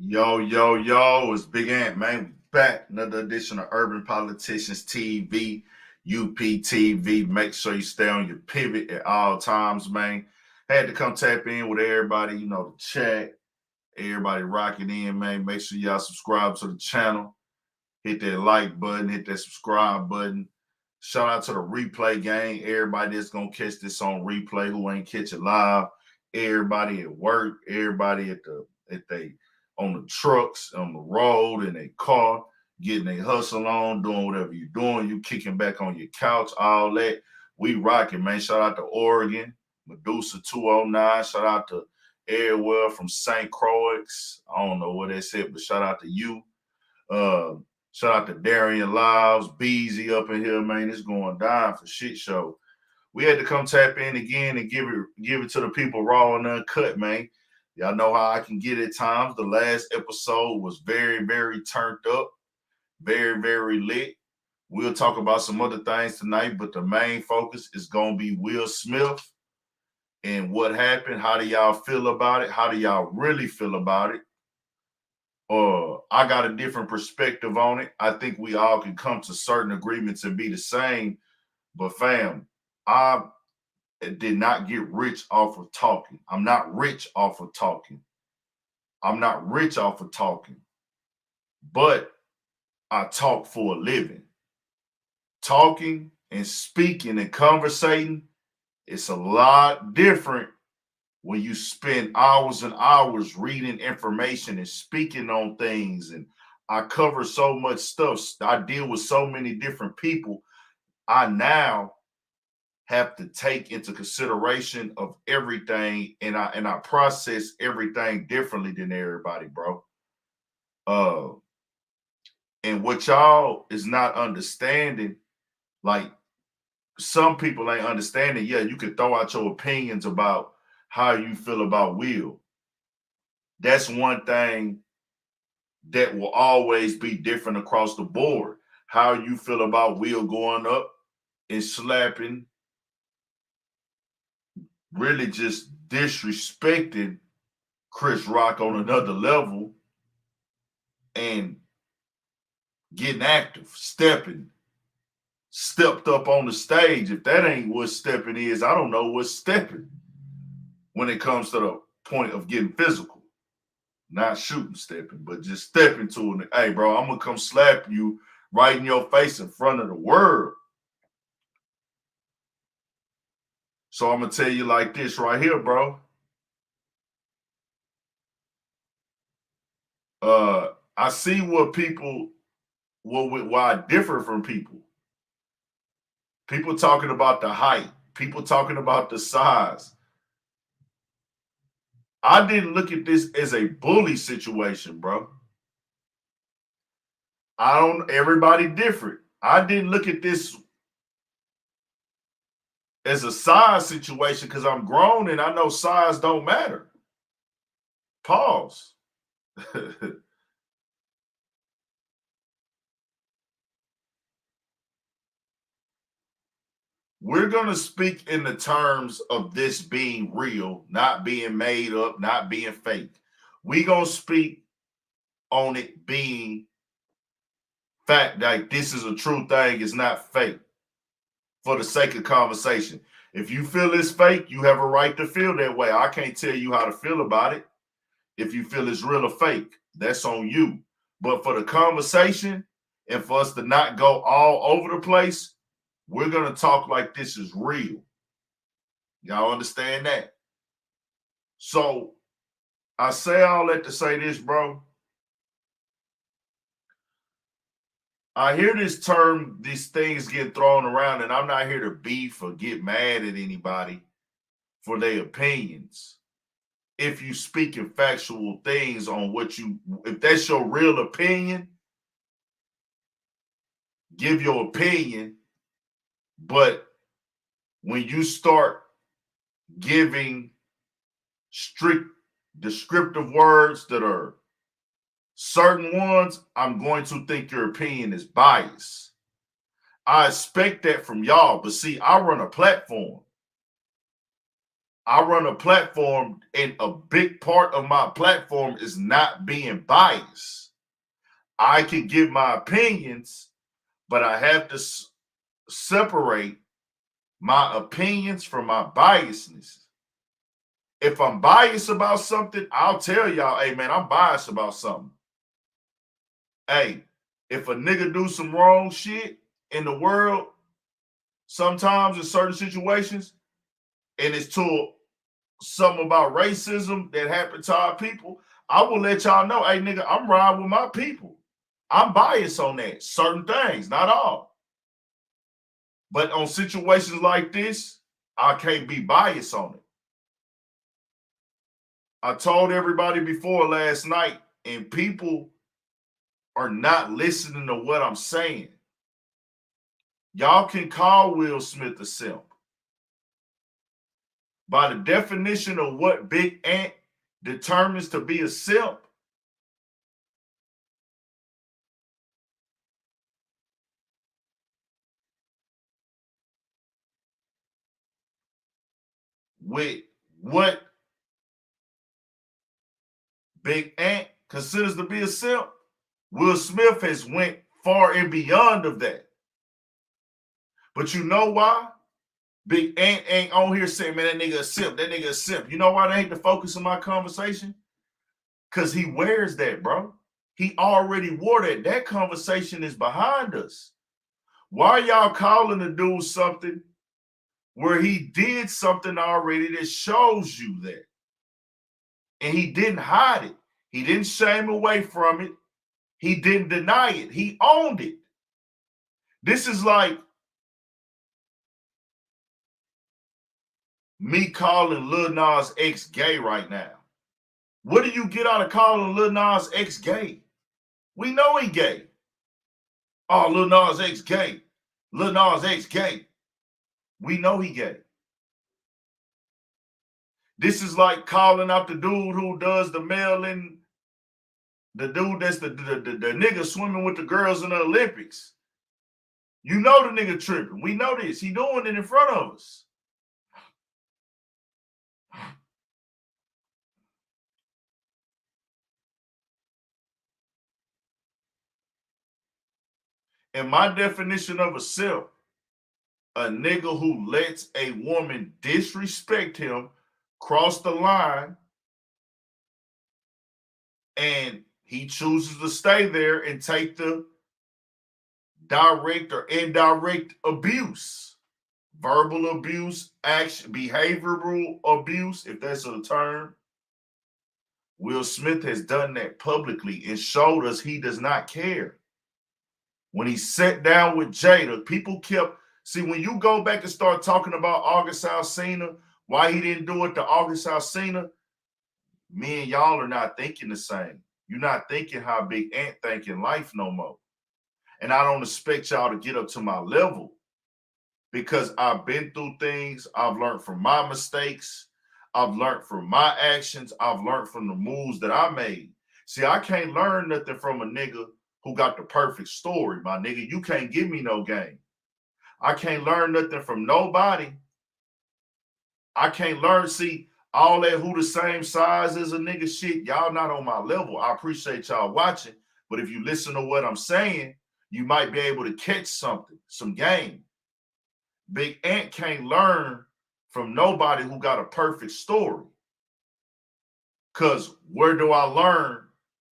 Yo, yo, yo, it's Big Ant, man. We back. Another edition of Urban Politicians TV, UPTV. Make sure you stay on your pivot at all times, man. Had to come tap in with everybody, the chat, everybody rocking in, man. Make sure y'all subscribe to the channel. Hit that like button, hit that subscribe button. Shout out to the replay gang. Everybody that's going to catch this on replay who ain't catch it live. Everybody at work, everybody at they on the trucks, on the road, in their car, getting a hustle on, doing whatever you're doing. You kicking back on your couch, all that. We rocking, man. Shout out to Oregon, Medusa 209. Shout out to Airwell from St. Croix. I don't know what they said, but shout out to you. Uh, Shout out to Darian Lyles, Beezy up in here, man. It's going down for shit show. We had to come tap in again and give it to the people raw and uncut, man. Y'all know how I can get at times. The last episode was very, very turned up, very, very lit. We'll talk about some other things tonight, but the main focus is going to be Will Smith and what happened. How do y'all feel about it? How do y'all really feel about it? I got a different perspective on it. I think we all can come to certain agreements and be the same. But fam, I did not get rich off of talking. I'm not rich off of talking. I'm not rich off of talking. But I talk for a living. Talking and speaking and conversating, it's a lot different when you spend hours and hours reading information and speaking on things. And I cover so much stuff. I deal with so many different people. I now have to take into consideration of everything, and I process everything differently than everybody, bro. Uh, and what y'all is not understanding, like some people ain't understanding. Yeah, you can throw out your opinions about how you feel about Will. That's one thing that will always be different across the board. How you feel about Will going up and slapping, really just disrespecting Chris Rock on another level and getting active, stepped up on the stage. If that ain't what stepping is, I don't know what stepping when it comes to the point of getting physical. Not shooting stepping, but just stepping to it. Hey, bro, I'm gonna come slap you right in your face in front of the world. So I'm gonna tell you like this right here, bro. I see what people, why I differ from people. People talking about the height, people talking about the size. I didn't look at this as a bully situation, bro. Everybody different. I didn't look at this as a size situation because I'm grown and I know size don't matter. Pause. We're going to speak in the terms of this being real, not being made up, not being fake. We're going to speak on it being fact, like this is a true thing, it's not fake for the sake of conversation. If you feel it's fake, you have a right to feel that way. I can't tell you how to feel about it. If you feel it's real or fake, that's on you. But for the conversation and for us to not go all over the place, we're going to talk like this is real. Y'all understand that? So I say all that to say this, bro. I hear this term, these things get thrown around, and I'm not here to beef or get mad at anybody for their opinions. If you speaking factual things on if that's your real opinion, give your opinion. But when you start giving strict descriptive words that are certain ones, I'm going to think your opinion is biased. I expect that from y'all, but see, I run a platform. I run a platform, and a big part of my platform is not being biased. I can give my opinions, but I have to separate my opinions from my biasness. If I'm biased about something, I'll tell y'all, hey man, I'm biased about something. Hey, if a nigga do some wrong shit in the world, sometimes in certain situations, and it's to something about racism that happened to our people, I will let y'all know, hey nigga, I'm riding with my people. I'm biased on that. Certain things, not all. But on situations like this, I can't be biased on it. I told everybody before last night, and people are not listening to what I'm saying. Y'all can call Will Smith a simp. By the definition of what Big Ant determines to be a simp, with what Big Ant considers to be a simp, Will Smith has went far and beyond of that. But you know why? Big Ant ain't on here saying, man, that nigga a simp, that nigga a simp. You know why they ain't the focus of my conversation? Because he wears that, bro. He already wore that. That conversation is behind us. Why y'all calling the dude something where he did something already that shows you that? And he didn't hide it. He didn't shame away from it. He didn't deny it. He owned it. This is like me calling Lil Nas X gay right now. What do you get out of calling Lil Nas X gay? We know he gay. Oh, Lil Nas X gay. Lil Nas X gay. We know he gay. This is like calling out the dude who does the mailing, the dude that's the nigga swimming with the girls in the Olympics. You know the nigga tripping. We know this. He doing it in front of us. And my definition of a simp, a nigga who lets a woman disrespect him, cross the line, and he chooses to stay there and take the direct or indirect abuse, verbal abuse, action, behavioral abuse, if that's a term. Will Smith has done that publicly and showed us he does not care. When he sat down with Jada, people kept, see, when you go back and start talking about August Alsina, why he didn't do it to August Alsina, me and y'all are not thinking the same. You're not thinking how Big Ant think in life no more. And I don't expect y'all to get up to my level because I've been through things. I've learned from my mistakes. I've learned from my actions. I've learned from the moves that I made. See, I can't learn nothing from a nigga who got the perfect story, my nigga. You can't give me no game. I can't learn nothing from nobody. I can't learn, see, all that who the same size as a nigga shit. Y'all not on my level. I appreciate y'all watching. But if you listen to what I'm saying, you might be able to catch something, some game. Big Ant can't learn from nobody who got a perfect story. Because where do I learn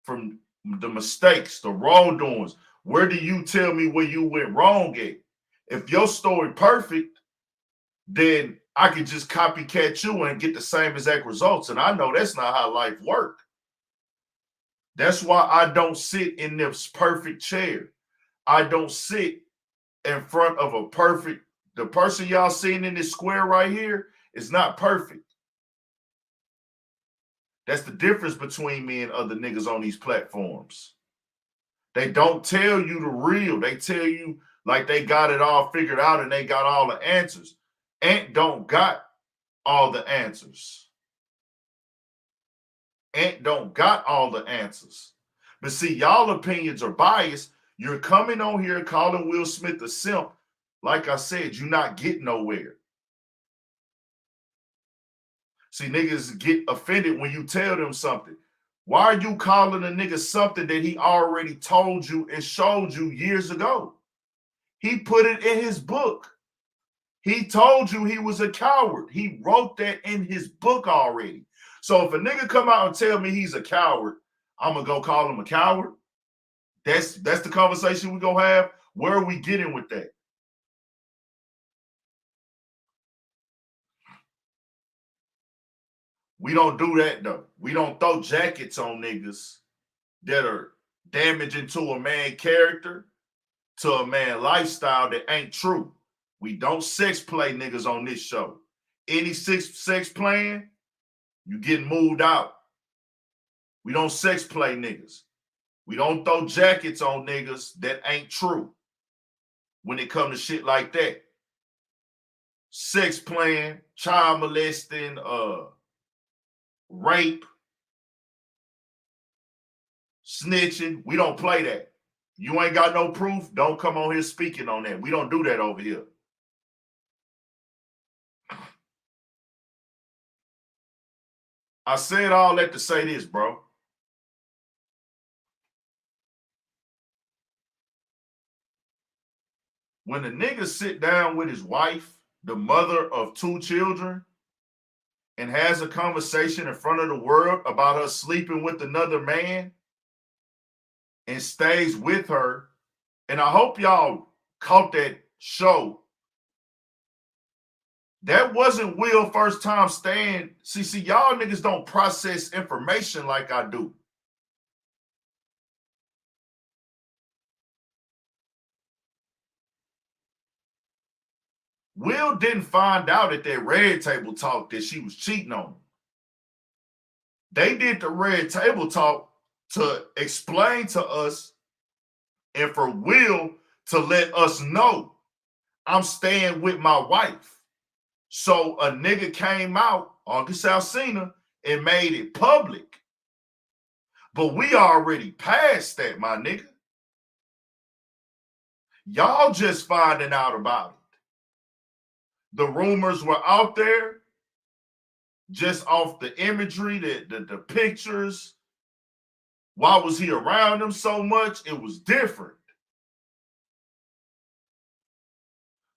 from the mistakes, the wrongdoings? Where do you tell me where you went wrong at? If your story perfect, then I could just copycat you and get the same exact results. And I know that's not how life works. That's why I don't sit in this perfect chair. I don't sit in front of a perfect, the person y'all seeing in this square right here is not perfect. That's the difference between me and other niggas on these platforms. They don't tell you the real. They tell you like they got it all figured out and they got all the answers. Ant don't got all the answers. Ant don't got all the answers. But see, y'all opinions are biased. You're coming on here calling Will Smith a simp. Like I said, you're not getting nowhere. See, niggas get offended when you tell them something. Why are you calling a nigga something that he already told you and showed you years ago? He put it in his book. He told you he was a coward. He wrote that in his book already. So if a nigga come out and tell me he's a coward, I'm gonna go call him a coward. That's the conversation we gonna have. Where are we getting with that? We don't do that though. We don't throw jackets on niggas that are damaging to a man character, to a man lifestyle that ain't true. We don't sex play niggas on this show. Any sex playing, you getting moved out. We don't sex play niggas. We don't throw jackets on niggas that ain't true when it comes to shit like that. Sex playing, child molesting, rape, snitching. We don't play that. You ain't got no proof, don't come on here speaking on that. We don't do that over here. I said all that to say this, bro. When a nigga sit down with his wife, the mother of 2 children, and has a conversation in front of the world about her sleeping with another man and stays with her, and I hope y'all caught that show. That wasn't Will first time staying. See, y'all niggas don't process information like I do. Will didn't find out at that red table talk that she was cheating on him. They did the red table talk to explain to us and for Will to let us know I'm staying with my wife. So a nigga came out, August Alsina, and made it public. But we already passed that, my nigga. Y'all just finding out about it. The rumors were out there just off the imagery, the pictures. Why was he around them so much? It was different.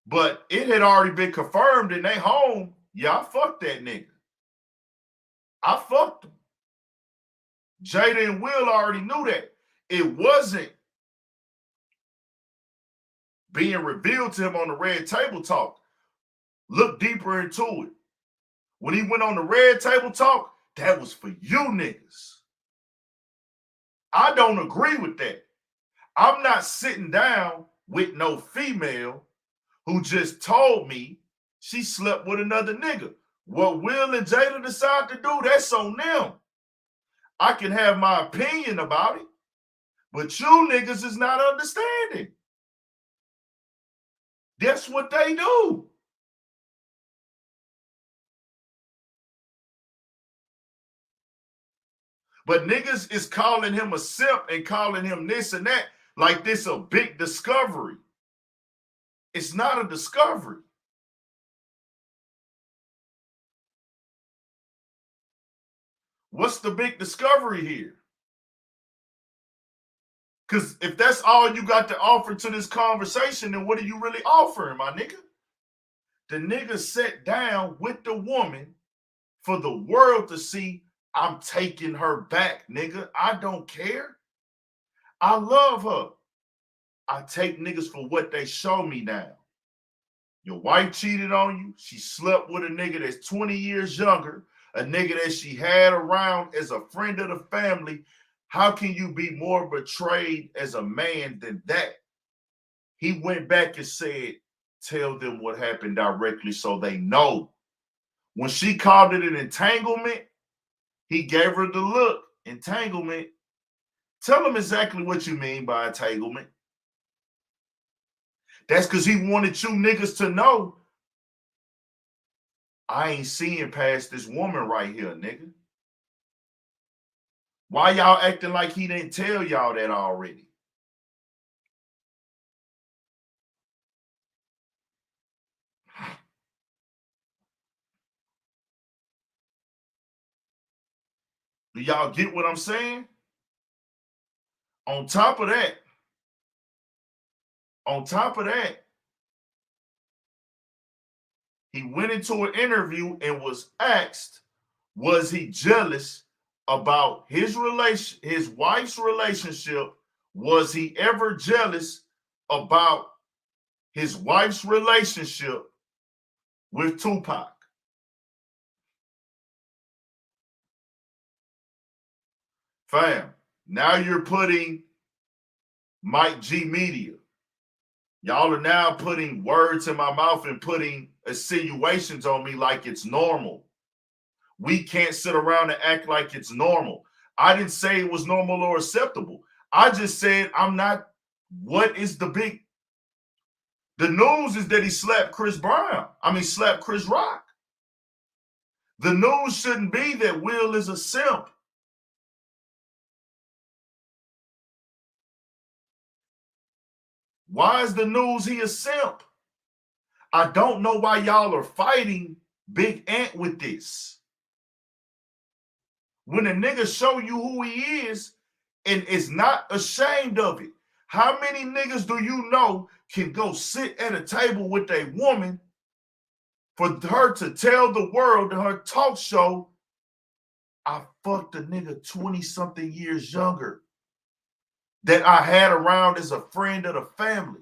But it had already been confirmed in their home. Yeah, I fucked that nigga. I fucked him. Jada and Will already knew that. It wasn't being revealed to him on the red table talk. Look deeper into it. When he went on the red table talk, that was for you niggas. I don't agree with that. I'm not sitting down with no female who just told me she slept with another nigga. What Will and Jada decide to do, that's on them. I can have my opinion about it, but you niggas is not understanding. That's what they do. But niggas is calling him a simp and calling him this and that like this a big discovery. It's not a discovery. What's the big discovery here? Because if that's all you got to offer to this conversation, then what are you really offering, my nigga? The nigga sat down with the woman for the world to see. I'm taking her back, nigga. I don't care. I love her. I take niggas for what they show me now. Your wife cheated on you. She slept with a nigga that's 20 years younger, a nigga that she had around as a friend of the family. How can you be more betrayed as a man than that? He went back and said, tell them what happened directly so they know. When she called it an entanglement, he gave her the look. Entanglement. Tell them exactly what you mean by entanglement. That's because he wanted you niggas to know I ain't seeing past this woman right here, nigga. Why y'all acting like he didn't tell y'all that already? Do y'all get what I'm saying? On top of that, he went into an interview and was asked, was he jealous about his wife's relationship? Was he ever jealous about his wife's relationship with Tupac? Fam, now you're putting Mike G Media. Y'all are now putting words in my mouth and putting insinuations on me like it's normal. We can't sit around and act like it's normal. I didn't say it was normal or acceptable. I just said I'm not. What is the big? The news is that he slapped Chris Rock. The news shouldn't be that Will is a simp. Why is the news he a simp? I don't know why y'all are fighting Big Ant with this. When a nigga show you who he is and is not ashamed of it, how many niggas do you know can go sit at a table with a woman for her to tell the world in her talk show, I fucked a nigga 20-something years younger that I had around as a friend of the family?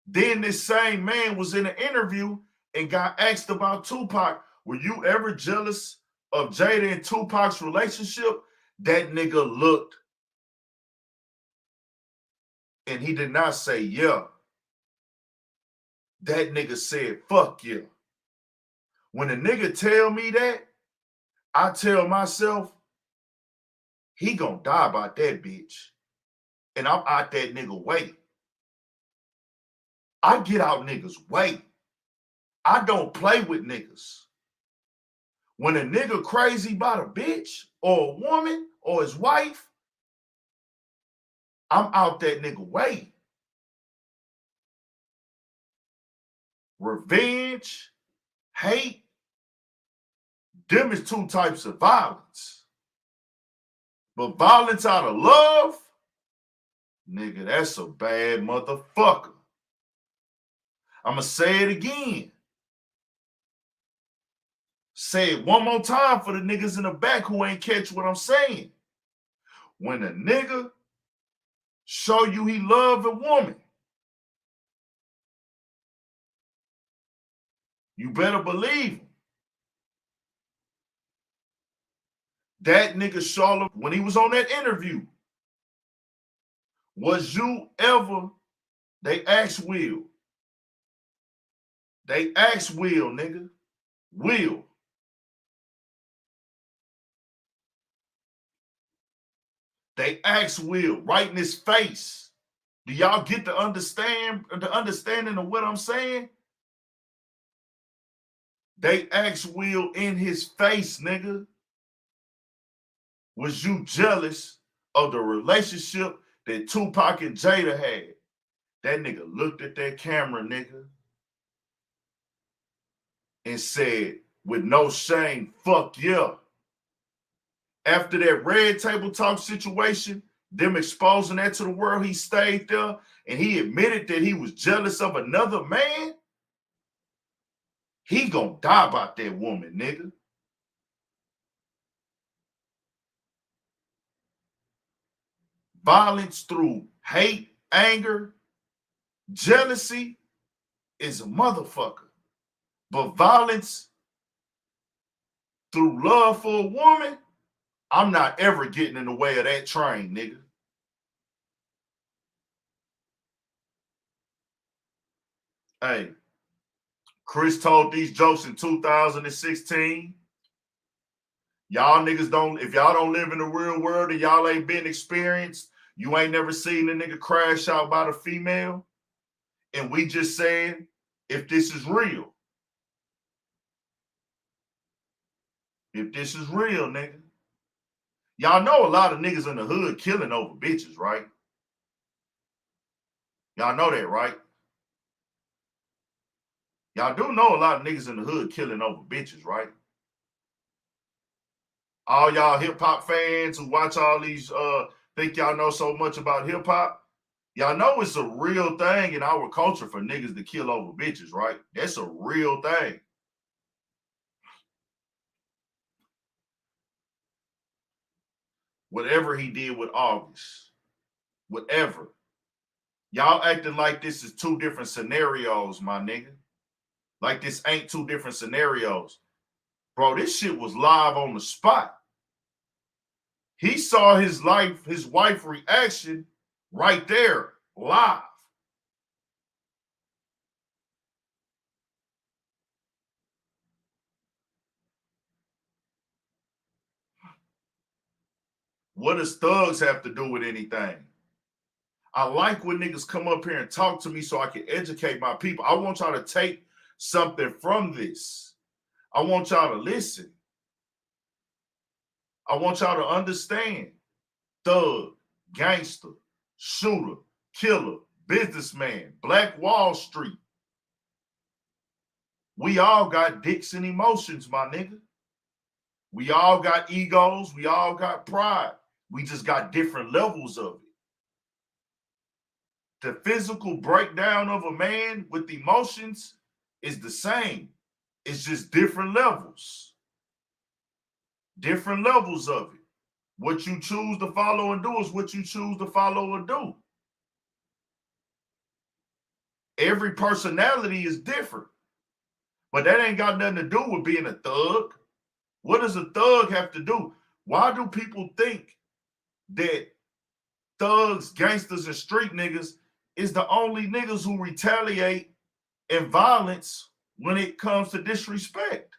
Then this same man was in an interview and got asked about Tupac. Were you ever jealous of Jada and Tupac's relationship? That nigga looked and he did not say yeah. That nigga said fuck yeah. When a nigga tell me that, I tell myself, he gonna die by that bitch. And I'm out that nigga way. I get out niggas' way. I don't play with niggas. When a nigga crazy about a bitch or a woman or his wife, I'm out that nigga way. Revenge, hate, them is two types of violence. But violence out of love, nigga, that's a bad motherfucker. I'ma say it again. Say it one more time for the niggas in the back who ain't catch what I'm saying. When a nigga show you he love a woman, you better believe him. That nigga Charlotte, when he was on that interview, was you ever, they asked Will, nigga, Will, they asked Will right in his face. Do y'all get the understanding of what I'm saying? They asked Will in his face, nigga, was you jealous of the relationship that Tupac and Jada had? That nigga looked at that camera, nigga, and said, with no shame, fuck yeah. After that Red Table Talk situation, them exposing that to the world, he stayed there and he admitted that he was jealous of another man. He gonna die about that woman, nigga. Violence through hate, anger, jealousy is a motherfucker. But violence through love for a woman, I'm not ever getting in the way of that train, nigga. Hey, Chris told these jokes in 2016. Y'all niggas don't, if y'all don't live in the real world and y'all ain't been experienced, you ain't never seen a nigga crash out by the female. And we just saying, if this is real. If this is real, nigga. Y'all know a lot of niggas in the hood killing over bitches, right? Y'all know that, right? Y'all do know a lot of niggas in the hood killing over bitches, right? All y'all hip hop fans who watch all these, think y'all know so much about hip hop. Y'all know it's a real thing in our culture for niggas to kill over bitches, right? That's a real thing. Whatever he did with August, whatever. Y'all acting like this is two different scenarios, my nigga. Like this ain't two different scenarios. Bro, this shit was live on the spot. He saw his wife reaction right there, live. What does thugs have to do with anything? I like when niggas come up here and talk to me so I can educate my people. I want y'all to take something from this. I want y'all to listen. I want y'all to understand. Thug, gangster, shooter, killer, businessman, Black Wall Street. We all got dicks and emotions, my nigga. We all got egos. We all got pride. We just got different levels of it. The physical breakdown of a man with emotions is the same. It's just different levels. Different levels of it. What you choose to follow and do is what you choose to follow and do. Every personality is different. But that ain't got nothing to do with being a thug. What does a thug have to do? Why do people think that thugs, gangsters, and street niggas is the only niggas who retaliate in violence when it comes to disrespect?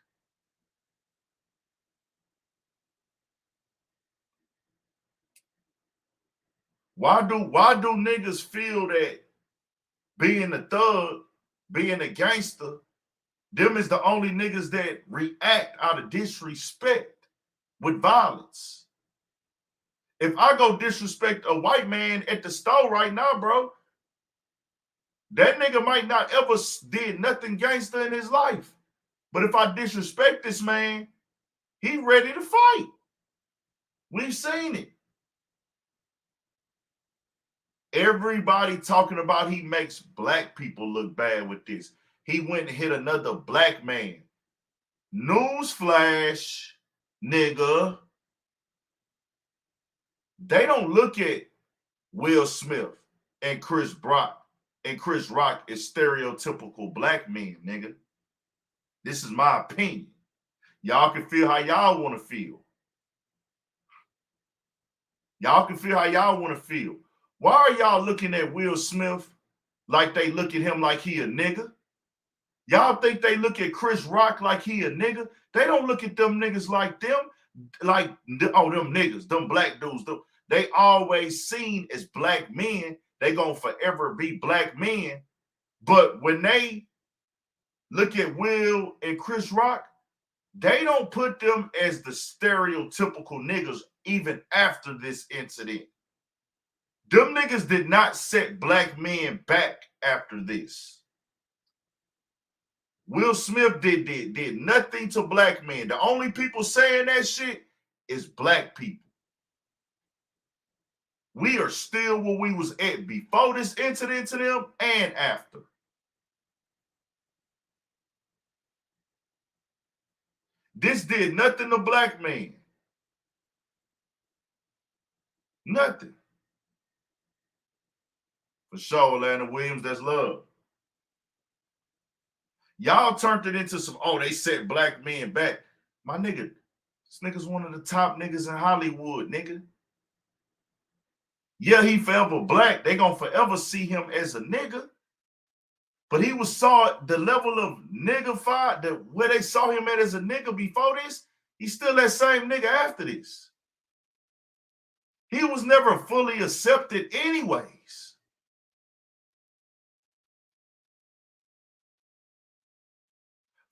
Why do niggas feel that being a thug, being a gangster, them is the only niggas that react out of disrespect with violence? If I go disrespect a white man at the store right now, bro, that nigga might not ever did nothing gangster in his life. But if I disrespect this man, he ready to fight. We've seen it. Everybody talking about he makes black people look bad with this. He went and hit another black man. Newsflash, nigga. They don't look at Will Smith and Chris Rock as stereotypical black men, nigga. This is my opinion. Y'all can feel how y'all want to feel. Y'all can feel how y'all want to feel. Why are y'all looking at Will Smith like they look at him like he a nigga? Y'all think they look at Chris Rock like he a nigga? They don't look at them niggas like them, like, oh, them niggas, them black dudes. They always seen as black men. They gonna forever be black men. But when they look at Will and Chris Rock, they don't put them as the stereotypical niggas even after this incident. Them niggas did not set black men back after this. Will Smith did nothing to black men. The only people saying that shit is black people. We are still where we was at before this incident to them and after. This did nothing to black men. Nothing. For sure, Atlanta Williams, that's love. Y'all turned it into some, oh, they set black men back. My nigga, this nigga's one of the top niggas in Hollywood, nigga. Yeah, he forever black. They gonna forever see him as a nigga. But he was saw the level of niggified, that where they saw him at as a nigga before this, he's still that same nigga after this. He was never fully accepted anyways.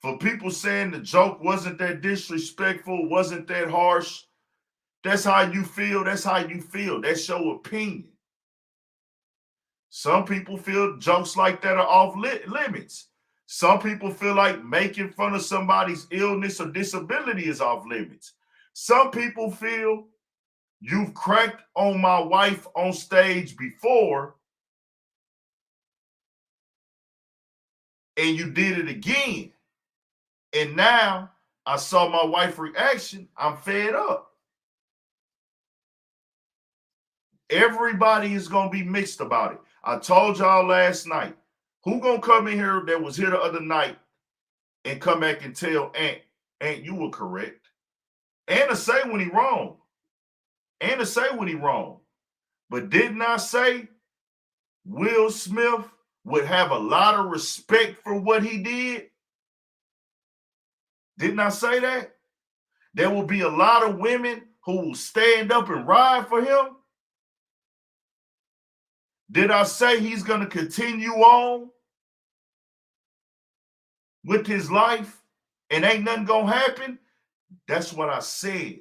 For people saying the joke wasn't that disrespectful, wasn't that harsh, that's how you feel. That's how you feel. That's your opinion. Some people feel jokes like that are off limits. Some people feel like making fun of somebody's illness or disability is off limits. Some people feel you've cracked on my wife on stage before and you did it again. And now I saw my wife's reaction. I'm fed up. Everybody is going to be mixed about it. I told y'all last night, who going to come in here that was here the other night and come back and tell Aunt, you were correct. And to say when he wrong. And to say when he wrong. But didn't I say Will Smith would have a lot of respect for what he did? Didn't I say that? There will be a lot of women who will stand up and ride for him. Did I say he's going to continue on with his life and ain't nothing going to happen? That's what I said,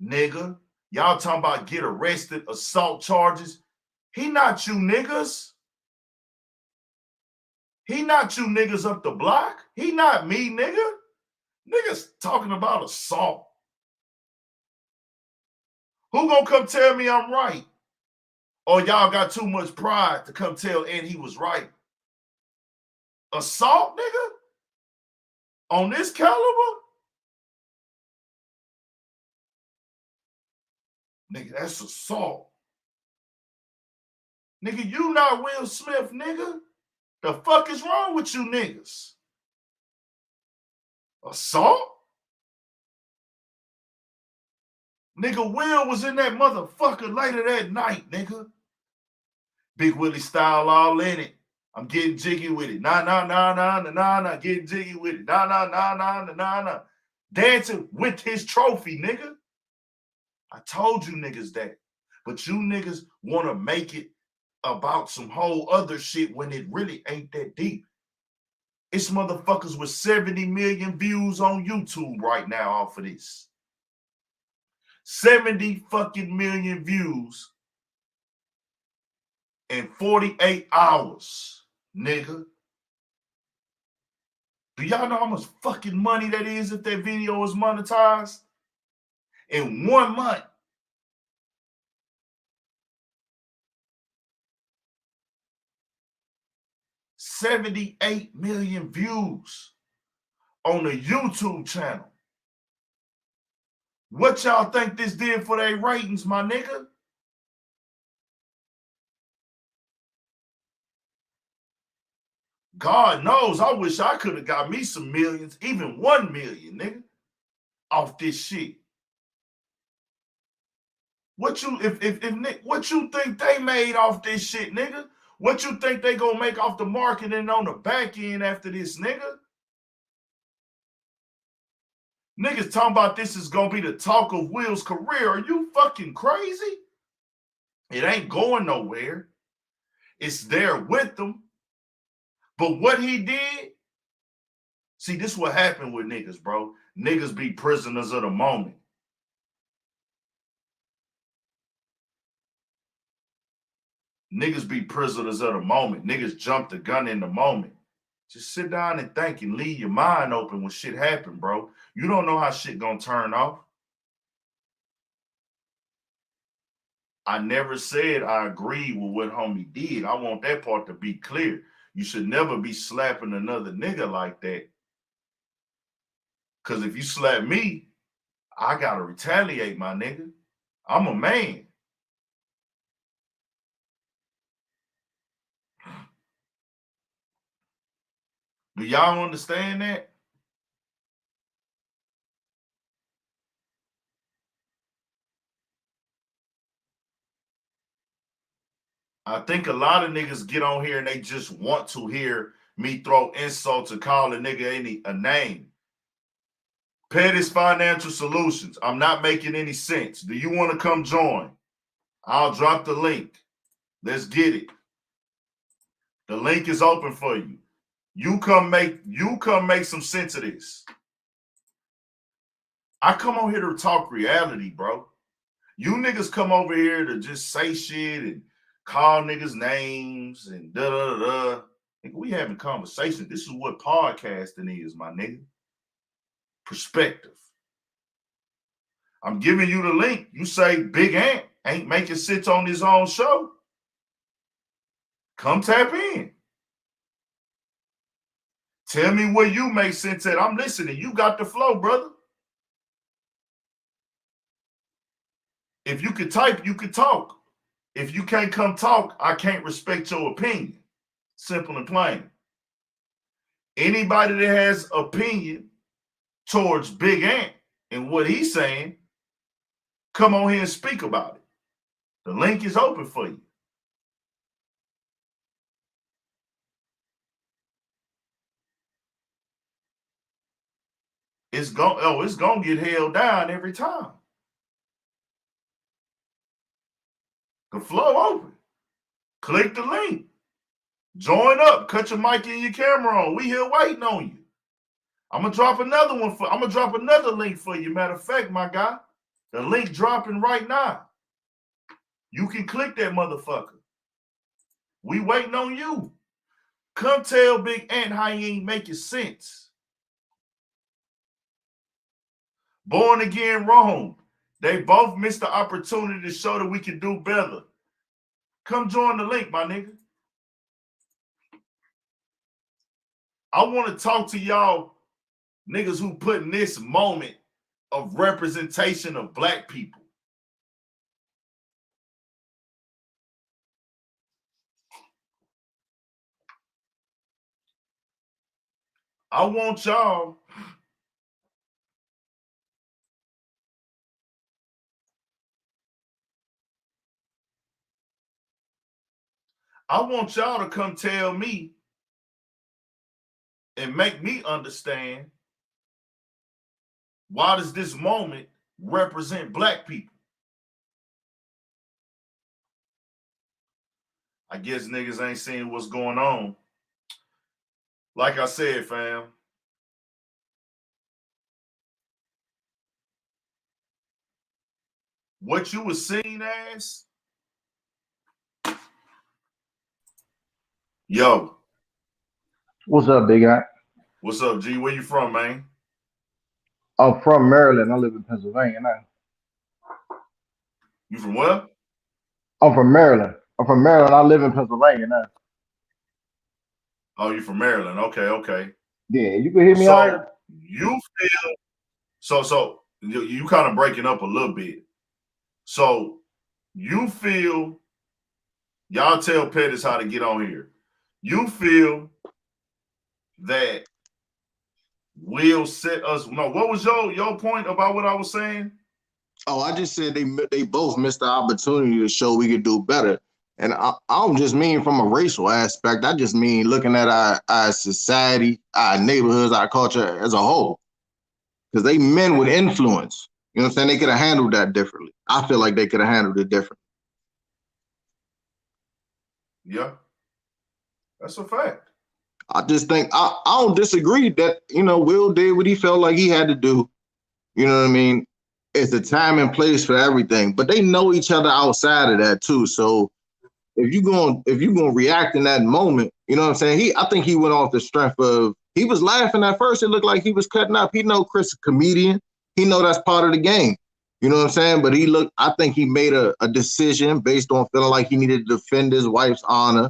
nigga. Y'all talking about get arrested, assault charges. He not you niggas. He not you niggas up the block. He not me, nigga. Niggas talking about assault. Who gonna come tell me I'm right? Or y'all got too much pride to come tell Ant he was right? Assault, nigga? On this caliber? Nigga, that's assault. Nigga, you not Will Smith, nigga. The fuck is wrong with you niggas? Assault? Nigga, Will was in that motherfucker later that night, nigga. Big Willie style all in it. I'm getting jiggy with it. Nah, nah, nah, nah, nah, nah, nah. Getting jiggy with it. Nah, nah, nah, nah, nah, nah, nah. Dancing with his trophy, nigga. I told you niggas that. But you niggas want to make it about some whole other shit when it really ain't that deep. It's motherfuckers with 70 million views on YouTube right now off of this. 70 fucking million views in 48 hours, nigga. Do y'all know how much fucking money that is if that video is monetized? In 1 month. $78 million views on the YouTube channel. What y'all think this did for their ratings, my nigga? God knows, I wish I could have got me some millions, even 1 million, nigga, off this shit. What you what you think they made off this shit, nigga? What you think they gonna make off the marketing on the back end after this, nigga? Niggas talking about this is gonna be the talk of Will's career. Are you fucking crazy? It ain't going nowhere. It's there with them. But what he did, see, this is what happened with niggas, bro. Niggas be prisoners of the moment. Niggas be prisoners of the moment. Niggas jump the gun in the moment. Just sit down and think and leave your mind open when shit happen, bro. You don't know how shit gonna turn off. I never said I agree with what homie did. I want that part to be clear. You should never be slapping another nigga like that. Because if you slap me, I gotta retaliate, my nigga. I'm a man. Do y'all understand that? I think a lot of niggas get on here and they just want to hear me throw insults and call a nigga a name. Pettis Financial Solutions. I'm not making any sense. Do you want to come join? I'll drop the link. Let's get it. The link is open for you. You come make some sense of this. I come on here to talk reality, bro. You niggas come over here to just say shit and call niggas names and da da da. We having conversations. This is what podcasting is, my nigga. Perspective. I'm giving you the link. You say Big Ant ain't making sense on his own show. Come tap in. Tell me where you make sense at. I'm listening. You got the flow, brother. If you could type, you could talk. If you can't come talk, I can't respect your opinion. Simple and plain. Anybody that has opinion towards Big Ant and what he's saying, come on here and speak about it. The link is open for you. It's gonna get held down every time. The flow open. Click the link. Join up. Cut your mic and your camera on. We here waiting on you. I'm gonna drop another link for you. Matter of fact, my guy, the link dropping right now. You can click that motherfucker. We waiting on you. Come tell Big Ant how he ain't making sense. Born again wrong. They both missed the opportunity to show that we can do better. Come join the link, my nigga. I want to talk to y'all niggas who put in this moment of representation of black people. I want y'all to come tell me and make me understand, why does this moment represent black people? I guess niggas ain't seeing what's going on. Like I said, fam, what you was seen as, yo. What's up, Big Ant? What's up, G? Where you from, man? I'm from Maryland. I live in Pennsylvania now. You from where? I'm from Maryland. I live in Pennsylvania now. Oh, you from Maryland? Okay. Yeah, you can hear me all right? So you feel so you kind of breaking up a little bit. So you feel, y'all tell Pettis how to get on here. You feel that will set us. No, what was your point about what I was saying? Oh, I just said they both missed the opportunity to show we could do better. And I don't just mean from a racial aspect. I just mean looking at our society, our neighborhoods, our culture as a whole. Because they men with influence. You know what I'm saying? They could have handled that differently. I feel like they could have handled it differently. Yeah, that's a fact. I just think I don't disagree that, Will did what he felt like he had to do. You know what I mean? It's a time and place for everything. But they know each other outside of that too. So if you're gonna react in that moment, you know what I'm saying? I think he went off the strength of, he was laughing at first. It looked like he was cutting up. He know Chris is a comedian. He know that's part of the game. You know what I'm saying? But I think he made a decision based on feeling like he needed to defend his wife's honor.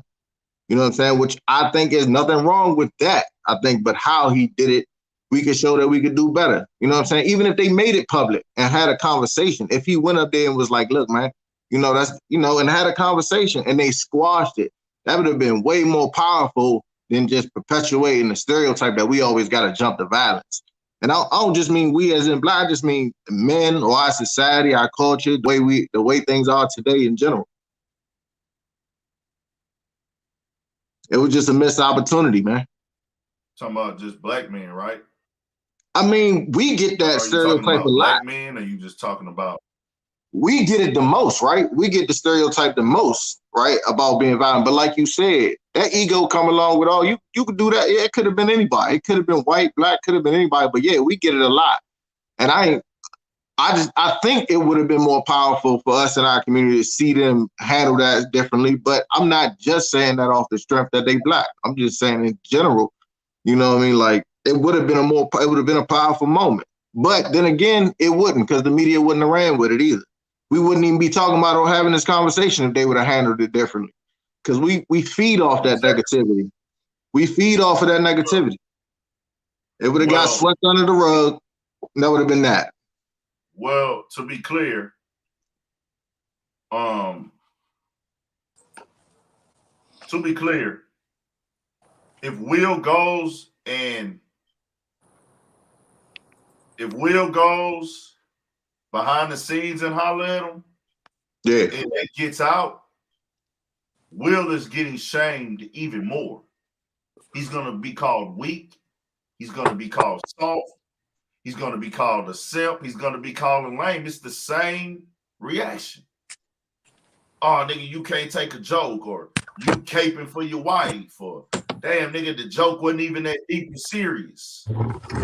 You know what I'm saying? Which I think is nothing wrong with that. I think, but how he did it, we could show that we could do better. You know what I'm saying? Even if they made it public and had a conversation, if he went up there and was like, look, man, and had a conversation and they squashed it, that would have been way more powerful than just perpetuating the stereotype that we always got to jump to violence. And I don't just mean we as in black, I just mean men or our society, our culture, the way things are today in general. It was just a missed opportunity, man. Talking about just black men, right? I mean, we get that stereotype a lot. Black men, or you just talking about? We get it the most, right? We get the stereotype the most, right, about being violent. But like you said, that ego come along with all, you could do that. Yeah, it could have been anybody. It could have been white, black, could have been anybody. But yeah, we get it a lot. And I think it would have been more powerful for us in our community to see them handle that differently. But I'm not just saying that off the strength that they black. I'm just saying in general, you know what I mean? Like, it would have been a powerful moment. But then again, it wouldn't, because the media wouldn't have ran with it either. We wouldn't even be talking about or having this conversation if they would have handled it differently. Because we feed off that negativity. We feed off of that negativity. It would have got Well, swept under the rug. And that would have been that. well, to be clear, if Will goes behind the scenes and holler at him, Yeah. and it gets out, Will is getting shamed even more. He's gonna be called weak. He's gonna be called soft. He's gonna be called a simp. He's gonna be called a lame. It's the same reaction. Oh, nigga, you can't take a joke, or you caping for your wife, or damn, nigga, the joke wasn't even that deep and serious.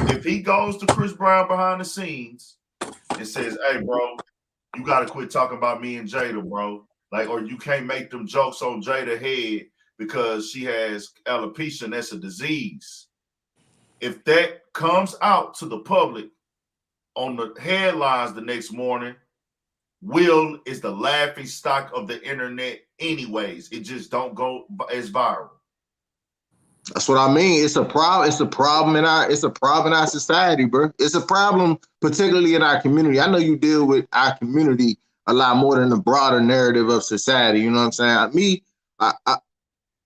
If he goes to Chris Brown behind the scenes and says, hey, bro, you got to quit talking about me and Jada, bro. Like, or you can't make them jokes on Jada head because she has alopecia and that's a disease. If that comes out to the public on the headlines the next morning, Will is the laughing stock of the internet anyways. It just don't go as viral. That's what I mean. It's a problem. It's a problem in our society, bro. It's a problem, particularly in our community. I know you deal with our community a lot more than the broader narrative of society. You know what I'm saying?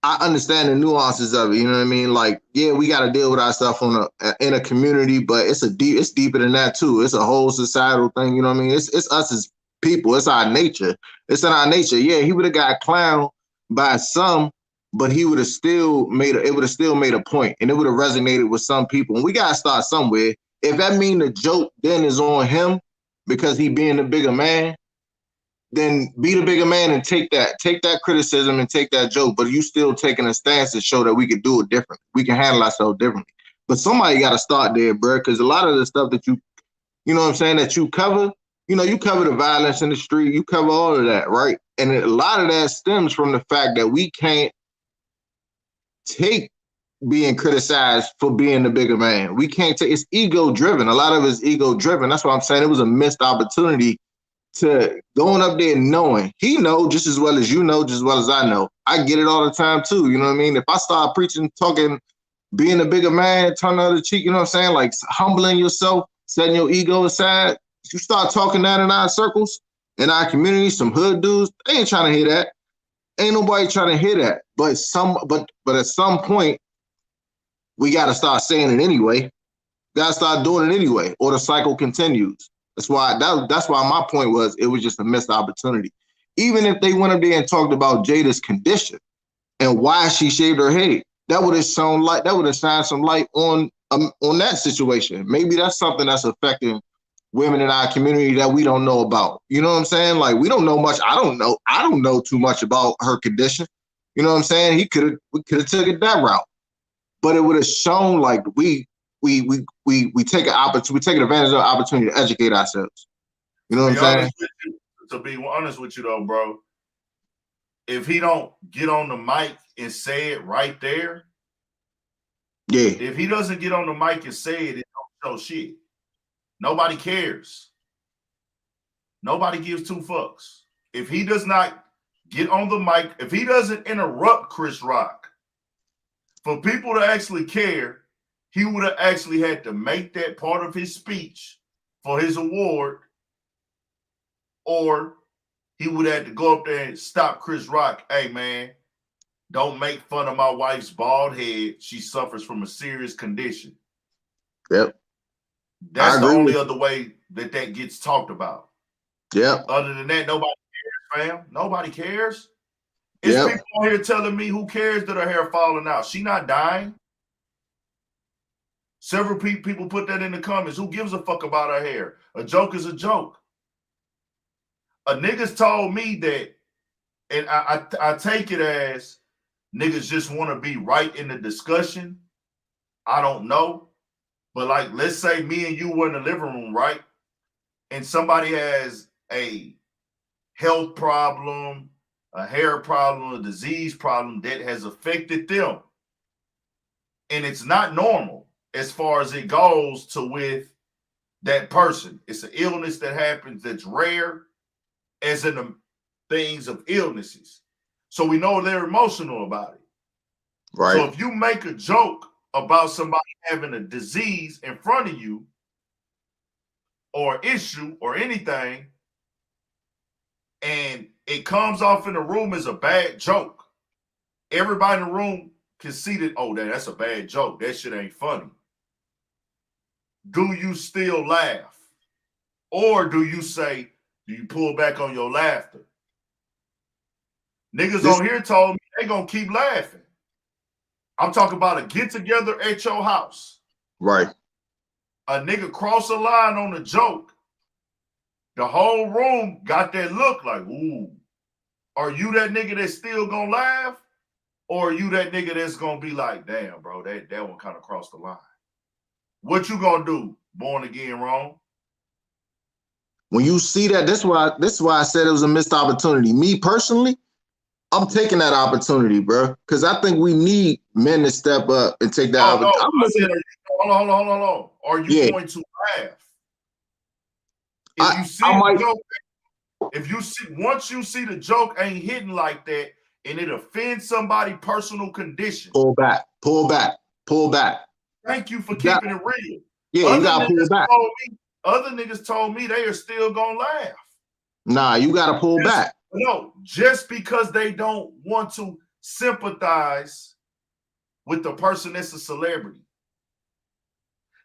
I understand the nuances of it. You know what I mean? Like, yeah, we got to deal with our stuff in a community, but it's deeper than that too. It's a whole societal thing. You know what I mean? It's us as people. It's our nature. It's in our nature. Yeah, he would have got clowned by some, but he would have still made a point, and it would have resonated with some people. And we gotta start somewhere. If that mean the joke then is on him because he being the bigger man, then be the bigger man and take that criticism and take that joke. But you still taking a stance to show that we can do it different. We can handle ourselves differently. But somebody got to start there, bro, because a lot of the stuff that you know what I'm saying, that you cover, you cover the violence in the street, you cover all of that, right? And a lot of that stems from the fact that we can't take being criticized for being the bigger man. We can't take, it's ego driven. A lot of it's ego driven. That's what I'm saying. It was a missed opportunity to going up there knowing he know just as well as you know, just as well as I know. I get it all the time too. You know what I mean? If I start preaching, talking, being a bigger man, turn the other cheek, you know what I'm saying? Like humbling yourself, setting your ego aside. You start talking that in our circles, in our community, some hood dudes, they ain't trying to hear that. Ain't nobody trying to hear that. But at some point, we got to start saying it anyway. Got to start doing it anyway, or the cycle continues. That's why my point was it was just a missed opportunity. Even if they went up there and talked about Jada's condition and why she shaved her head, that would have shined some light on that situation. Maybe that's something that's affecting women in our community that we don't know about. You know what I'm saying? Like we don't know much. I don't know too much about her condition. You know what I'm saying? We could have took it that route, but it would have shown like we take advantage of the opportunity to educate ourselves. You know what I'm saying? To be honest with you though, bro, if he don't get on the mic and say it right there, yeah. If he doesn't get on the mic and say it, it don't show shit. Nobody cares. Nobody gives two fucks. If he does not get on the mic, if he doesn't interrupt Chris Rock, for people to actually care, he would have actually had to make that part of his speech for his award, or he would have to go up there and stop Chris Rock. Hey, man, don't make fun of my wife's bald head. She suffers from a serious condition. Yep. That's the only other way that gets talked about. Yep. Other than that, nobody cares, fam. Nobody cares. It's people on here telling me who cares that her hair falling out. She not dying. Several people put that in the comments. Who gives a fuck about her hair? A joke is a joke. A niggas told me that, and I take it as niggas just want to be right in the discussion. I don't know. But like, let's say me and you were in the living room, right? And somebody has a health problem, a hair problem, a disease problem that has affected them. And it's not normal as far as it goes to with that person. It's an illness that happens that's rare, as in the things of illnesses. So we know they're emotional about it. Right. So if you make a joke about somebody having a disease in front of you, or issue, or anything, and it comes off in the room as a bad joke, everybody in the room can see that, oh, that's a bad joke. That shit ain't funny. Do you still laugh? Or do you pull back on your laughter? Niggas on here told me they gonna keep laughing. I'm talking about a get together at your house. Right. A nigga cross a line on a joke. The whole room got that look like, ooh. Are you that nigga that's still gonna laugh? Or are you that nigga that's gonna be like, damn, bro, that one kind of crossed the line? What you gonna do? Born again wrong? When you see that, this is why I said it was a missed opportunity. Me personally, I'm taking that opportunity, bro, because I think we need men to step up and take that opportunity. Hold on. Are you going to laugh? If you see the joke, once you see the joke ain't hitting like that, and it offends somebody's personal condition, pull back. Thank you for keeping it real. Yeah, you gotta pull back. Other niggas told me they are still gonna laugh. Nah, you gotta pull back. No, just because they don't want to sympathize with the person that's a celebrity.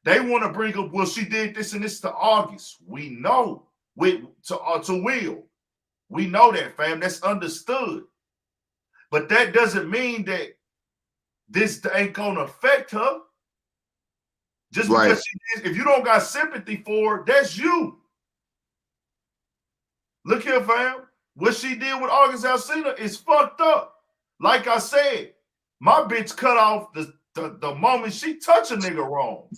They want to bring up, well, she did this and this to August. We know. To Will. We know that, fam. That's understood. But that doesn't mean that this ain't gonna affect her. Just because she did, if you don't got sympathy for her, that's you. Look here, fam. What she did with August Alsina is fucked up. Like I said, my bitch cut off the moment she touched a nigga wrong.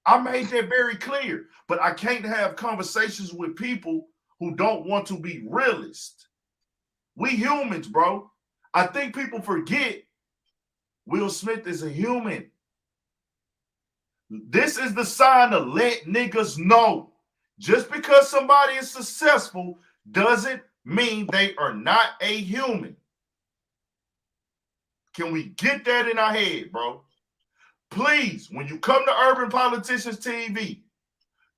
I made that very clear. But I can't have conversations with people who don't want to be realist. We humans, bro. I think people forget Will Smith is a human. This is the sign to let niggas know. Just because somebody is successful doesn't mean they are not a human. Can we get that in our head, bro? Please, when you come to Urban Politicians TV,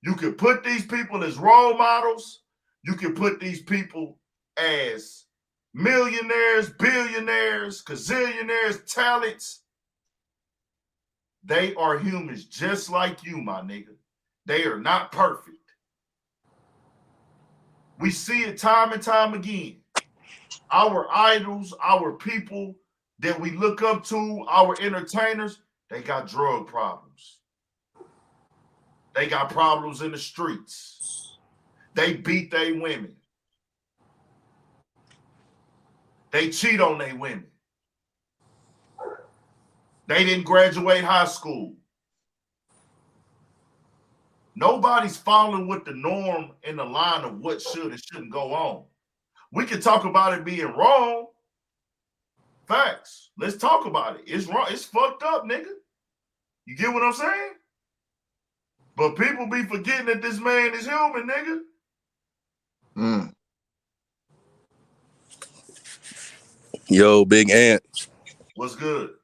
you can put these people as role models. You can put these people as millionaires, billionaires, gazillionaires, talents. They are humans just like you, my nigga. They are not perfect. We see it time and time again. Our idols, our people that we look up to, our entertainers, they got drug problems. They got problems in the streets. They beat their women. They cheat on their women. They didn't graduate high school. Nobody's following with the norm in the line of what should and shouldn't go on. We can talk about it being wrong. Facts. Let's talk about it. It's wrong. It's fucked up, nigga. You get what I'm saying? But people be forgetting that this man is human, nigga. Yo, Big Ant. What's good?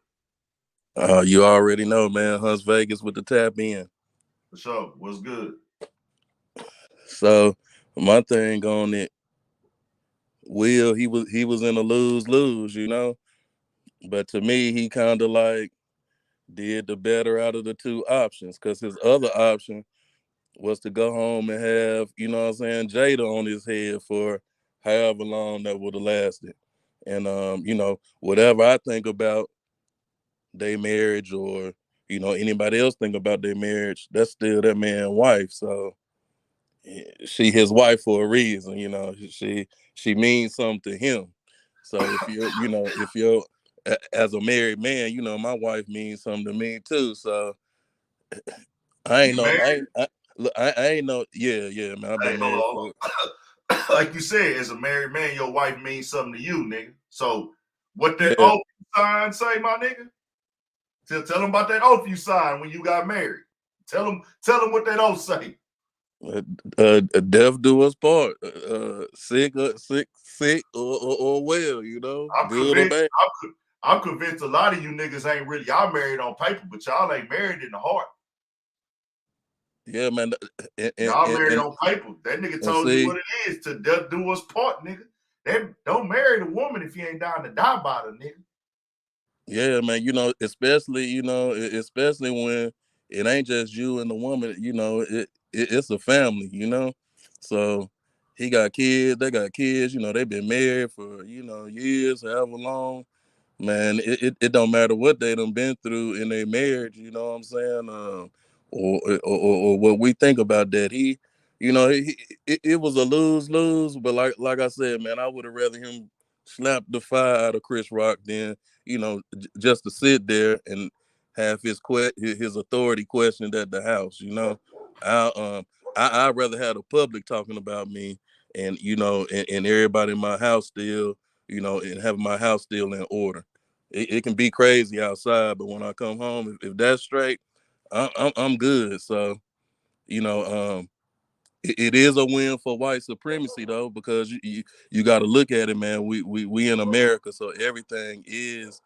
You already know, man. Hunts Vegas with the tap in. For sure. What's good? So my thing on it, Will, he was in a lose-lose, you know. But to me, he kind of like did the better out of the two options, because his other option was to go home and have, you know what I'm saying, Jada on his head for however long that would have lasted. And you know, whatever I think about their marriage, or you know, anybody else think about their marriage, that's still that man's wife. So she his wife for a reason, you know. She means something to him. So if you're as a married man, you know, my wife means something to me too. So I ain't know. I ain't know. Yeah, man. I've been married for. Like you said, as a married man, your wife means something to you, nigga. So what that oath you sign say, my nigga? Tell them about that oath you signed when you got married. Tell them what they don't say. Death do us part. Sick or well, you know, I'm good or convinced. bad. I'm convinced a lot of you niggas ain't really y'all married on paper, but y'all ain't married in the heart. Yeah, man. Y'all married on paper. That nigga and told you see, what it is to death do us part, nigga. They don't marry the woman if you ain't down to die by the nigga. yeah, man. You know, especially when it ain't just you and the woman. You know, it's a family. You know, so he got kids. They got kids. You know, they've been married for years, however long. Man, it don't matter what they done been through in their marriage, you know what I'm saying? Or what we think about that. It was a lose-lose, but like I said, man, I would have rather him slap the fire out of Chris Rock than, just to sit there and have his authority questioned at the house, you know. I'd rather have the public talking about me and, and everybody in my house still, and have my house still in order. It can be crazy outside, but when I come home, if that's straight, I'm good. So, it is a win for white supremacy though, because you got to look at it, man. We in America, so everything is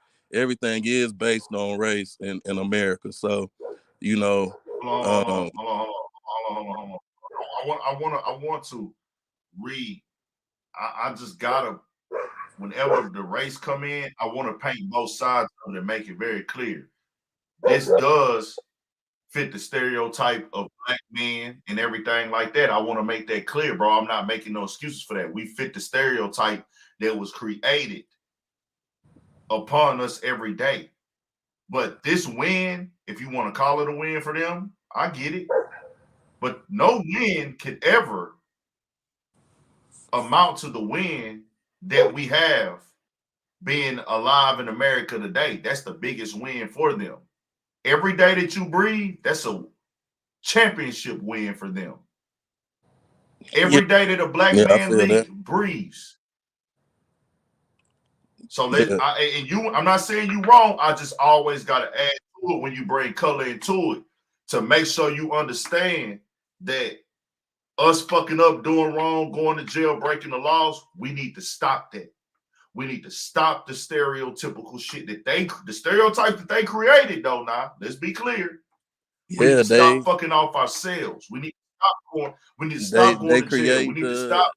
based on race in America. So, Hold on, hold on. I want to read. I just gotta. Whenever the race come in, I want to paint both sides of it and make it very clear. This does fit the stereotype of black men and everything like that. I want to make that clear, bro. I'm not making no excuses for that. We fit the stereotype that was created upon us every day. But this win, if you want to call it a win for them, I get it. But no win could ever amount to the win that we have being alive in America today. That's the biggest win for them. Every day that you breathe, that's a championship win for them. yeah, Every day that a black yeah, I man feel that. breathes. So Yeah, I'm not saying you wrong. I just always got to add to it when you bring color into it to make sure you understand that us fucking up, doing wrong, going to jail, breaking the laws, we need to stop that. We need to stop the stereotypical shit the stereotypes that they created, though. Now, let's be clear. We need yeah, to stop fucking off ourselves. We need to stop going they to jail. We create need to stop.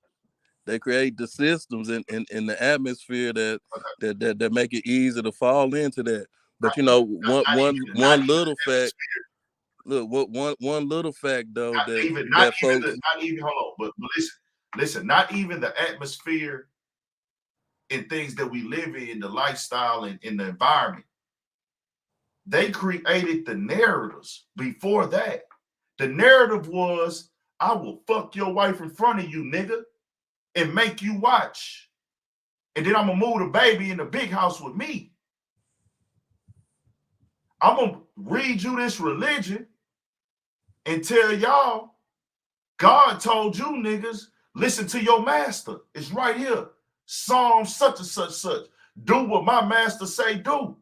they create the systems in the atmosphere that make it easy to fall into that. But one little fact. Look, what one little fact though that folks. not even hold on, but listen, not even the atmosphere and things that we live in, the lifestyle and in the environment. They created the narratives before that. The narrative was, I will fuck your wife in front of you, nigga, and make you watch. And then I'm gonna move the baby in the big house with me. I'm gonna read you this religion and tell y'all, God told you niggas, listen to your master. It's right here. Psalm such and such. Do what my master say do.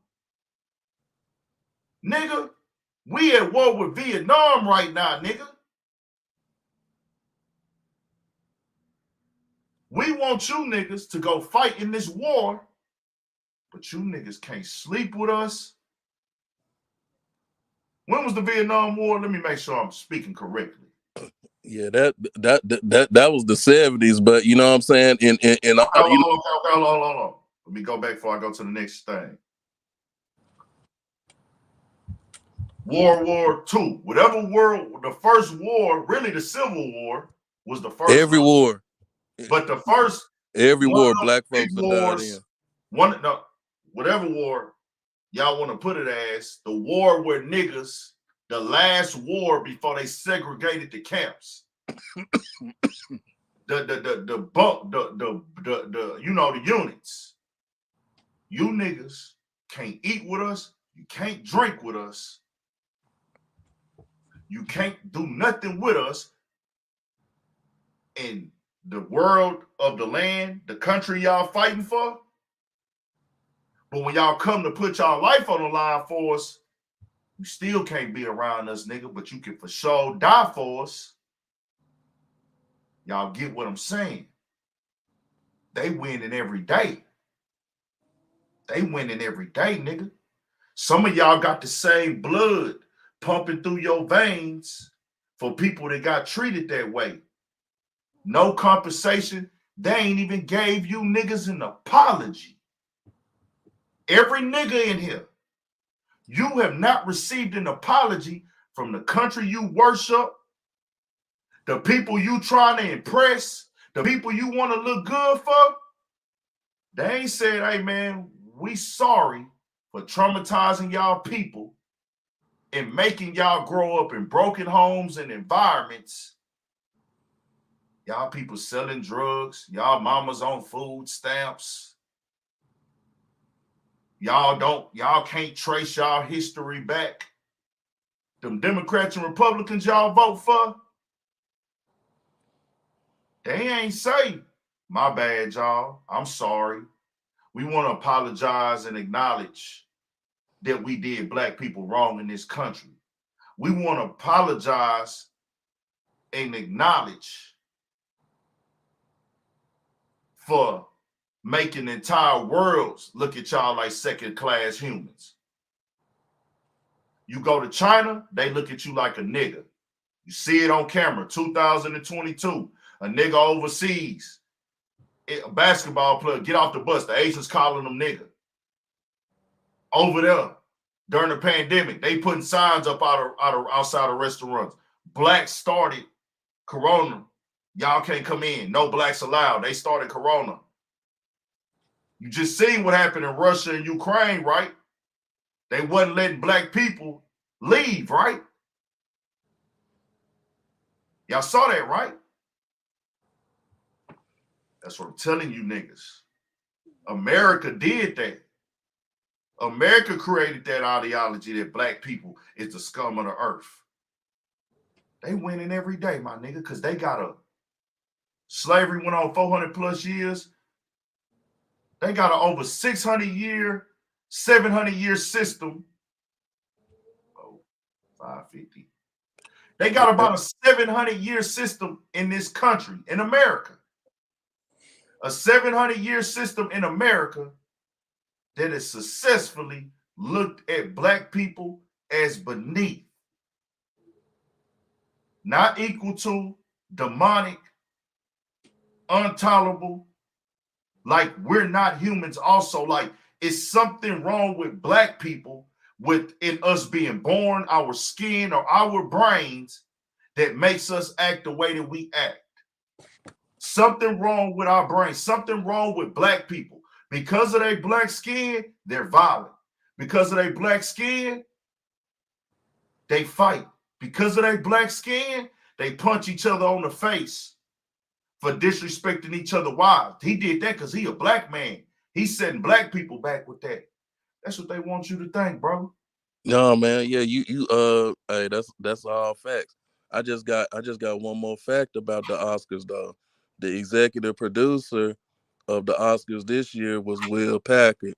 Nigga, we at war with Vietnam right now, nigga. We want you niggas to go fight in this war, but you niggas can't sleep with us. When was the Vietnam War? Let me make sure I'm speaking correctly. Yeah, that was the 70s, but you know what I'm saying. In all, Hold on. Let me go back before I go to the next thing. World War II, whatever world, the first war, really the Civil War was the first every one. war, But the first every one war, of black big folks have died in. wars, whatever war y'all want to put it as, the war where niggas, the last war before they segregated the camps. The units. You niggas can't eat with us. You can't drink with us. You can't do nothing with us. In the world of the land, the country y'all fighting for. But when y'all come to put y'all life on the line for us, You still can't be around us, nigga, but you can for sure die for us. Y'all get what I'm saying? They winning every day. They winning every day, nigga. Some of y'all got the same blood pumping through your veins for people that got treated that way. No compensation. They ain't even gave you niggas an apology. Every nigga in here, you have not received an apology from the country you worship, the people you trying to impress, the people you want to look good for. They ain't said, hey man, we sorry for traumatizing y'all people and making y'all grow up in broken homes and environments. Y'all people selling drugs, y'all mamas on food stamps. Y'all can't trace y'all history back. Them Democrats and Republicans y'all vote for, they ain't say, my bad, y'all. I'm sorry. We want to apologize and acknowledge that we did black people wrong in this country. We want to apologize and acknowledge for making entire worlds look at y'all like second-class humans. You go to China, they look at you like a nigga. You see it on camera, 2022. A nigga overseas, a basketball player, get off the bus. The Asians calling them nigga. Over there, during the pandemic, they putting signs up outside of restaurants. Blacks started Corona. Y'all can't come in. No blacks allowed. They started Corona. You just seen what happened in Russia and Ukraine, right? They wasn't letting black people leave, right? Y'all saw that, right? That's what I'm telling you niggas. America did that. America created that ideology that black people is the scum of the earth. They winning every day, my nigga, because they got slavery went on 400 plus years. They got an over 600 year, 700 year system. Oh, 550. They got about a 700 year system in this country, in America. A 700 year system in America that has successfully looked at black people as beneath, not equal to, demonic, intolerable, like we're not humans also. Like it's something wrong with black people within us being born, our skin or our brains that makes us act the way that we act. Something wrong with our brains, something wrong with black people. Because of their black skin, they're violent. Because of their black skin, they fight. Because of their black skin, they punch each other on the face for disrespecting each other. Why? He did that because he a black man. He's setting black people back with that. That's what they want you to think, bro. No, man, yeah, hey, that's all facts. I just got one more fact about the Oscars though. The executive producer of the Oscars this year was Will Packard,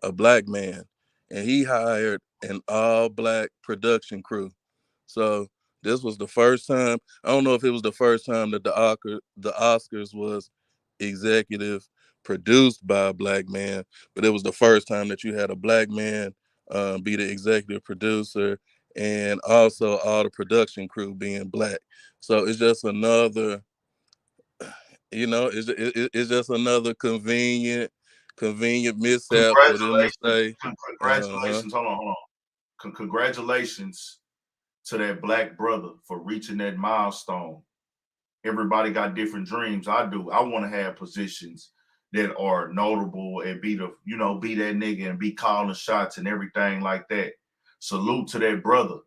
a black man, and he hired an all-black production crew. So this was the first time. I don't know if it was the first time that the Oscars was executive produced by a black man, but it was the first time that you had a black man be the executive producer, and also all the production crew being black. So it's just another, it's just another convenient mishap for them to say, uh-huh. Congratulations. Hold on. Congratulations to that black brother for reaching that milestone. Everybody got different dreams. I do. I want to have positions that are notable and be that nigga and be calling shots and everything like that. Salute to that brother.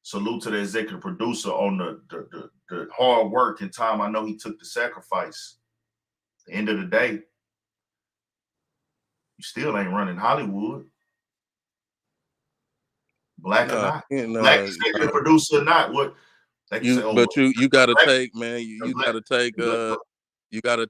Salute to the executive producer on the hard work and time. I know he took the sacrifice. At the end of the day, you still ain't running Hollywood. Black or not. Black executive producer or not. What they can say, you gotta take, man, you gotta take you gotta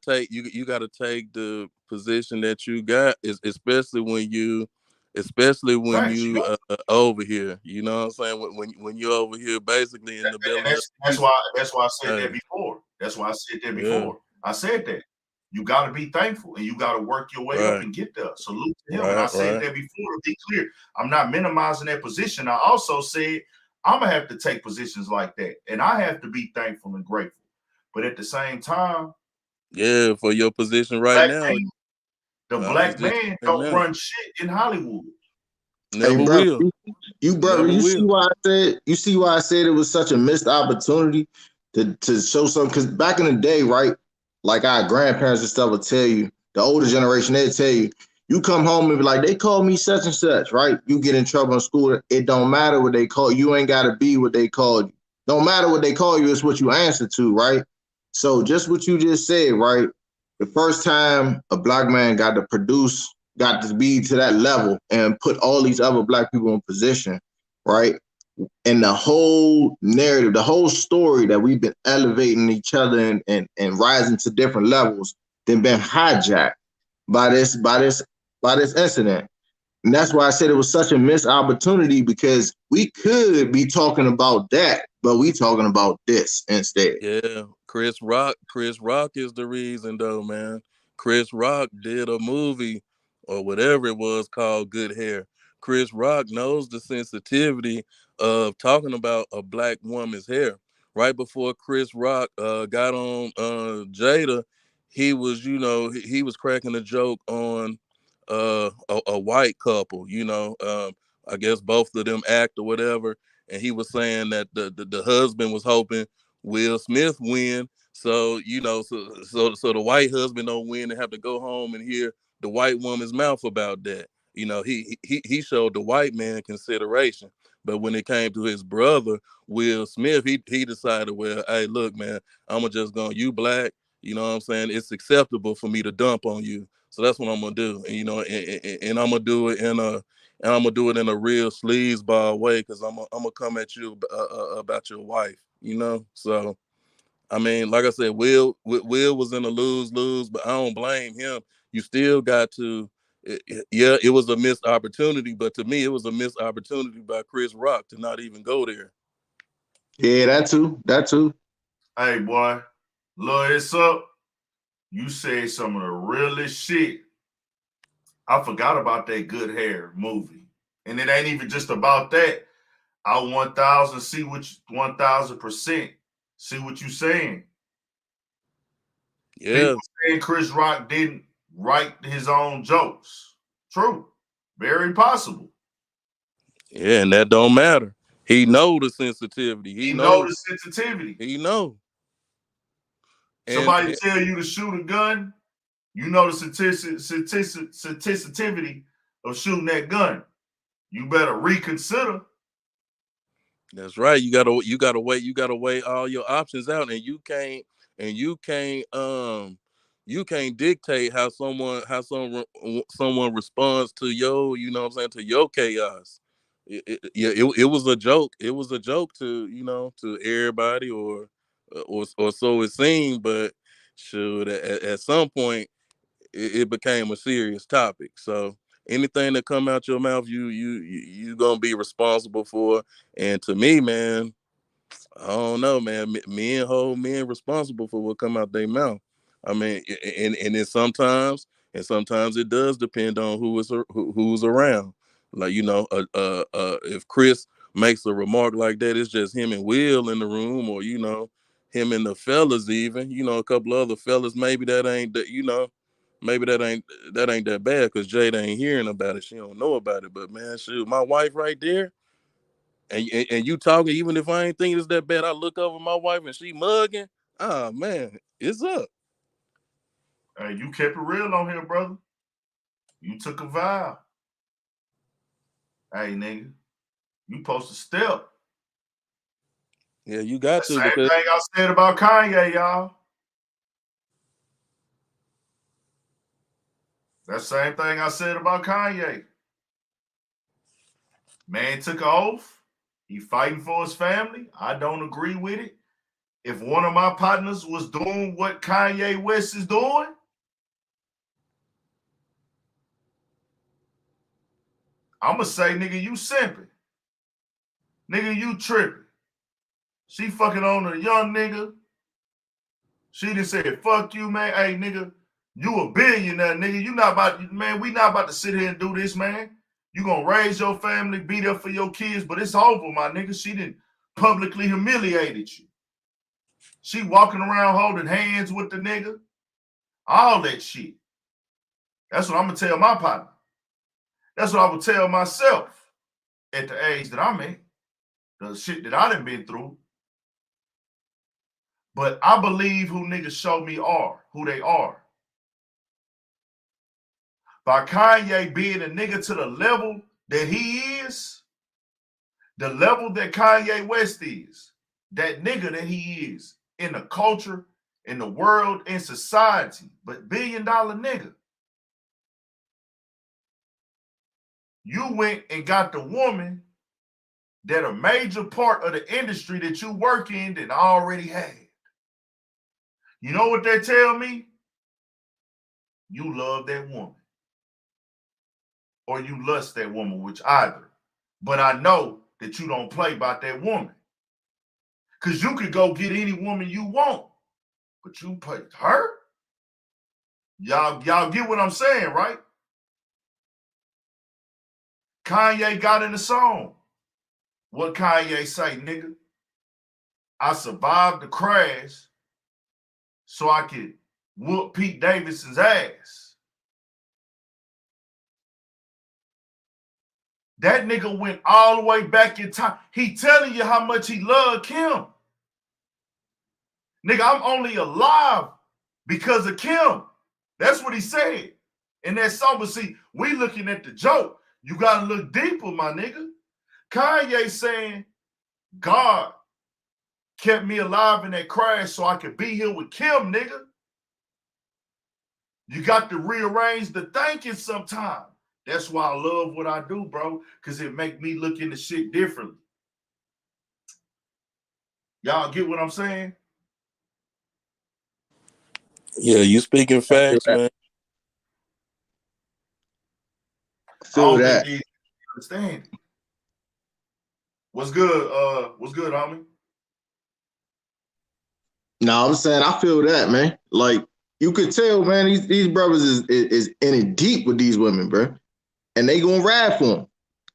take the position that you got, is especially when you especially when Facts, you you know. over here. You know what I'm saying? When you're over here, basically in the And belly of the that's beast. why I said that Hey, before. That's why I said that yeah, before. I said that. You got to be thankful and you got to work your way up right, and get there. Salute to him. And I right, said right. that before to be clear. I'm not minimizing that position. I also said I'm gonna have to take positions like that. And I have to be thankful and grateful. But at the same time, Yeah, for your position right black now, man, the my black position man right don't now, run shit in Hollywood. Hey, never brother, will, you brother, never you see will. why I said it was such a missed opportunity to show something. Because back in the day, right, like our grandparents and stuff would tell you, the older generation, they'd tell you, you come home and be like, they call me such and such, right? You get in trouble in school. It don't matter what they call you. You ain't got to be what they called you. Don't matter what they call you. It's what you answer to, right? So just what you just said, right? The first time a black man got to be to that level and put all these other black people in position, right? And the whole narrative, the whole story that we've been elevating each other and rising to different levels, then been hijacked by this incident. And that's why I said it was such a missed opportunity because we could be talking about that, but we talking about this instead. Yeah, Chris Rock is the reason though, man. Chris Rock did a movie or whatever it was called Good Hair. Chris Rock knows the sensitivity of talking about a black woman's hair. Right before Chris Rock got on Jada, he was, he was cracking a joke on a white couple, I guess both of them act or whatever, and he was saying that the husband was hoping Will Smith win. So so the white husband don't win and have to go home and hear the white woman's mouth about that. He showed the white man consideration, but when it came to his brother Will Smith, he decided, well, hey, look, man, I'm just gonna you black. You know what I'm saying? It's acceptable for me to dump on you, so that's what I'm gonna do. And I'm gonna do it in a real sleazeball way because I'm gonna come at you about your wife. So I mean, like I said, Will was in a lose, but I don't blame him. You still got to, yeah, it was a missed opportunity, but to me, it was a missed opportunity by Chris Rock to not even go there. Yeah, that too. That too. Hey, boy, look, it's up. You said some of the realest shit. I forgot about that Good Hair movie. And it ain't even just about that. I 1000 see what 1000% see what you saying. People Yeah, saying Chris Rock didn't write his own jokes. True. Very possible. yeah, and that don't matter. He know the sensitivity. He He know know. the sensitivity. He know. And, Somebody and tell you to shoot a gun, you know the sensitivity of shooting that gun. You better reconsider. that's right. You gotta weigh all your options out, and you can't dictate how someone responds to your, what I'm saying, to your chaos. It was a joke. It was a joke to everybody, or so it seemed. But shoot, at some point, it became a serious topic. So anything that come out your mouth, you gonna be responsible for. And to me, man, I don't know, man. Men responsible for what come out their mouth. I mean, and then sometimes it does depend on who's around. Like if Chris makes a remark like that, it's just him and Will in the room, or him and the fellas, even a couple other fellas. Maybe that ain't that. Maybe that ain't that bad because Jade ain't hearing about it. She don't know about it. But man, shoot, my wife right there and you talking, even if I ain't thinking it's that bad, I look over my wife and she mugging. Ah, man, it's up. Hey, you kept it real on here, brother. You took a vow. Hey, nigga, you supposed to step. Yeah, you got That to same because thing I said about Kanye, y'all. That same thing I said about Kanye. Man took an oath. He fighting for his family. I don't agree with it. If one of my partners was doing what Kanye West is doing, I'ma say, nigga, you simping. Nigga, you tripping. She fucking on a young nigga. She just said, fuck you, man. Hey, nigga, you a billionaire, nigga. You not about, man, we not about to sit here and do this, man. You gonna raise your family, be there for your kids, but it's over, my nigga. She done publicly humiliated you. She walking around holding hands with the nigga. All that shit. That's what I'm gonna tell my partner. That's what I would tell myself at the age that I'm in. The shit that I done been through. But I believe who niggas show me are, who they are. By Kanye being a nigga to the level that he is, the level that Kanye West is, that nigga that he is in the culture, in the world, in society, but $1 billion nigga. You went and got the woman that a major part of the industry that you work in that already had. You know what they tell me? You love that woman. Or you lust that woman, which either. But I know that you don't play about that woman. Because you could go get any woman you want. But you play her? Y'all get what I'm saying, right? Kanye got in the song. What Kanye say, nigga? I survived the crash so I could whoop Pete Davidson's ass. That nigga went all the way back in time. He telling you how much he loved Kim. Nigga, I'm only alive because of Kim. That's what he said in that song. But see, we looking at the joke. You got to look deeper, my nigga. Kanye saying, God kept me alive in that crash so I could be here with Kim, nigga. You got to rearrange the thinking sometime. That's why I love what I do, bro, because it make me look into shit differently. Y'all get what I'm saying? Yeah, you speaking facts, man. I feel that. Think they understand. What's good? What's good, homie? No, I'm saying I feel that, man. Like you could tell, man, these brothers is in it deep with these women, bro, and they gonna ride for them,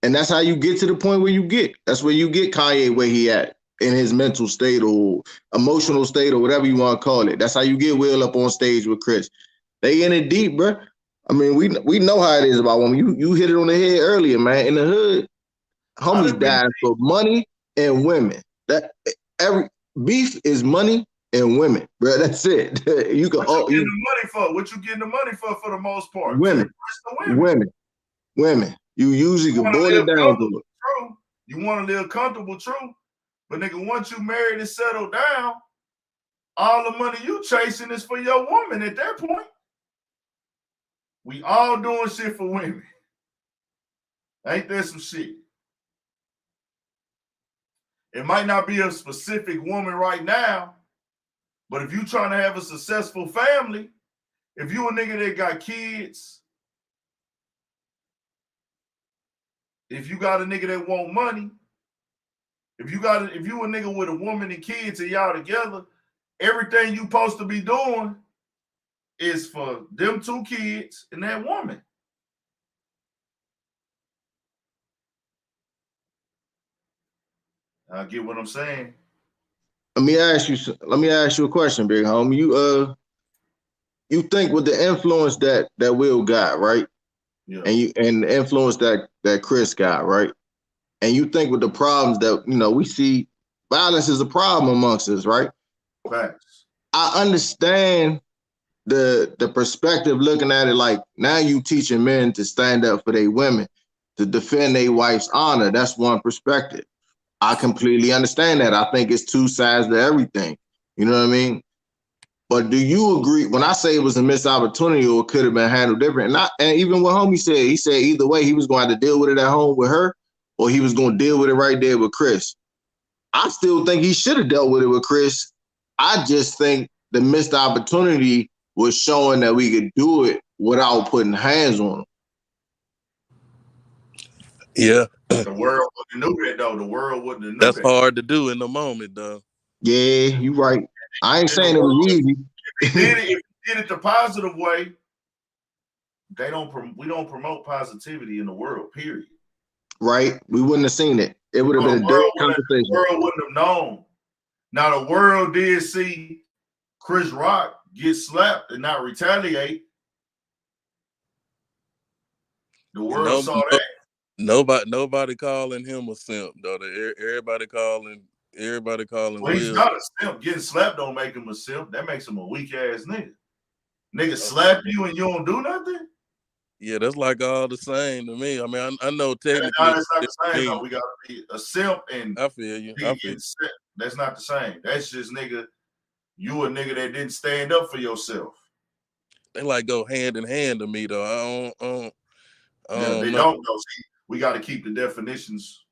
and that's how you get to the point where you get. That's where you get Kanye where he at in his mental state or emotional state or whatever you want to call it. That's how you get Will up on stage with Chris. They in it deep, bro. I mean, we know how it is about women. You hit it on the head earlier, man. In the hood, homies dying for money and women. That every beef is money and women, bro. That's it. You can what you getting the money for? What you getting the money for the most part? Women. You usually can boil it down to it. True. You want to live comfortable, true. But nigga, once you married and settled down, all the money you chasing is for your woman at that point. We all doing shit for women. Ain't there some shit? It might not be a specific woman right now, but if you trying to have a successful family, if you a nigga that got kids, if you got a nigga that want money, if you a nigga with a woman and kids and y'all together, everything you supposed to be doing is for them 2 kids and that woman. I get what I'm saying. Let me ask you a question, big homie. You think with the influence that Will got, right? Yeah. And the influence that Chris got, right? And you think with the problems that we see, violence is a problem amongst us, right? Facts. I understand the perspective looking at it like now you teaching men to stand up for their women, to defend their wife's honor. That's one perspective. I completely understand that. I think it's 2 sides to everything. You know what I mean? But do you agree when I say it was a missed opportunity or it could have been handled different? And even what homie said, he said either way he was going to have to deal with it at home with her or he was going to deal with it right there with Chris. I still think he should have dealt with it with Chris. I just think the missed opportunity was showing that we could do it without putting hands on him. Yeah, The world wouldn't have knew that though. The world wouldn't have knew that's that. hard to do in the moment, though. Yeah, you right. I ain't In the saying it was world, easy. if he did it the positive way, we don't promote positivity in the world, period. Right? We wouldn't have seen it. It would have So been a dead the conversation. world wouldn't have known. Now the world did see Chris Rock get slapped and not retaliate. The And world saw that. nobody calling him a simp though. Everybody calling Well, he's Will. not a simp. Getting slapped don't make him a simp. That makes him a weak ass nigga. Nigga Okay. slap you and you don't do nothing. Yeah, that's like all the same to me. I mean, I know No, technically that's not the same though. mean. We gotta be a simp and I feel you. nigga getting slapped. That's not the same. That's just nigga. You a nigga that didn't stand up for yourself. They like go hand in hand to me though. I Yeah, don't they know. don't know. See, we got to keep the definitions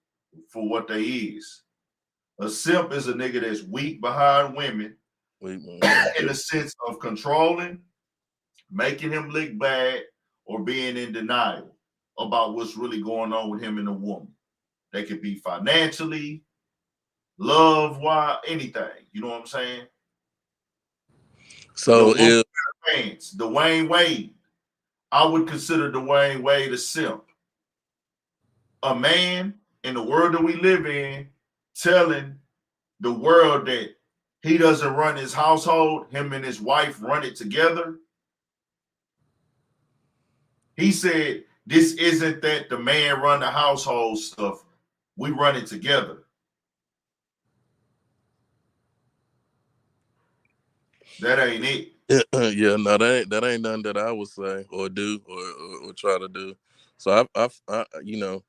for what they is. A simp is a nigga that's weak behind women in the sense of controlling, making him look bad, or being in denial about what's really going on with him and the woman. They could be financially, love, why, anything. You know what I'm saying? So if fans, Dwayne Wade, I would consider Dwayne Wade a simp. A man in the world that we live in telling the world that he doesn't run his household, him and his wife run it together. He said, this isn't that the man run the household stuff. We run it together. That ain't it. yeah, no, that ain't nothing that I would say or do or try to do. So I you know,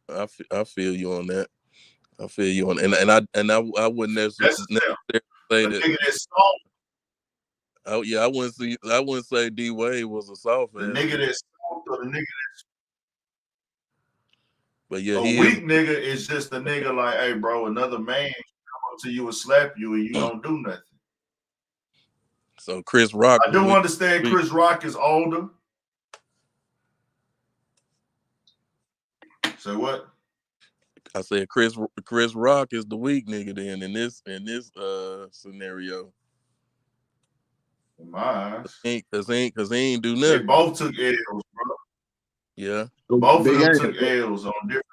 I feel you on that. I feel you on, I wouldn't That's necessarily a say that. nigga that's soft. Oh yeah, I wouldn't say D Wade was a soft The ass nigga nigga, that's soft or the nigga but yeah, a he is. weak nigga is just a nigga like, hey, bro, another man come up to you and slap you and you don't do nothing. So Chris Rock, I the do weak. understand Chris Rock is older. So what? I said Chris Rock is the weak nigga then in this scenario. In my eyes. Cause he ain't do They nothing. both took L's, bro. Yeah. Both of Big them Ant, took L's on different.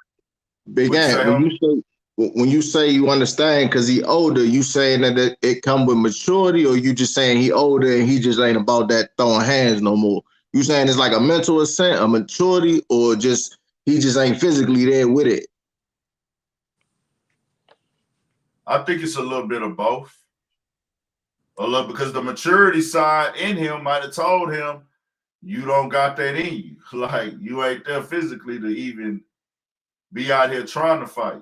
Big What you say, Ant, homie? when you say you understand because he older, you saying that it come with maturity, or you just saying he older and he just ain't about that throwing hands no more? You saying it's like a mental assent, a maturity, or just he just ain't physically there with it? I think it's a little bit of both. A little because the maturity side in him might have told him, you don't got that in you. Like you ain't there physically to even be out here trying to fight.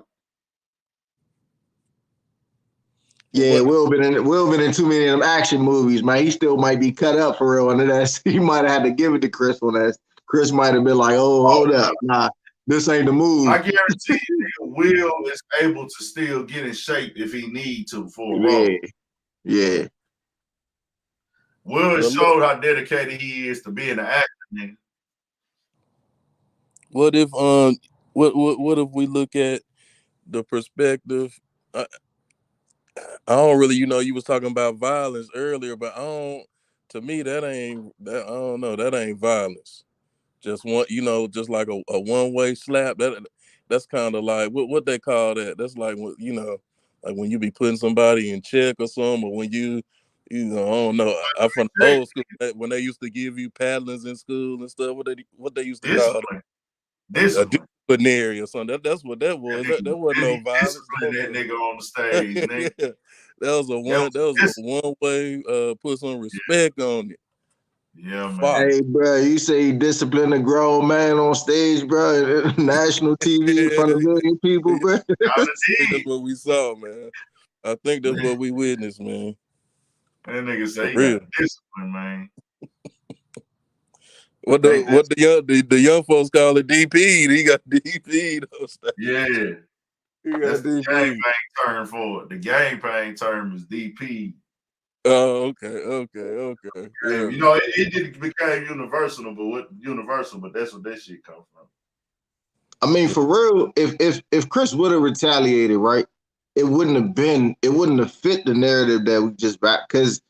Yeah, Will been in too many of them action movies, man. He still might be cut up for real on that. He might have had to give it to Chris on that. Chris might have been like, "Oh, hold up, nah, this ain't the move." I guarantee you, Will is able to still get in shape if he need to for a role. Yeah. Will Well, showed how dedicated he is to being an actor. Nigga. what if what if we look at the perspective? I don't really, you was talking about violence earlier, but I don't. To me, that ain't that. I don't know. That ain't violence. Just one, just like a one way slap. That's kind of like what they call that. That's like like when you be putting somebody in check or something, or when I don't know. I'm from the old school when they used to give you paddlings in school and stuff. What they used to call it, a Discipline. disciplinary or something. That's what that was. That wasn't no violence. Discipline that nigga on the stage, nigga. Yeah. That was a one way. Put some respect on it. Yeah, man. Hey, bro, you say discipline a grown man on stage, bro, national TV in front of a million people, bro. I think that's what we saw, man. I think that's what we witnessed, man. That nigga say For he real. got discipline, man. What the young folks call it DP? He got DP. Yeah. He got That's the DP. gangbang term for it. The gangbang term is DP. Oh, okay. Yeah, You know, it didn't become universal, but that's what that shit come from. I mean, for real, if Chris would have retaliated, right, it wouldn't have fit the narrative that we just back because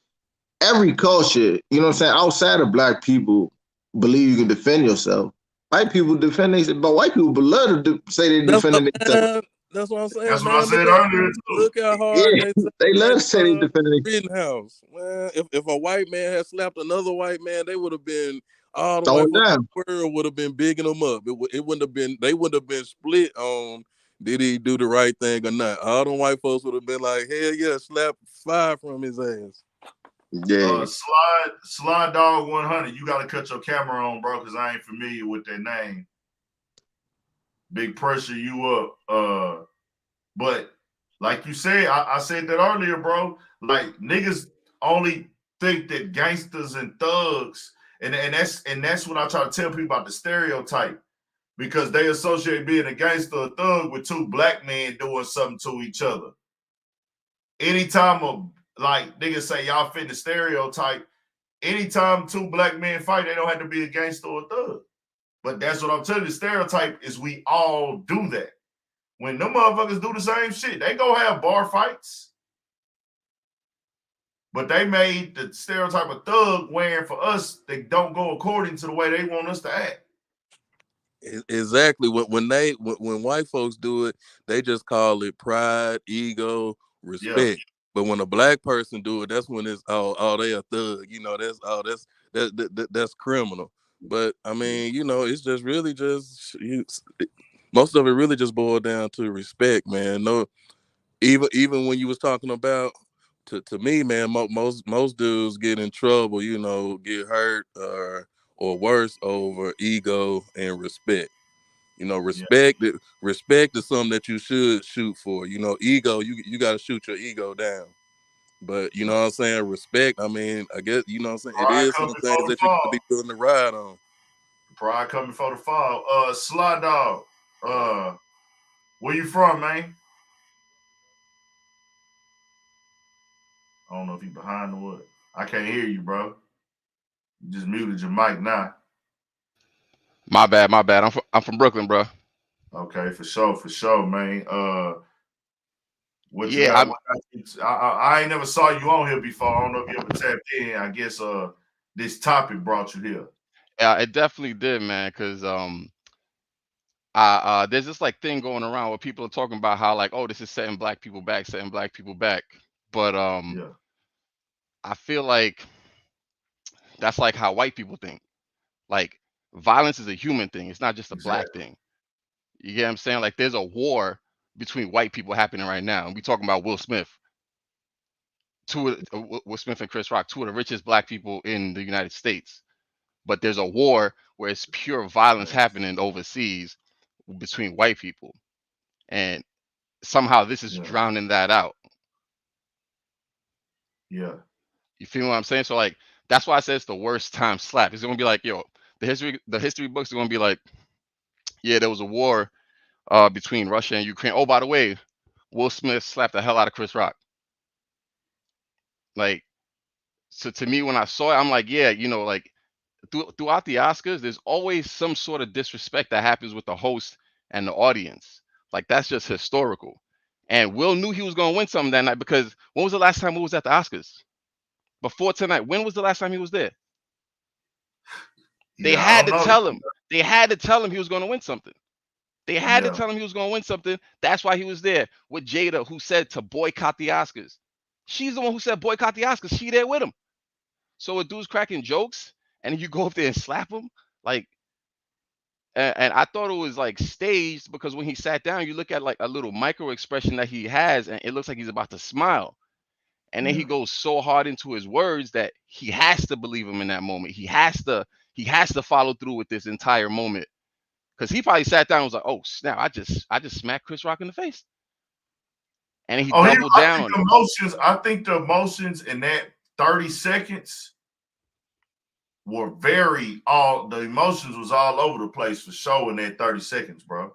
every culture, you know what I'm saying, outside of black people believe you can defend yourself. White people defend themselves, but white people love to say they That's defending themselves. that's what I'm That's saying, what I man. said earlier too. Look how hard Yeah, they say they that love to say they defending Rittenhouse. Man, if a white man had slapped another white man, they would have been all the white themselves. Throwing folks down. in the world would have been bigging them up. It wouldn't have been. They wouldn't have been split on did he do the right thing or not. All them white folks would have been like, hell yeah, slap 5 from his ass. Yeah. Slide Dog 100. You got to cut your camera on, bro, because I ain't familiar with that name. Big pressure you up. But like you said, I said that earlier, bro. Like niggas only think that gangsters and thugs, and that's when I try to tell people about the stereotype because they associate being a gangster or thug with two black men doing something to each other. Anytime like niggas say y'all fit the stereotype, anytime two black men fight, they don't have to be a gangster or a thug. But that's what I'm telling you. The stereotype is we all do that. When them motherfuckers do the same shit, they go have bar fights. But they made the stereotype of thug wearing for us that don't go according to the way they want us to act. Exactly. When white folks do it, they just call it pride, ego, Yeah. respect. But when a black person do it, that's when it's they a thug. You know, that's criminal. But I mean, you know, it's just really just most of it really just boiled down to respect, man. No, even when you was talking about to me, man, most dudes get in trouble, you know, get hurt or worse over ego and respect. You know, Yeah. respect is something that you should shoot for. You know, ego, you got to shoot your ego down. But you know what I'm saying? Respect, I mean, I guess, you know what I'm saying? It Pride is coming some things before the that you got to fall. be willing to ride on. Pride coming before the fall. Sly Dog. Where you from, man? I don't know if you behind the wood. I can't hear you, bro. You just muted your mic now. My bad, my bad. I'm from Brooklyn, bro. Okay, for sure, man. What you Yeah, got? I ain't never saw you on here before. I don't know if you ever tapped in. I guess this topic brought you here. it definitely did, man. Cause there's this like thing going around where people are talking about how like, oh, this is setting black people back, setting black people back. But Yeah, I feel like that's like how white people think. Like violence is a human thing. It's not just a black exactly. thing. You get what I'm saying? Like there's a war between white people happening right now. And we talking about Will Smith, Will Smith and Chris Rock, two of the richest black people in the United States. But there's a war where it's pure violence Thanks. happening overseas between white people, and somehow this is Yeah, drowning that out. yeah, You feel what I'm saying? So like that's why I said it's the worst time slap. It's gonna be like, yo, the history books are gonna be like, yeah, there was a war between Russia and Ukraine. Oh, by the way, Will Smith slapped the hell out of Chris Rock. Like, so to me, when I saw it, I'm like, yeah, like throughout the Oscars, there's always some sort of disrespect that happens with the host and the audience. Like that's just historical. And Will knew he was gonna win something that night because when was the last time Will was at the Oscars? Before tonight, when was the last time he was there? They yeah. I had don't to know. tell him. They had to tell him he was gonna win something. They had to Yeah. tell him he was gonna win something. That's why he was there with Jada, who said to boycott the Oscars. She's the one who said boycott the Oscars. She there with him. So a dude's cracking jokes, and you go up there and slap him, like. And I thought it was like staged because when he sat down, you look at like a little micro expression that he has, and it looks like he's about to smile. And then he Yeah. goes so hard into his words that he has to believe him in that moment. He has to follow through with this entire moment because he probably sat down and was like, "Oh snap! I just smacked Chris Rock in the face," and then he Oh, doubled down on it. I think the emotions in that 30 seconds were the emotions was all over the place for sure in that 30 seconds, bro.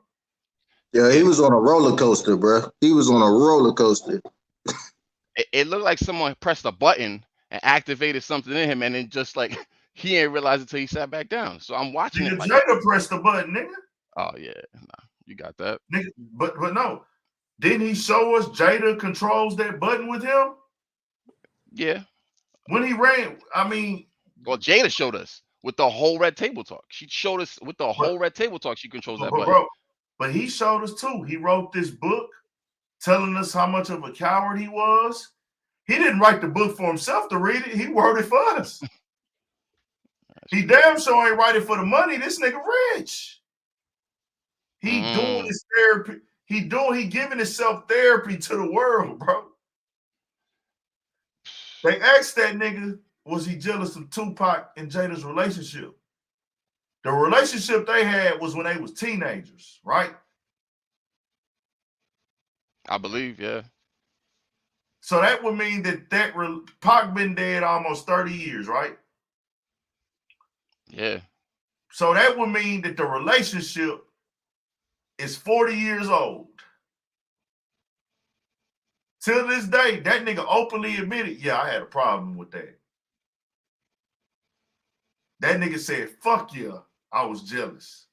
Yeah, he It, was on a roller coaster, bro. He was on a roller coaster. it looked like someone pressed a button and activated something in him, and then just like he ain't realize it until he sat back down. So I'm watching it Nigga, like, Jada pressed the button, nigga. Oh yeah, nah, you got that. Nigga, but no. Didn't he show us Jada controls that button with him? Yeah. When he ran, I mean, Well, Jada showed us with the whole Red Table Talk. She showed us with the but, whole Red Table Talk. She controls that but button. bro, but he showed us too. He wrote this book telling us how much of a coward he was. He didn't write the book for himself to read it. He wrote it for us. He damn sure ain't write it for the money. This nigga rich. He doing his therapy. He giving himself therapy to the world, bro. They asked that nigga, was he jealous of Tupac and Jada's relationship? The relationship they had was when they was teenagers, right? I believe, yeah. So that would mean that Pac been dead almost 30 years, right? Yeah. So that would mean that the relationship is 40 years old. Till this day, that nigga openly admitted, yeah, I had a problem with that. That nigga said, fuck yeah, I was jealous.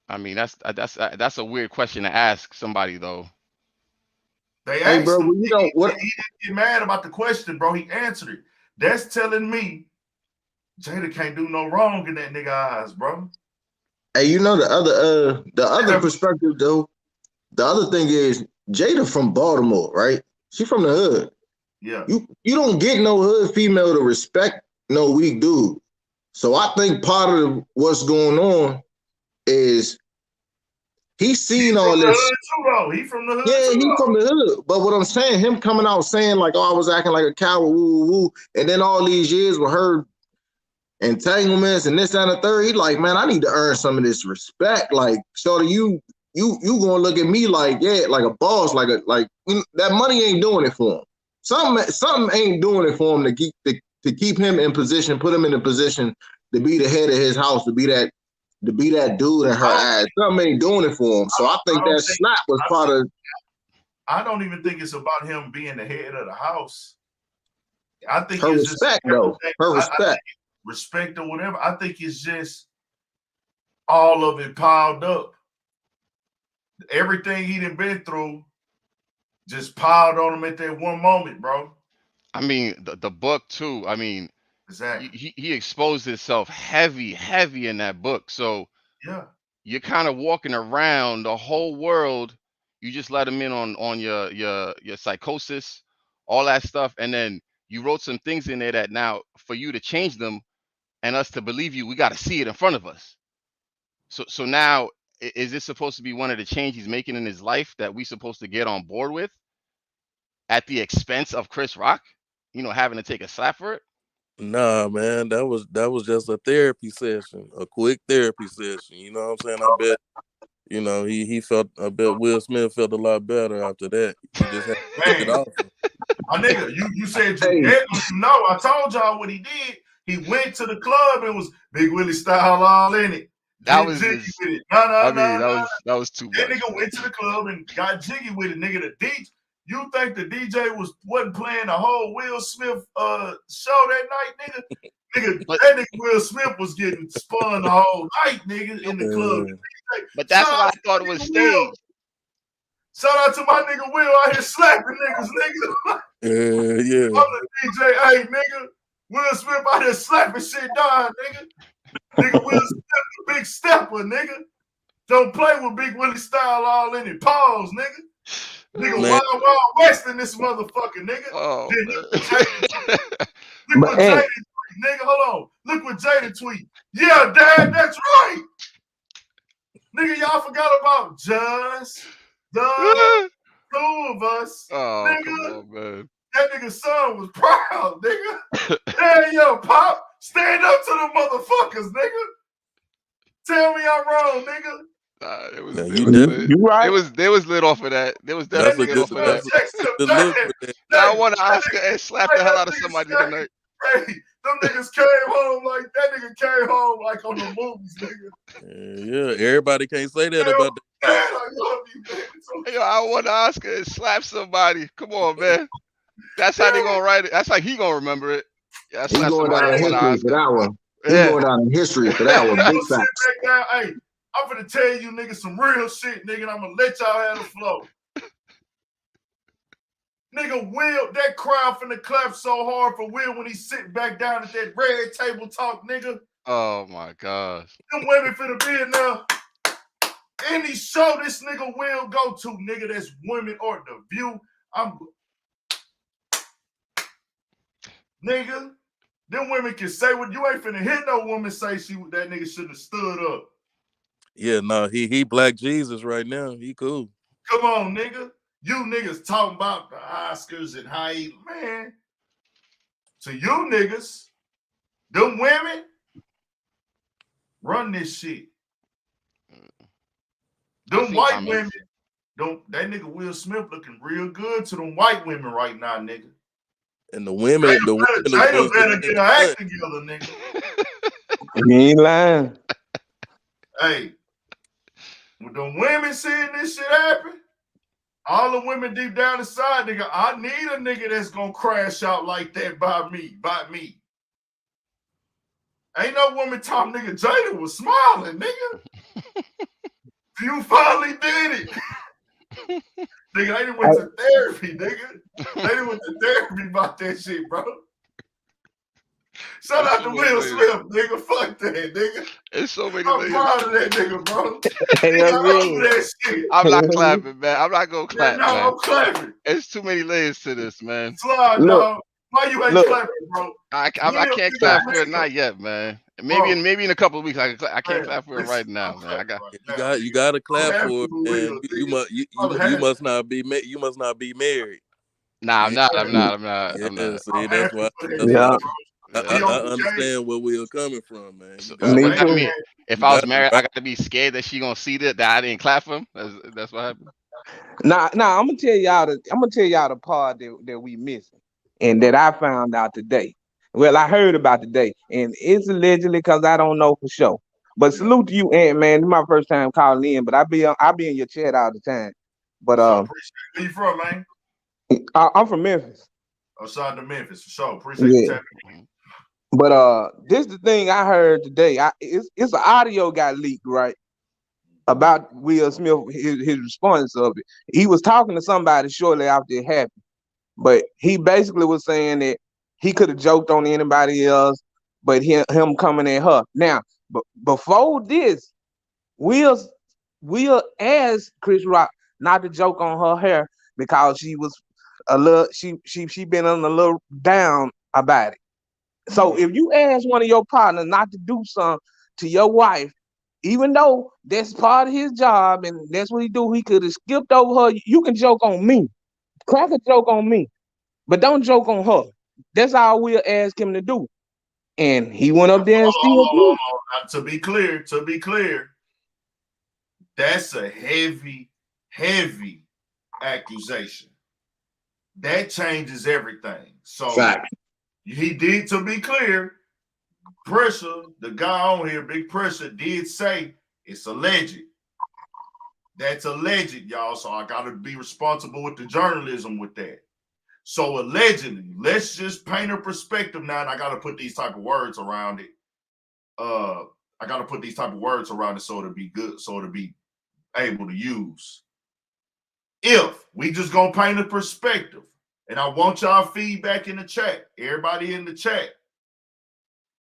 I mean, that's a weird question to ask somebody though. They Hey, asked bro, him, you know what? he didn't get mad about the question, bro. He answered it. That's telling me Jada can't do no wrong in that nigga eyes, bro. Hey, you know the other perspective though. The other thing is Jada from Baltimore, right? She from the hood. Yeah. You don't get no hood female to respect no weak dude. So I think part of what's going on is he's seen all this. Too, though. He from the hood. Yeah, too, he though. from the hood. But what I'm saying, him coming out saying like, "Oh, I was acting like a coward," woo woo, and then all these years with her entanglements and this that, and the third, he like, man, I need to earn some of this respect. Like, shorty, you gonna look at me like, yeah, like a boss, like that money ain't doing it for him. Something ain't doing it for him to keep him in position, put him in a position to be the head of his house, to be that dude in her eyes. Something ain't doing it for him. So I think that slap was part of. I don't even think it's about him being the head of the house. I think her it's respect, just though. Her respect. Respect or whatever. I think it's just all of it piled up. Everything he done been through just piled on him at that one moment, bro. I mean, the book too. I mean, exactly. He exposed himself heavy in that book. So yeah, you're kind of walking around the whole world. You just let him in on your psychosis, all that stuff, and then you wrote some things in there that now for you to change them and us to believe you, we got to see it in front of us. So now is this supposed to be one of the changes he's making in his life that we supposed to get on board with at the expense of Chris Rock? You know, having to take a slap for it. Nah, man, that was just a therapy session, a quick therapy session. You know what I'm saying? I bet, you know, he felt, I bet Will Smith felt a lot better after that. He just had to take it off. My nigga, you said you know, I told y'all what he did. He went to the club and was Big Willie style all in it. That was jiggy just, with it. that was too much. That nigga went to the club and got jiggy with it, nigga. The DJ, you think the DJ wasn't playing the whole Will Smith show that night, nigga? That nigga Will Smith was getting spun the whole night, nigga, in the club. But that's why I thought it was staged. Shout out to my nigga Will out here slapping niggas, nigga. Yeah. I'm the DJ, hey, nigga. Will Smith out here slapping shit down, nigga. Nigga Will Smith, the big stepper, nigga. Don't play with Big Willie style all in it. Pause, nigga. Nigga, Wild West in this motherfucker, nigga. Oh, look what Jada tweet, nigga. Hold on. Look what Jada tweet. Yeah, Dad, that's right. Nigga, y'all forgot about just the two of us. Oh, nigga. come on, man. That nigga's son was proud, nigga. Hey, yo, Pop, stand up to the motherfuckers, nigga. Tell me I'm wrong, nigga. They was lit off of that. They was definitely lit off of that. I want to Oscar and slap the hell out of somebody tonight. Hey, them niggas came home like that nigga came home like on the movies, nigga. Yeah, everybody can't say that about that. I love you, man. Yo, I want to Oscar and slap somebody. Come on, man. That's how they gonna write it. That's how he gonna remember it. Yeah, I slapped somebody. I want to Oscar. That one. He Yeah. going down in history for Hey, that one. I'm Big gonna sit facts. back down. Hey, I'm gonna tell you niggas some real shit, nigga, and I'm gonna let y'all have the flow. Nigga, Will, that crowd finna clap so hard for Will when he sit back down at that red table talk, nigga. Oh my gosh. Them women finna be in there. Any show this nigga Will go to, nigga, that's women or The View. Nigga, them women can say what you ain't finna hear no woman say that nigga should have stood up. Yeah, no, he Black Jesus right now. He cool. Come on, nigga. You niggas talking about the Oscars and how he, man. To you niggas, them women run this shit. Them white women, that nigga Will Smith looking real good to them white women right now, nigga. And the women, Jada better get her act together, nigga. You ain't lying. Hey, with them women seeing this shit happen, all the women deep down inside, nigga, I need a nigga that's gonna crash out like that by me. Ain't no woman talking, nigga. Jada was smiling, nigga. You finally did it. Nigga, they done went to therapy, nigga. They done went to therapy about that shit, bro. Shout out to Will Smith, nigga. Fuck that, nigga. It's so many I'm layers. proud of that nigga, bro. Hey, Nigga, I love that shit. I'm not clapping, man. I'm not gonna clap, Yeah, no, man. I'm clapping. It's too many layers to this, man. Slide, Look, dog. Why you ain't look. clapping, bro? I can't clap for it, not yet, man. Maybe in a couple of weeks I can't clap for it right now, man. You gotta clap have for to, it, man. Will, You must not be married. Nah, I'm not. Yeah, see, that's why. Yeah. I understand where we're coming from, man. So Me what that too. mean? If I was married, I got to be scared that she gonna see that I didn't clap for him. That's what happened. Nah, I'm gonna tell y'all the part that we missing and that I found out today. Well, I heard about today, and it's allegedly because I don't know for sure. But salute to you, Ant Man. It's my first time calling in, but I be in your chat all the time. But So appreciate it. Where you from, man? I'm from Memphis. Outside to Memphis, for sure. Appreciate you tapping in. But this the thing I heard today. It's an audio got leaked, right? About Will Smith, his response of it. He was talking to somebody shortly after it happened. But he basically was saying that he could have joked on anybody else, but him coming at her. Now, but before this, Will asked Chris Rock not to joke on her hair because she was a little she been on a little down about it. So if you ask one of your partners not to do something to your wife, even though that's part of his job and that's what he do, he could have skipped over her. You can joke on me, crack a joke on me, but don't joke on her. That's all we'll ask him to do. And he went up there and still did. To be clear, that's a heavy accusation. That changes everything. So Fact. he did, to be clear, Pressure, the guy on here, Big Pressure, did say it's alleged. That's alleged, y'all. So I gotta be responsible with the journalism with that. So allegedly, let's just paint a perspective now, and I gotta put these type of words around it. I gotta put these type of words around it so it'll be good, so it'll be able to use. If we just gonna paint a perspective, and I want y'all feedback in the chat, everybody in the chat,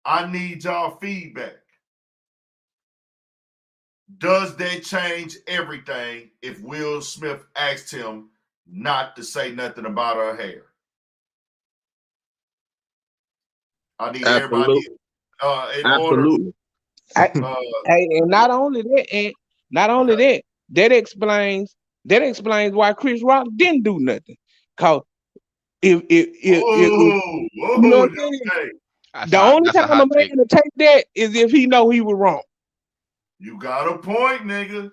I need y'all feedback. Does that change everything if Will Smith asked him not to say nothing about her hair? I need everybody in Absolutely. order. And not only that, that explains why Chris Rock didn't do nothing. Cause if you know what I'm saying? The only time a man to take that is if he know he was wrong. You got a point, nigga.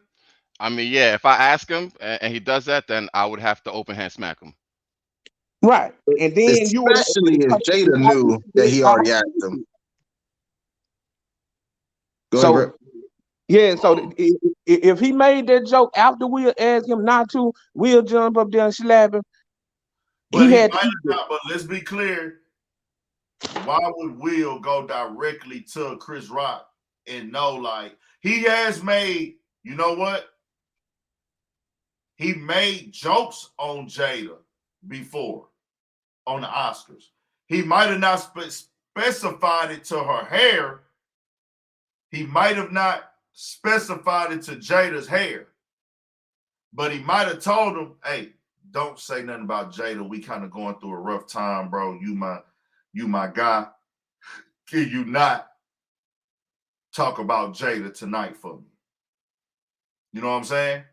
I mean, yeah, if I ask him and he does that, then I would have to open hand smack him. Right. And then especially if Jada knew that he already asked him. So if he made that joke after Will asked him not to, Will jump up there and slap him. But he might not, but let's be clear. why would Will go directly to Chris Rock and know, like, he has made, you know what? He made jokes on Jada before on the Oscars. He might have not specified it to her hair. He might have not specified it to Jada's hair. But he might have told him, hey, don't say nothing about Jada. We kind of going through a rough time, bro. You my guy. Can you not talk about Jada tonight for me? You know what I'm saying?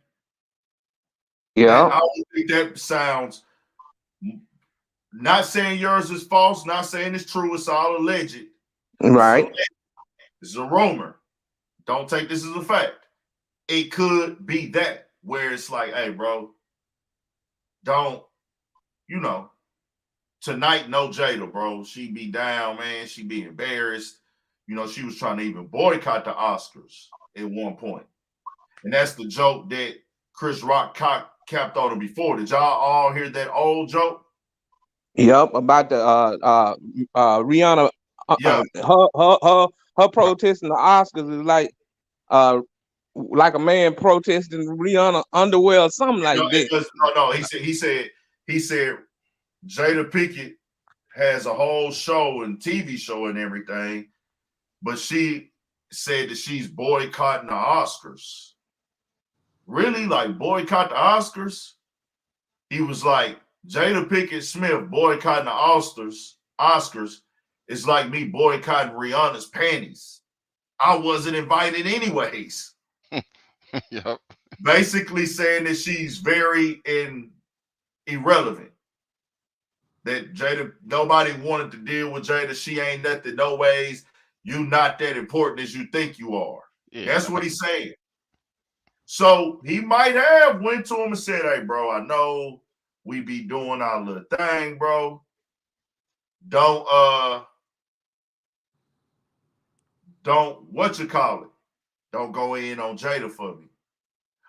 Yeah. I don't think that sounds, not saying yours is false, not saying it's true, it's all alleged. Right. It's a rumor. Don't take this as a fact. It could be that, where it's like, hey, bro, don't, tonight, no Jada, bro. She be down, man. She be embarrassed. She was trying to even boycott the Oscars at one point. And that's the joke that Chris Rock capped on her before. Did y'all all hear that old joke? Yep, about the Rihanna. Yeah. Her protesting the Oscars is like a man protesting Rihanna underwear or something like that. No. He said Jada Pinkett has a whole show and TV show and everything, but she said that she's boycotting the Oscars. Really? Like, boycott the Oscars? He was like, Jada Pinkett Smith boycotting the Oscars is like me boycotting Rihanna's panties. I wasn't invited anyways. Yep. Basically saying that she's very irrelevant. That Jada, nobody wanted to deal with Jada. She ain't nothing, no ways. You not that important as you think you are. Yeah, That's what he's saying. So he might have went to him and said, hey, bro, I know we be doing our little thing, bro. Don't what you call it? Don't go in on Jada for me.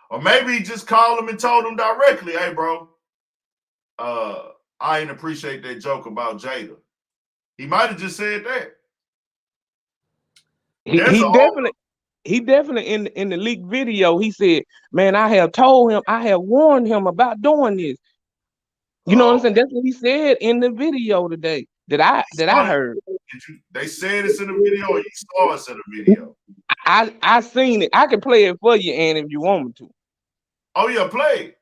Or maybe he just called him and told him directly, hey, bro, I ain't appreciate that joke about Jada. He might have just said that. He definitely in the leaked video, he said, man, I have warned him about doing this. You know what I'm saying? That's what he said in the video today that I heard. They said it's in the video, or you saw us in the video? I seen it. I can play it for you, Ann, if you want me to. Oh, yeah, play it.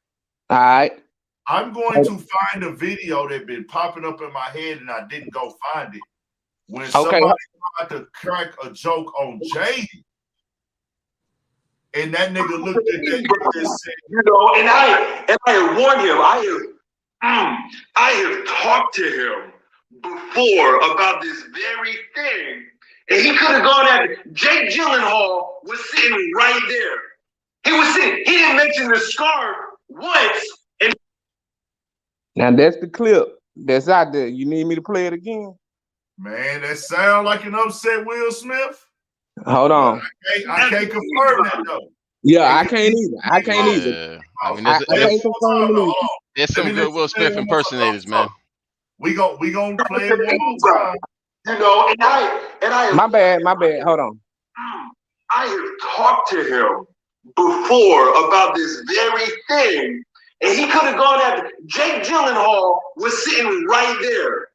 All right. I'm going to find a video that been popping up in my head and I didn't go find it. When somebody tried to crack a joke on Jada, and that nigga looked at that nigga and said, and I warned him. I have talked to him before about this very thing, and he could have gone at it. Jake Gyllenhaal was sitting right there. He was sitting. He didn't mention the scarf once. And now that's the clip that's out there. You need me to play it again? man, that sound like an upset Will Smith. Hold on. I can't confirm that though. Yeah, I can't either. I can't either. I mean, I can't confirm it. There's some good Will Smith impersonators, man. We gonna play it one more time. And I my bad. Hold on. I have talked to him before about this very thing, and he could have gone at it. Jake Gyllenhaal was sitting right there.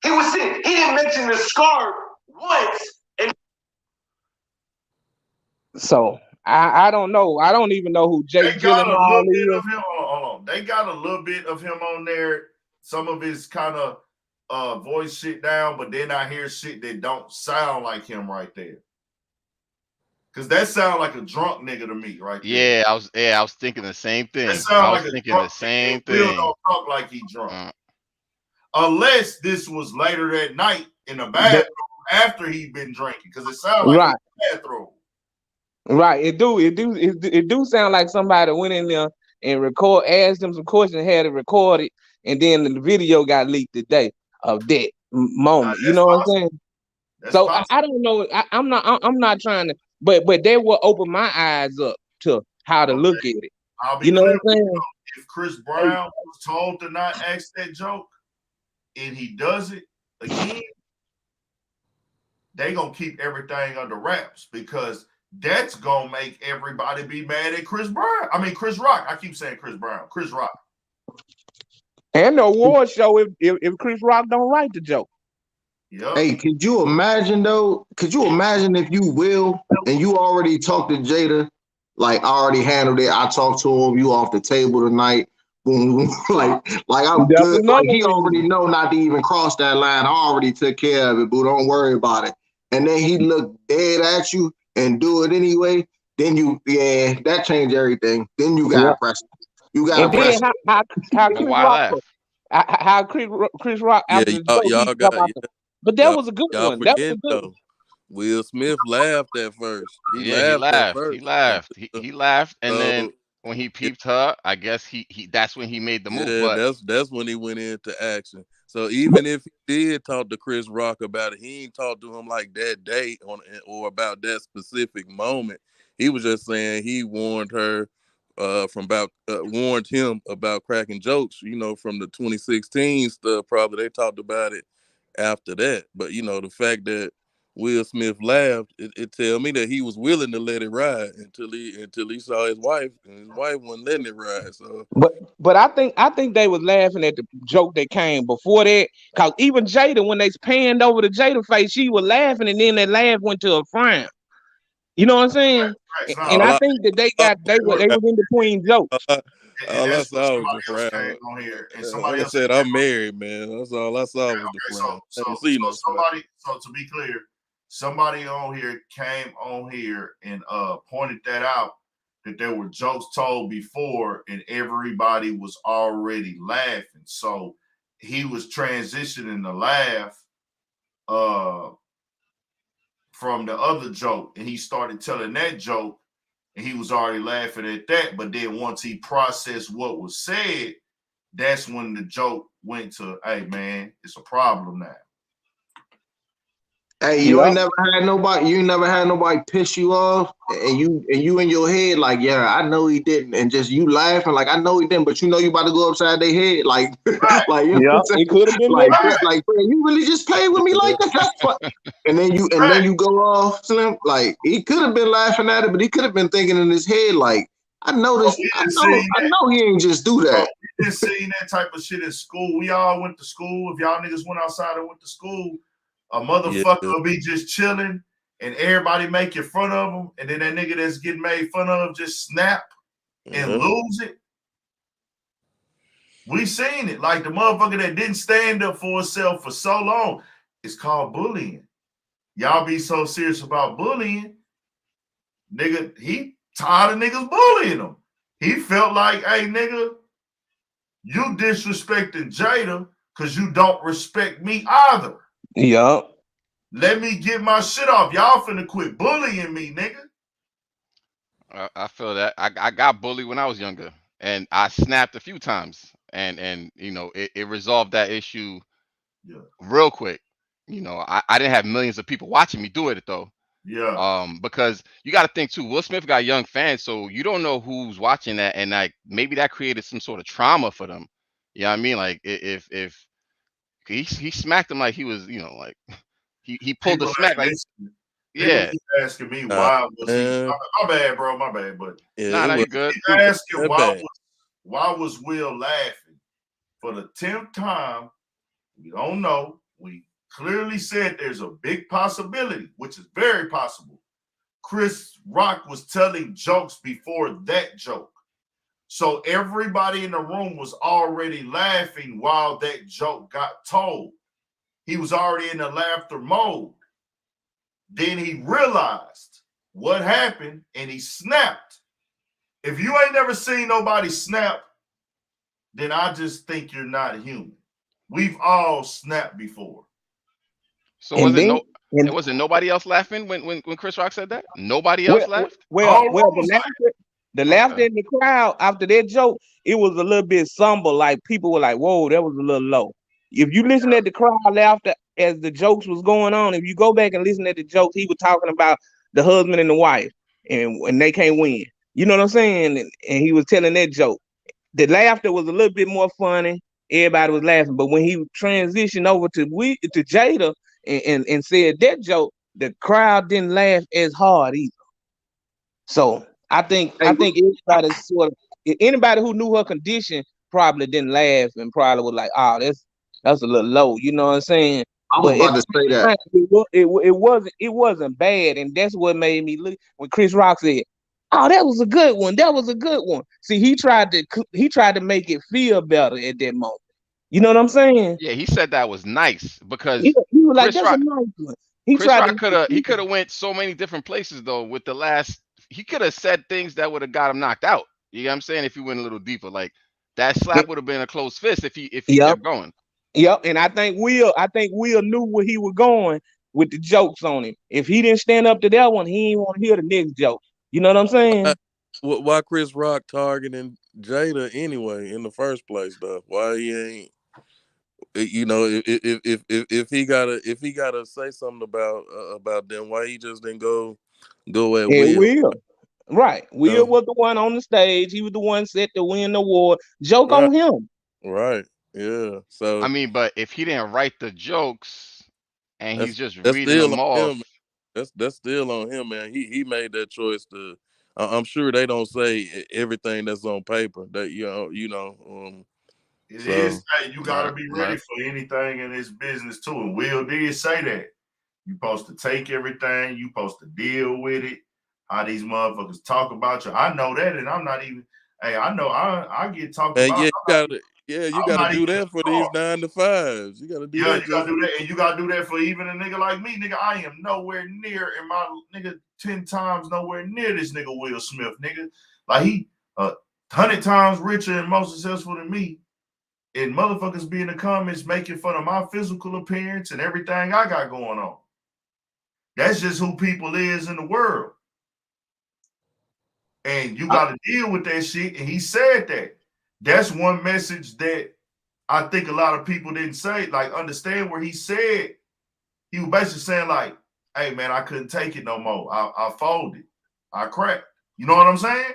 He was sitting. He didn't mention the scarf once. And so I don't know. I don't even know who Jake Gyllenhaal is. Hold on. They got a little bit of him on there. Some of his kind of voice shit down, but then I hear shit that don't sound like him right there. Cause that sound like a drunk nigga to me, right there. I was thinking the same thing. I was thinking the same thing. Will don't talk like he drunk. Unless this was later that night in the bathroom after he'd been drinking, because it sounded like in the bathroom. Right. It do sound like somebody went in there and asked him some questions, had it recorded, and then the video got leaked today of that moment. You know what I'm saying? So I don't know. I'm not trying to, but that will open my eyes up to how to look at it. You know what I'm saying? If Chris Brown was told to not ask that joke, and he does it again, they gonna keep everything under wraps because that's gonna make everybody be mad at Chris Brown. I mean Chris Rock. I keep saying Chris Brown. Chris Rock. And the award show if Chris Rock don't write the joke. Yep. Hey, could you imagine though? Could you imagine if you will and you already talked to Jada, like I already handled it. I talked to him. You off the table tonight. Boom, like I'm That's good. Like another he already reason. know not to even cross that line. I already took care of it, boo. Don't worry about it. And then he look dead at you and do it anyway. Then that changed everything. Then you Yeah. got press. You got And to then press. how But Chris why Rock laugh? how Chris Rock Yeah, after the joke he y'all come got out. But that y'all was a good y'all one. That was a forget good one. though. Will Smith laughed at first. He Yeah, he laughed at laughed. He first. laughed. He laughed, and then So when he yeah, peeped her, I guess he that's when he made the move. yeah, But that's when he went into action. So But, even if he did talk to Chris Rock about it, he ain't talked to him like that day on or about that specific moment. He was just saying he warned her from about warned him about cracking jokes. From the 2016 stuff. Probably they talked about it after that. But the fact that Will Smith laughed, it tell me that he was willing to let it ride until he saw his wife, and his wife wasn't letting it ride. So but I think they was laughing at the joke that came before that. Cause even Jada, when they panned over to Jada face, she was laughing and then that laugh went to a frown. You know what I'm saying? Facts. And No, all I I think that saw they was were look, they a was in between jokes. frown. All and I that's what saw was the somebody else frown. came on here, and Like somebody I else that said, came I'm on. married, man. That's all I saw was the Okay, frown. I ain't see no smile. so to be clear, somebody on here came on here and pointed that out that there were jokes told before and everybody was already laughing. So he was transitioning the laugh uh from the other joke and he started telling that joke and he was already laughing at that. But then once he processed what was said, that's when the joke went to, hey man, it's a problem now. Hey, you Yeah. ain't never had nobody. You ain't never had nobody piss you off, and you in your head like, yeah, I know he didn't, and just you laughing like, I know he didn't, but you know you about to go upside their head, like, Right, like you know what Yeah. I'm saying? It could have been Like, that too. right, you really just played with me like that? That's what. And then right. you go off, Slim. Like he could have been laughing at it, but he could have been thinking in his head like, I know Bro, this. we I didn't know. see I that. know he ain't just do Bro, that. we didn't see that type of shit in school. We all went to school. If y'all niggas went outside and went to school, a Yeah. motherfucker will be just chilling and everybody making fun of him. And then that nigga that's getting made fun of just snap and Yeah. lose it. We seen it. Like the motherfucker that didn't stand up for himself for so long. It's called bullying. Y'all be so serious about bullying. Nigga, he tired of niggas bullying him. He felt like, hey, nigga, you disrespecting Jada because you don't respect me either. Yeah. Let me get my shit off. Y'all finna quit bullying me, nigga. I feel that I got bullied when I was younger, and I snapped a few times, and it resolved that issue Yeah, real quick. I didn't have millions of people watching me do it though. yeah. Because you got to think too. Will Smith got young fans, so you don't know who's watching that, and like maybe that created some sort of trauma for them. You know what I mean? Like if he smacked him like he was, like he pulled the People smack ain't like listening. People yeah. keep asking me Nah, why was he man. my bad, bro, my bad. But Yeah, Nah, it nah, you was good. keep it was asking that bad. why was Will laughing? For the 10th time, we don't know. We clearly said there's a big possibility, which is very possible. Chris Rock was telling jokes before that joke. So everybody in the room was already laughing while that joke got told. He was already in the laughter mode. Then he realized what happened and he snapped. If you ain't never seen nobody snap, then I just think you're not human. We've all snapped before. So And then and wasn't nobody else laughing when Chris Rock said that? Nobody well else laughed. The whole well room was the laughter Okay. in the crowd after that joke, it was a little bit somber. Like people were like, "Whoa, that was a little low." If you listen at the crowd laughter as the jokes was going on, if you go back and listen at the jokes, he was talking about the husband and the wife, and they can't win. You know what I'm saying? And he was telling that joke. The laughter was a little bit more funny. Everybody was laughing, but when he transitioned over to Jada and said that joke, the crowd didn't laugh as hard either. So I Hey, think everybody sort of anybody who knew her condition probably didn't laugh and probably was like, oh, that's a little low, you know what I'm saying? I was But at about to the say same that. time, it wasn't bad, and that's what made me look when Chris Rock said, "Oh, that was a good one. That was a good one." See, he tried to make it feel better at that moment. You know what I'm saying? Yeah, he said that was nice because He was like, Chris "That's a Rock nice one." He Chris tried to Rock make could it have he feel could have went so many different places though with the last he could have said things that would have got him knocked out. You know what I'm saying? If he went a little deeper. Like that slap would have been a close fist if he Yep. kept going. Yep, and I think Will knew where he was going with the jokes on him. If he didn't stand up to that one, he ain't want to hear the next joke. You know what I'm Why, saying? why Chris Rock targeting Jada anyway in the first place though? Why he ain't? You know, if he gotta say something about them, why he just didn't go at And Will? Will, right? Will No, was the one on the stage. He was the one set to win the award. Joke right, on him. right, yeah. I So mean, but if he didn't write the jokes and he's that's just that's reading still them on him. off, That's still on him, man. He made that choice to. I'm sure they don't say everything that's on paper. That It is. so Hey, you got to right, be ready right. for anything in this business too. And Will did say that. You supposed to take everything. You supposed to deal with it. How these motherfuckers talk about you. I know that, and I'm not even. Hey, I know I get talked and about. you I'm gotta not even do in that for the these car. 9 to 5s. You gotta do Yeah, that you gotta just do that, and you gotta do that for even a nigga like me, nigga. I am nowhere near, in my nigga 10 times nowhere near this nigga Will Smith, nigga. Like he 100 times richer and more successful than me. And motherfuckers be in the comments making fun of my physical appearance and everything I got going on. That's just who people is in the world. And you got to deal with that shit. And he said that. That's one message that I think a lot of people didn't say, like, understand where he said, he was basically saying, like, hey, man, I couldn't take it no more. I folded. I cracked. You know what I'm saying?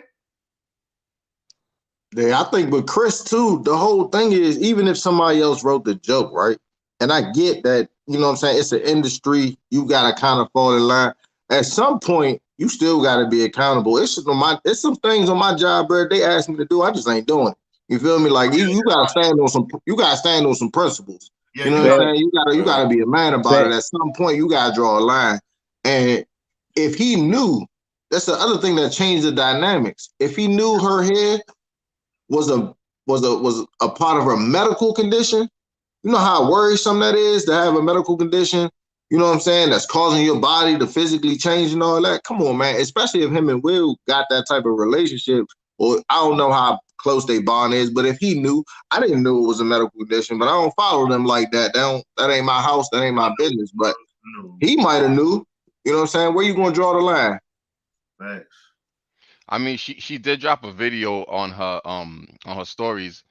Yeah, I think with Chris too, the whole thing is even if somebody else wrote the joke, right? And I get that, you know what I'm saying? It's an industry. You gotta kind of fall in line. At some point, you still gotta be accountable. It's some things on my job, bro. They ask me to do, I just ain't doing it. You feel me? Like you gotta stand on some principles. Yeah, You know you what I'm got Fact, saying? You right. gotta be a man about it. fact. At some point, you gotta draw a line. And if he knew, that's the other thing that changed the dynamics. If he knew her head was a part of her medical condition. You know how worrisome that is to have a medical condition, you know what I'm saying, that's causing your body to physically change and all that. Come on, man. Especially if him and Will got that type of relationship, or I don't know how close they bond is, but if he knew, I didn't know it was a medical condition, but I don't follow them like that. That ain't my house, that ain't my business. But no he might have knew, you know what I'm saying? Where you gonna draw the line? facts. I mean, she did drop a video on her stories,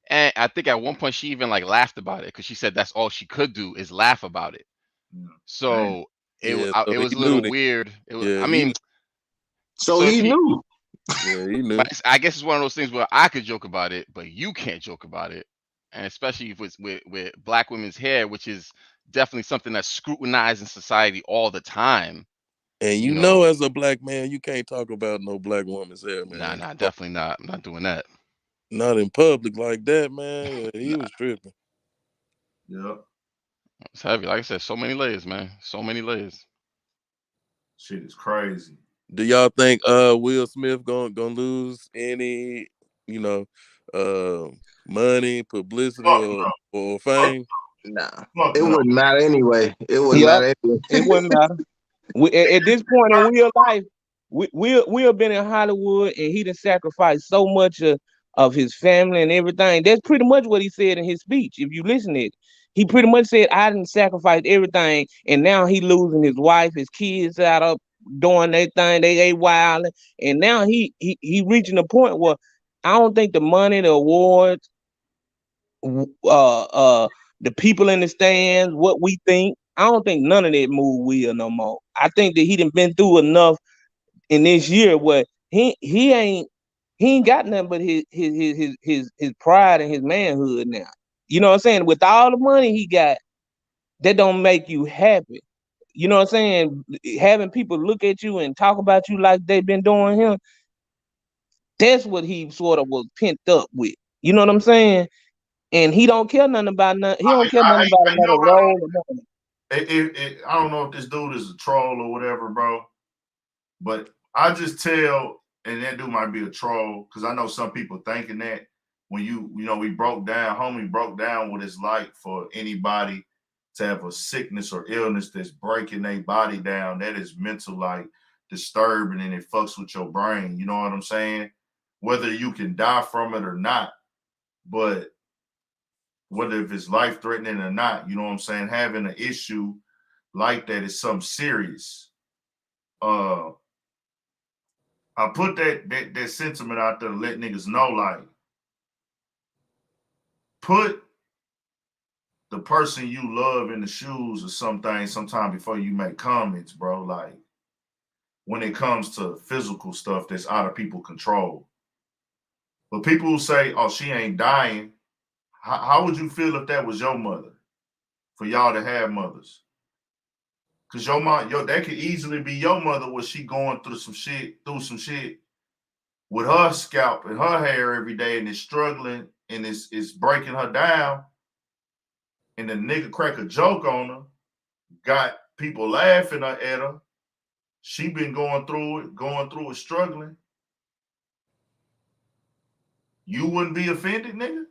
and I think at one point she even like laughed about it because she said that's all she could do is laugh about it. Yeah. Damn. So Yeah, so it was he a knew little that. weird. It was, Yeah, I mean, So so if he he, knew. he but knew. I guess it's one of those things where I could joke about it, but you can't joke about it, and especially if it's with black women's hair, which is definitely something that's scrutinized in society all the time. And You you know, know, as a black man, you can't talk about no black woman's hair, nah, man. nah, definitely not. I'm not doing that. Not in public like that, man. Yeah, he Nah, was tripping. Yeah. it's heavy. Like I said, so many layers, man. So many layers. Shit is crazy. Do y'all think Will Smith gonna lose any, you know, uh money, publicity, Fuck no. or Fuck, fame? Nah. fuck It no. wouldn't matter anyway. It wouldn't Yep, matter anyway. it wouldn't matter. At this point in Will life, we have been in Hollywood, and he done sacrificed so much of his family and everything. That's pretty much what he said in his speech. If you listen to it, he pretty much said, "I didn't sacrifice everything," and now he losing his wife, his kids out of doing their thing. They wild, and now he reaching a point where I don't think the money, the awards, the people in the stands, what we think. I don't think none of that move Will no more. I think that he done been through enough in this year where he ain't got nothing but his pride and his manhood now. You know what I'm saying? With all the money he got, that don't make you happy. you know what I'm saying, having people look at you and talk about you like they've been doing him, that's what he sort of was pent up with. You know what I'm saying? And he don't care nothing about nothing. He don't care nothing about You know another what? role or nothing. I don't know if this dude is a troll or whatever, bro. But I just tell, and that dude might be a troll, because I know some people thinking that when we homie broke down what it's like for anybody to have a sickness or illness that's breaking their body down. That is mental, like, disturbing, and it fucks with your brain. You know what I'm saying? Whether you can die from it or not, but whether if it's life threatening or not, you know what I'm saying? Having an issue like that is something serious. I put that sentiment out there to let niggas know, like, put the person you love in the shoes of something sometime before you make comments, bro. Like, when it comes to physical stuff that's out of people's control. But people who say, oh, she ain't dying, how would you feel if that was your mother? For y'all to have mothers. Cause your mom, that could easily be your mother, was she going through some shit with her scalp and her hair every day, and is struggling and it's breaking her down, and the nigga crack a joke on her, got people laughing at her. She been going through it, struggling. You wouldn't be offended, nigga?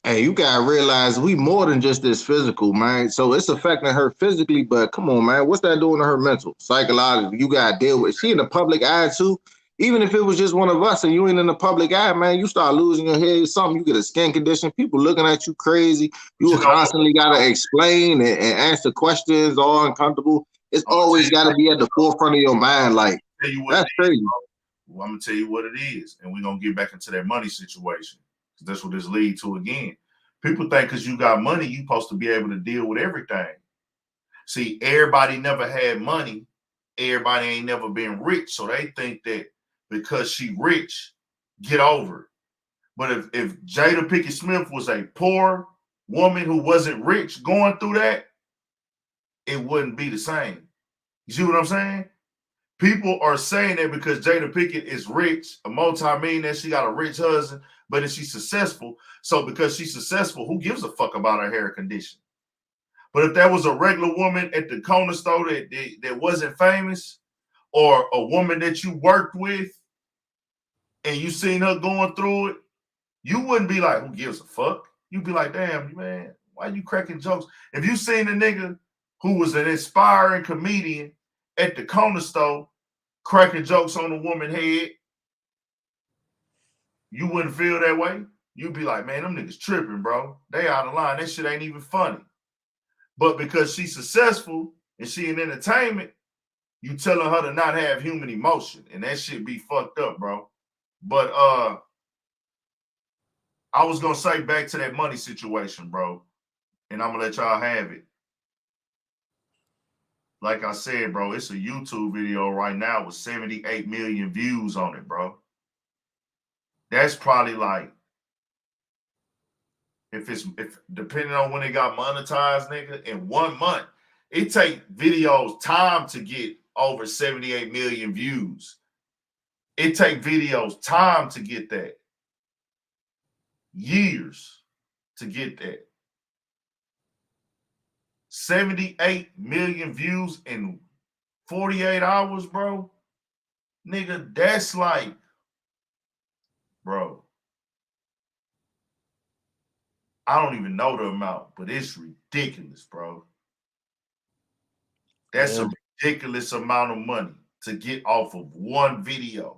Hey, you gotta realize we more than just this physical, man. So it's affecting her physically, but come on, man, what's that doing to her mental, psychological? You gotta deal with. She in the public eye too. Even if it was just one of us and you ain't in the public eye, man, you start losing your head, something, you get a skin condition, people looking at you crazy. You will constantly gotta explain and answer questions, all uncomfortable. It's always gotta be at the forefront of your mind. Like, that's crazy. Well, I'm gonna tell you what it is, and we're gonna get back into that money situation. That's what this leads to again. People think because you got money, you supposed to be able to deal with everything. See, everybody never had money. Everybody ain't never been rich, so they think that because she rich, get over it. But if Jada Pinkett Smith was a poor woman who wasn't rich going through that, it wouldn't be the same. You see what I'm saying? People are saying that because Jada Pinkett is rich, a multi-millionaire, she got a rich husband, but if she's successful, so because she's successful, who gives a fuck about her hair condition? But if that was a regular woman at the corner store that wasn't famous, or a woman that you worked with, and you seen her going through it, you wouldn't be like, who gives a fuck? You'd be like, damn, man, why you cracking jokes? If you seen a nigga who was an inspiring comedian at the corner store cracking jokes on a woman's head, you wouldn't feel that way. You'd be like, man, them niggas tripping, bro. They out of line. That shit ain't even funny. But because she's successful and she in entertainment, you telling her to not have human emotion, and that shit be fucked up, bro. But I was gonna say, back to that money situation, bro, and I'm gonna let y'all have it. Like I said, bro, it's a YouTube video right now with 78 million views on it, bro. That's probably like, if depending on when it got monetized, nigga, in 1 month, it take videos time to get over 78 million views. It take videos time to get that. Years to get that. 78 million views in 48 hours, bro. Nigga, that's like, bro, I don't even know the amount, but it's ridiculous, bro. That's a ridiculous amount of money to get off of one video.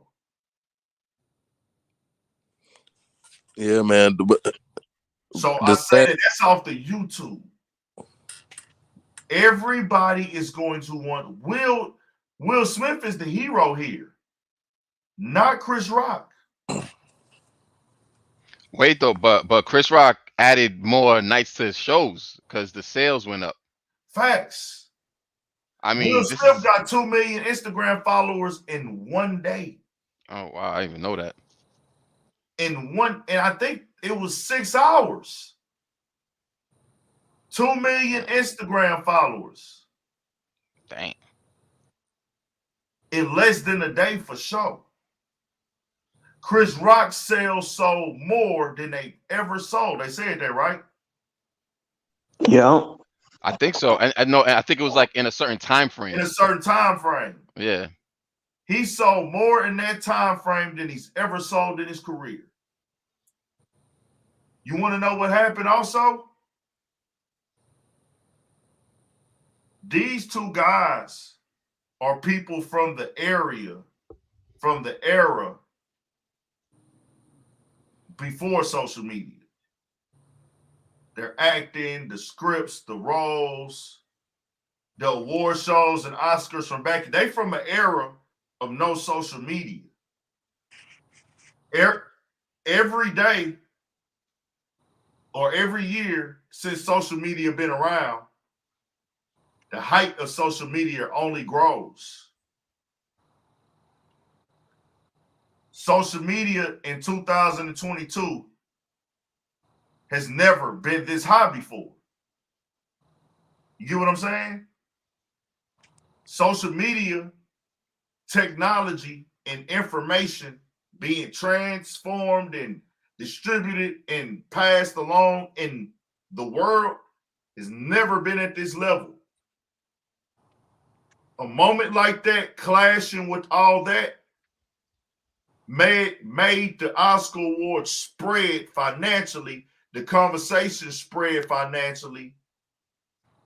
Yeah, man. So I say that's off the YouTube. Everybody is going to want Will Smith is the hero here, not Chris Rock. Wait though, but Chris Rock added more nights to his shows because the sales went up. Facts. I mean, Will Smith got 2 million Instagram followers in 1 day. Oh wow, I didn't even know that. And I think it was 6 hours. 2 million Instagram followers Dang. in less than a day for sure. Chris Rock sales sold more than they ever sold. They said that, right? Yeah. I think so. And no, and I think it was like in a certain time In frame. a certain time frame. Yeah. He sold more in that time frame than he's ever sold in his career. You want to know what happened also? These two guys are people from the area, from the era before social media. They're acting, the scripts, the roles, the award shows and Oscars from back. They from an era of no social media. Every day or every year since social media been around, the height of social media only grows. Social media in 2022 has never been this high before. You get what I'm saying? Social media, technology, and information being transformed and distributed and passed along in the world has never been at this level. A moment like that clashing with all that made the Oscar Awards spread financially, the conversation spread financially,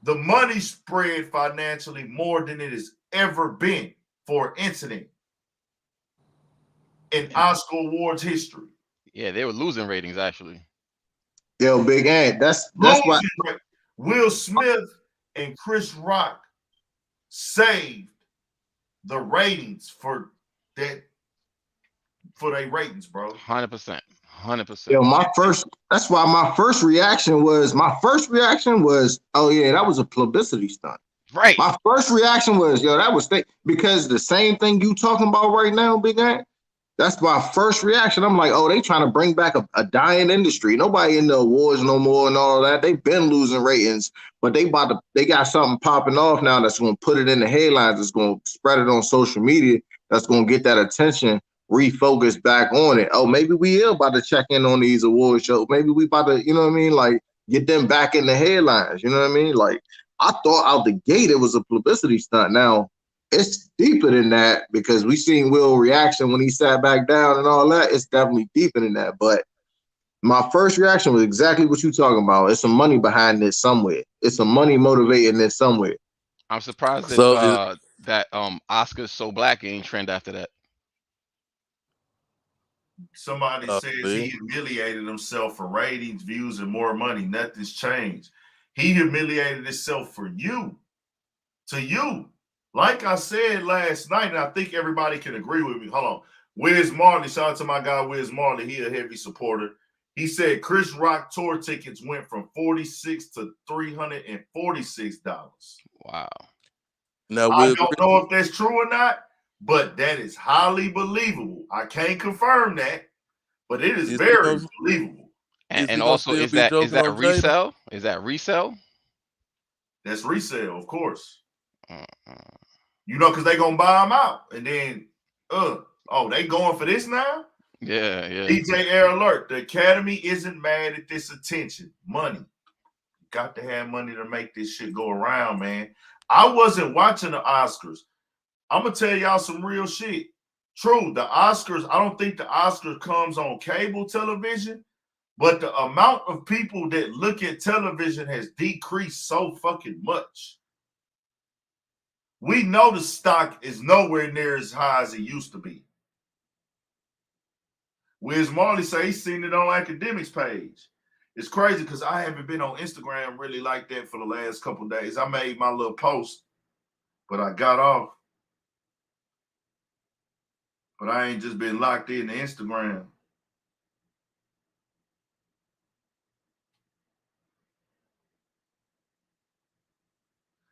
the money spread financially more than it has ever been for an incident in Oscar Awards history. Yeah, they were losing ratings actually. Yo, Big Ant, that's why. Losing rate. Will Smith and Chris Rock saved the ratings for that for their ratings, bro. 100%. 100%. Yo, that's why my first reaction was, oh yeah, that was a publicity stunt. Right. My first reaction was, yo, that was because the same thing you talking about right now, Big Ant. That's my first reaction. I'm like, oh, they trying to bring back a dying industry. Nobody in the awards no more and all of that. They've been losing ratings, but they got something popping off now that's going to put it in the headlines. That's going to spread it on social media. That's going to get that attention refocused back on it. Oh, maybe we are about to check in on these award shows. Maybe we about to, you know what I mean? Like get them back in the headlines. You know what I mean? Like I thought out the gate it was a publicity stunt. Now it's deeper than that because we seen Will reaction when he sat back down and all that. It's definitely deeper than that. But my first reaction was exactly what you talking about. It's some money behind this somewhere. It's some money motivating this somewhere. I'm surprised if So that Oscars So Black ain't trend after that. Somebody says he see, humiliated himself for ratings, views, and more money. Nothing's changed. He humiliated himself for you, to you. Like I said last night, and I think everybody can agree with me. Hold on. Wiz Marley, shout out to my guy Wiz Marley. He a heavy supporter. He said Chris Rock tour tickets went from $46 to $346. Wow. now I Will, don't know if that's true or not, but that is highly believable. I can't confirm that, but it is is he very gonna, believable. And, is he and gonna also, still is be that joking on Jada? resale? Is that resale? That's resale, of course. Uh-uh. You know, because they gonna buy them out, and then, they going for this now? Yeah, yeah. DJ Air Alert: the Academy isn't mad at this attention. Money, got to have money to make this shit go around, man. I wasn't watching the Oscars. I'm gonna tell y'all some real shit. True, the Oscars. I don't think the Oscars comes on cable television, but the amount of people that look at television has decreased so fucking much. We know the stock is nowhere near as high as it used to be. Wiz Marley say he's seen it on Academics page. It's crazy because I haven't been on Instagram really like that for the last couple of days. I made my little post, but I got off. But I ain't just been locked in to Instagram.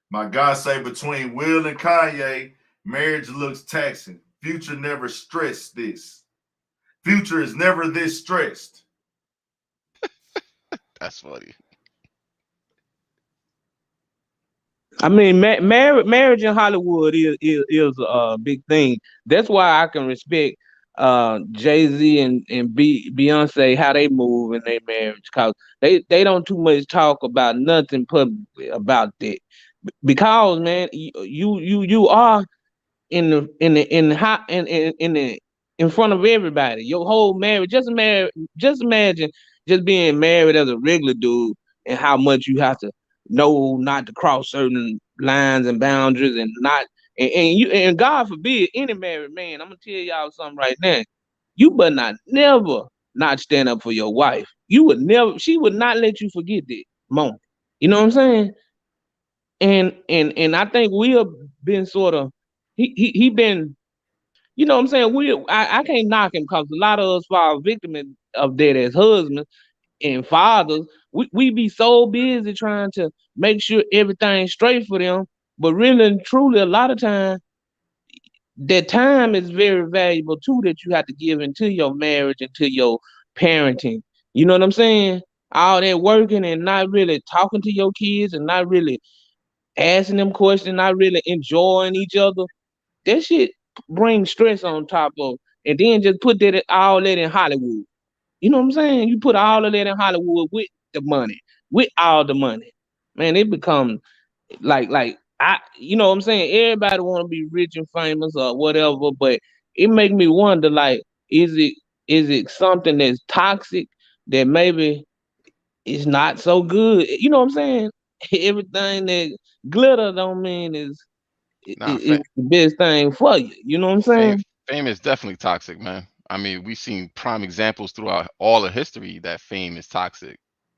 My guy say between Will and Kanye, marriage looks taxing. Future never stressed this. Future is never this stressed. That's funny. I mean, marriage in Hollywood is a big thing. That's why I can respect Jay-Z and Beyonce how they move in their marriage, because they don't too much talk about nothing publicly about that. Because man, you are in the hot in the in front of everybody. Your whole marriage, just imagine just being married as a regular dude and how much you have to know not to cross certain lines and boundaries and not and God forbid any married man. I'm gonna tell y'all something right now. You better not stand up for your wife. You would never. She would not let you forget that moment. You know what I'm saying? And I think we have been sort of he been, you know what I'm saying, I can't knock him because a lot of us fall victim of that as husbands and fathers. We be so busy trying to make sure everything's straight for them, but really and truly a lot of time that time is very valuable too, that you have to give into your marriage, into your parenting. You know what I'm saying? All that working and not really talking to your kids and not really asking them questions, not really enjoying each other. That shit brings stress on top of, and then just put all that in Hollywood. You know what I'm saying? You put all of that in Hollywood with the money, with all the money, man. It becomes like you know what I'm saying. Everybody want to be rich and famous or whatever, but it make me wonder, like, is it something that's toxic that maybe is not so good? You know what I'm saying? Everything that glitter don't mean Nah, is the best thing for you. You know what I'm fame, saying? fame is definitely toxic, man. I mean, we've seen prime examples throughout all of history that fame is toxic.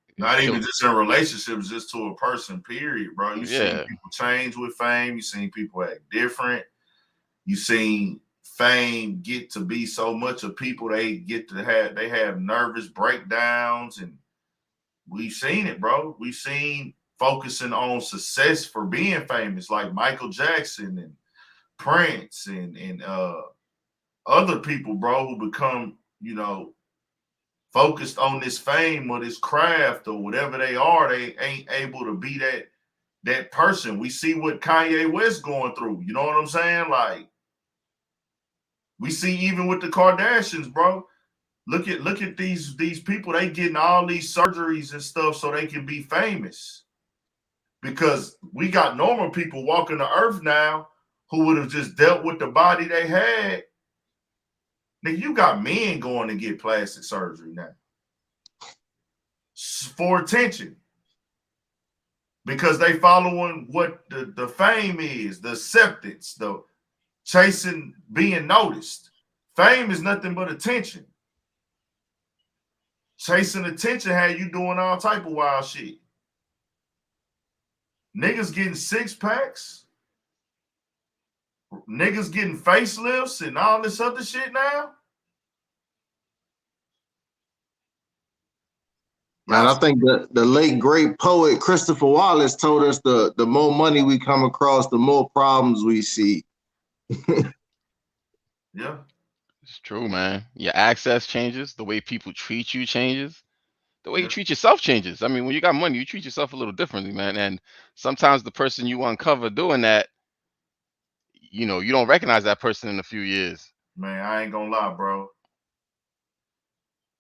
It Not even kills. just in relationships, just to a person, period, bro. You seen Yeah, people change with fame. You seen people act different. You seen fame get to be so much of people they have nervous breakdowns, and we've seen it, bro. We've seen focusing on success for being famous, like Michael Jackson and Prince and other people, bro, who become, focused on this fame or this craft or whatever they are. They ain't able to be that person. We see what Kanye West going through. You know what I'm saying? Like, we see even with the Kardashians, bro. Look at these people. They getting all these surgeries and stuff so they can be famous. Because we got normal people walking the earth now who would have just dealt with the body they had. Nigga, you got men going to get plastic surgery now for attention because they following what the fame is, the acceptance, the chasing being noticed. Fame is nothing but attention. Chasing attention had you doing all type of wild shit. Niggas getting six packs, niggas getting facelifts and all this other shit now. Man, Y'all, I think the late great poet Christopher Wallace told us the more money we come across, the more problems we see. yeah, it's true, man. Your access changes, the way people treat you changes, the way you yeah. treat yourself changes. I mean, when you got money, you treat yourself a little differently, man. And sometimes the person you uncover doing that, you don't recognize that person in a few years. Man, I ain't gonna lie, bro.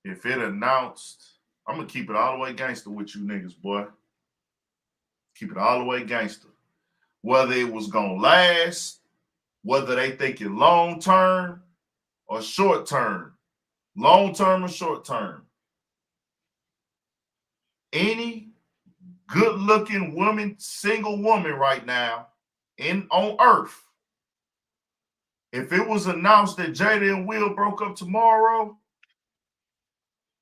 If it announced, I'm gonna keep it all the way gangster with you niggas, boy. Keep it all the way gangster. Whether it was gonna last, whether they think it long term or short term, long term or short term, any good looking woman, single woman right now on earth, if it was announced that Jada and Will broke up tomorrow,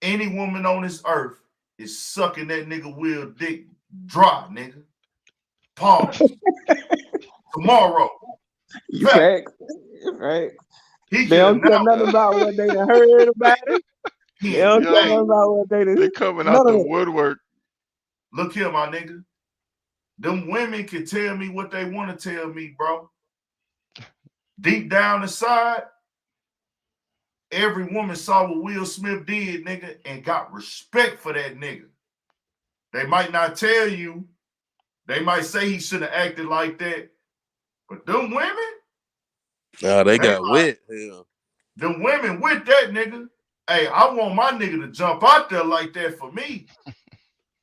any woman on this earth is sucking that nigga Will dick dry, nigga. Pause. Tomorrow. You Fact. fact, right? He They can don't care announce. nothing about what they done heard about it. They He, don't care hey, nothing Yo, about what they they done. coming out None of the it. woodwork. look here, my nigga. Them women can tell me what they want to tell me, bro. Deep down inside, every woman saw what Will Smith did, nigga, and got respect for that nigga. They might not tell you They might say he shouldn't have acted like that, but them women, Nah, they got wet. Hell. them women with that nigga. Hey, I want my nigga to jump out there like that for me.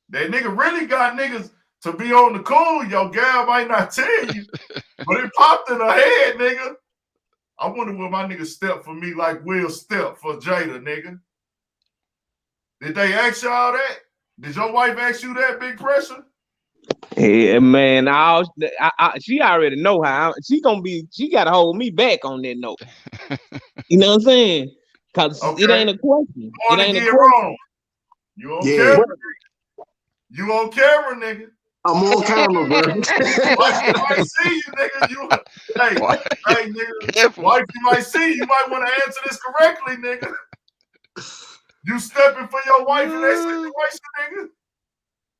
That nigga really got niggas to be on the cool. Your gal might not tell you, but it popped in her head, nigga. I wonder will my nigga step for me like Will step for Jada, nigga. Did they ask y'all that? Did your wife ask you that, Big Pressure? Yeah, man. She already know how she gotta hold me back on that note. You know what I'm saying? Cause Okay. it ain't a question. You want to get wrong. You on Yeah. camera? You on camera, nigga? I'm on camera, bro. Wife might see you, nigga. Hey, nigga. Careful. Wife you might see you. Might want to answer this correctly, nigga. You stepping for your wife in that situation, nigga?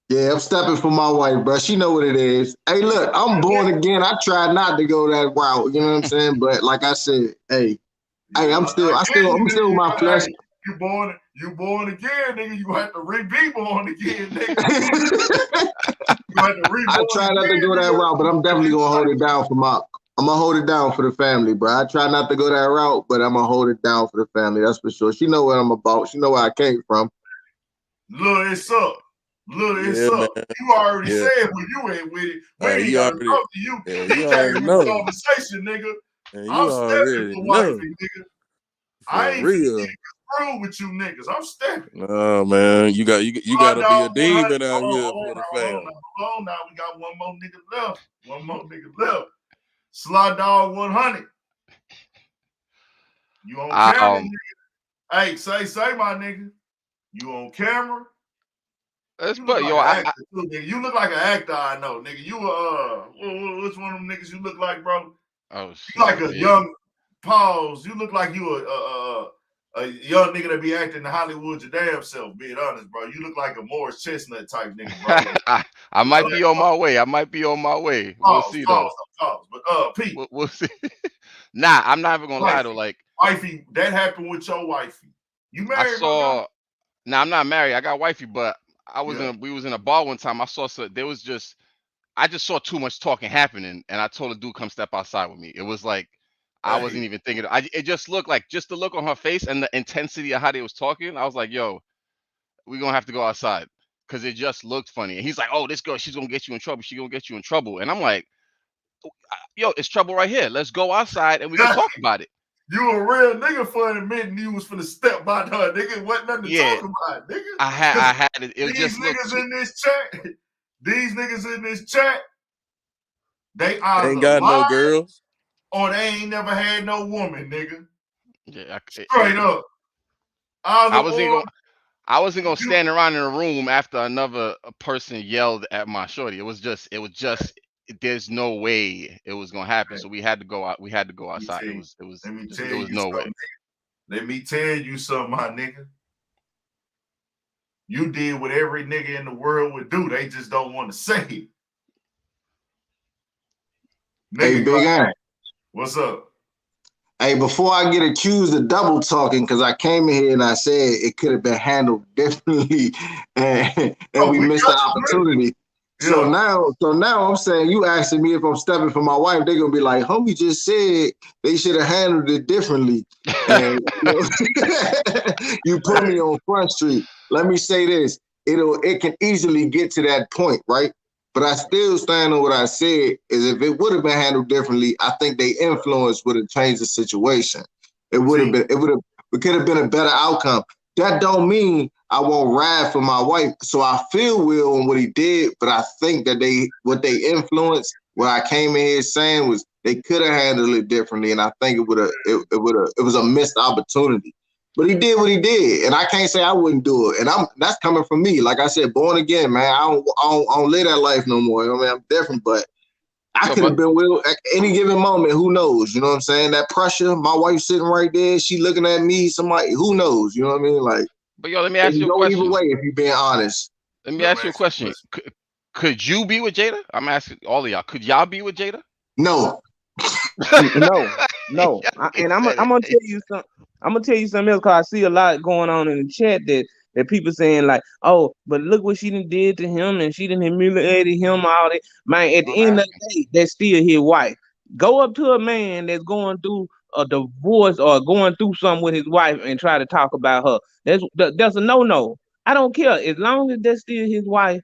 Yeah, I'm stepping for my wife, bro. She know what it is. Hey, look, I'm born again. I try not to go that route. You know what I'm saying? But like I said, hey, I'm still with my flesh. Hey, you born again, nigga. You have to be born again, nigga. I try not to go that route, but I'm definitely gonna hold it down for I'm gonna hold it down for the family, bro. I try not to go that route, but I'm gonna hold it down for the family. That's for sure. She know what I'm about. She know where I came from. Look, it's up. It's Yeah, up. man. You already Yeah. said where you at with it. We ain't you gotta already- talk to you. yeah, He you came already with know. the conversation, nigga. And you I'm stepping already for know. wifey, nigga. For I ain't real. through with you niggas. I'm stepping. Nah, man. You gotta be a demon out here for the family. Hold on now. We got one more nigga left. Slide Dog 100. You on camera, nigga? Hey, say my nigga. You on camera? Let's You put look yo. like an actor too, nigga. You look like an actor, I know, nigga. You which one of them niggas you look like, bro? Oh shit. You like a young pause. You look like you a young nigga that be acting in Hollywood your damn self, being honest, bro. You look like a Morris Chestnut type nigga, bro. I might be on my way. We'll see though. But Pete. We'll see. Nah, I'm not even gonna lie though. Like wifey, that happened with your wifey. You married? I'm not married. I got wifey, but we was in a bar one time. I just saw too much talking happening, and I told the dude come step outside with me. It was like I wasn't even thinking. It just looked like just the look on her face and the intensity of how they was talking. I was like, yo, we're gonna have to go outside because it just looked funny. And he's like, oh, this girl, she's gonna get you in trouble. She's gonna get you in trouble. And I'm like, yo, it's trouble right here. Let's go outside and we can talk about it. You a real nigga for admitting you was finna step by her, nigga. Wasn't nothing to talk about, nigga. I had it. It these just niggas in this chat, they either ain't got no girls or they ain't never had no woman, nigga. Yeah, straight up. I wasn't gonna stand around in a room after another person yelled at my shorty. It was just. There's no way it was gonna happen. So we had to go out. We had to go outside. There was no way. Let me tell you something, my nigga. You did what every nigga in the world would do. They just don't want to say it. Nigga, hey, Big Ant. What's up? Hey, before I get accused of double talking, because I came in here and I said it could have been handled differently, and we missed the opportunity. Yeah. So now I'm saying you asking me if I'm stepping for my wife, they're gonna be like, homie just said they should have handled it differently. And you put me on Front Street. Let me say this. It can easily get to that point, right? But I still stand on what I said is if it would have been handled differently, I think they influence would have changed the situation. It could have been a better outcome. That don't mean I won't ride for my wife. So I feel Will on what he did, but I think that what they influenced, what I came in here saying was they could have handled it differently. And I think it was a missed opportunity. But he did what he did, and I can't say I wouldn't do it. And that's coming from me. Like I said, born again, man. I don't live that life no more. I mean, I'm different, but I could have been Will at any given moment. Who knows? You know what I'm saying? That pressure. My wife sitting right there. She looking at me. Somebody. Who knows? You know what I mean? Like. But yo, let me ask you a question. Either way, if you're being honest. Let me ask you a question. Could you be with Jada? I'm asking all of y'all. Could y'all be with Jada? No. No. And I'm gonna tell you something. I'm gonna tell you something else because I see a lot going on in the chat that that people saying like, oh, but look what she done did to him and she done humiliated him, all that. Man, at the end of the day, that's still his wife. Go up to a man that's going through a divorce or going through something with his wife and try to talk about her. That's a no-no. I don't care. As long as that's still his wife,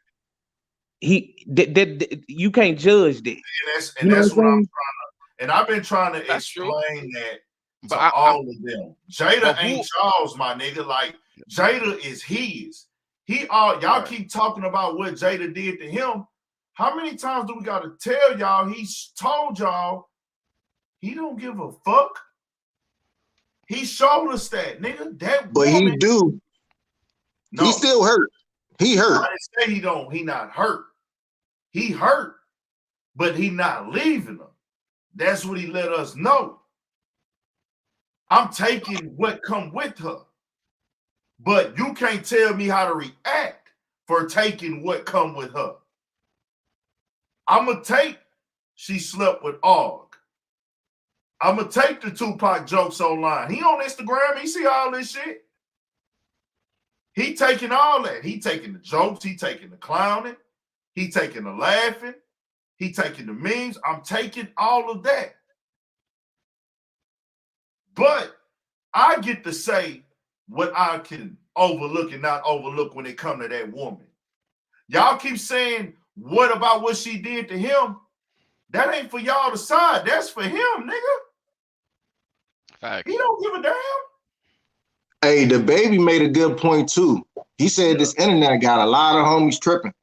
you can't judge that. And You know what that's I'm what saying? and I've been trying to That's true. explain that But to I'm all of them. Jada but ain't who Charles, my nigga. Like Jada is his. Y'all right. keep talking about what Jada did to him. How many times do we gotta tell y'all he's told y'all he don't give a fuck? He showed us that, nigga. That But he woman. do. No, He still hurt. He hurt. I didn't say he don't. He not hurt. He hurt, but he not leaving her. That's what he let us know. I'm taking what come with her. But you can't tell me how to react for taking what come with her. I'ma take she slept with Og. I'ma take the Tupac jokes online. He on Instagram, he see all this shit. He taking all that. He taking the jokes, he taking the clowning, he taking the laughing, he taking the memes. I'm taking all of that. But I get to say what I can overlook and not overlook when it come to that woman. Y'all keep saying, what about what she did to him? That ain't for y'all to decide. That's for him, nigga. Facts. He don't give a damn. Hey, the baby made a good point too. He said this internet got a lot of homies tripping.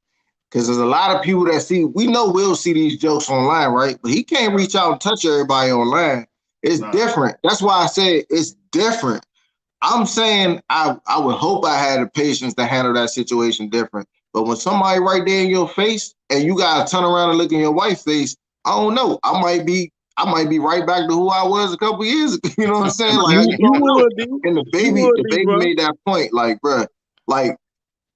Because there's a lot of people that see, we know Will see these jokes online, right? But he can't reach out and touch everybody online. It's different. That's why I say it's different. I'm saying I would hope I had the patience to handle that situation different. But when somebody right there in your face and you gotta turn around and look in your wife's face, I don't know. I might be right back to who I was a couple years ago. You know what I'm saying? Like you You don't know. would be. And You would the be, baby bro. made that point. Like, bruh, like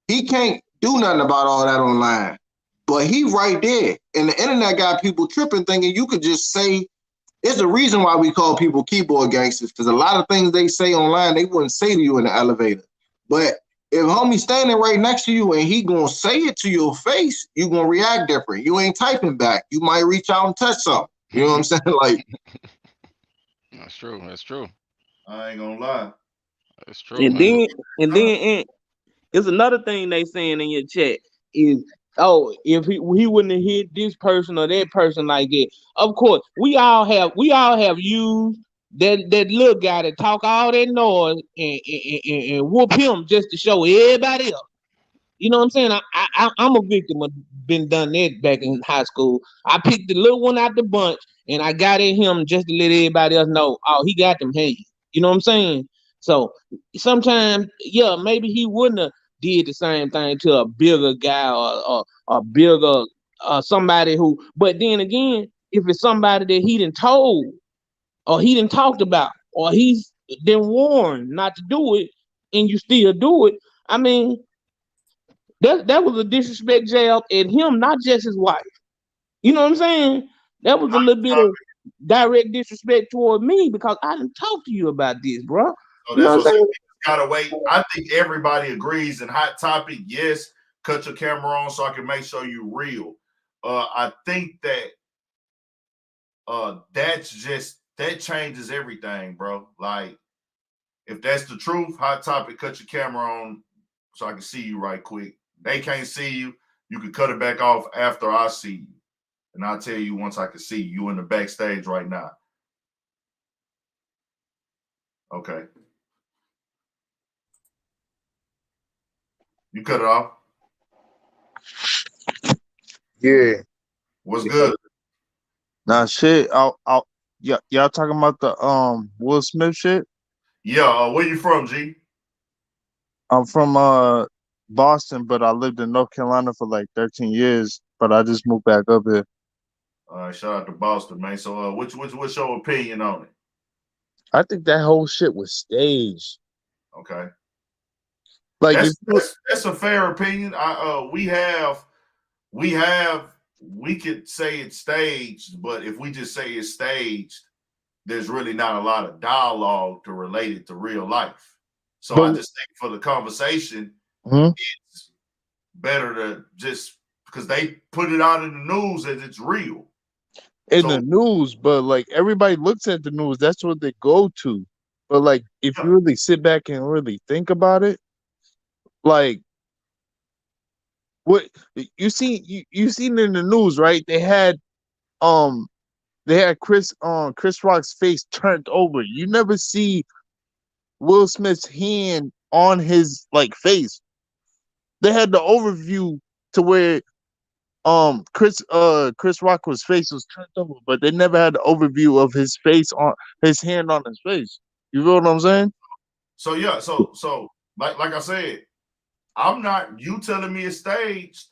he can't do nothing about all that online. But he right there. And the internet got people tripping thinking you could just say, it's the reason why we call people keyboard gangsters, because a lot of things they say online, they wouldn't say to you in the elevator. But if homie's standing right next to you and he gonna say it to your face, you gonna react different. You ain't typing back. You might reach out and touch something. You know what I'm saying? Like, That's true. That's true. I ain't gonna lie. That's true, And man. then it's another thing they saying in your chat is, oh, if he wouldn't have hit this person or that person like that. Of course, we all have used that little guy that talk all that noise and whoop him just to show everybody else. You know what I'm saying? I'm a victim of been done that back in high school. I picked the little one out the bunch and I got at him just to let everybody else know, oh, he got them hands. You know what I'm saying? So sometimes, yeah, maybe he wouldn't have did the same thing to a bigger guy or a bigger somebody who. But then again, if it's somebody that he done told or he done talked about or he's been warned not to do it, and you still do it, I mean, that was a disrespect jab at him, not just his wife. You know what I'm saying? That was a little bit of direct disrespect toward me because I didn't talk to you about this, bro. So You know that's what what I'm saying? gotta wait. I think everybody agrees in hot topic. Yes, cut your camera on so I can make sure you real. I think that that changes everything, bro. Like if that's the truth, hot topic, cut your camera on so I can see you right quick. They can't see you. You can cut it back off after I see you. And I'll tell you once I can see you. You in the backstage right now. Okay. You cut it off. Yeah. What's good? Nah, shit. Y'all talking about the Will Smith shit? Yeah, where you from, G? I'm from Boston, but I lived in North Carolina for like 13 years. But I just moved back up here. All right, shout out to Boston, man. So, what's your opinion on it? I think that whole shit was staged. Okay, Like if that's a fair opinion. We could say it's staged, but if we just say it's staged, there's really not a lot of dialogue to relate it to real life. So But I just think for the conversation, Mhm. it's better to just because they put it out in the news as it's real. in So the news, but like everybody looks at the news, that's what they go to. But like if yeah, you really sit back and really think about it, like what you seen in the news, right? Um they had Chris Rock's face turned over. You never see Will Smith's hand on his like face. They had the overview to where Chris Rock's face was turned over, but they never had the overview of his face on his hand on his face. You feel what I'm saying? so yeah, so like I said, I'm not you telling me it's staged.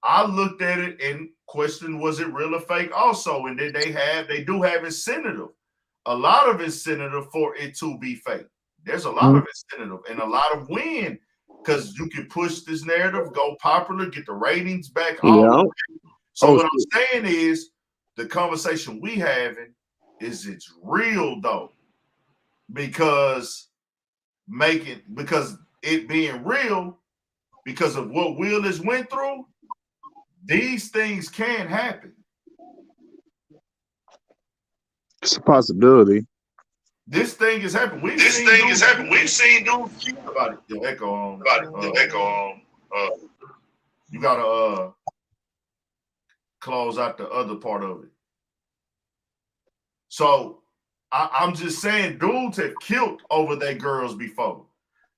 I looked at it and questioned was it real or fake also, and then they do have incentive, a lot of incentive for it to be fake. There's a lot Mhm. of incentive and a lot of win because you can push this narrative, go popular, get the ratings back, all of Yeah. it. So Oh what shit. I'm saying is the conversation we having is it's real though, because because it being real, because of what Will has went through, these things can happen. It's a possibility. This thing has happened. We've This seen thing has dudes happened. We've seen dudes about it. Your echo on. about it. The echo on. You gotta close out the other part of it. So I'm just saying, dudes have killed over their girls before.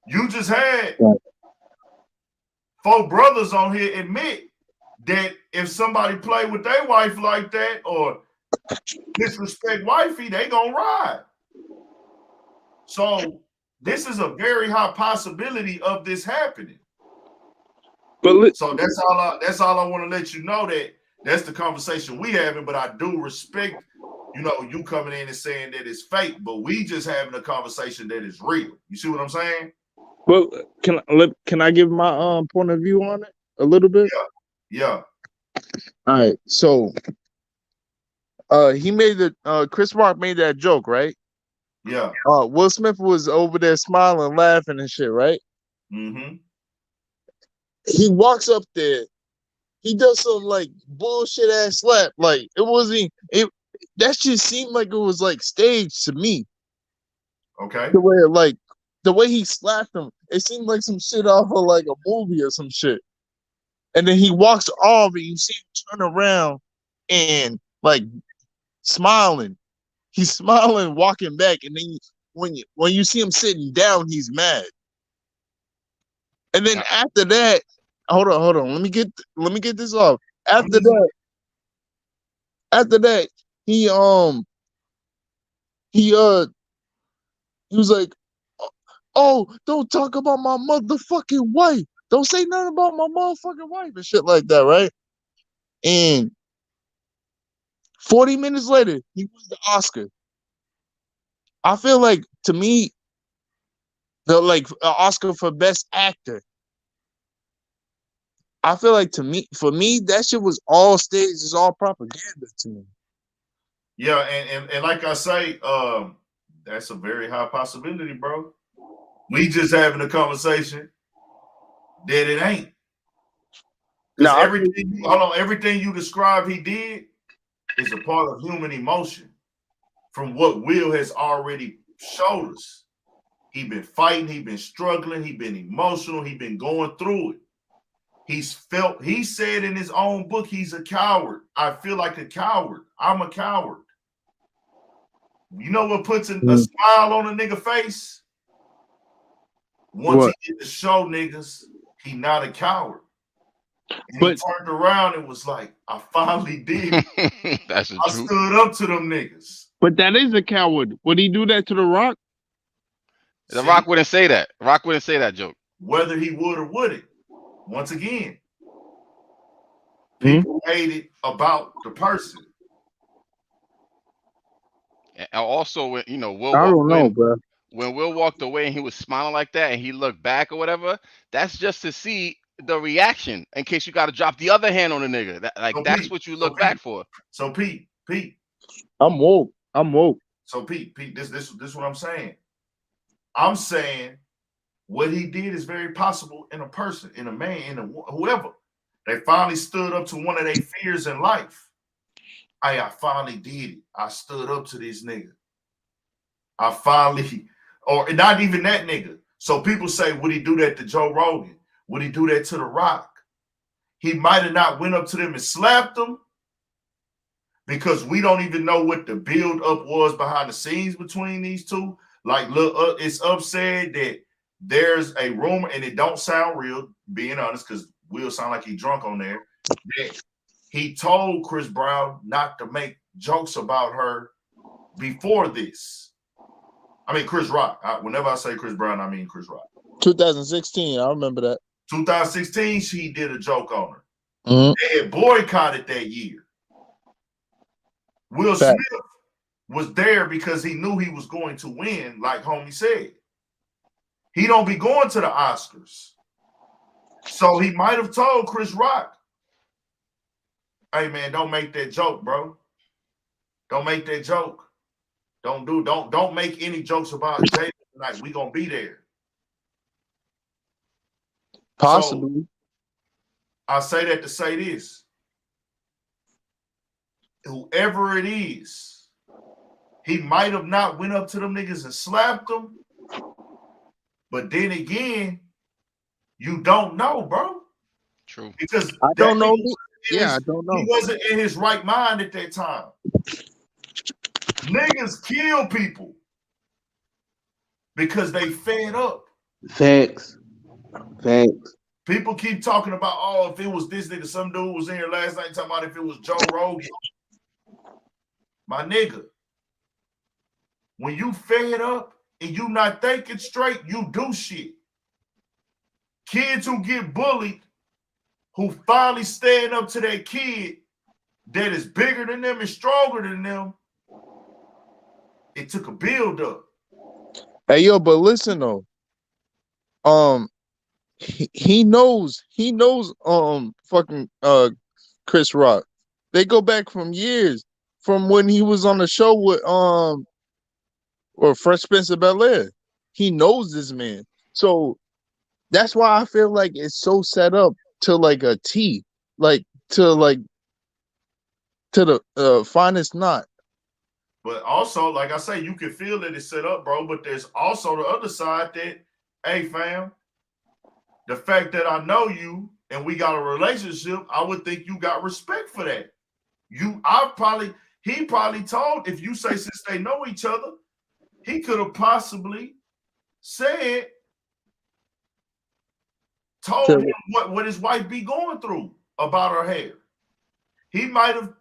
You just had four brothers on here admit that if somebody play with their wife like that or disrespect wifey, they gonna ride. So this is a very high possibility of this happening. But So that's all I want to let you know, that that's the conversation we having. But I do respect, you coming in and saying that it's fake, but we just having a conversation that is real. You see what I'm saying? can I give my point of view on it a little bit? Yeah, All right. So he made Chris Rock made that joke, right? yeah. Will Smith was over there smiling, laughing and shit, right? Mm-hmm. He walks up there, he does some like bullshit ass slap. Like it wasn't it that shit seemed like it was like staged to me. Okay. The way like the way he slapped him, it seemed like some shit off of like a movie or some shit. And then he walks off and you see him turn around and like smiling. He's smiling, walking back, and then when you see him sitting down, he's mad. And then after that, hold on. Let me get this off. After that, after that, he he he was like, "Oh, don't talk about my motherfucking wife. Don't say nothing about my motherfucking wife and shit like that, right?" And 40 minutes later, he wins the Oscar. I feel like to me, the like Oscar for best actor. I feel like for me, that shit was all staged, it's all propaganda to me. Yeah, and like I say, that's a very high possibility, bro. We just having a conversation that it ain't. Because Now, everything you described he did is a part of human emotion from what Will has already showed us. He been fighting, he been struggling, he been emotional, he been going through it. He said in his own book, he's a coward. I feel like a coward. I'm a coward. You know what puts a smile on a nigga face? Once what? he get to show niggas he not a coward. And he But turned around and was like, I finally did it. That's the I truth. stood up to them niggas. that is a coward. Would he do that to The Rock? The See, Rock wouldn't say that. Rock wouldn't say that joke. whether he would or wouldn't, once again, Hmm? people made it about the person. And also, I don't know, bro. when Will walked away and he was smiling like that and he looked back or whatever, that's just to see the reaction in case you got to drop the other hand on the nigga. That's what you look back for. So Pete, I'm woke. So Pete, this what I'm saying. I'm saying what he did is very possible in a person, in a man, in whoever. They finally stood up to one of their fears in life. Hey, I finally did it. I stood up to this nigga. I finally, or not even that nigga. So people say, would he do that to Joe Rogan? Would he do that to The Rock? He might have not went up to them and slapped them, because we don't even know what the build up was behind the scenes between these two. Like, look, it's upset that there's a rumor, and it don't sound real, being honest, because Will sound like he drunk on there, that he told Chris Brown not to make jokes about her before this. I mean, Chris Rock. Whenever I say Chris Brown, I mean Chris Rock. 2016, I remember that. 2016, she did a joke on her. Mhm. They had boycotted that year. Will Smith was there because he knew he was going to win, like homie said. He don't be going to the Oscars. So he might have told Chris Rock, hey man, don't make that joke, bro. Don't make that joke. Don't make any jokes about Jada tonight. We gonna be there. Possibly. So, I say that to say this. Whoever it is, he might have not went up to them niggas and slapped them. But then again, you don't know, bro. True. Because I don't know. Yeah, I don't know. He wasn't in his right mind at that time. Niggas kill people because they fed up. Facts. People keep talking about, oh, if it was this nigga, some dude was in here last night talking about if it was Joe Rogan. My nigga, when you fed up and you not thinking straight, you do shit. Kids who get bullied, who finally stand up to that kid that is bigger than them and stronger than them, it took a build up. Hey yo, but listen though. He knows fucking Chris Rock. They go back from years, from when he was on the show with or Fresh Prince of Bel-Air. He knows this man. So that's why I feel like it's so set up to like a T, like to the finest knot. But also, like I say, you can feel that it's set up, bro. But there's also the other side that, hey, fam, the fact that I know you and we got a relationship, I would think you got respect for that. He probably told, if you say since they know each other, he could have possibly told him what his wife be going through about her hair. He might have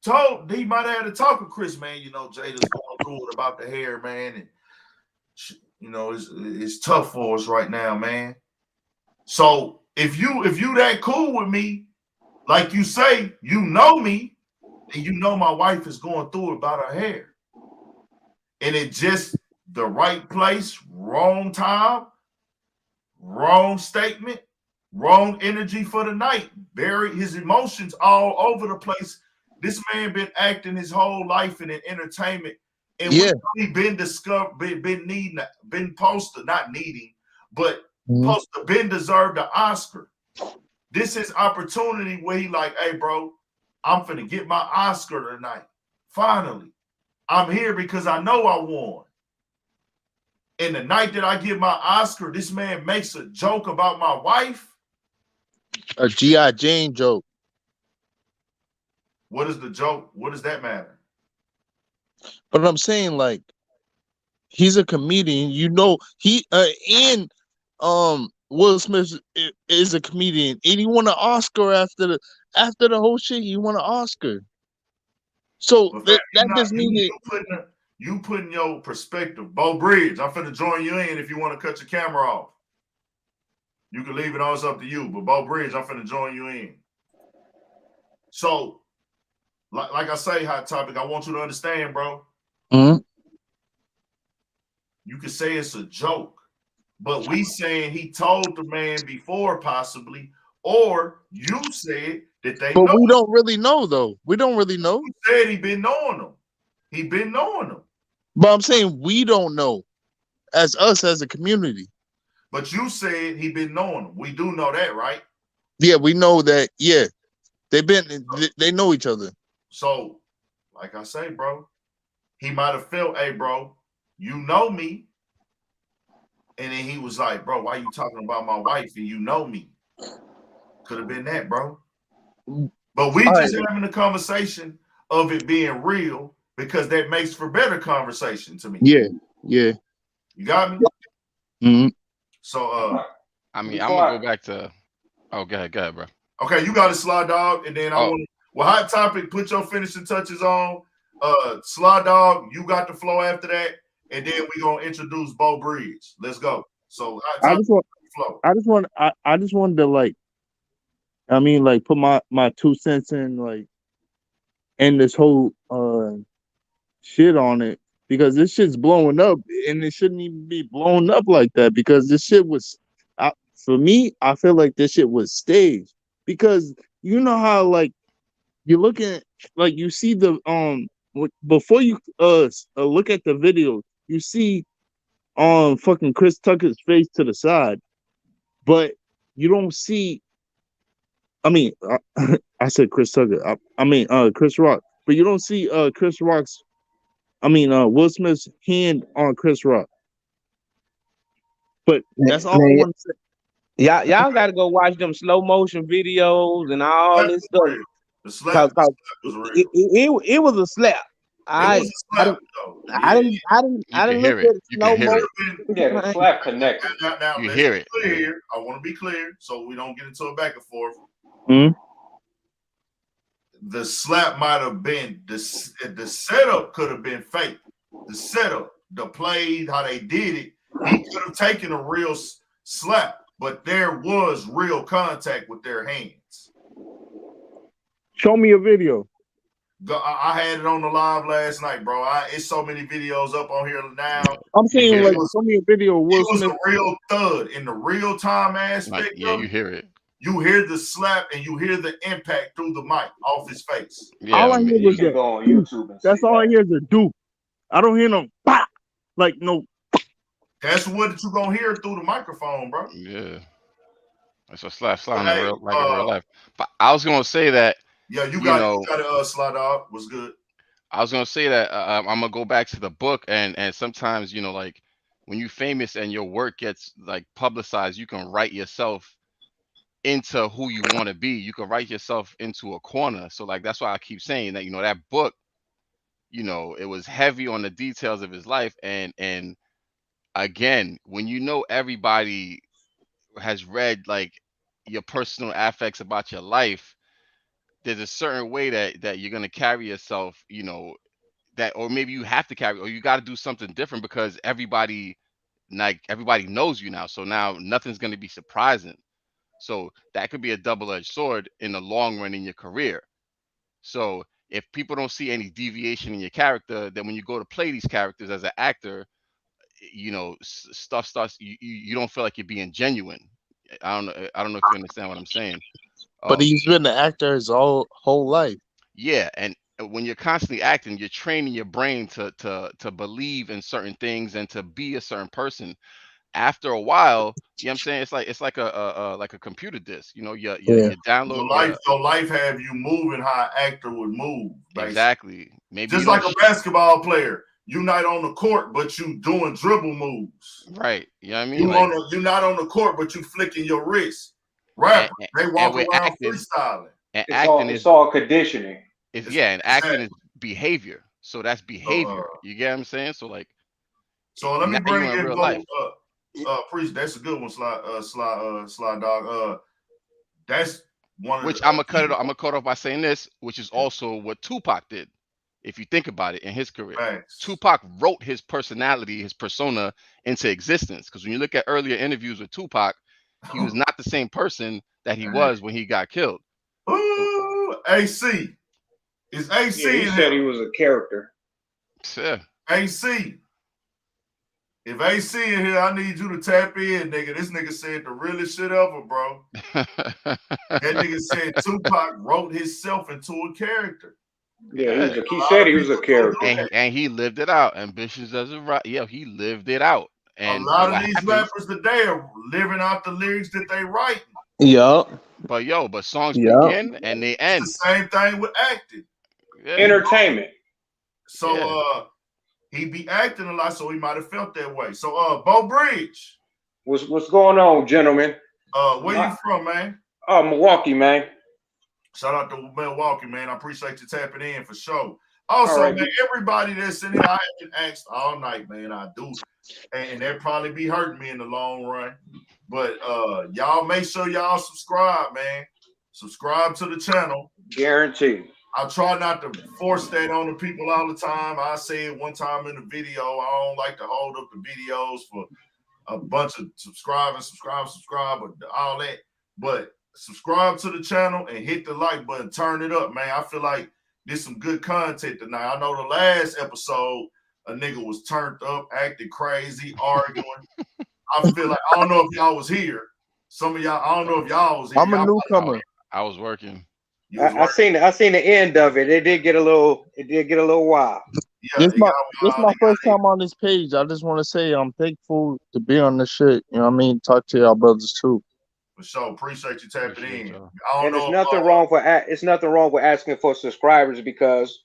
had to talk with Chris, man. You know, Jada's going through it about the hair, man. And, you know, it's tough for us right now, man. So if you that cool with me, like you say, you know me, and you know my wife is going through it about her hair. And it just the right place, wrong time, wrong statement, wrong energy for the night. Buried his emotions all over the place. This man been acting his whole life in entertainment, and we've been discovered, been posted, not needing, but supposed to been deserved an Oscar. This is opportunity where he like, hey, bro, I'm finna get my Oscar tonight. Finally, I'm here because I know I won. And the night that I get my Oscar, this man makes a joke about my wife. A G.I. Jane joke. What is the joke? What does that matter? But I'm saying, like, he's a comedian. You know, he and Will Smith is a comedian, and he won an Oscar after the whole shit. He won an Oscar. So that doesn't mean you putting your perspective. Bo Bridge, I'm finna join you in if you want to cut your camera off. You can leave it on, it's up to you. But Bo Bridge, I'm finna join you in. So, like I say, Hot Topic, I want you to understand, bro. Mm-hmm. You can say it's a joke, but we saying he told the man before, possibly, or you said that they know. But we don't really know, though. We don't really know. He said he been knowing them. He been knowing them. But I'm saying we don't know, as us, as a community. But you said he been knowing him. We do know that, right? Yeah, we know that. Yeah, they know each other. So, like I say, bro, he might have felt, hey, bro, you know me. And then he was like, bro, why you talking about my wife and you know me? Could have been that, bro. But we All just right. having a conversation of it being real because that makes for better conversation to me. Yeah, yeah. You got me? Mhm. So I mean, I'm gonna go back to. Oh, go ahead, bro. okay, you got a Sly Dog, and then I Oh, want well, hot topic, put your finishing touches on. Sly Dog, you got the flow after that, and then we're gonna introduce Bo Bridge. Let's go. So hot I topic just want, flow. I just wanted to like, I mean, like put my 2 cents in, like, and this whole shit on it because this shit's blowing up and it shouldn't even be blown up like that because this shit was, for me, I feel like this shit was staged because you know how like you're looking, like you see the before you look at the video, you see fucking Chris Tucker's face to the side, but you don't see. I mean, I said Chris Tucker. I mean Chris Rock, but you don't see Chris Rock's. I mean Will Smith's hand on Chris Rock. But that's all I Man, want to say. y'all got to go watch them slow motion videos and all Slap this was stuff. real. The slap was real. It was a slap. It was I a I slap didn't though. Yeah. you I can didn't look hear at it. the You can slow hear Could it. motion. have been Yeah, the slap connected. now You let's hear be it. clear Yeah. here. I want to be clear so we don't get into a back and forth. Mhm. The slap might have been the setup could have been fake. The setup, the play, how they did it, he could have taken a real slap, but there was real contact with their hands. Show me a video. I had it on the live last night, bro. It's so many videos up on here now. I'm You saying hear like it. show me a video of It Will was Smith. a real thud in the real time Like, aspect yeah, of you it. hear it. You hear the slap and you hear the impact through the mic off his face. Yeah, All I I hear mean, was You can that. go on YouTube and That's see all I that. hear is a do. I don't hear no bah! Like no. That's what you gonna hear through the microphone, bro. yeah, it's a slap But in hey, real, like in real life. But I was gonna say that, yeah, you you got know, it, slide dog. Was good. I was gonna say that I'm gonna go back to the book, and sometimes, like when you famous and your work gets like publicized, you can write yourself into who you want to be. You can write yourself into a corner. So like that's why I keep saying that, that book, it was heavy on the details of his life, and again, when everybody has read like your personal affects about your life, there's a certain way that you're gonna carry yourself, that, or maybe you have to carry, or you got to do something different because everybody knows you now. So now nothing's gonna be surprising. So that could be a double-edged sword in the long run in your career. So if people don't see any deviation in your character, then when you go to play these characters as an actor, stuff starts. You don't feel like you're being genuine. I don't know if you understand what I'm saying. But Um, he's been an actor his whole life. yeah, and when you're constantly acting, you're training your brain to believe in certain things and to be a certain person. After a while, you know what I'm saying? It's like a computer disk. Yeah. You download Your life have you moving how an actor would move, basically. exactly. Maybe you Just don't like a basketball player. You not on the court, but you doing dribble moves. right. You know what I mean? You not on the court, but you flicking your wrist. and, Rapper, they and walk with around acting, freestyling. and It's acting all is it's all conditioning. is It's yeah, and acting exactly. is behavior. So that's So, behavior. You get what I'm saying? So like so let me now bring you in in real Bo. life. Preach. That's a good one, slide dog. That's one of Which the I'm gonna cut it. I'm gonna cut off by saying this, which is also what Tupac did. If you think about it, in his career, facts. Tupac wrote his personality, his persona into existence. Because when you look at earlier interviews with Tupac, he was not the same person that he was when he got killed. So, Ooh, AC. Is AC Yeah, he in said he here? was a character. yeah. AC. If AC in here, I need you to tap in, nigga. This nigga said the realest shit ever, bro. That nigga said Tupac wrote himself into a character. Yeah, yeah. he A lot said of he was a people don't do character. that. And he lived it out. Ambitions doesn't right. Yeah, he lived it out. A And lot of what these happens? rappers today are living out the lyrics that they write. Yup. But songs Yup. begin and they It's the end. same thing with acting. Yeah, Entertainment. So yeah. he be acting a lot, so he might have felt that way. So Bo Bridge, What's going on, gentlemen? where you from, man? Oh, Milwaukee, man. Shout out to Milwaukee, man. I appreciate you tapping in for sure. All Also, right. man, everybody that's in here, I haven't asked all night, man. I do. And that probably be hurting me in the long run. But y'all make sure y'all subscribe, man. Subscribe to the channel. Guaranteed. I try not to force that on the people all the time. I say it one time in the video. I don't like to hold up the videos for a bunch of subscribe, or all that. But subscribe to the channel and hit the like button. Turn it up, man. I feel like there's some good content tonight. I know the last episode, a nigga was turned up, acting crazy, arguing. I feel like, I don't know if y'all was here. Some of y'all, I don't know if y'all was here. I'm a newcomer. I was working. I seen the end of it. It did get a little wild. Yeah, This my first time on this page. I just want to say I'm thankful to be on this shit. You know what I mean? Talk to y'all brothers too. For sure. Appreciate you tapping Appreciate in. y'all. I don't And know. it's nothing wrong with asking for subscribers because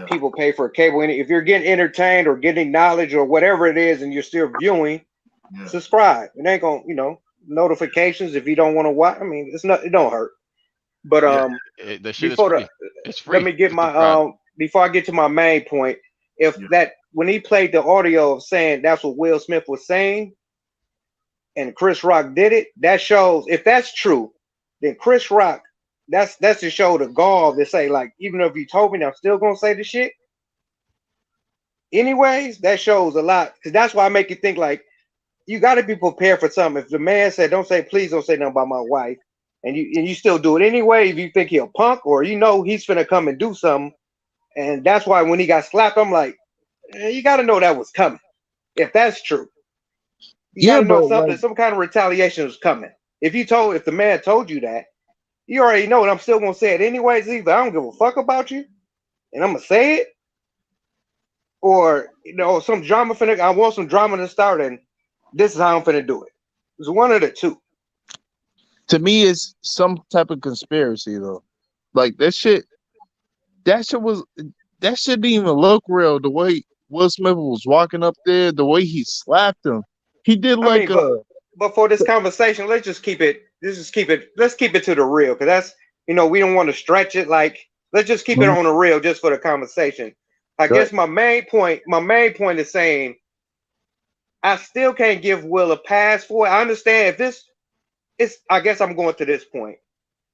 people pay for cable. And if you're getting entertained or getting knowledge or whatever it is, and you're still viewing, subscribe. It ain't gonna, notifications if you don't want to watch. I mean, it don't hurt. But the shit is free. It's free. let me get to my subscribe. before I get to my main point. If that when he played the audio of saying that's what Will Smith was saying, and Chris Rock did it, that shows if that's true, then Chris Rock, that's to show the gall to say, like, even if you told me, I'm still gonna say the shit. Anyways, that shows a lot because that's why I make you think like you got to be prepared for something. If the man said, please don't say nothing about my wife, and you still do it anyway, if you think he'll punk or he's finna come and do something, and that's why when he got slapped, I'm like, you got to know that was coming. If that's true, you got to know something, some kind of retaliation was coming. If the man told you that, you already know it. I'm still gonna say it anyways. Either I don't give a fuck about you, and I'm gonna say it, or some drama finna. I want some drama to start, and this is how I'm finna do it. It's one of the two. To me, it's some type of conspiracy though. Like that shit didn't even look real. The way Will Smith was walking up there, the way he slapped him, he did like But for this conversation, let's keep it to the real, because that's we don't want to stretch it. Like, let's just keep it on the real just for the conversation. I guess my main point is saying I still can't give Will a pass for it. I understand I guess I'm going to this point.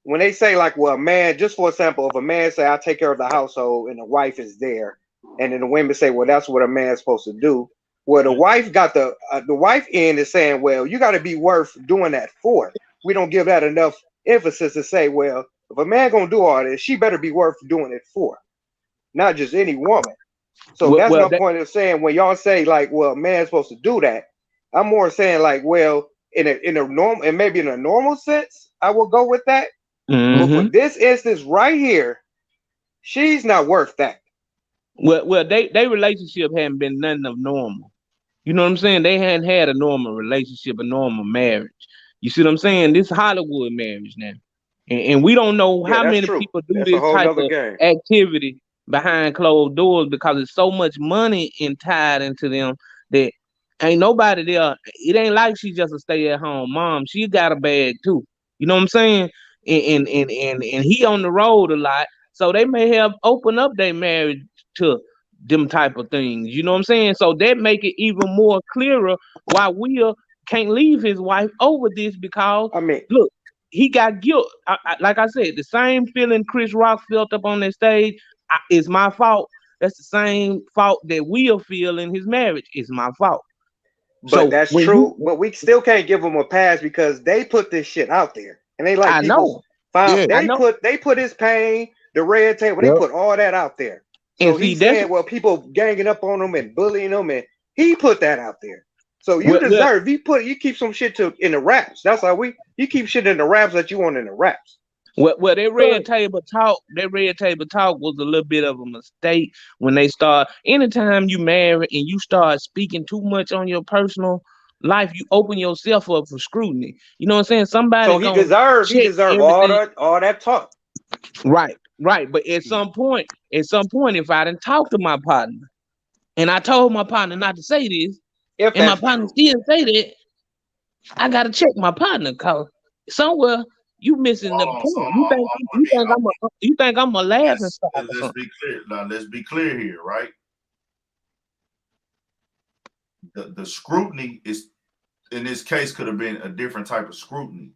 When they say like, well, a man, just for example, if a man say I'll take care of the household and the wife is there, and then the women say, well, that's what a man's supposed to do. Well, the wife got the wife end is saying, well, you got to be worth doing that for. We don't give that enough emphasis to say, well, if a man gonna do all this, she better be worth doing it for, not just any woman. So that's my point of saying when y'all say like, well, a man's supposed to do that. I'm more saying like, well, in a normal and maybe in a normal sense, I will go with that. But for this instance right here, she's not worth that. Well, they relationship hadn't been nothing of normal. You know what I'm saying? They hadn't had a normal relationship, a normal marriage. You see what I'm saying? This Hollywood marriage now. And we don't know how many people do this type of activity behind closed doors because it's so much money tied into them that ain't nobody there. It ain't like she's just a stay-at-home mom. She got a bag too. You know what I'm saying? And he on the road a lot. So they may have opened up their marriage to them type of things. You know what I'm saying? So that make it even more clearer why Will can't leave his wife over this because look, he got guilt. Like I said, the same feeling Chris Rock felt up on that stage is my fault. That's the same fault that Will feel in his marriage. It's my fault. But so that's true. But we still can't give him a pass because they put this shit out there, and they like people found. They put his pain, the red tape. They put all that out there. So he's saying, well, people ganging up on him and bullying him, and he put that out there. So you deserve. You keep some shit in the raps. That's how you keep shit in the raps that you want in the raps. Well, that red table talk was a little bit of a mistake when they start. Anytime you marry and you start speaking too much on your personal life, you open yourself up for scrutiny. You know what I'm saying? Somebody So he gonna deserve check all everything. that talk. Right, right. But at some point, if I didn't talk to my partner and I told my partner not to say this, If and my that's partner true. still say that, I gotta check my partner cause somewhere you missing the Hold on, so point. I You think I'm a laughing stock or let's something? be clear. Now let's be clear here, right? The scrutiny is in this case could have been a different type of scrutiny.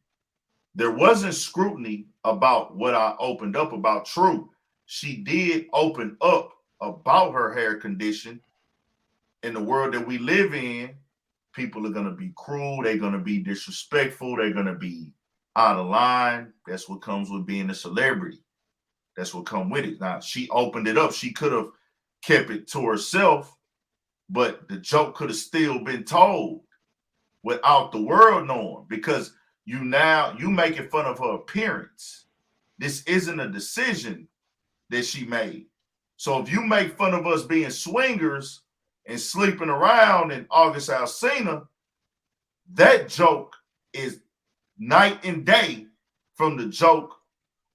There wasn't scrutiny about what I opened up about True. She did open up about her hair condition. In the world that we live in, people are gonna be cruel, they're gonna be disrespectful, they're gonna be out of line. That's what comes with being a celebrity. That's what come with it. Now she opened it up. She could have kept it to herself, but the joke could have still been told without the world knowing because you making fun of her appearance. This isn't a decision that she made. So if you make fun of us being swingers and sleeping around in August Alsina, that joke is night and day from the joke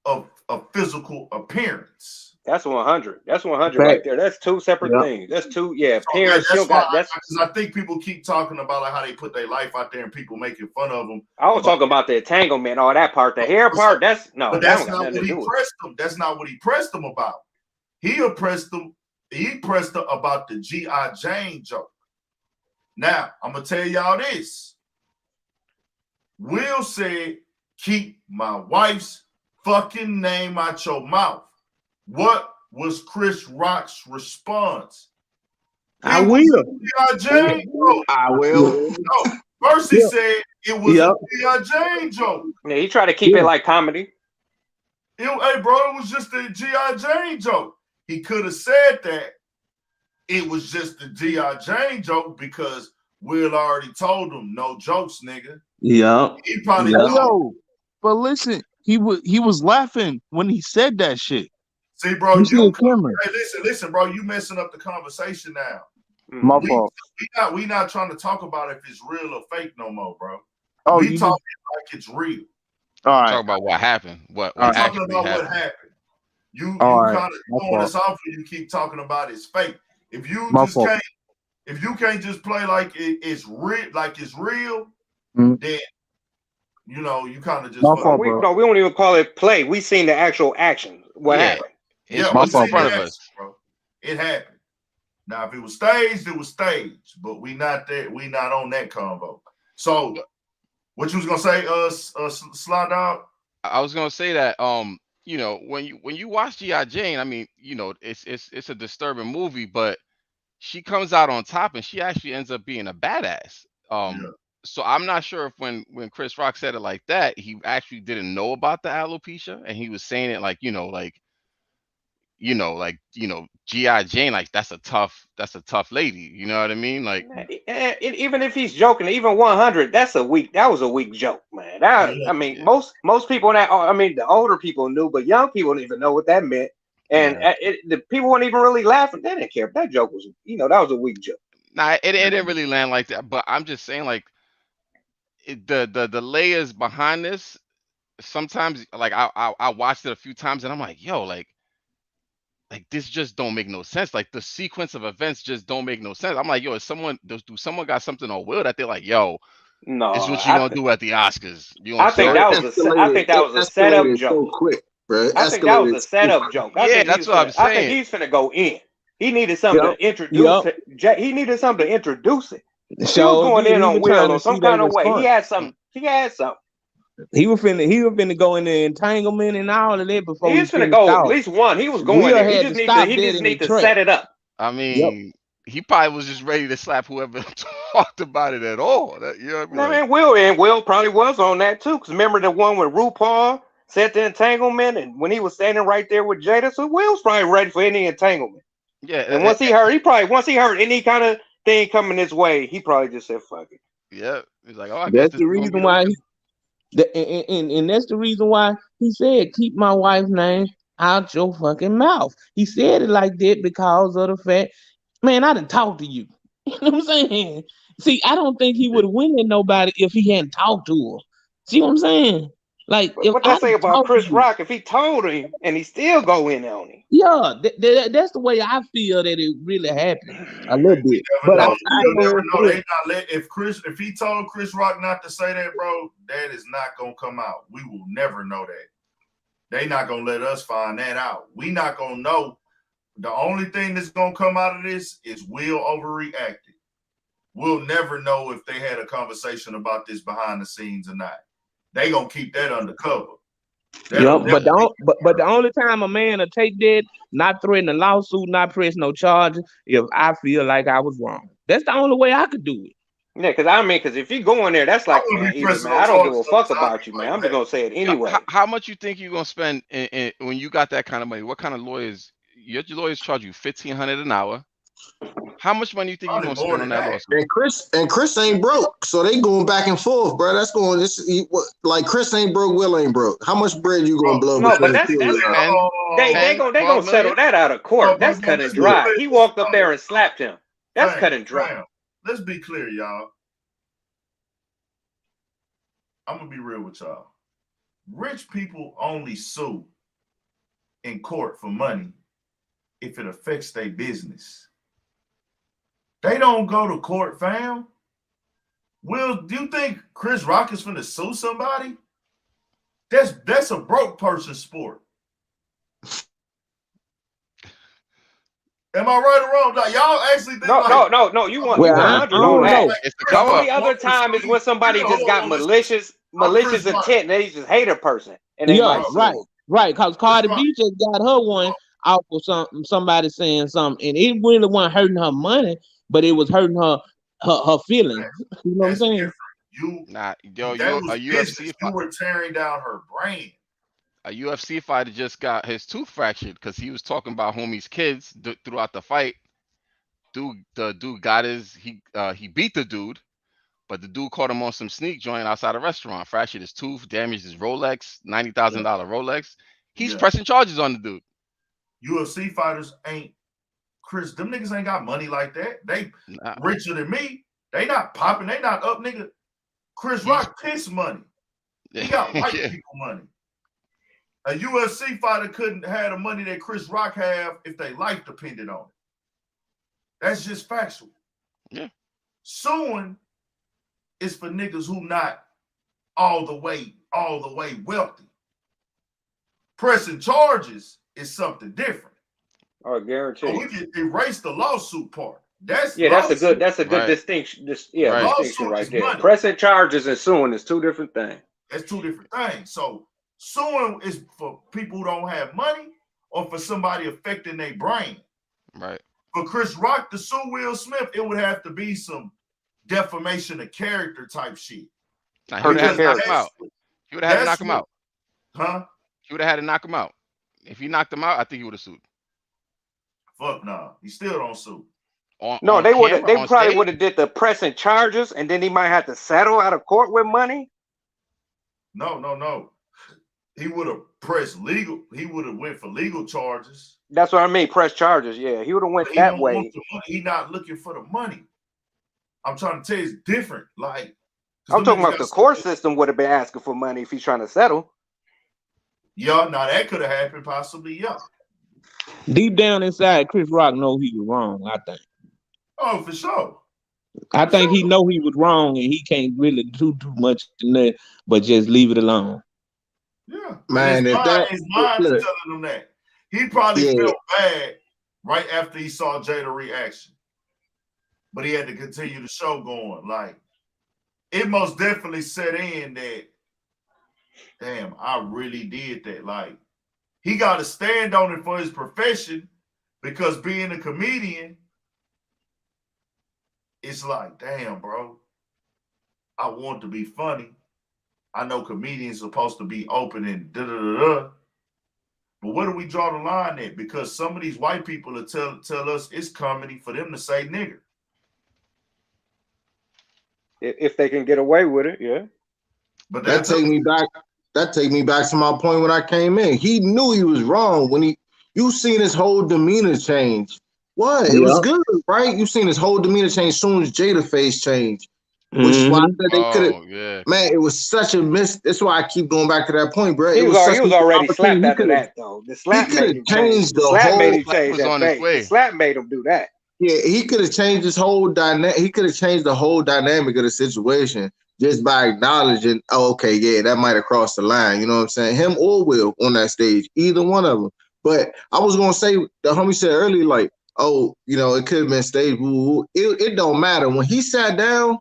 of a physical appearance. That's 100. That's 100 Fact. right there. That's two separate Yeah. things. That's two. Yeah, So parents still that's why got. That's. I think people keep talking about like how they put their life out there and people making fun of them. I was talking about the entanglement, all that part, the hair part. That's no, but that that's don't got not nothing what to he do with it. pressed them. That's not what he pressed them about. He pressed them about the G.I. Jane joke. Now, I'm gonna tell y'all this. Will said, keep my wife's fucking name out your mouth. What was Chris Rock's response? I It will. was a G.I. Jane joke. I will. No, first he Yeah. said it was Yeah. a G.I. Jane joke. Yeah, he tried to keep it like comedy. Hey, bro, it was just a G.I. Jane joke. He could have said that it was just a G.I. Jane joke because Will already told him no jokes, nigga. Yeah. He probably Yeah. Hey, told him. yo, but listen, he was laughing when he said that shit. See, bro, You see the camera. hey, listen, bro, you messing up the conversation now. My Mhm. fault. We not trying to talk about if it's real or fake no more, bro. Oh, we you talking like it's real. all Talk right. about what happened. What We talking actually about happened. what happened. You All right. kind of My throwing fault. us off and you keep talking about it's fake. If you My just fault. can't, if you can't just play like it's real, Mhm. then you know you kind of just My fuck. fault, bro. We don't even call it play. We seen the actual action. What Yeah, happened? it's Yeah, My we what's in fault, seen the front bro. of action, us. bro. It happened. Now, if it was staged, it was staged, but we not there. We not on that convo. So, what you was gonna say, Slide Dog? I was gonna say that you know, when you watch G.I. Jane, I mean, you know, it's a disturbing movie, but she comes out on top and she actually ends up being a badass. Yeah. So I'm not sure if when Chris Rock said it like that, he actually didn't know about the alopecia and he was saying it like, G.I. Jane, like that's a tough lady. You know what I mean? Like, Even if he's joking, even 100, that was a weak joke, man. Yeah. I mean, most people I mean, the older people knew, but young people didn't even know what that meant. And yeah. the people weren't even really laughing. They didn't care. That joke was, that was a weak joke. Nah, it didn't really land like that. But I'm just saying, like, the layers behind this. Sometimes, like, I watched it a few times, and I'm like, yo, like this just don't make no sense. Like the sequence of events just don't make no sense. I'm like, yo, do someone got something on Will that they're like, yo, No, this is what you gonna do at the Oscars? You know what I I'm think Bro, saying? that it was I think that was a setup escalated so joke. quick, bro. It I think that was escalated a so setup quick. joke. Yeah, that's what I'm I think saying. he's finna go in. He needed something Yep. to introduce Yep. it. He needed something to introduce it. He was So going did in he on was Will trying to or see some their kind of way. He response. had something. He had something. He was finna go in the entanglement and all of that before He he is finna finished go at off. least one. He was going Will there. had to stop He dead just in the need to track. set it up. I Yep. mean, he probably was just ready to slap whoever talked about it at all. You know what I mean? I Like, mean, Will probably was on that too. Cause remember the one with RuPaul set the entanglement, and when he was standing right there with Jada, so Will's probably ready for any entanglement. yeah, And once he heard any kind of thing coming his way, he probably just said, "Fuck it." yeah. He's like, oh, I guess That's this the is gonna be reason the why way. and that's the reason why he said, keep my wife's name out your fucking mouth. He said it like that because of the fact, man, I done talked to you. You know what I'm saying? See, I don't think he would win at nobody if he hadn't talked to her. See what I'm saying? Like if What I that say about talk to Chris you, Rock if he told him and he still go in on him? yeah, that's the way I feel that it really happened a little We bit. never But I know. still We'll never heard know. They Chris. not let if he told Chris Rock not to say that, bro, that is not gonna come out. We will never know that. They not gonna let us find that out. We not gonna know. The only thing that's gonna come out of this is Will overreacted. We'll never know if they had a conversation about this behind the scenes or not. They gonna keep that undercover. Yeah, That'll never but be but the only time a man will take that, not threaten a lawsuit, not press no charges, if I feel like I was wrong. That's the only way I could do it. Yeah, because if you go in there, that's I like, wouldn't man, be either, pressing man, no I don't give charges a on fuck a about topic you, man. like I'm just that. gonna say it anyway. How much you think you're gonna spend when you got that kind of money? What kind of lawyers? Your lawyers charge you $1,500 an hour. How much money you think you're Probably gonna more spend on than that that. lawsuit? And Chris ain't broke, so they going back and forth, bro. That's going like Chris ain't broke, Will ain't broke. How much bread you gonna Bro, blow No, but between Will, the that's two of that's y'all? 10, they 10, gonna 12 settle million? that out of court. That's cut and let's be dry. clear. He walked up there and slapped him. That's cut and dry. Fam, let's be clear, y'all. I'm gonna be real with y'all. Rich people only sue in court for money if it affects their business. They don't go to court, fam. Will, do you think Chris Rock is finna sue somebody? That's a broke person sport. Am I right or wrong? Like, y'all actually think No. You Well, I 100 on don't that. know. It's the The come only up. other time is when somebody just got malicious I'm Chris Rock. intent. They just hate a person and they Yeah, might sue right, them. right. Cause Cardi B just got her one off of somebody saying something, and it really wasn't hurting her money, but it was hurting her feelings. You know what I'm That's saying? different. You Nah, yo, that you was business. You were tearing down her brand. a UFC fighter just got his tooth fractured because he was talking about homie's kids throughout the fight. The dude got he beat the dude, but the dude caught him on some sneak joint outside a restaurant, fractured his tooth, damaged his Rolex, $90,000 Rolex. He's pressing charges on the dude. UFC fighters ain't Chris. Them niggas ain't got money like that. They richer than me. They not popping. They not up, nigga. Chris Rock piss money. He got white people money. A UFC fighter couldn't have the money that Chris Rock have if their life depended on it. That's just factual. Yeah. Suing is for niggas who not all the way wealthy. Pressing charges is something different. Oh, guarantee. So we can erase the lawsuit part. That's a good right. distinction. Right. Distinction right there. Money. Pressing charges and suing is two different things. That's two different things. So suing is for people who don't have money or for somebody affecting their brain. Right. For Chris Rock to sue Will Smith, it would have to be some defamation of character type shit. Nah, he would have had to knock him out. He would have had to knock him out. Huh? He would have had to knock him out. If he knocked him out, I think he would have sued. Fuck nah. He still don't sue. They probably would have did the pressing charges, and then he might have to settle out of court with money. No. He would have pressed legal. He would have went for legal charges. That's what I mean. Press charges. Yeah, he would have went that way. He not looking for the money. I'm trying to tell you, it's different. Like I'm talking about the court system would have been asking for money if he's trying to settle. Yeah, now that could have happened, possibly. Yeah. Deep down inside, Chris Rock know he was wrong. I think. Oh, for sure. I think he know he was wrong, and he can't really do too much in that, but just leave it alone. Yeah, man. His mind is telling him that. He probably felt bad right after he saw Jada's reaction, but he had to continue the show going. Like, it most definitely set in that, damn, I really did that. Like, he got to stand on it for his profession, because being a comedian, it's like, damn, bro, I want to be funny. I know comedians are supposed to be open and da-da-da-da. But where do we draw the line at? Because some of these white people will tell us it's comedy for them to say nigger. If they can get away with it, yeah. But that take me back. That take me back to my point when I came in. He knew he was wrong when you seen his whole demeanor change What? It was Yep. good, right? You seen his whole demeanor change soon as Jada face changed, which is why I Mm-hmm. said they could have. Oh yeah. Man, it was such a miss. That's why I keep going back to that point, bro. He It was was such he a was missed already slapped opportunity. after that though. The He slap could made have him change. changed The the slap made whole. him Like he change was that on his face. The way. slap made him do that. Yeah, he could have changed his whole dynamic. He could have changed the whole dynamic of the situation just by acknowledging, oh, okay, yeah, that might have crossed the line. You know what I'm saying? Him or Will on that stage, either one of them. But I was gonna say, the homie said earlier, like, oh, it could have been stage. It don't matter when he sat down.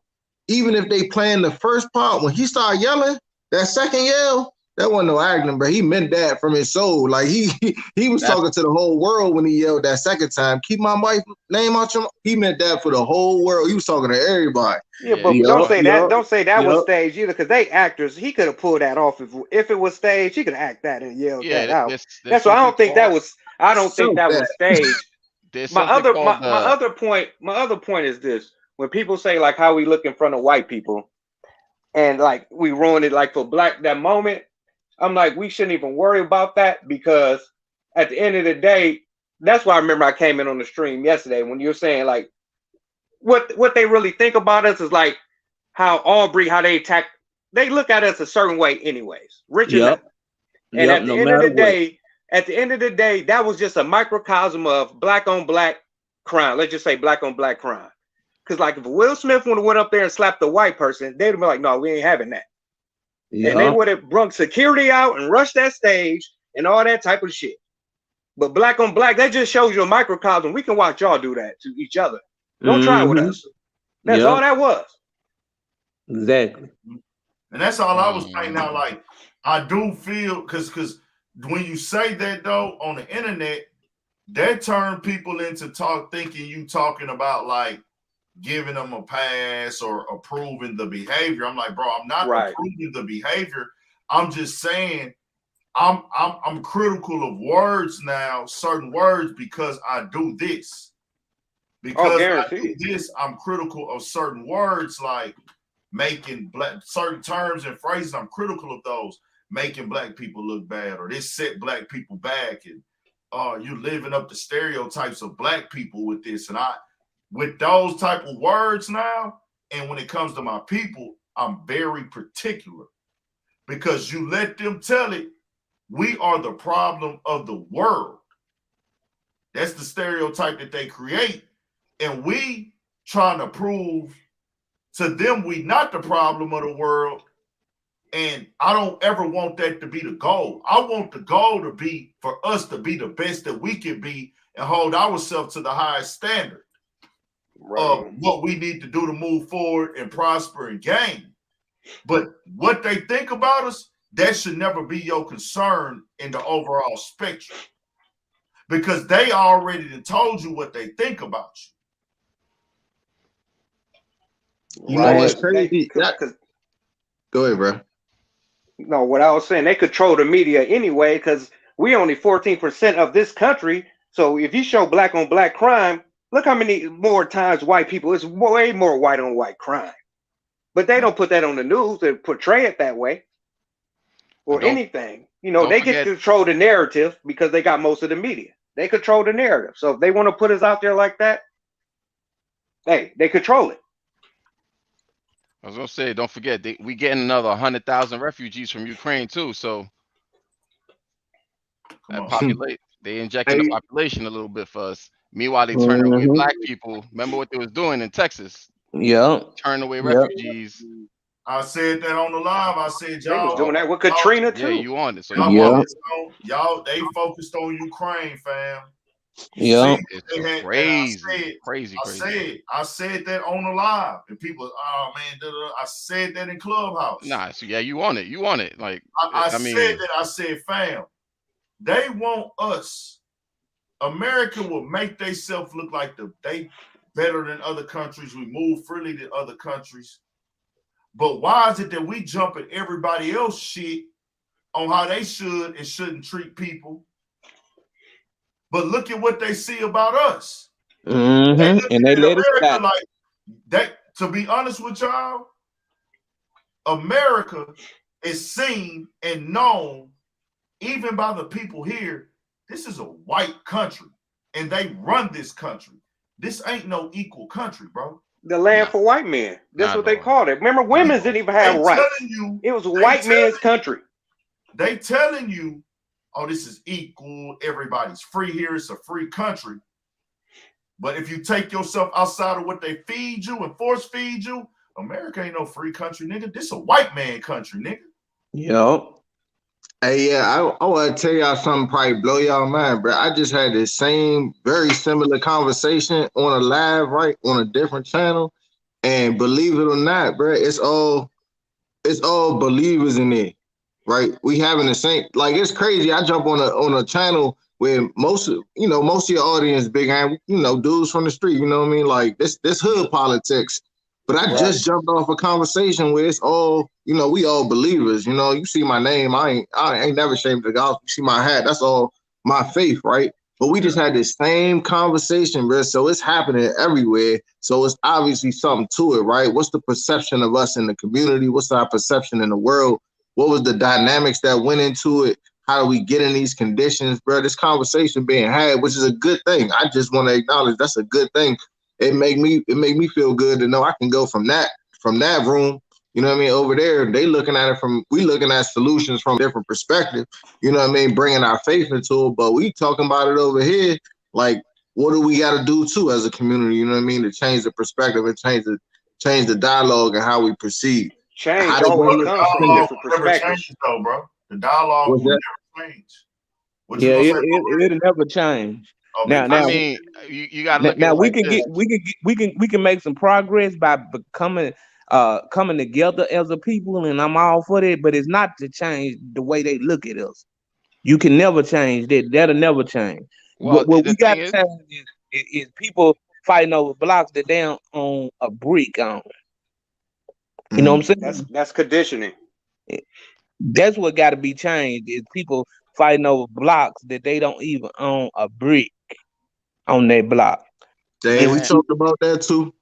Even if they playing the first part, when he started yelling, that second yell, that wasn't no acting, but he meant that from his soul. Like he was That's talking to the whole world when he yelled that second time. Keep my wife name out your. He meant that for the whole world. He was talking to everybody. Yeah, yeah, he but was don't Yep. talking. say that. Yep. Don't say that was Yep. staged either, because they actors. He could have pulled that off if it was staged. He could act that and yelled Yeah, that out. there's That's why I something don't think that called was. I don't think So that that was staged. there's My something other called my other point. My other point is this: when people say like how we look in front of white people and like we ruined it like for black that moment, I'm like we shouldn't even worry about that because at the end of the day, that's why I remember I came in on the stream yesterday when you're saying like what they really think about us is like how Aubrey, how they look at us a certain way anyways, rich or not. Yep. And Yep. No matter what. at the end of the day, that was just a microcosm of black on black crime. Let's just say black on black crime. Because like if Will Smith would have went up there and slapped a white person, they'd have been like, no, we ain't having that. And they Yep. would have brung security out and rushed that stage and all that type of shit. But black on black, that just shows you a microcosm. We can watch y'all do that to each other. Don't try with Mm-hmm. us. That's all Yep. that was. Exactly. And that's all I was saying now. Mm, Like, I do feel because when you say that though on the internet, that turn people into thinking you talking about like giving them a pass or approving the behavior. I'm like, bro, I'm not Right. approving the behavior. I'm just saying I'm critical of words now, certain words, because I do this. Oh, Because I do guaranteed. this, I'm critical of certain words like making black certain terms and phrases. I'm critical of those, making black people look bad, or this set black people back, and you living up the stereotypes of black people with this. And I with those type of words now, and when it comes to my people, I'm very particular because you let them tell it, we are the problem of the world. That's the stereotype that they create. And we trying to prove to them we not the problem of the world. And I don't ever want that to be the goal. I want the goal to be for us to be the best that we can be and hold ourselves to the highest standard of Right. what we need to do to move forward and prosper and gain. But what they think about us, that should never be your concern in the overall spectrum. Because they already told you what they think about You know Right. what's Right. crazy? Go ahead, bro. No, what I was saying, they control the media anyway, because we only 14% of this country. So if you show black on black crime, look how many more times white people, it's way more white on white crime. But they don't put that on the news and portray it that way and or anything. don't They get to forget control the narrative because they got most of the media. They control the narrative. So if they want to put us out there like that, hey, they control it. I was gonna say, don't forget we getting another 100,000 refugees from Ukraine too. So you. Come that on. populate they injecting the Hey, population a little bit for us. Meanwhile, they turning away Mm-hmm. black people. Remember what they was doing in Texas? Yep. Turning away Yep. refugees. I said that on the live. I said, They was y'all, doing that with y'all, Katrina Yeah, too. you on it. So y'all you on Yep. it. focused on y'all, they focused on Ukraine, fam. You see, Yep. It's they had, and crazy, crazy, crazy. I said that on the live, and people, oh man, I said that in Clubhouse. Nah, so yeah, you on it. You on it. Like I I said mean, that. I said, fam, they want us. America will make themselves look like they better than other countries. We move freely to other countries. But why is it that we jump at everybody else shit on how they should and shouldn't treat people? But look at what they see about us. They Mm-hmm. look And they at let it slide. America like that. To be honest with y'all, America is seen and known even by the people here. This is a white country. and they run this country. This ain't no equal country, bro. The land Nah, for white men. That's not what at they all. called it. Remember, Not women at all. didn't even They have telling rights. you, It was a they white telling man's country. they telling you, oh, this is equal. Everybody's free here. It's a free country. But if you take yourself outside of what they feed you and force feed you, America ain't no free country, nigga. This a white man country, nigga. Yep. Hey, yeah, I want to tell y'all something probably blow y'all mind, bro. I just had this same very similar conversation on a live, right, on a different channel, and believe it or not, bro, it's all believers in it, right? We having the same, like, it's crazy. I jump on a channel where most of your audience big and dudes from the street, you know what I mean? Like this hood politics. But I Right. just jumped off a conversation where it's all, we all believers. You see my name, I ain't never ashamed of the gospel. You see my hat, that's all my faith, right? But we just had this same conversation, bro. So it's happening everywhere. So it's obviously something to it, right? What's the perception of us in the community? What's our perception in the world? What was the dynamics that went into it? How do we get in these conditions, bro? This conversation being had, which is a good thing. I just want to acknowledge that's a good thing. It make me feel good to know I can go from that room. You know what I mean? Over there, they looking at it from we looking at solutions from a different perspective. You know what I mean? Bringing our faith into it, but we talking about it over here. Like, what do we got to do too as a community? You know what I mean? To change the perspective and change the dialogue and how we proceed. How Change they Bro, gonna always the look comes from dialogue different will never perspectives. change, though, bro. The dialogue what's will that? never change. What you Yeah, gonna say, it'll never change. Okay, Now, I now, proceed. mean, you got to now, look at now it we like can this. get we can make some progress by becoming coming together as a people, and I'm all for that. But it's not to change the way they look at us. You can never change that. That'll never change. Well, What the we got thing to is, change is people fighting over blocks that they don't own a brick on. You know what I'm saying? That's conditioning. That's what got to be changed. Is people fighting over blocks that they don't even own a brick on their block. Dang, It's we and, talked about that too.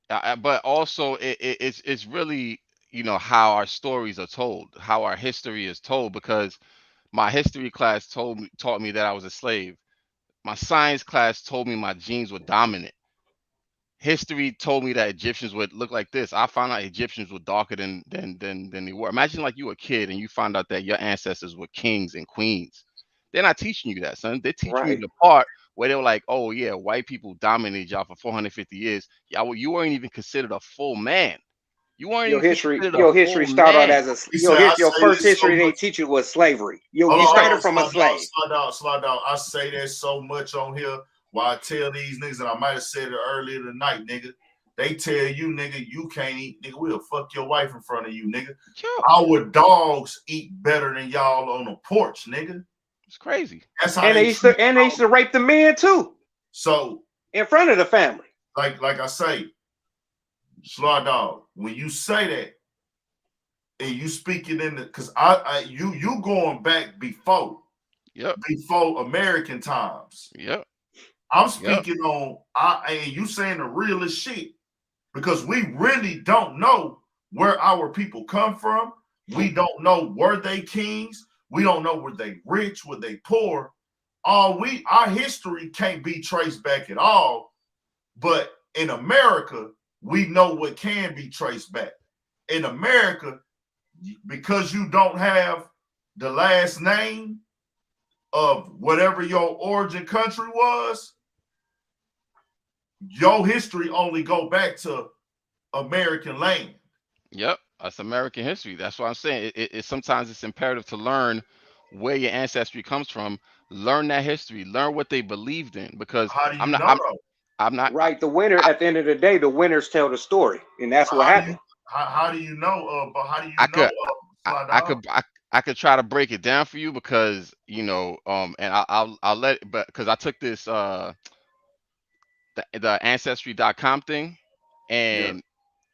but also it's really how our stories are told, how our history is told. Because my history class taught me that I was a slave. My science class told me my genes were dominant. History told me that Egyptians would look like this. I found out Egyptians were darker than they were. Imagine like you were a kid and you found out that your ancestors were kings and queens. They're not teaching you that, son. They're teaching you Right. the part where they were like, oh yeah, white people dominated y'all for 450 years. Y'all, you weren't even considered a full man. You weren't Your even history, considered a your history full start out man. as He said, I your say first this so history they much. teach you was slavery. You Hold started on, from a slave. slow down. I say that so much on here while I tell these niggas, and I might have said it earlier tonight, nigga. They tell you, nigga, you can't eat, nigga. We'll fuck your wife in front of you, nigga. Yeah, Our dogs eat better than y'all on the porch, nigga. it's crazy. That's how And they treat they y'all. used to rape the men too So, in front of the family. like I say, Slaw Dog, when you say that and you speak it in the, because you going back Yep, before American times. yep, I'm yep. speaking on and you saying the realest shit because we really don't know where our people come from. We don't know were they kings. We don't know were they rich, were they poor. Our history can't be traced back at all. But in America, we know what can be traced back. In America, because you don't have the last name of whatever your origin country was, your history only go back to American land. Yep, that's American history. That's what I'm saying. Sometimes it's imperative to learn where your ancestry comes from. Learn that history. Learn what they believed in. Because How do I'm you not. know though? I'm not. Right. The winner, at the end of the day, the winners tell the story, and that's what How do you happened. how do you know? But how do you I know? could. Slide I dog? could. I could try to break it down for you because and I'll let but because I took this the ancestry.com thing, Yeah. and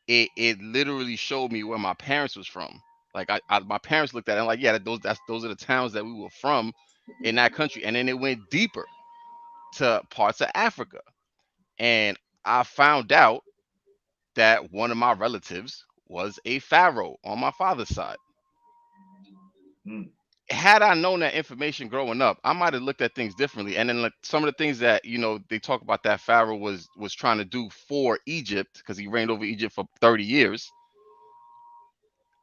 it literally showed me where my parents was from. Like my parents looked at it and like, yeah, those are the towns that we were from in that country. And then it went deeper to parts of Africa. And I found out that one of my relatives was a pharaoh on my father's side. Mm. had I known that information growing up, I might have looked at things differently. And then like some of the things that they talk about that Pharaoh was trying to do for Egypt because he reigned over Egypt for 30 years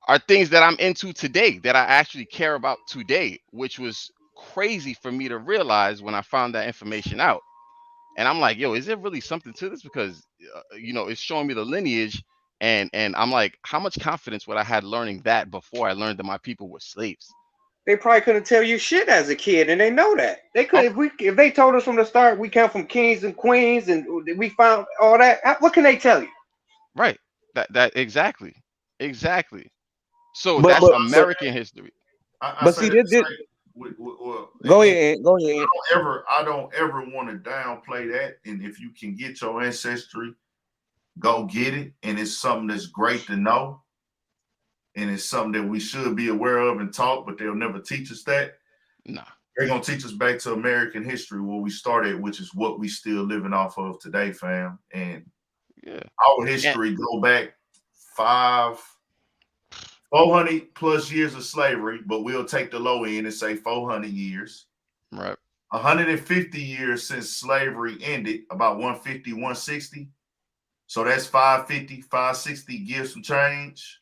are things that I'm into today that I actually care about today, which was crazy for me to realize when I found that information out. And I'm like, yo, is there really something to this? Because it's showing me the lineage, and I'm like, how much confidence would I had learning that before I learned that my people were slaves? They probably couldn't tell you shit as a kid, and they know that. They could if they told us from the start we come from kings and queens and we found all that. What can they tell you? Right. That exactly. So But that's but say, American history. I but say see that to this say, well, go and ahead, go ahead. I don't ever want to downplay that. And if you can get your ancestry, go get it. And it's something that's great to know. And it's something that we should be aware of and taught, but they'll never teach us that. Nah. They're gonna teach us back to American history where we started, which is what we still living off of today, fam. And Yeah. our history go back 400 plus years of slavery, but we'll take the low end and say 400 years. Right. 150 years since slavery ended, about 150, 160. So that's 550, 560, give some change.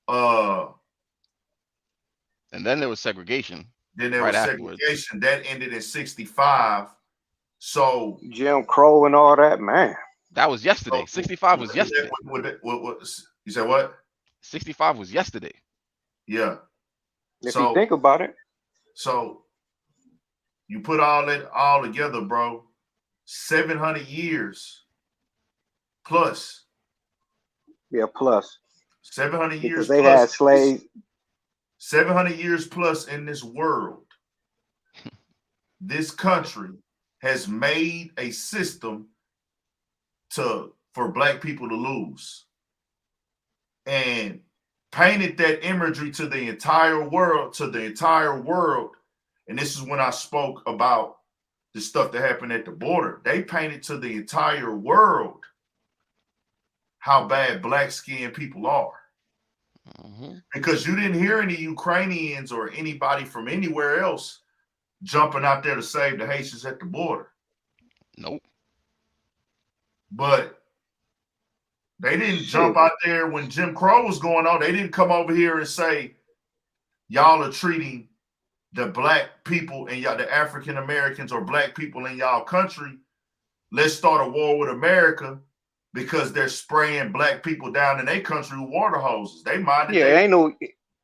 And then there was segregation Then there right was afterwards. segregation. That ended in 65. So Jim Crow and all that, man. That was yesterday. 65 was yesterday. You said what? 65 was yesterday. Yeah. If you think about it. So you put all that all together, bro. 700 years plus. Yeah, plus. 700 years because they plus. had slaves. 700 years plus in this world. This country has made a system for black people to lose and painted that imagery to the entire world, And this is when I spoke about the stuff that happened at the border. They painted to the entire world how bad black-skinned people are. Mm-hmm. Because you didn't hear any Ukrainians or anybody from anywhere else jumping out there to save the Haitians at the border. Nope. But they didn't jump out there when Jim Crow was going on. They didn't come over here and say, y'all are treating the black people and y'all, the African Americans or black people in y'all country. Let's start a war with America because they're spraying black people down in their country with water hoses. They minded. Yeah,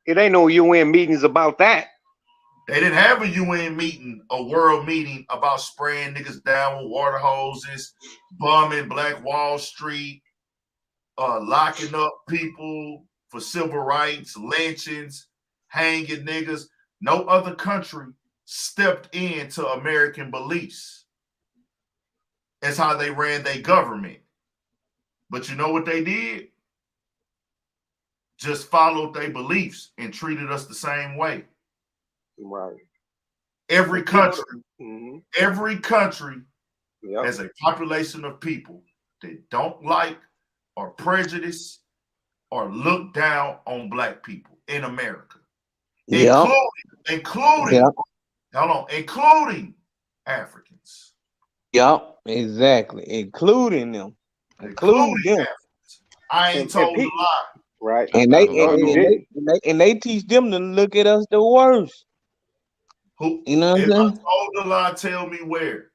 it ain't no UN meetings about that. They didn't have a UN meeting, a world meeting about spraying niggas down with water hoses, bombing Black Wall Street, locking up people for civil rights, lynchings, hanging niggas. No other country stepped into American beliefs. That's how they ran their government. But you know what they did? Just followed their beliefs and treated us the same way. Right. Every country Yep. has a population of people that don't like or prejudice or look down on black people in America. Yeah. Including Africans. Yep, exactly. Including them. Including them. Africans. I ain't told a lie. Right. And they teach them to look at us the worst. Who, you know what if I'm saying? I told the lie, tell me where.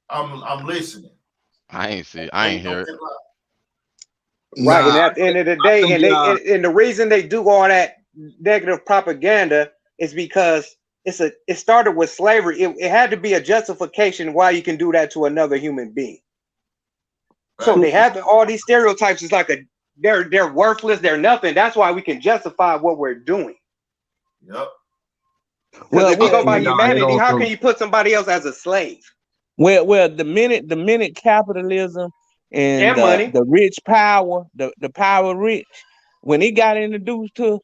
I'm listening. I ain't hear it. Right, and at the end of the day, and the reason they do all that negative propaganda is because it started with slavery. It had to be a justification why you can do that to another human being. Right. So they have all these stereotypes. It's like they're worthless. They're nothing. That's why we can justify what we're doing. Yep. Well, if you go by humanity, how can you put somebody else as a slave? Well, the minute capitalism and money, the rich power, the power rich, when it got introduced to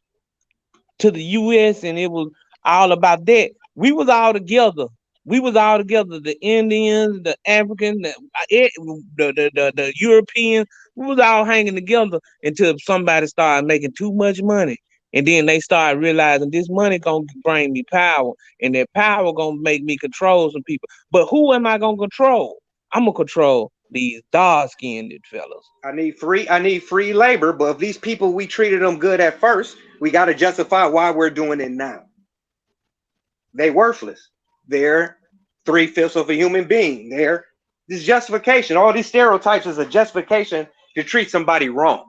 the U.S. and it was all about that, we was all together. The Indians, the Africans, the Europeans, we was all hanging together until somebody started making too much money. And then they start realizing this money gonna bring me power, and that power gonna make me control some people. But who am I gonna control? I'm gonna control these dark-skinned fellas. I need free labor, but if these people we treated them good at first, we got to justify why we're doing it now. They worthless. They're 3/5 of a human being. They're this justification. All these stereotypes is a justification to treat somebody wrong.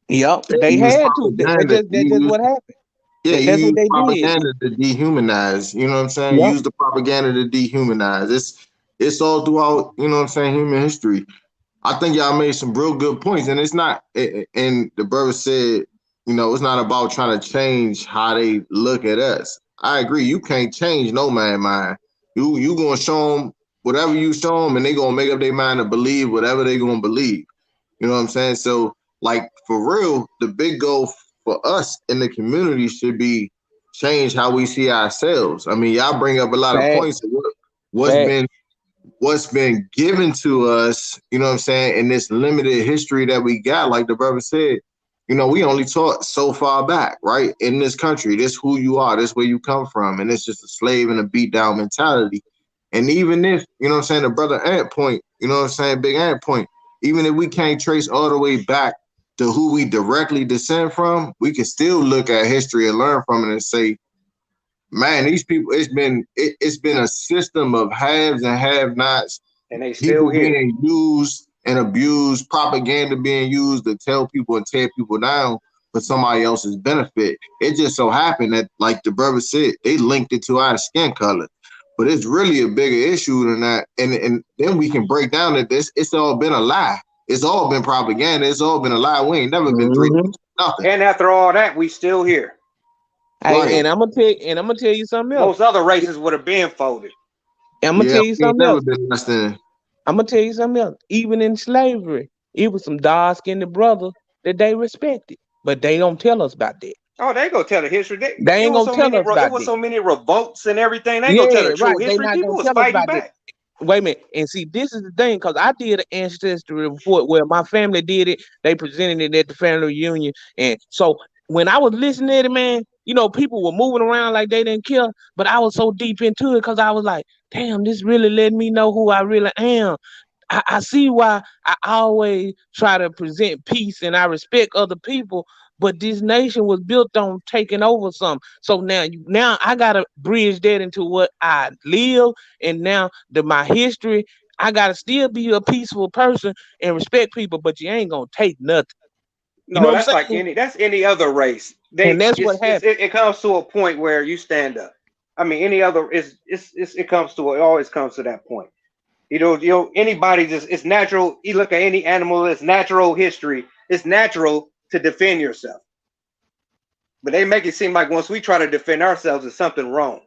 Yep, They they use had to. propaganda. That's just what happened. Yeah, you That's what use they did. propaganda to dehumanize. You know what I'm saying? Yep. Use the propaganda to dehumanize. It's all throughout. You know what I'm saying? Human history. I think y'all made some real good points, and it's not. And the brother said, it's not about trying to change how they look at us. I agree. You can't change no man mind. You gonna show them whatever you show them, and they gonna make up their mind to believe whatever they gonna believe. You know what I'm saying? So, like for real, the big goal for us in the community should be change how we see ourselves. I mean, y'all bring up a lot of Fact. points of what's Fact. been what's been given to us, you know what I'm saying, in this limited history that we got, like the brother said, we only taught so far back, right? In this country, this who you are, this where you come from, and it's just a slave and a beat down mentality. And even if, the brother Ant point, Big Ant point, even if we can't trace all the way back to who we directly descend from, we can still look at history and learn from it and say, man, these people, it's been a system of haves and have-nots, And they still people here. being used and abused, propaganda being used to tell people and tear people down for somebody else's benefit. It just so happened that, like the brother said, they linked it to our skin color. But it's really a bigger issue than that. And then we can break down that it's all been a lie. It's all been propaganda. It's all been a lie. We ain't never been Mhm. nothing. And after all that, we still here. Right. Hey, and I'm gonna tell you something else. Most other races would have been folded. I'm gonna Yeah, tell you we ain't something never else. been less than. I'm gonna tell you something else. Even in slavery, it was some dark-skinned brothers that they respected, but they don't tell us about that. Oh, they go tell the history. They It ain't was gonna so tell many. us It about was that. so many revolts and everything. They ain't gonna tell Yeah, the true right. They history. not People gonna was tell us fighting about that. back. Wait a minute. And see, this is the thing, because I did an ancestry report where my family did it. They presented it at the family reunion. And so when I was listening to it, man, people were moving around like they didn't care. But I was so deep into it because I was like, damn, this really let me know who I really am. I see why I always try to present peace and I respect other people, but this nation was built on taking over some. So now I gotta bridge that into what I live, and now my history. I gotta still be a peaceful person and respect people, but you ain't gonna take nothing. You know No, what I'm that's like saying? any other race. And that's what happened. It comes to a point where you stand up. I mean, any other it comes to it always comes to that point. Anybody just it's natural. You look at any animal, it's natural history. It's natural to defend yourself. But they make it seem like once we try to defend ourselves, it's something wrong.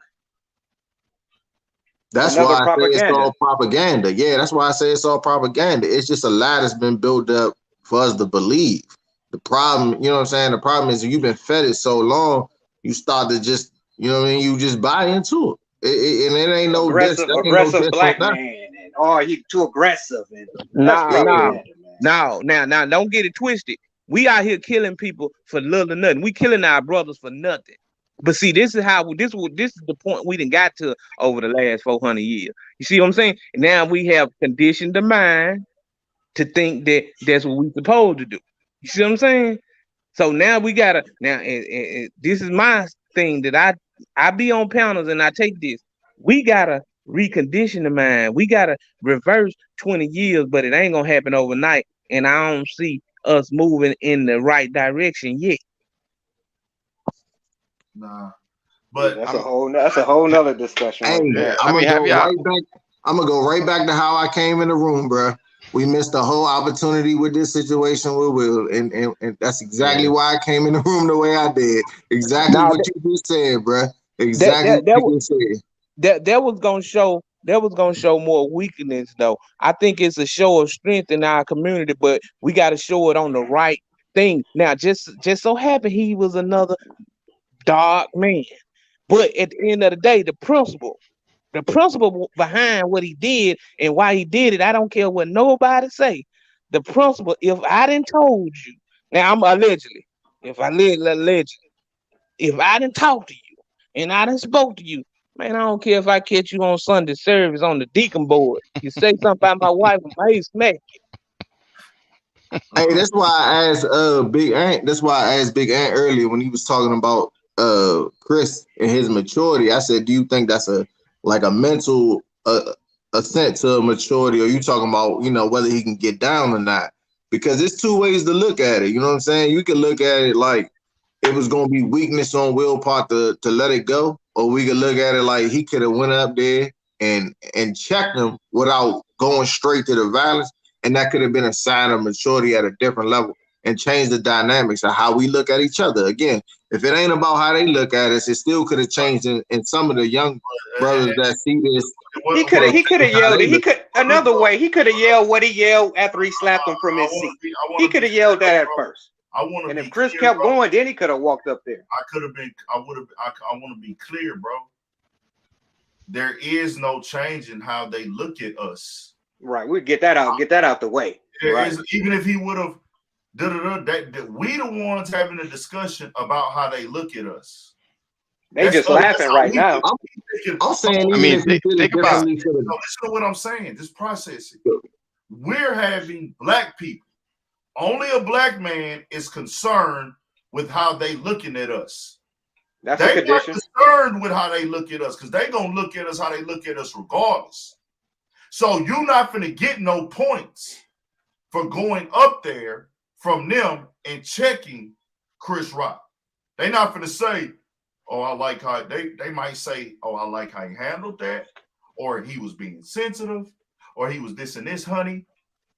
That's Another why I say it's propaganda. all propaganda. Yeah, that's why I say it's all propaganda. It's just a lie that's been built up for us to believe. The problem, you know what I'm saying? The problem is you've been fed it so long, you start to just, you just buy into it. And it ain't no diss. That ain't no Aggressive diss on black that. man, and he too aggressive, and that's Nah, nah, propaganda, man. no, now, don't get it twisted. We out here killing people for little or nothing. We killing our brothers for nothing. But see, this is this is the point we done got to over the last 400 years. You see what I'm saying? Now we have conditioned the mind to think that that's what we supposed to do. You see what I'm saying? So now we gotta and this is my thing that I be on panels and I take this. We gotta recondition the mind. We gotta reverse 20 years, but it ain't gonna happen overnight. And I don't see us moving in the right direction yet. Nah. Yeah, But that's a whole nother discussion Hey, right Yeah, there. I I'm mean, gonna have go y'all? right back. I'm gonna go right back to how I came in the room, bro. We missed the whole opportunity with this situation with Will, and that's exactly Yeah. why I came in the room the way I did. Exactly Now what you just said, bro. that Exactly that what that you just said. that was gonna show more weakness though. I think it's a show of strength in our community, but we got to show it on the right thing. Now, just so happened he was another dark man, but at the end of the day, the principle behind what he did and why he did it, I don't care what nobody say. The principle, if I didn't told you, now I'm allegedly, if I live allegedly. if I didn't talk to you and I didn't spoke to you, man, I don't care if I catch you on Sunday service on the deacon board. You say something about my wife, I may smack Hey, that's why I asked Big Ant. That's why I asked Big Ant earlier when he was talking about Chris and his maturity. I said, do you think that's a like a mental ascent to maturity, or you talking about whether he can get down or not? Because there's two ways to look at it. You know what I'm saying? You can look at it like it was gonna be weakness on Will part to let it go, or we could look at it like he could have went up there and checked him without going straight to the violence, and that could have been a sign of maturity at a different level and change the dynamics of how we look at each other. Again, if it ain't about how they look at us, it still could have changed in some of the young brothers that see this. He could have yelled it. He could another way. He could have yelled what he yelled after he slapped him from his seat. He could have yelled that at first. I want to. And be if Chris clear, kept bro. going, then he could have walked up there. I could have been. I would have. I want to be clear, bro. There is no change in how they look at us. Right. We get that out. Get that out the way. There Right. is, even if he would have, that we the ones having a discussion about how they look at us. They just laughing right now. I'm saying, I mean, think about it. Listen to what I'm saying. Just process it. We're having black people. Only a black man is concerned with how they looking at us. That's They a condition. not concerned with how they look at us because they gonna look at us how they look at us regardless. So you're not gonna get no points for going up there from them and checking Chris Rock. They not gonna say, "Oh, I like how they might say, oh, I like how he handled that, or he was being sensitive, or he was this and this, honey."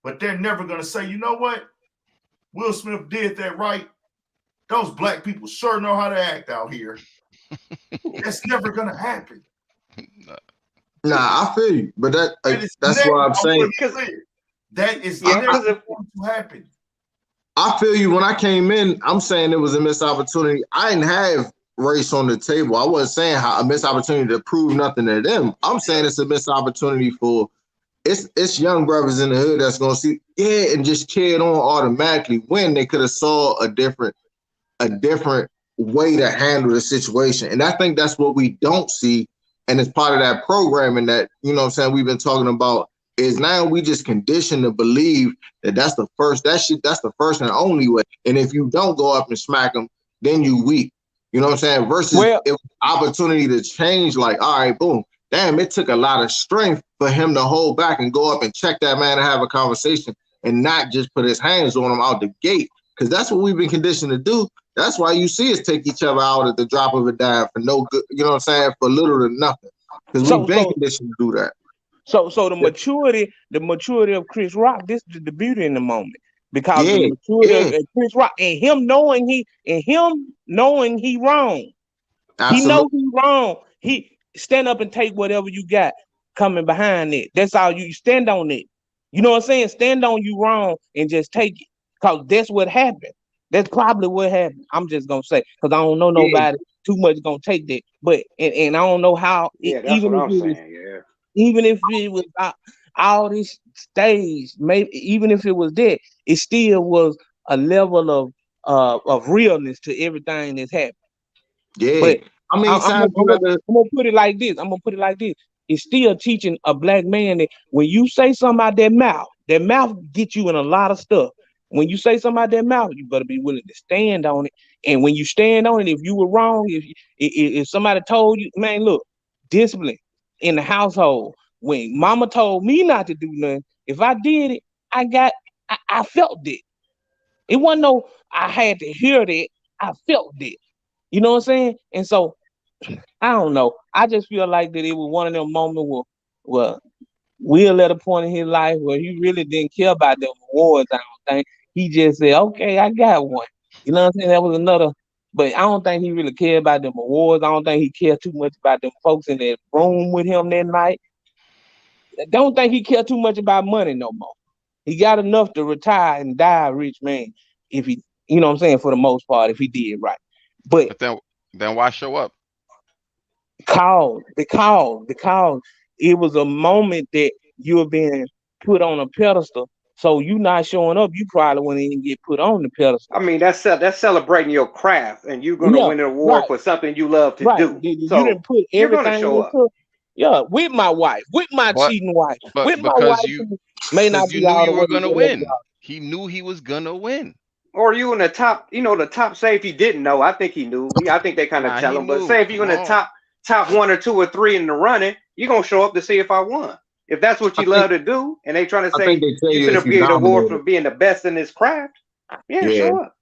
But they're never gonna say, you know what? Will Smith did that right. Those black people sure know how to act out here. That's never gonna happen. Nah, I feel you, but that's never, what I'm saying. That is Yeah, never going to happen. I feel you. When I came in, I'm saying it was a missed opportunity. I didn't have race on the table. I wasn't saying how a missed opportunity to prove nothing to them. I'm saying it's a missed opportunity for it's young brothers in the hood that's gonna see, yeah, and just cheer it on automatically when they could have saw a different way to handle the situation. And I think that's what we don't see. And it's part of that programming that, what I'm saying, we've been talking about, is now we just conditioned to believe that that's the first and only way. And if you don't go up and smack them, then you weak. You know what I'm saying? Versus if opportunity to change, like, all right, boom. Damn, it took a lot of strength for him to hold back and go up and check that man and have a conversation and not just put his hands on him out the gate. Because that's what we've been conditioned to do. That's why you see us take each other out at the drop of a dime for no good, you know what I'm saying, for little to nothing. Because we've been conditioned to do that. So the maturity of Chris Rock, this is the beauty in the moment. Because the maturity of Chris Rock and him knowing he wrong. Absolutely. He knows he's wrong. He stand up and take whatever you got coming behind it. That's all you stand on it. You know what I'm saying? Stand on you wrong and just take it. Because that's what happened. That's probably what happened. I'm just gonna say, because I don't know nobody too much gonna take that. But and I don't know how. Yeah, that's what I'm saying. Yeah. Even if it was all this stage, maybe even if it was that, it still was a level of realness to everything that's happened. Yeah, but I'm gonna put it like this. It's still teaching a black man that when you say something out that mouth gets you in a lot of stuff. When you say something out that mouth, you better be willing to stand on it. And when you stand on it, if you were wrong, if somebody told you, man, look, discipline in the household. When mama told me not to do nothing, if I did it, I felt it. It wasn't no I had to hear that. I felt it. You know what I'm saying? And so I don't know. I just feel like that it was one of them moments where Will at a point in his life where he really didn't care about them awards. I don't think he just said, "Okay, I got one." You know what I'm saying? That was another. But I don't think he really cared about them awards. I don't think he cared too much about them folks in that room with him that night. I don't think he cared too much about money no more. He got enough to retire and die a rich man if he, you know what I'm saying, for the most part, if he did right. But then why show up? Because it was a moment that you were being put on a pedestal So you not showing up, you probably wouldn't even get put on the pedestal. I mean, that's celebrating your craft, and you're gonna Yeah, win an award right, for something you love to right. do. You So didn't put you're gonna everything show up. into, yeah, with my wife, with my But cheating wife, but with my wife who may not because you be knew all you the way were gonna together. win. He knew he was gonna win. Or you in the top, the top. Say if he didn't know, I think he knew. I think they kind of Nah, tell he him. But knew. say if you're Come in the on. top 1 or 2 or 3 in the running, you're gonna show up to see if I won. If that's what I you think love to do, and they trying to I think say they tell you you if finna you get an award for nominated. being the best in this craft, yeah, Yeah. show up.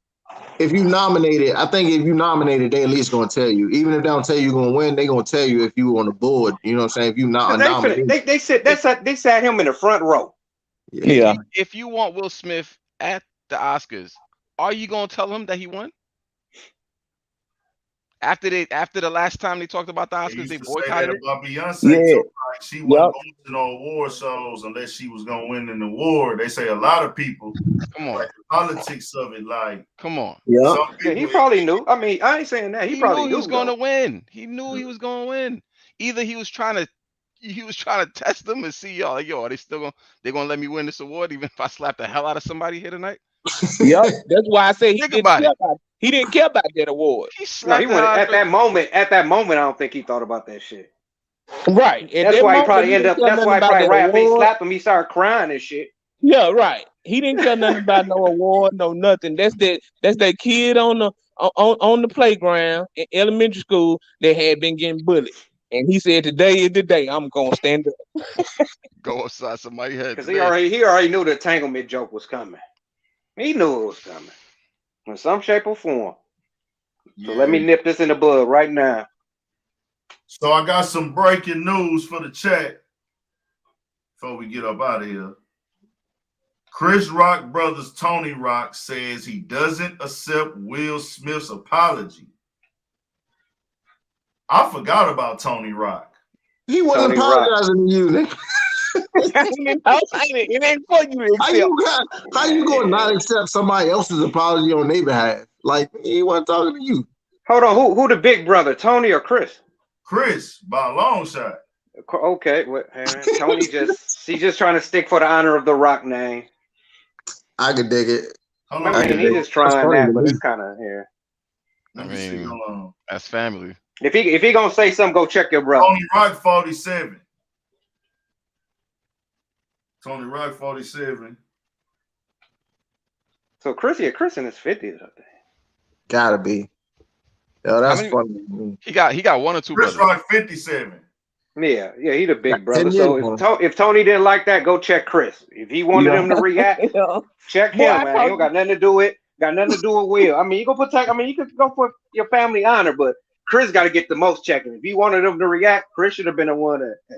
If you nominated, I think if you nominated, they at least gonna tell you. Even if they don't tell you you're gonna win, they gonna tell you if you on the board. You know what I'm saying? If you not Cause a nominee. they sat him in the front row. Yeah. Yeah, If you want Will Smith at the Oscars, are you gonna tell him that he won? After the last time they talked about the They Oscars, used they to say that boycotted it. about Beyonce yeah, too. Like she yep. wasn't going to no award shows unless she was gonna win an award. They say a lot of people Come on, like the politics of it. Like come on. Yeah. some Yeah, he people, probably knew. I mean, I ain't saying that. He He knew probably he was knew gonna though. win. He knew he was gonna win. Either he was trying to test them and see y'all. Like, yo, are they gonna let me win this award even if I slap the hell out of somebody here tonight? Yep. That's why I say he Think didn't about care it. about it. He didn't care about that award. He No, he slapped the hell went out at of that moment. At that moment, I don't think he thought about that shit. Right. At That's that why he moment, probably he ended didn't up. care That's nothing why he about probably that right after he award. slapped him, he started crying and shit. Yeah, right. He didn't care nothing about no award, no nothing. That's that kid on the playground in elementary school that had been getting bullied. And he said, "Today is the day I'm gonna stand up." go upside somebody's head Because today. he already knew the entanglement joke was coming. He knew it was coming in some shape or form. So let me yeah. nip this in the bud right now. So I got some breaking news for the chat before we get up out of here. Chris Rock brothers Tony Rock says he doesn't accept Will Smith's apology. I forgot about Tony Rock. He wasn't Tony Rock. apologizing to you, nigga. It ain't for you to accept. How you gonna not accept somebody else's apology on their behalf? Like he wasn't talking to you. Hold on, who the big brother, Tony or Chris? Chris, by a long shot. Okay, Tony he's just trying to stick for the honor of the Rock name. I could dig it. Hold I on. mean, he's just That's trying funny that, to but me. it's kind of here. Let I me see. mean, Hold on. that's family. If he gonna say something, go check your brother. Tony Rock 47. Tony Rock 47. So Chris in his 50s, I think. Gotta be. Yo, that's many- funny to me. He got one or two Chris brothers. Rock 57. Yeah, he the big Got brother. 10 So years if Tony didn't like that, go check Chris. If he wanted him to react, Yeah. check Boy, him, man. He don't got nothing to do with Will. I mean, you can protect. I mean, you could go for your family honor, but Chris got to get the most checking. If he wanted him to react, Chris should have been the one that. Hey.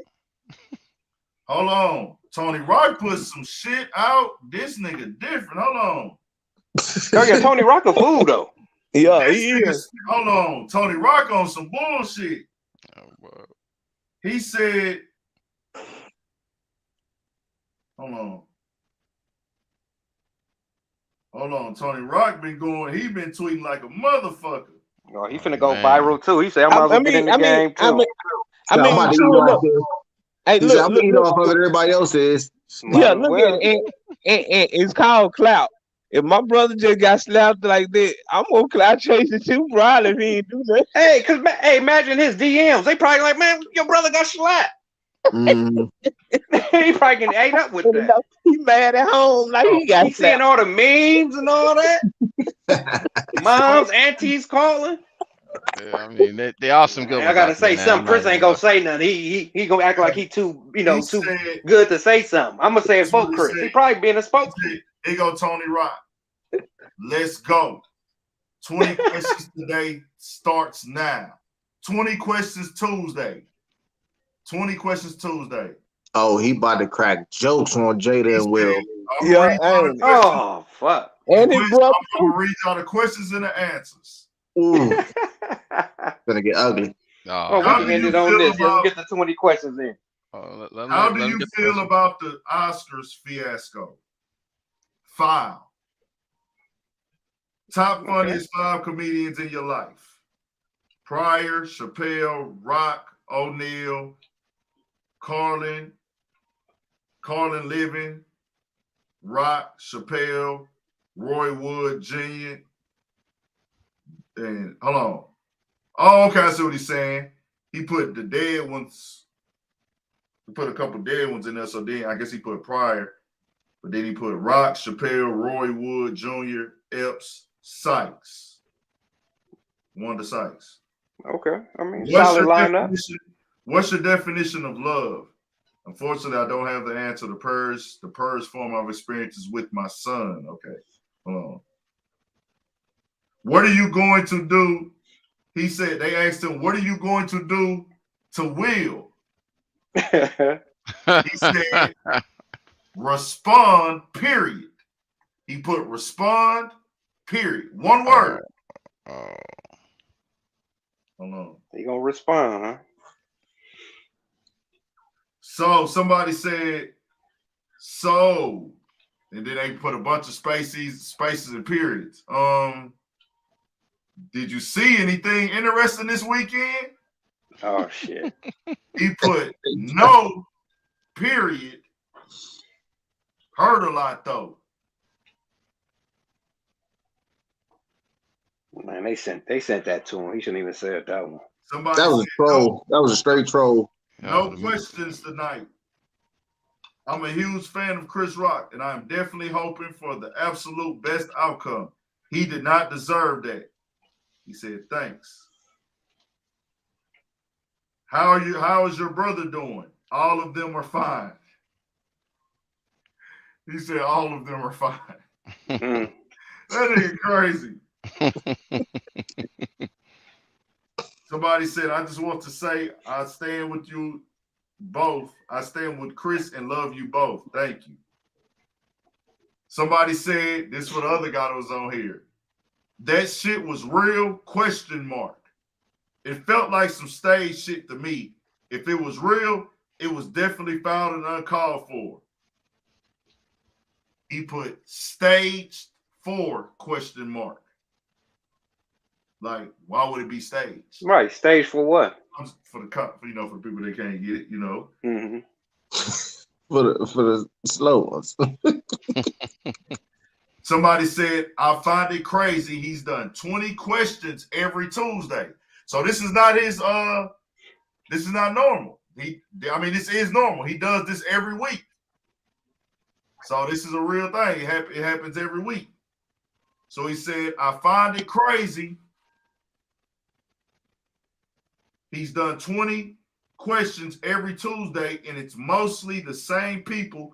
Hold on. Tony Rock put some shit out. This nigga different. Hold on. Oh yeah, Tony Rock a fool though. Yeah, This he nigga, is. hold on. Tony Rock on some bullshit. Oh, well, He said, hold on. Hold on. Tony Rock been tweeting like a motherfucker. Oh, he finna go man. viral too. He said, "I might as well get in the game too." I'm about to eat true, off look. this. Hey, He said, I'm look, eating off of it. Everybody else is. Might yeah, as look well. at it. And it's called clout. If my brother just got slapped like that, I'm gonna clout chase it too, probably if he ain't do that. Hey, imagine his DMs. They probably like, man, your brother got slapped. Mm. He probably can ate up with that. He mad at home like he got He seeing slapped. all the memes and all that. Moms, aunties calling. Yeah, I mean, they are some good I ones. gotta out there, say man. something. I'm Chris not ain't even gonna say nothing. He gonna act like he too He too said, good to say something. I'm gonna say it That's what for he Chris. said. He probably being a he spokesman. said, here go Tony Rock. Let's go. 20 questions today starts now. 20 questions Tuesday. 20 questions Tuesday. Oh, he about to crack jokes on Jada and Will. I'm Yeah, gonna read y'all the questions. Oh fuck. And his brother. I'm gonna read y'all the questions and the answers. Ooh, gonna get ugly. Oh, we How can do end you it on feel this. about Let's get the 20 questions in. how do let me you get the feel question. about the Oscars fiasco? 5. Top funniest 5 comedians in your life. Pryor, Chappelle, Rock, O'Neal, Carlin Living, Rock, Chappelle, Roy Wood Jr., and hold on. Oh, okay, I see what he's saying. He put the dead ones, he put a couple dead ones in there, so then I guess he put Pryor, but then he put Rock, Chappelle, Roy Wood Jr., Epps, Sykes. Wanda Sykes. Okay, I mean, solid lineup. What's your definition of love? Unfortunately, I don't have the answer. The purge form of experiences with my son. Okay, hold on. What are you going to do? He said, they asked him, what are you going to do to Will? He said, respond, period. He put respond, period. One word. Oh. Hold on. He gonna respond, huh? So somebody said, so, and then they put a bunch of spaces and periods. Did you see anything interesting this weekend? Oh shit. He put no, period. Heard a lot though. Man, they sent that to him. He shouldn't even said that one. Somebody That was a troll. That was a straight troll. No questions tonight. I'm a huge fan of Chris Rock, and I'm definitely hoping for the absolute best outcome. He did not deserve that. He said, thanks. How is your brother doing? All of them are fine. He said all of them are fine. That nigga crazy. Somebody said, I just want to say I stand with you both. I stand with Chris and love you both. Thank you. Somebody said, this for the other guy that was on here. That shit was real, question mark. It felt like some stage shit to me. If it was real, it was definitely foul and uncalled for. He put staged for, question mark. Like, why would it be staged? Right, staged for what? For the for the people that can't get it, you know. Mm-hmm. for the slow ones. Somebody said, I find it crazy he's done 20 questions every Tuesday. So this is not his this is not normal. This is normal. He does this every week. So this is a real thing. It happens every week. So he said, I find it crazy. He's done 20 questions every Tuesday, and it's mostly the same people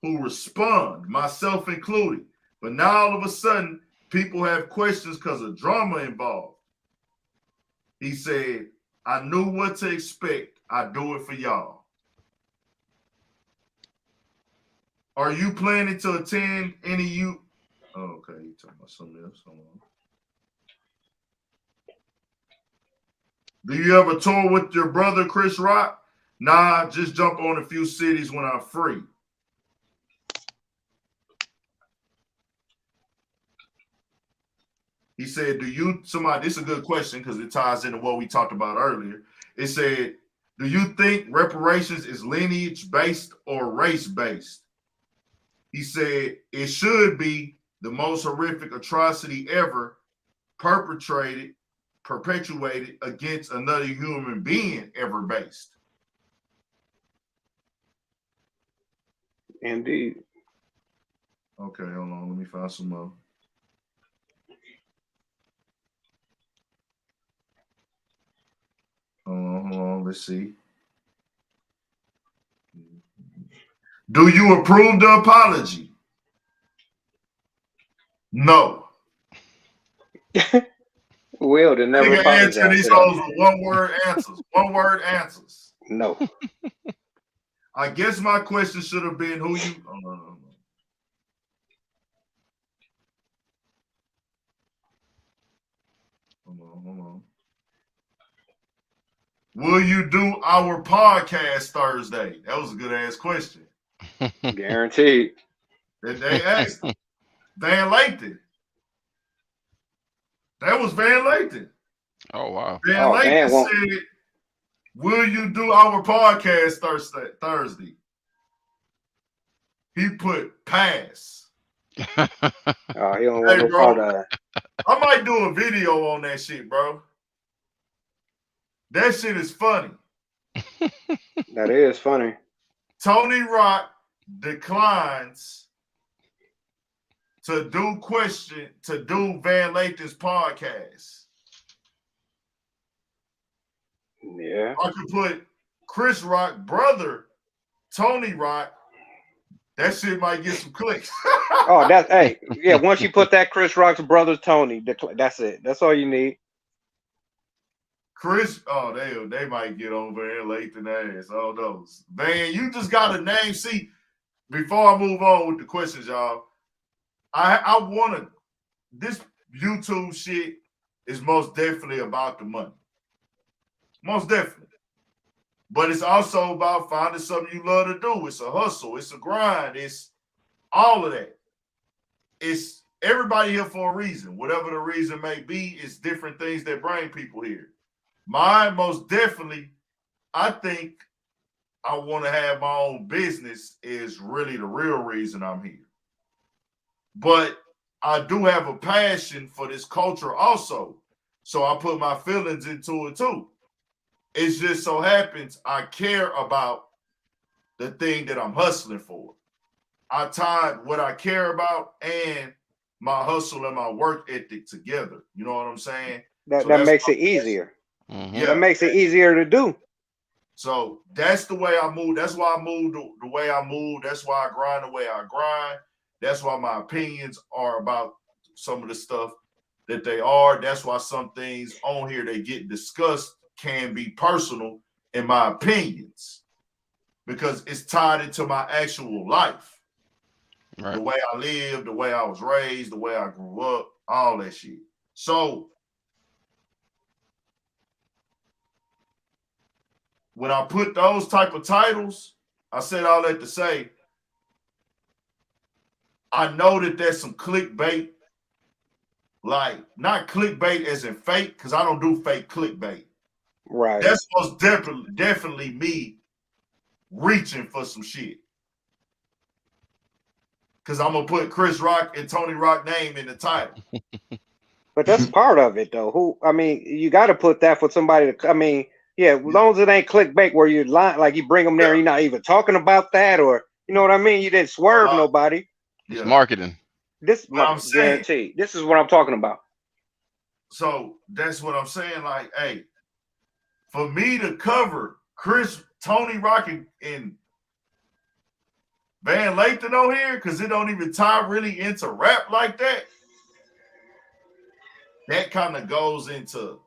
who respond, myself included. But now all of a sudden, people have questions because of drama involved. He said, I knew what to expect. I do it for y'all. Are you planning to attend any you? Oh, okay, you talking about something else. Hold on. Do you ever tour with your brother, Chris Rock? Nah, just jump on a few cities when I'm free. He said, this is a good question because it ties into what we talked about earlier. It said, do you think reparations is lineage-based or race-based? He said, it should be the most horrific atrocity ever perpetuated against another human being ever based. Indeed. Okay, hold on. Let me find some more. Hold on. Let's see. Do you approve the apology? No. Will to never apologize. Answer these hoes with one-word answers. One-word answers. No. I guess my question should have been who you. Hold on. Will you do our podcast Thursday? That was a good ass question. Guaranteed. They asked Van Lathan. That was Van Lathan. Oh wow. Van Lathan said, will you do our podcast Thursday? He put pass. He don't Hey, want no bro, part of it. I might do a video on that shit, bro. That shit is funny. That is funny. Tony Rock declines to do Van Lathan's podcast. Yeah. I could put Chris Rock brother, Tony Rock. That shit might get some clicks. Oh, that's hey, yeah. Once you put that Chris Rock's brother Tony, that's it. That's all you need. Chris, they might get on Van Lathan ass. Oh no, man, you just got a name. See, before I move on with the questions, y'all, I want to. This YouTube shit is most definitely about the money, most definitely. But it's also about finding something you love to do. It's a hustle. It's a grind. It's all of that. It's everybody here for a reason. Whatever the reason may be, it's different things that bring people here. Mine, most definitely, I think I want to have my own business is really the real reason I'm here. But I do have a passion for this culture also. So I put my feelings into it too. It just so happens I care about the thing that I'm hustling for. I tied what I care about and my hustle and my work ethic together. You know what I'm saying? That makes it easier. Mm-hmm. Yeah. That makes it easier to do. So that's the way I move. That's why I move the way I move. That's why I grind the way I grind. That's why my opinions are about some of the stuff that they are. That's why some things on here that get discussed can be personal in my opinions because it's tied into my actual life. Right. The way I live, the way I was raised, the way I grew up, all that shit. So when I put those type of titles, I said all that to say, I know that there's some clickbait, like not clickbait as in fake, because I don't do fake clickbait. Right. That's most definitely me reaching for some shit. Because I'm going to put Chris Rock and Tony Rock name in the title. But that's part of it, though. You got to put that for somebody to. Yeah, as long as it ain't clickbait where you're lying, like you bring them there, and you're not even talking about that, or you know what I mean. You didn't swerve nobody. It's marketing. This is what I'm saying. guarantee. This is what I'm talking about. So that's what I'm saying. Like, hey, for me to cover Tony Rock and Van Lathan on here, because it don't even tie really into rap like that. That kind of goes into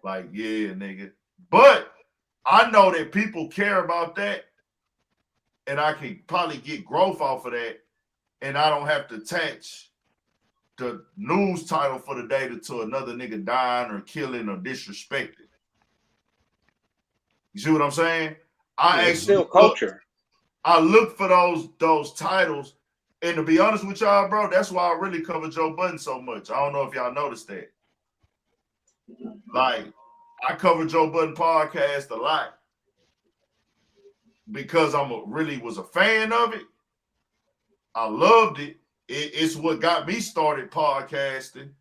like, yeah, nigga. But I know that people care about that, and I can probably get growth off of that, and I don't have to attach the news title for the day to another nigga dying or killing or disrespected. You see what I'm saying? It's still culture. I look for those titles, and to be honest with y'all, bro, that's why I really cover Joe Budden so much. I don't know if y'all noticed that. Like, I cover Joe Budden podcast a lot because really was a fan of it. I loved it. It's what got me started podcasting.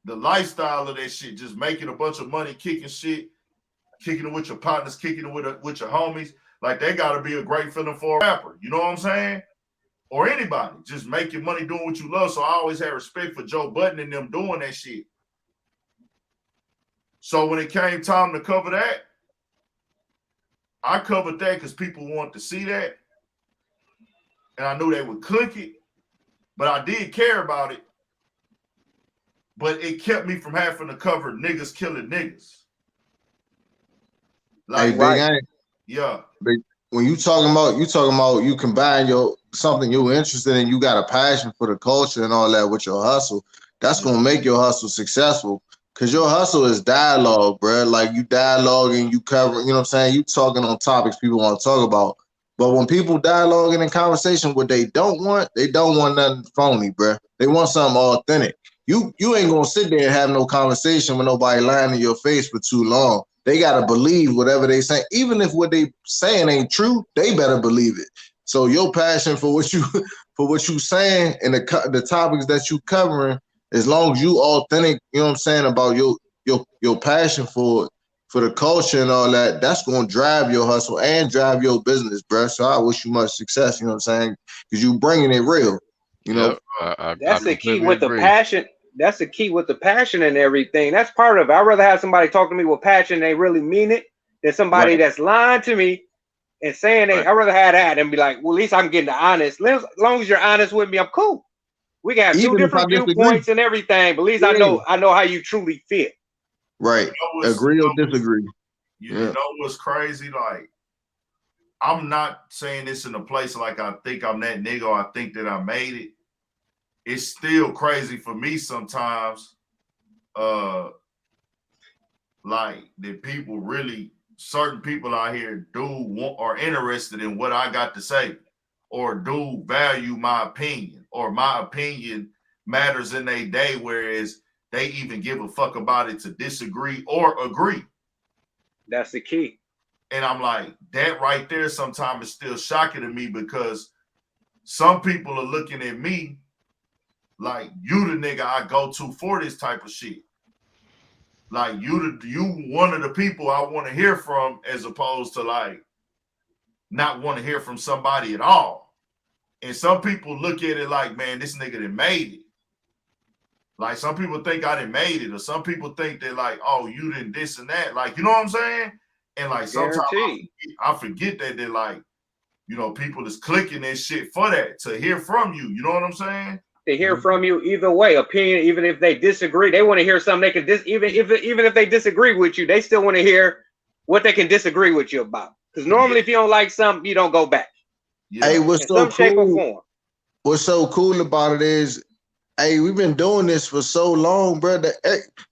The lifestyle of that shit, just making a bunch of money, kicking it with your partners, kicking it with your homies. Like, that got to be a great feeling for a rapper. You know what I'm saying? Or anybody. Just making money doing what you love. So I always had respect for Joe Budden and them doing that shit. So when it came time to cover that, I covered that because people wanted to see that. And I knew they would click it. But I did care about it. But it kept me from having to cover niggas killing niggas. Like, hey, Big Ain't. Yeah. When you talking about you combine something you're interested in, you got a passion for the culture and all that with your hustle. That's gonna make your hustle successful. Cause your hustle is dialogue, bro. Like, you dialoguing, you cover, you know what I'm saying? You talking on topics people want to talk about. But when people dialoguing in conversation, what they don't want nothing phony, bro. They want something authentic. You ain't gonna sit there and have no conversation with nobody lying in your face for too long. They gotta believe whatever they say. Even if what they saying ain't true, they better believe it. So your passion for what you saying and the topics that you covering, as long as you authentic, you know what I'm saying, about your passion for it, for the culture and all that, that's gonna drive your hustle and drive your business, bro. So I wish you much success, you know what I'm saying? Because you bringing it real, you know. Yep, I That's the key completely with the agree. passion. That's the key with the passion and everything. That's part of it. I'd rather have somebody talk to me with passion and they really mean it than somebody Right. that's lying to me and saying they. Right. I'd rather have that and be like, well, at least I'm getting the honest. As long as you're honest with me, I'm cool. We can have two Even if I different disagree. viewpoints and everything, but at least Yeah. I know how you truly feel. Right. Agree or disagree. You Yeah. know what's crazy? Like, I'm not saying this in a place like I think I'm that nigga or I think that I made it. It's still crazy for me sometimes. Like that people really, certain people out here are interested in what I got to say, or do value my opinion, or my opinion matters in their day, whereas they even give a fuck about it to disagree or agree. That's the key. And I'm like, that right there sometimes is still shocking to me, because some people are looking at me like, you the nigga I go to for this type of shit. Like, you one of the people I want to hear from, as opposed to like not want to hear from somebody at all. And some people look at it like, man, this nigga done made it. Like, some people think I done made it, or some people think that like, oh, you didn't this and that. Like, you know what I'm saying? And like sometimes I forget that they're like, you know, people is clicking this shit for that, to hear from you. You know what I'm saying? To hear from you either way, opinion, even if they disagree, they want to hear something they can even if they disagree with you, they still want to hear what they can disagree with you about. Because normally, if you don't like something, you don't go back. Yeah. Hey, what's in so some shape or cool? form. What's so cool about it is, hey, we've been doing this for so long, bro.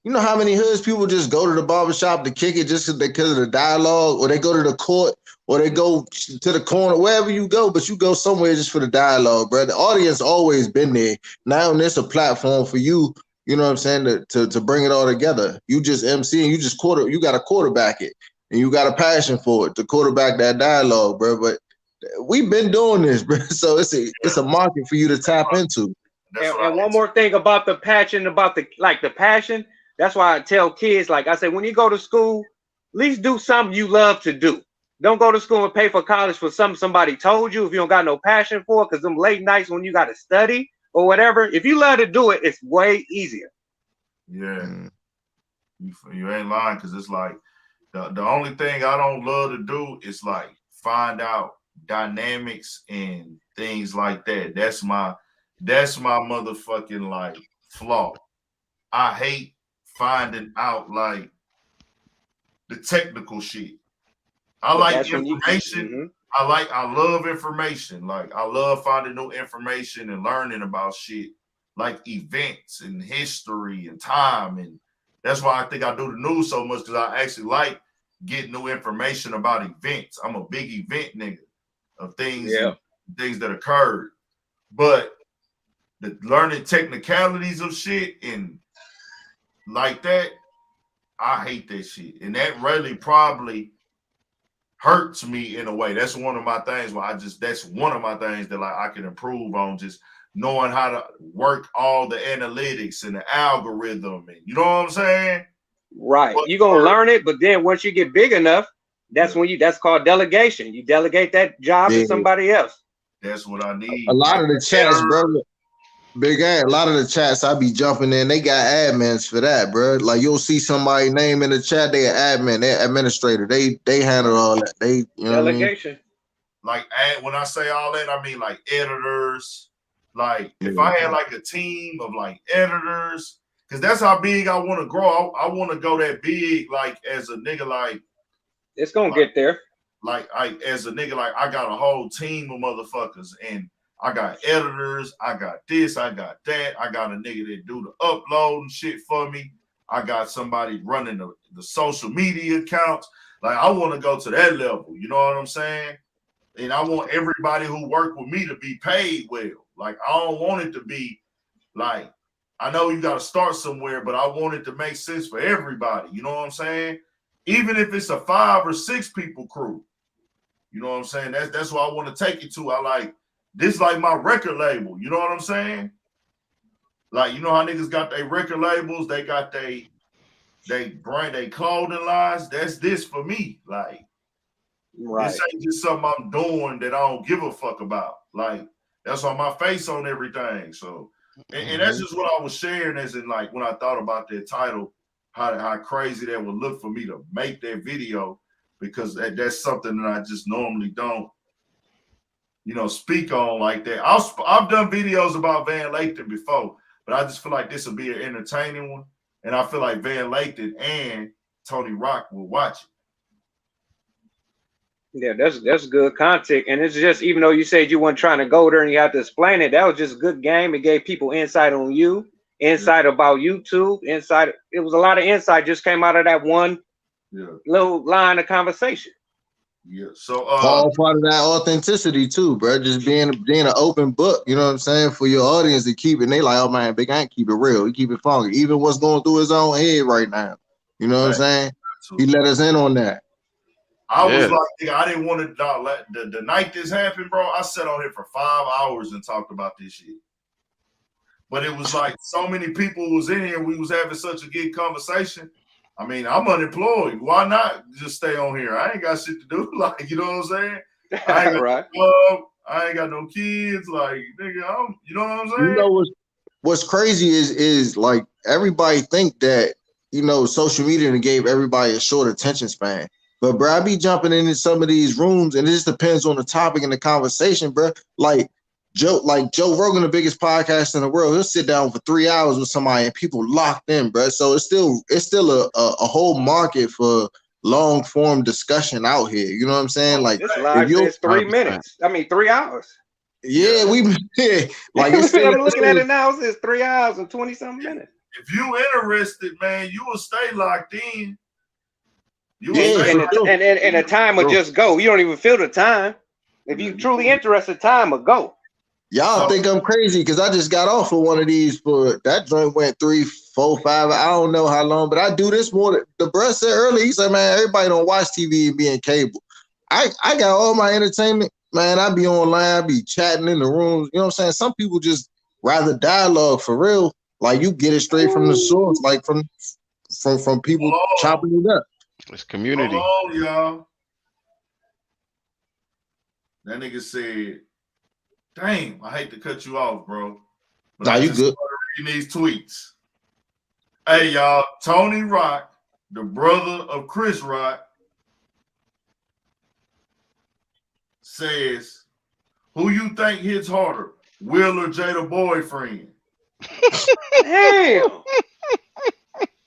You know how many hoods people just go to the barbershop to kick it just because of the dialogue, or they go to the court, or they go to the corner, wherever you go, but you go somewhere just for the dialogue, bro. The audience always been there. Now there's a platform for you, you know what I'm saying, to bring it all together. You just MC and you got to quarterback it, and you got a passion for it to quarterback that dialogue, bro. But we've been doing this, bro. So it's a market for you to tap into. And one more thing about the passion, about the passion. That's why I tell kids, like I say, when you go to school, at least do something you love to do. Don't go to school and pay for college for something somebody told you if you don't got no passion for it, because them late nights when you got to study or whatever, if you love to do it, it's way easier. Yeah. You ain't lying, because it's like the only thing I don't love to do is like find out dynamics and things like that. That's my motherfucking like flaw. I hate finding out like the technical shit. I like information. I love information. Like, I love finding new information and learning about shit like events and history and time. And that's why I think I do the news so much, because I actually like getting new information about events. I'm a big event nigga of things and things that occurred. But the learning technicalities of shit and like that, I hate that shit. And that really probably hurts me in a way. That's one of my things that's one of my things that like I can improve on, just knowing how to work all the analytics and the algorithm, and you know what I'm saying? Right. You're gonna learn it, but then once you get big enough, that's called delegation. You delegate that job to somebody else. That's what I need. A lot of the chats, bro. Big A, a lot of the chats I be jumping in, they got admins for that, bro. Like, you'll see somebody name in the chat, they an admin, they're administrator. They handle all that. They, you know delegation. What I mean? Like, when I say all that, I mean like editors. Like, if I had like a team of like editors, because that's how big I want to grow. I want to go that big, like, as a nigga, like, it's gonna get there. Like, as a nigga, like, I got a whole team of motherfuckers, and I got editors, I got this, I got that, I got a nigga that do the upload and shit for me. I got somebody running the social media accounts. Like, I want to go to that level, you know what I'm saying? And I want everybody who work with me to be paid well. Like, I don't want it to be like, I know you got to start somewhere, but I want it to make sense for everybody, you know what I'm saying? Even if it's a 5 or 6 people crew. You know what I'm saying? That's what I want to take it to. I like this, like my record label. You know what I'm saying? Like, you know how niggas got their record labels, they got they brand, they clothing lines. That's this for me. Like, Right. this ain't just something I'm doing that I don't give a fuck about. Like, that's on my face on everything. So, and that's just what I was sharing, as in, like, when I thought about that title, how crazy that would look for me to make that video, because that's something that I just normally don't, you know, speak on like that. I've done videos about Van Lathan before, but I just feel like this will be an entertaining one. And I feel like Van Lathan and Tony Rock will watch it. Yeah, that's good content. And it's just, even though you said you weren't trying to go there and you had to explain it, that was just good game. It gave people insight on you, insight about YouTube, insight. It was a lot of insight just came out of that one little line of conversation. Yeah. So all part of that authenticity too, bro. Just being an open book, you know what I'm saying, for your audience to keep it. And they like, oh man, Big Ant keep it real. He keep it funky. Even what's going through his own head right now. You know what I'm saying? He let us in on that. I was like, nigga, I didn't want to let the night this happened, bro. I sat on here for 5 hours and talked about this shit. But it was like so many people was in here. We was having such a good conversation. I mean, I'm unemployed. Why not just stay on here? I ain't got shit to do. Like, you know what I'm saying? I ain't got right. I ain't got no kids. Like, nigga, you know what I'm saying? You know what's crazy is like everybody think that, you know, social media gave everybody a short attention span. But bro, I be jumping into some of these rooms, and it just depends on the topic and the conversation, bro. Like Joe Rogan, the biggest podcast in the world, he'll sit down for 3 hours with somebody and people locked in, bro. So it's still a whole market for long form discussion out here. You know what I'm saying? Like, this live says 3 minutes. I mean 3 hours. Yeah, we like it's I'm looking at it now. It says 3 hours and 20-something minutes. If you interested, man, you will stay locked in. And the time will just go. You don't even feel the time. If you truly interested, time will go. Y'all think I'm crazy because I just got off of one of these, for that joint went 3, 4, 5. I don't know how long, but I do this more. The bruh said earlier, he said, man, everybody don't watch TV and be in cable. I got all my entertainment, man. I be online, I be chatting in the rooms. You know what I'm saying? Some people just rather dialogue for real. Like, you get it straight from the source, like from people chopping it up. It's community. Hold on, y'all. That nigga said, damn, I hate to cut you off, bro. But I just started reading these tweets. Hey, y'all, Tony Rock, the brother of Chris Rock, says, who you think hits harder, Will or Jada boyfriend? Damn.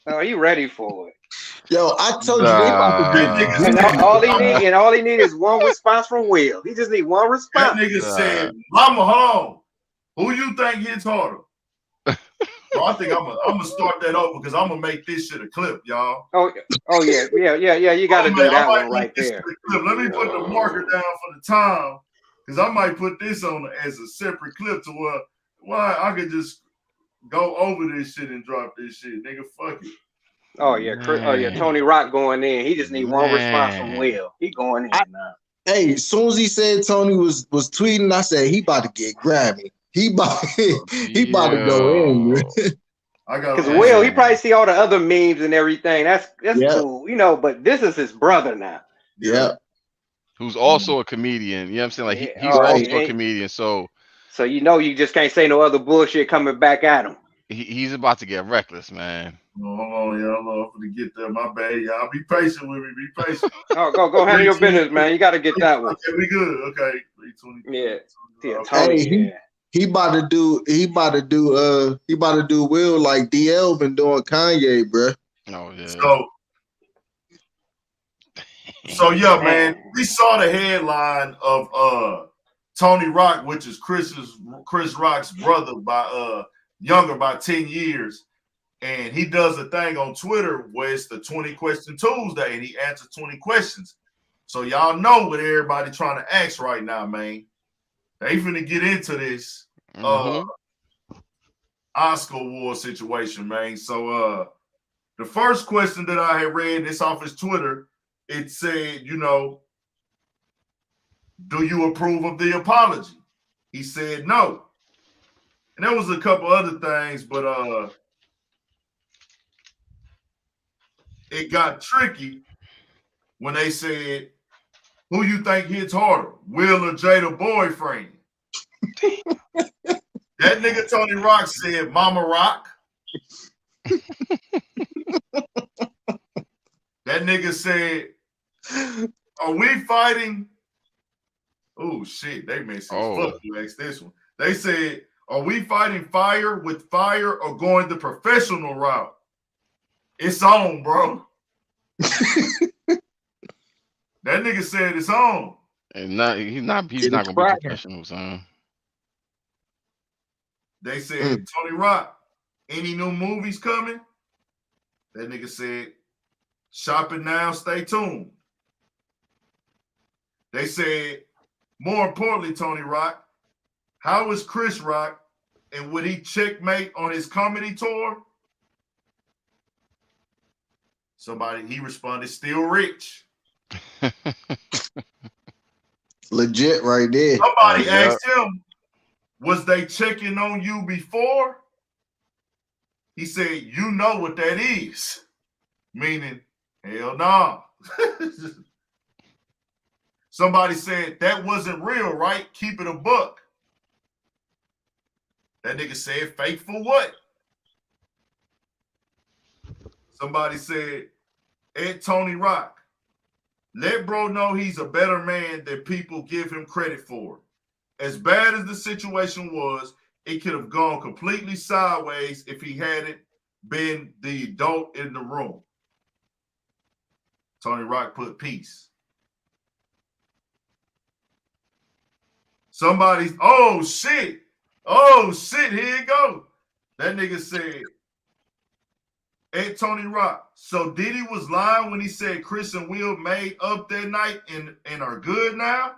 Oh, you ready for it? Yo, I told you they about to do. And all he need is one response from Will. He just need one response. That nigga said, "Mama, hold on. Who you think hits harder?" Well, I think I'm gonna start that over because I'm gonna make this shit a clip, y'all. Oh yeah. You got to do that one right there. Let me put the marker down for the time, because I might put this on as a separate clip to why I could just go over this shit and drop this shit, nigga. Fuck it. Oh yeah, Tony Rock going in. He just need one response from Will. He going in now. Hey, as soon as he said Tony was tweeting, I said he about to get Grammy. He about to go in. Because Will, he probably see all the other memes and everything. That's cool, you know. But this is his brother now. Yeah. Who's also a comedian. You know what I'm saying? Like he's also a comedian. So you know you just can't say no other bullshit coming back at him. He's about to get reckless, man. Hold on, y'all. I'm gonna get there. My bad, y'all. Be patient with me. Be patient. Oh, go handle your business, man. You got to get that one. Okay, we good. Okay. 320. Yeah. Tony, he about to do Will like DL been doing Kanye, bro. Oh yeah. So yeah, man. We saw the headline of Tony Rock, which is Chris Rock's brother by younger by 10 years. And he does a thing on Twitter where it's the 20 question Tuesday and he answers 20 questions. So y'all know what everybody trying to ask right now, man. They finna get into this Oscar award situation, man. So the first question that I had read, this off his Twitter, it said, you know, do you approve of the apology? He said no. And there was a couple other things, but it got tricky when they said, who you think hits harder, Will or Jada boyfriend? That nigga Tony Rock said Mama Rock. That nigga said, are we fighting? Oh shit, they messed his fuck you ask this one. They said, are we fighting fire with fire or going the professional route? It's on, bro. That nigga said it's on. And he's not Get it gonna be cracking. professional, son. They said, Tony Rock, any new movies coming? That nigga said, shopping now, stay tuned. They said, more importantly, Tony Rock, how is Chris Rock and would he checkmate on his comedy tour? He responded, still rich. Legit right there. Somebody asked him, was they checking on you before? He said, you know what that is. Meaning, hell no. Somebody said, that wasn't real, right? Keep it a buck. That nigga said, fake for what? Somebody said, Ed Tony Rock, let bro know he's a better man than people give him credit for. As bad as the situation was, it could have gone completely sideways if he hadn't been the adult in the room. Tony Rock put peace. Somebody's, oh shit, here you go. That nigga said, hey, Tony Rock, so Diddy was lying when he said Chris and Will made up that night and are good now?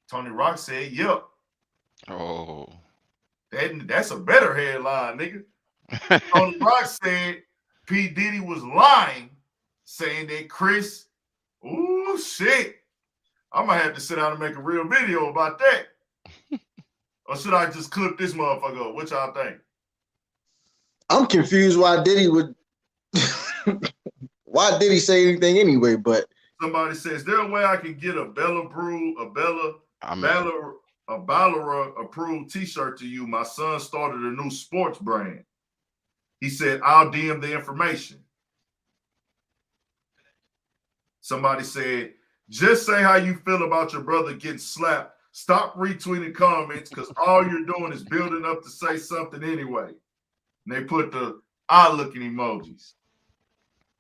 Tony Rock said, yep. Oh. That's a better headline, nigga. Tony Rock said P. Diddy was lying, saying that Chris, ooh, shit. I might have to sit down and make a real video about that. Or should I just clip this motherfucker up? What y'all think? I'm confused why Diddy would why did he say anything anyway? But somebody says, is there a way I can get a Bella approved t-shirt to you? My son started a new sports brand. He said, I'll DM the information. Somebody said, just say how you feel about your brother getting slapped. Stop retweeting comments because all you're doing is building up to say something anyway. And they put the eye looking emojis.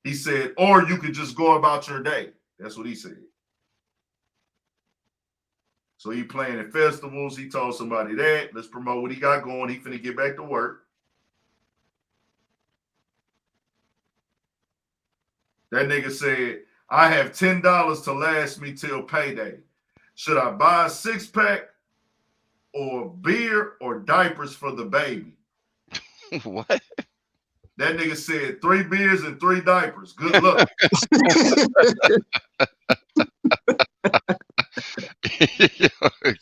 He said, or you could just go about your day. That's what he said. So he playing at festivals. He told somebody that. Let's promote what he got going. He finna get back to work. That nigga said, I have $10 to last me till payday. Should I buy a 6-pack or beer or diapers for the baby? What? That nigga said 3 beers and 3 diapers. Good luck.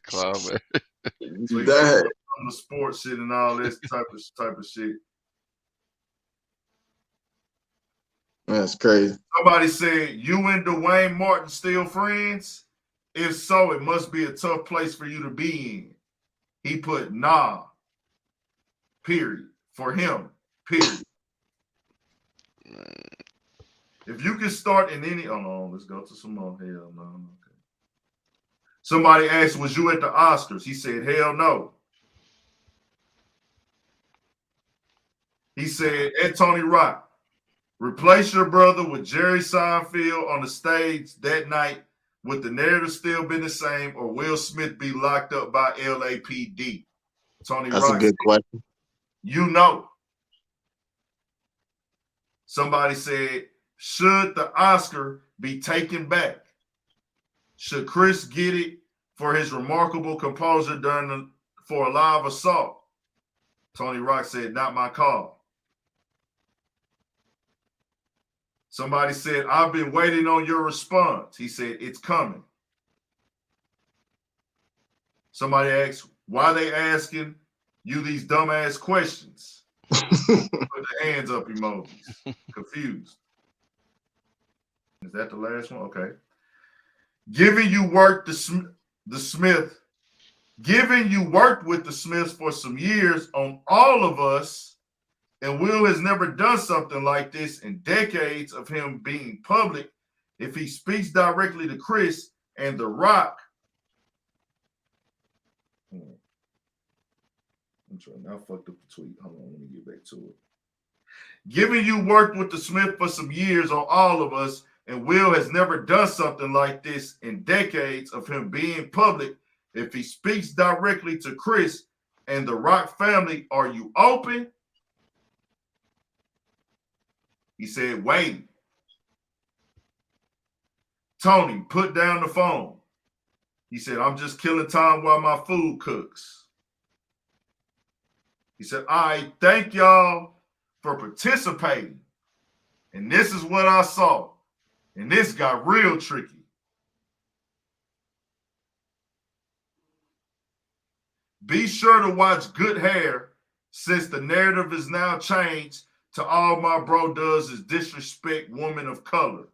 Club, so that on the sports shit and all this type of shit. That's crazy. Somebody said, you and Dwayne Martin still friends? If so, it must be a tough place for you to be in. He put nah. Period. For him. Period. If you can start in any, oh no, let's go to some more. Hell no. Okay. Somebody asked, was you at the Oscars? He said, hell no. He said, at Tony Rock, replace your brother with Jerry Seinfeld on the stage that night. Would the narrative still been the same, or Will Smith be locked up by LAPD? Tony That's Rock a good question. You know. Somebody said, should the Oscar be taken back? Should Chris get it for his remarkable composure for a live assault? Tony Rock said, not my call. Somebody said, I've been waiting on your response. He said, it's coming. Somebody asks, why they asking you these dumbass questions? Put the hands up emojis. Confused. Is that the last one? Okay. Giving you work the Smith. Giving you worked with the Smiths for some years on All of Us, and Will has never done something like this in decades of him being public. If he speaks directly to Chris and The Rock, I'm trying. I fucked up the tweet. Hold on, let me get back to it. Given you worked with the Smith for some years on All of Us, and Will has never done something like this in decades of him being public. If he speaks directly to Chris and the Rock family, are you open? He said, wait. Tony, put down the phone. He said, I'm just killing time while my food cooks. He said, I thank y'all for participating. And this is what I saw. And this got real tricky. Be sure to watch Good Hair, since the narrative is now changed to all my bro does is disrespect women of color.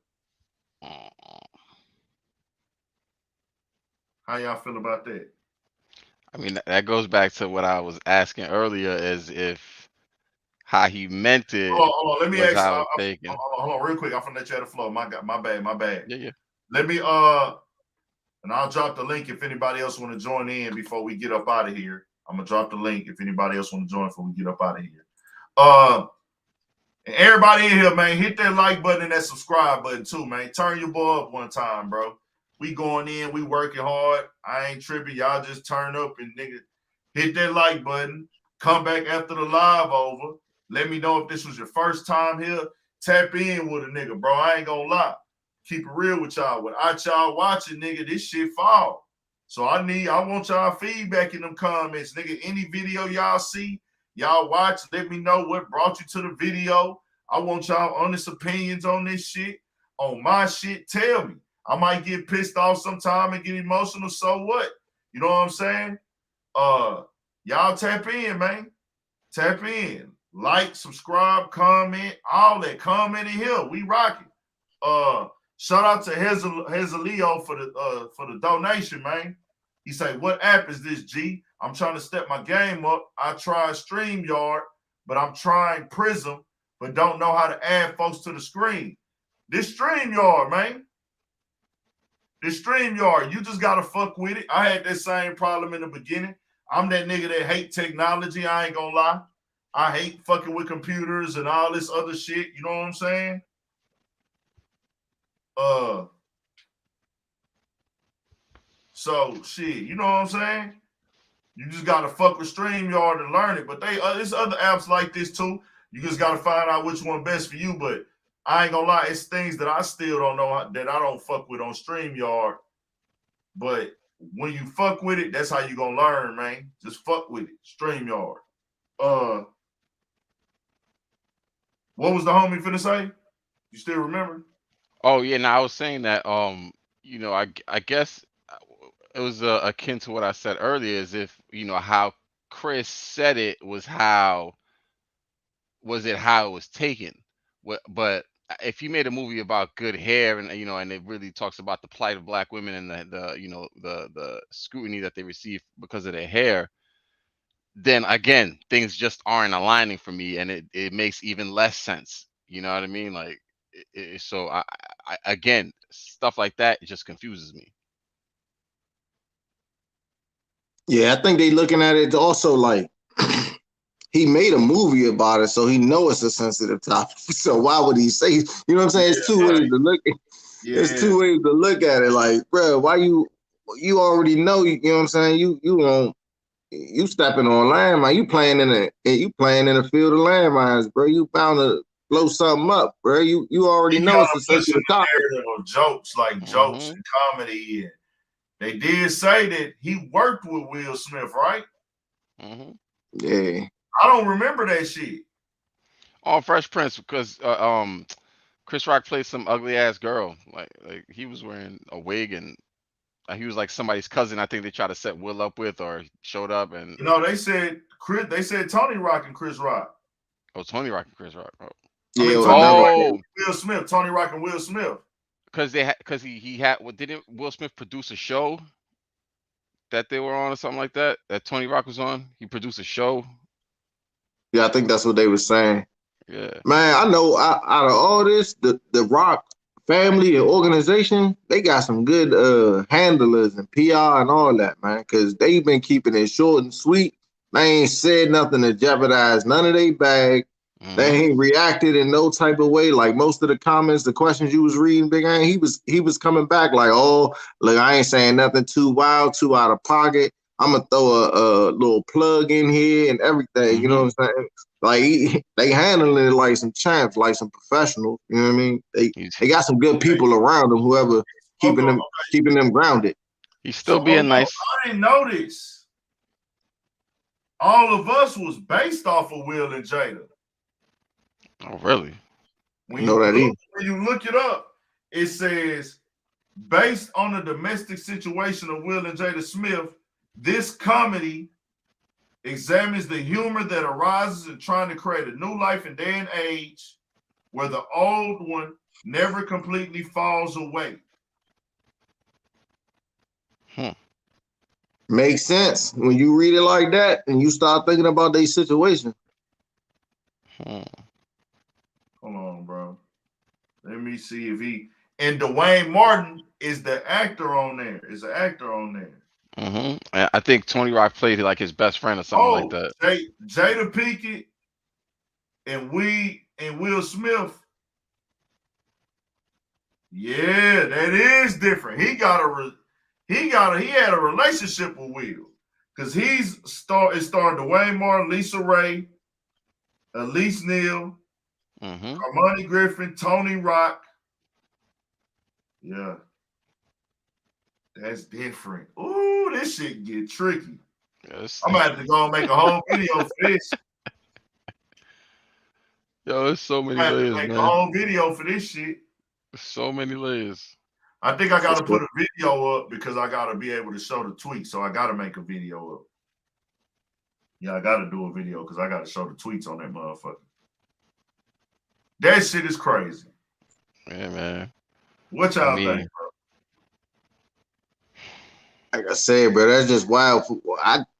How y'all feel about that? I mean, that goes back to what I was asking earlier, as if how he meant it hold on. Let me was ask. how it's taken. Hold on, real quick. I'm gonna let you have the flow. My bad. Yeah. Let me and I'll drop the link if anybody else want to join in before we get up out of here. I'm gonna drop the link if anybody else want to join before we get up out of here. And everybody in here, man, hit that like button and that subscribe button too, man. Turn your boy up one time, bro. We going in, we working hard. I ain't tripping. Y'all just turn up and nigga hit that like button. Come back after the live over. Let me know if this was your first time here. Tap in with a nigga, bro. I ain't gonna lie. Keep it real with y'all. Without y'all watching, nigga, this shit fall. So I want y'all feedback in them comments, nigga. Any video y'all see, y'all watch, let me know what brought you to the video. I want y'all honest opinions on this shit. On my shit, tell me. I might get pissed off sometime and get emotional, so what? You know what I'm saying? Y'all tap in, man. Tap in. Like, subscribe, comment, all that. Comment in here. We rocking. Shout out to Hezaleo for the donation, man. He say, what app is this, G? I'm trying to step my game up. I tried StreamYard, but I'm trying Prism, but don't know how to add folks to the screen. This StreamYard, man. This StreamYard, you just gotta fuck with it. I had that same problem in the beginning. I'm that nigga that hate technology. I ain't gonna lie. I hate fucking with computers and all this other shit. You know what I'm saying? So shit, you know what I'm saying? You just gotta fuck with StreamYard and learn it. But there's other apps like this too. You just gotta find out which one best for you. But I ain't gonna lie, it's things that I still don't know that I don't fuck with on StreamYard. But when you fuck with it, that's how you gonna learn, man. Just fuck with it. StreamYard. What was the homie finna say? You still remember? Oh yeah, now I was saying that I guess it was akin to what I said earlier, as if how Chris said it was how it was taken. But if you made a movie about good hair and and it really talks about the plight of black women and the scrutiny that they receive because of their hair, then again things just aren't aligning for me, and it makes even less sense. You know what I mean? Like, so I again, stuff like that, it just confuses me. Yeah, I think they looking at it also like he made a movie about it, so he knows it's a sensitive topic. So why would he say? You know what I'm saying? It's two ways to look. It's two ways to look at it. Like, bro, why you already know? You know what I'm saying? You stepping on landmine. You playing in a field of landmines, bro. You bound to blow something up, bro. You already know it's a sensitive topic. Of jokes, like jokes and comedy. And they did say that he worked with Will Smith, right? Yeah. I don't remember that shit. On Fresh Prince, because Chris Rock played some ugly ass girl. Like he was wearing a wig and He was like somebody's cousin. I think they tried to set Will up with, or showed up and. You know, they said Tony Rock and Chris Rock. Oh, Tony Rock and Chris Rock. Oh, I Yeah, mean, it was Tony another. Rock oh, and Will Smith. Tony Rock and Will Smith. because he had. What didn't Will Smith produce a show that they were on or something like that? That Tony Rock was on. He produced a show. Yeah, I think that's what they were saying. Yeah. Man, I know out of all this, the Rock family and organization, they got some good handlers and PR and all that, man, because they've been keeping it short and sweet. They ain't said nothing to jeopardize none of their bag. They Mm-hmm. ain't reacted in no type of way. Like most of the comments, the questions you was reading, Big Ant, he was coming back like, oh, look, I ain't saying nothing too wild, too out of pocket. I'm gonna throw a little plug in here and everything. You know Mm-hmm. what I'm saying? Like they handling it like some champs, like some professionals. You know what I mean? They got some good people around them. Whoever Okay, keeping them grounded. He's still so hold on. being nice. I didn't know this. All of us was based off of Will and Jada. Oh, really? When Know that you look it up, it says based on the domestic situation of Will and Jada Smith, this comedy examines the humor that arises in trying to create a new life in day and age where the old one never completely falls away. Makes sense when you read it like that and you start thinking about their situation. Hmm. Hold on, bro. Let me see if he and Dwayne Martin is the actor on there. Is the actor on there? Mm-hmm. I think Tony Rock played like his best friend or something like that. Jada Pinkett and Will Smith. Yeah, that is different. He had a relationship with Will because it's starring Dwayne Martin, Lisa Ray, Elise Neal, Mm-hmm. Armani Griffin, Tony Rock. Yeah, that's different. Ooh, this shit get tricky. Yes. I'm gonna have to go and make a whole video for this. Yo, there's so many I have to layers, make a man. whole video for this shit. So many layers. I think I gotta put a video up because I gotta be able to show the tweets. So I gotta make a video up. Yeah, I gotta do a video because I gotta show the tweets on that motherfucker. That shit is crazy. Yeah, man. What y'all think, bro? Like I said, bro, that's just wild.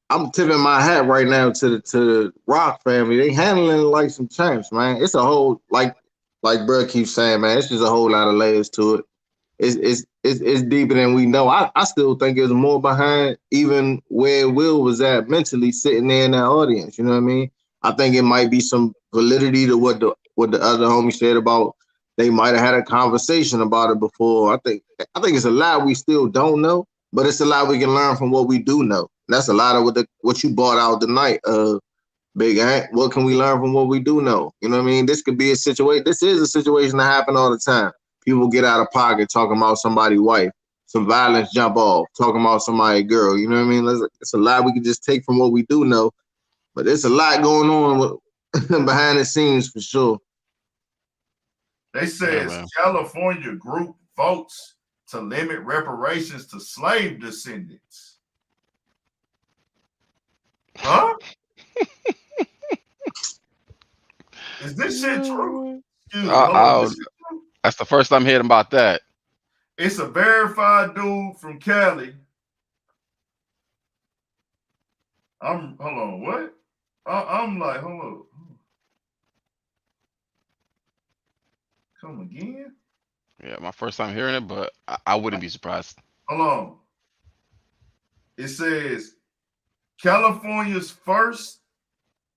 I'm tipping my hat right now to the Rock family. They handling it like some champs, man. It's a whole like bro keeps saying, man. It's just a whole lot of layers to it. It's deeper than we know. I still think there's more behind even where Will was at mentally sitting there in that audience. You know what I mean? I think it might be some validity to what the other homie said about they might have had a conversation about it before. I think it's a lot we still don't know, but it's a lot we can learn from what we do know. And that's a lot of what you brought out tonight, Big Ant. What can we learn from what we do know? You know what I mean? This could be a situation. This is a situation that happen all the time. People get out of pocket talking about somebody's wife. Some violence jump off, talking about somebody's girl. You know what I mean? It's a lot we can just take from what we do know. But there's a lot going on behind the scenes for sure. They says California group votes to limit reparations to slave descendants. Huh? Is this shit true? Excuse me. That's the first I'm hearing about that. It's a verified dude from Cali. Hold on, what? I'm like, hold on. Come again? Yeah, my first time hearing it, but I wouldn't be surprised. Hold on. It says California's first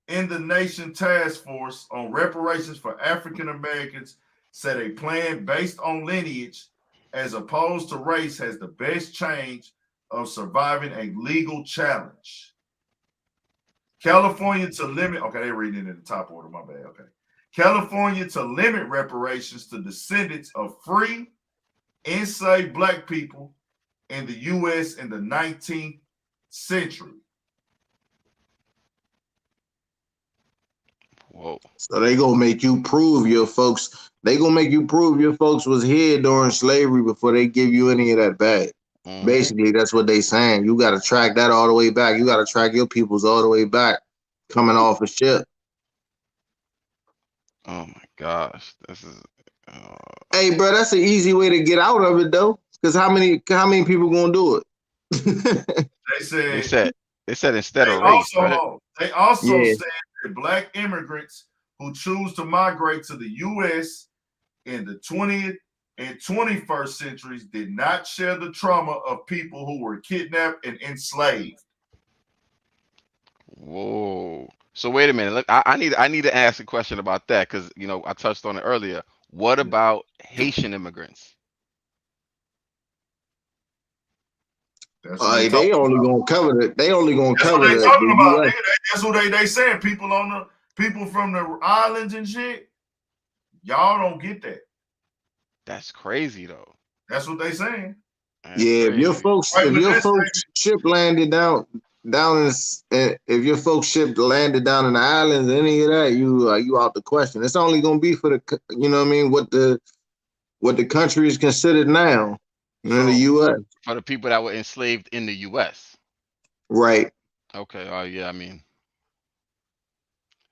in the nation task force on reparations for African Americans said a plan based on lineage as opposed to race has the best change of surviving a legal challenge. California to limit, okay, they're reading it in the top order, my bad, okay. California to limit reparations to descendants of free enslaved Black people in the U.S. in the 19th century. Whoa. So they gonna make you prove your folks. They gonna make you prove your folks was here during slavery before they give you any of that back. Basically, that's what they saying. You got to track that all the way back. You got to track your peoples all the way back, coming off a ship. Oh my gosh, this is. Uh, Hey, bro, that's an easy way to get out of it though. Because how many people gonna do it? They they said said they said instead of race, right? they also Yeah. said that black immigrants who choose to migrate to the U.S. in the 20th and 21st centuries did not share the trauma of people who were kidnapped and enslaved. Whoa. So wait a minute. I need to ask a question about that because I touched on it earlier. What about Haitian immigrants? That's what they They talking only about. gonna cover it. They only gonna That's what cover they talking the about. U.S. That's what they saying. People from the islands and shit. Y'all don't get that. That's crazy though. That's what they saying. That's Yeah, crazy. Right, if but your that's folks ship landed down in, if your folks ship landed down in the islands, any of that, you out the question. It's only gonna be for the, you know what I mean, what the country is considered now, in the so. U.S. For the people that were enslaved in the U.S. Right. Okay. Oh yeah. I mean,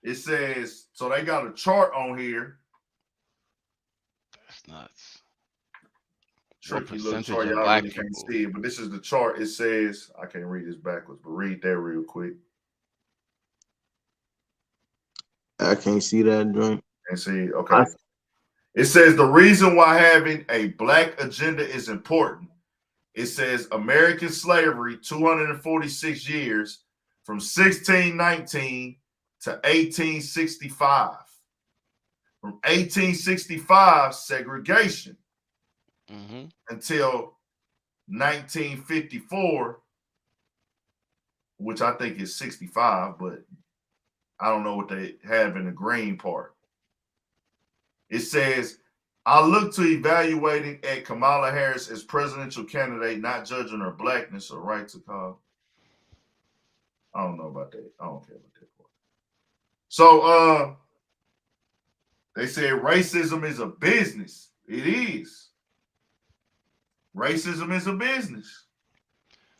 It says so. They got a chart on here. that's nuts. What Tricky little percentage chart. of Y'all black really can't people? see it, but this is the chart. It says I can't read this backwards, but read that real quick I can't see that joint. and see. Okay. It says the reason why having a black agenda is important. It says American slavery, 246 years from 1619 to 1865. From 1865, segregation Mm-hmm. until 1954, which I think is 65, but I don't know what they have in the green part. It says, I look to evaluating at Kamala Harris as presidential candidate, not judging her blackness or right to call. I don't know about that. I don't care about that part. So they said racism is a business. It is. Racism is a business.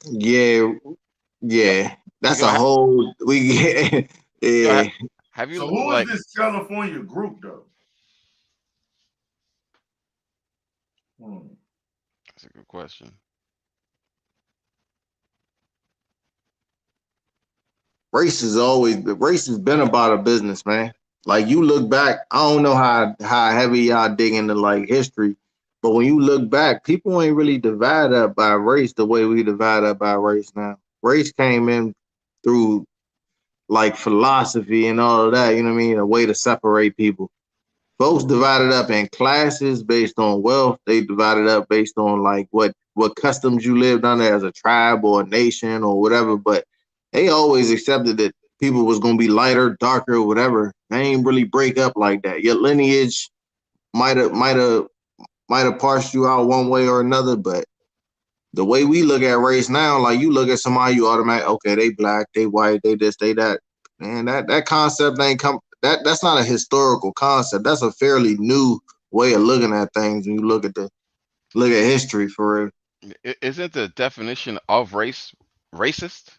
Yeah, Yo, yeah. That's yo, a whole we yo, yeah. have you So who is like? this California group though? That's a good question. Race has been about a business, man. Like you look back, I don't know how heavy y'all dig into like history, but when you look back, people ain't really divided up by race the way we divide up by race now. Race came in through like philosophy and all of that, you know what I mean? A way to separate people. Folks divided up in classes based on wealth. They divided up based on like what customs you lived under as a tribe or a nation or whatever. But they always accepted that people was gonna be lighter, darker, whatever. They ain't really break up like that. Your lineage might have parsed you out one way or another, but the way we look at race now, like you look at somebody, you automatically, okay, they black, they white, they this, they that. Man, that concept ain't come. That's not a historical concept. That's a fairly new way of looking at things when you look at history for real. Isn't the definition of race racist?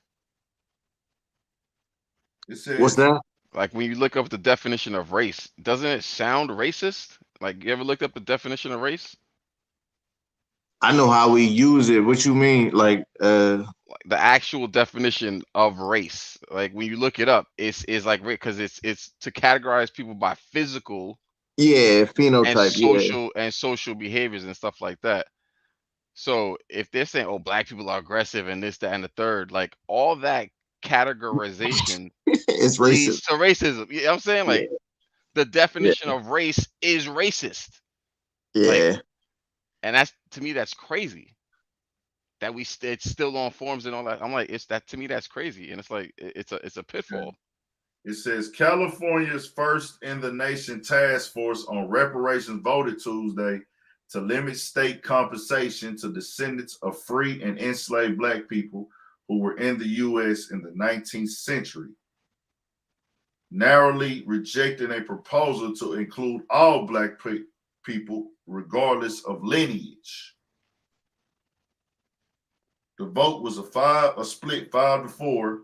It What's says that? Like when you look up the definition of race, doesn't it sound racist? Like you ever looked up the definition of race? I know how we use it. What you mean? Like Like the actual definition of race. Like when you look it up, it's like because it's to categorize people by physical yeah, phenotype, yeah. and social behaviors and stuff like that. So if they're saying, oh, black people are aggressive and this, that, and the third, like all that categorization It's leads racist. to racism. You know what I'm saying? Yeah, Like the yeah, definition of race is racist. Like, yeah. and that's to me, that's crazy that it's still on forms and all that. I'm like, it's that to me, that's crazy. And it's like, it's a pitfall. it says California's first in the nation task force on reparations voted Tuesday to limit state compensation to descendants of free and enslaved black people who were in the U.S. in the 19th century, narrowly rejecting a proposal to include all black people regardless of lineage. The vote was a split 5-4,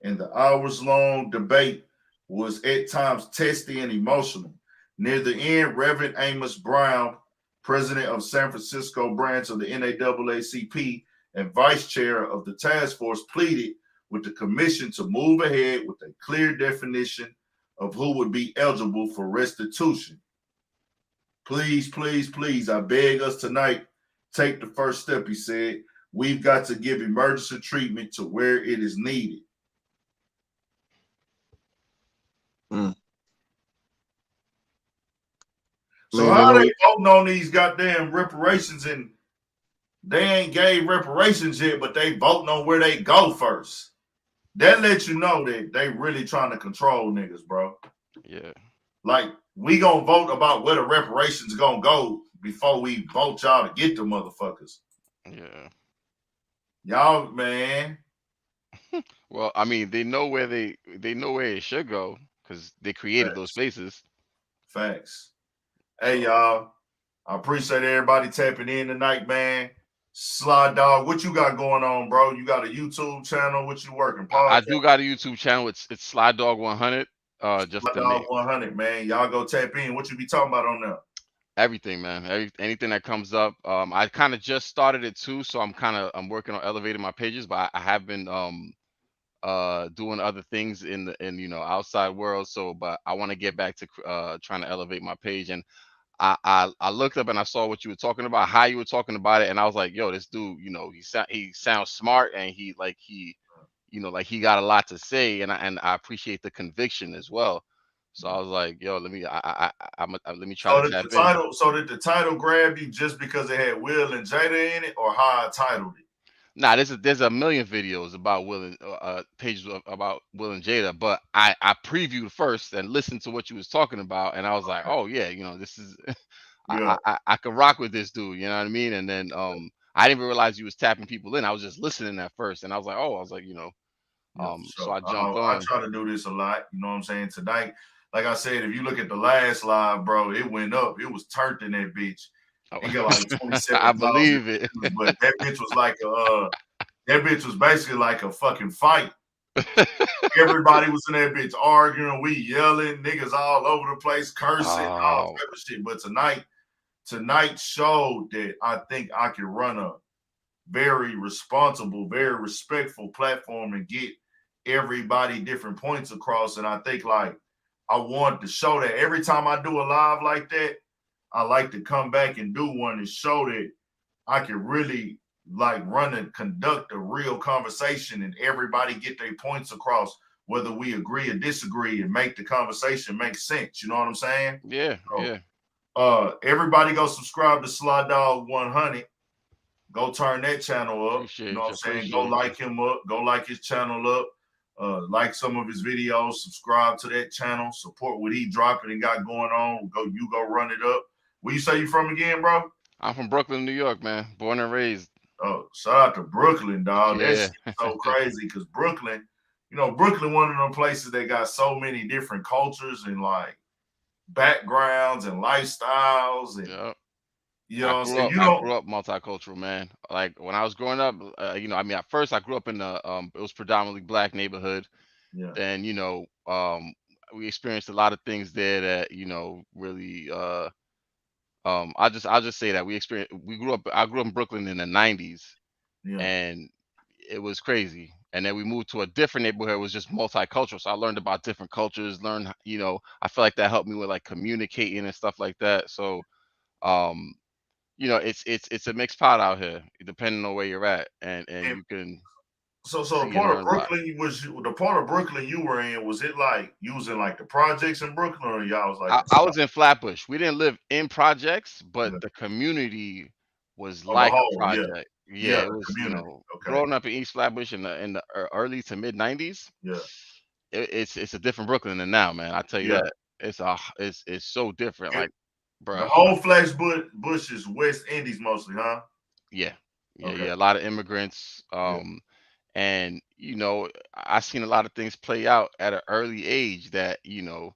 and the hours-long debate was at times testy and emotional. Near the end, Reverend Amos Brown, president of San Francisco branch of the NAACP and vice chair of the task force, pleaded with the commission to move ahead with a clear definition of who would be eligible for restitution. Please, please, please, I beg us tonight, take the first step, he said. We've got to give emergency treatment to where it is needed. So Man, how they voting on these goddamn reparations and they ain't gave reparations yet, but they voting on where they go first? That lets you know that they really trying to control niggas, bro. Yeah. Like, we gonna vote about where the reparations gonna go before we vote y'all to get the motherfuckers. Yeah. Y'all, man. Well, I mean, they know where it should go because they created those Facts. spaces. Facts. Hey, y'all. I appreciate everybody tapping in tonight, man. Sly Dog, what you got going on, bro? You got a YouTube channel? What you working? I Podcast? do got a YouTube channel. It's Sly Dog 100. Just Sly the Dog name. 100, man. Y'all go tap in. What you be talking about on there? Everything, man. Anything that comes up. I kind of just started it too, so I'm working on elevating my pages, but I have been doing other things in outside world. So, but I want to get back to trying to elevate my page. And I looked up and I saw what you were talking about, how you were talking about it, and I was like, yo, this dude, he sounds smart, and he got a lot to say, and I appreciate the conviction as well. So I was like, yo, let me try to tap in. So did the title grab you just because it had Will and Jada in it, or how I titled it? Nah, there's a million videos about pages about Will and Jada, but I previewed first and listened to what you was talking about, and I was like, oh yeah, this is Yeah. I can rock with this dude, you know what I mean? And then I didn't even realize you was tapping people in. I was just listening at first, and I was like, Yeah, for so sure. I jumped I on. try to do this a lot. You know what I'm saying? Tonight, like I said, if you look at the last live, bro, it went up. It was turned in that bitch. Oh, It got like I 27,000 believe it. views, but that bitch was like that bitch was basically like a fucking fight. Everybody was in that bitch arguing, we yelling, niggas all over the place, cursing, all Oh, type of shit. But tonight showed that I think I can run a very responsible, very respectful platform and get everybody different points across. And I think like I want to show that every time I do a live like that, I like to come back and do one and show that I can really like run and conduct a real conversation and everybody get their points across, whether we agree or disagree, and make the conversation make sense. You know what I'm saying? yeah, So, yeah. everybody go subscribe to Sly Dog 100. Go turn that channel up. You know Appreciate what you. I'm saying? Go Appreciate you. like him up. Go like his channel up. Like some of his videos. Subscribe to that channel. Support what he dropping and got going on. You go run it up. Where you say you from again, bro? I'm from Brooklyn, New York, man. Born and raised. Oh, shout out to Brooklyn, dog. That Yeah. shit's so crazy because Brooklyn, Brooklyn, one of them places that got so many different cultures and like backgrounds and lifestyles, and Yeah. you know what I'm saying. You I don't, grew up multicultural, man. Like when I was growing up, I mean, at first I grew up in it was predominantly black neighborhood. yeah, Then, we experienced a lot of things there that, really, I'll just say that I grew up in Brooklyn in the 90s, yeah, and it was crazy. And then we moved to a different neighborhood. It was just multicultural. So I learned about different cultures, I feel like that helped me with like communicating and stuff like that. So, um, it's a mixed pot out here, depending on where you're at, and and you can so see the and part of learn a lot. Brooklyn you were in, was it like using like the projects in Brooklyn, or y'all was like in I South? was in Flatbush. We didn't live in projects, but Yeah. the community was On the like a whole, yeah, project. yeah, Yeah, it the was, community. Okay, growing up in East Flatbush in the early to mid '90s. yeah, It's a different Brooklyn than now, man. I tell you yeah. that. It's so different. It, Like, the bruh, whole Bush is West Indies mostly, huh? yeah, yeah, Okay, yeah. A lot of immigrants. yeah, And I seen a lot of things play out at an early age that yeah,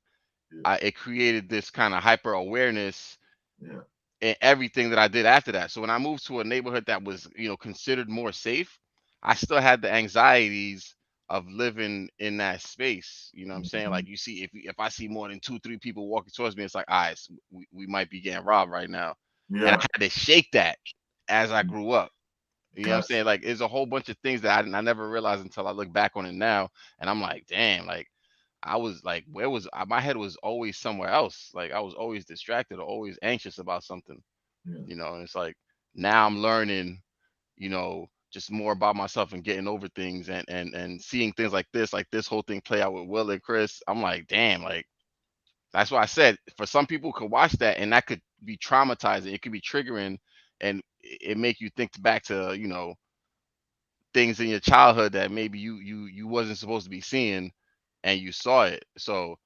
it created this kind of hyper awareness yeah, in everything that I did after that. So when I moved to a neighborhood that was considered more safe, I still had the anxieties of living in that space. You know what I'm saying? Like you see, if I see more than 2, 3 people walking towards me, it's like, all right, so we might be getting robbed right now. And I Yeah. had to shake that as I grew up. You know what I'm Gotcha. saying? Like, there's a whole bunch of things that I never realized until I look back on it now, and I'm like, damn, like I was like, where was my head was always somewhere else. Like I was always distracted or always anxious about something. Yeah. You know, and it's like now I'm learning, just more about myself and getting over things and seeing things like this whole thing play out with Will and Chris. I'm like, damn, like that's why I said for some people could watch that and that could be traumatizing. It could be triggering and it make you think back to, things in your childhood that maybe you wasn't supposed to be seeing and you saw it. So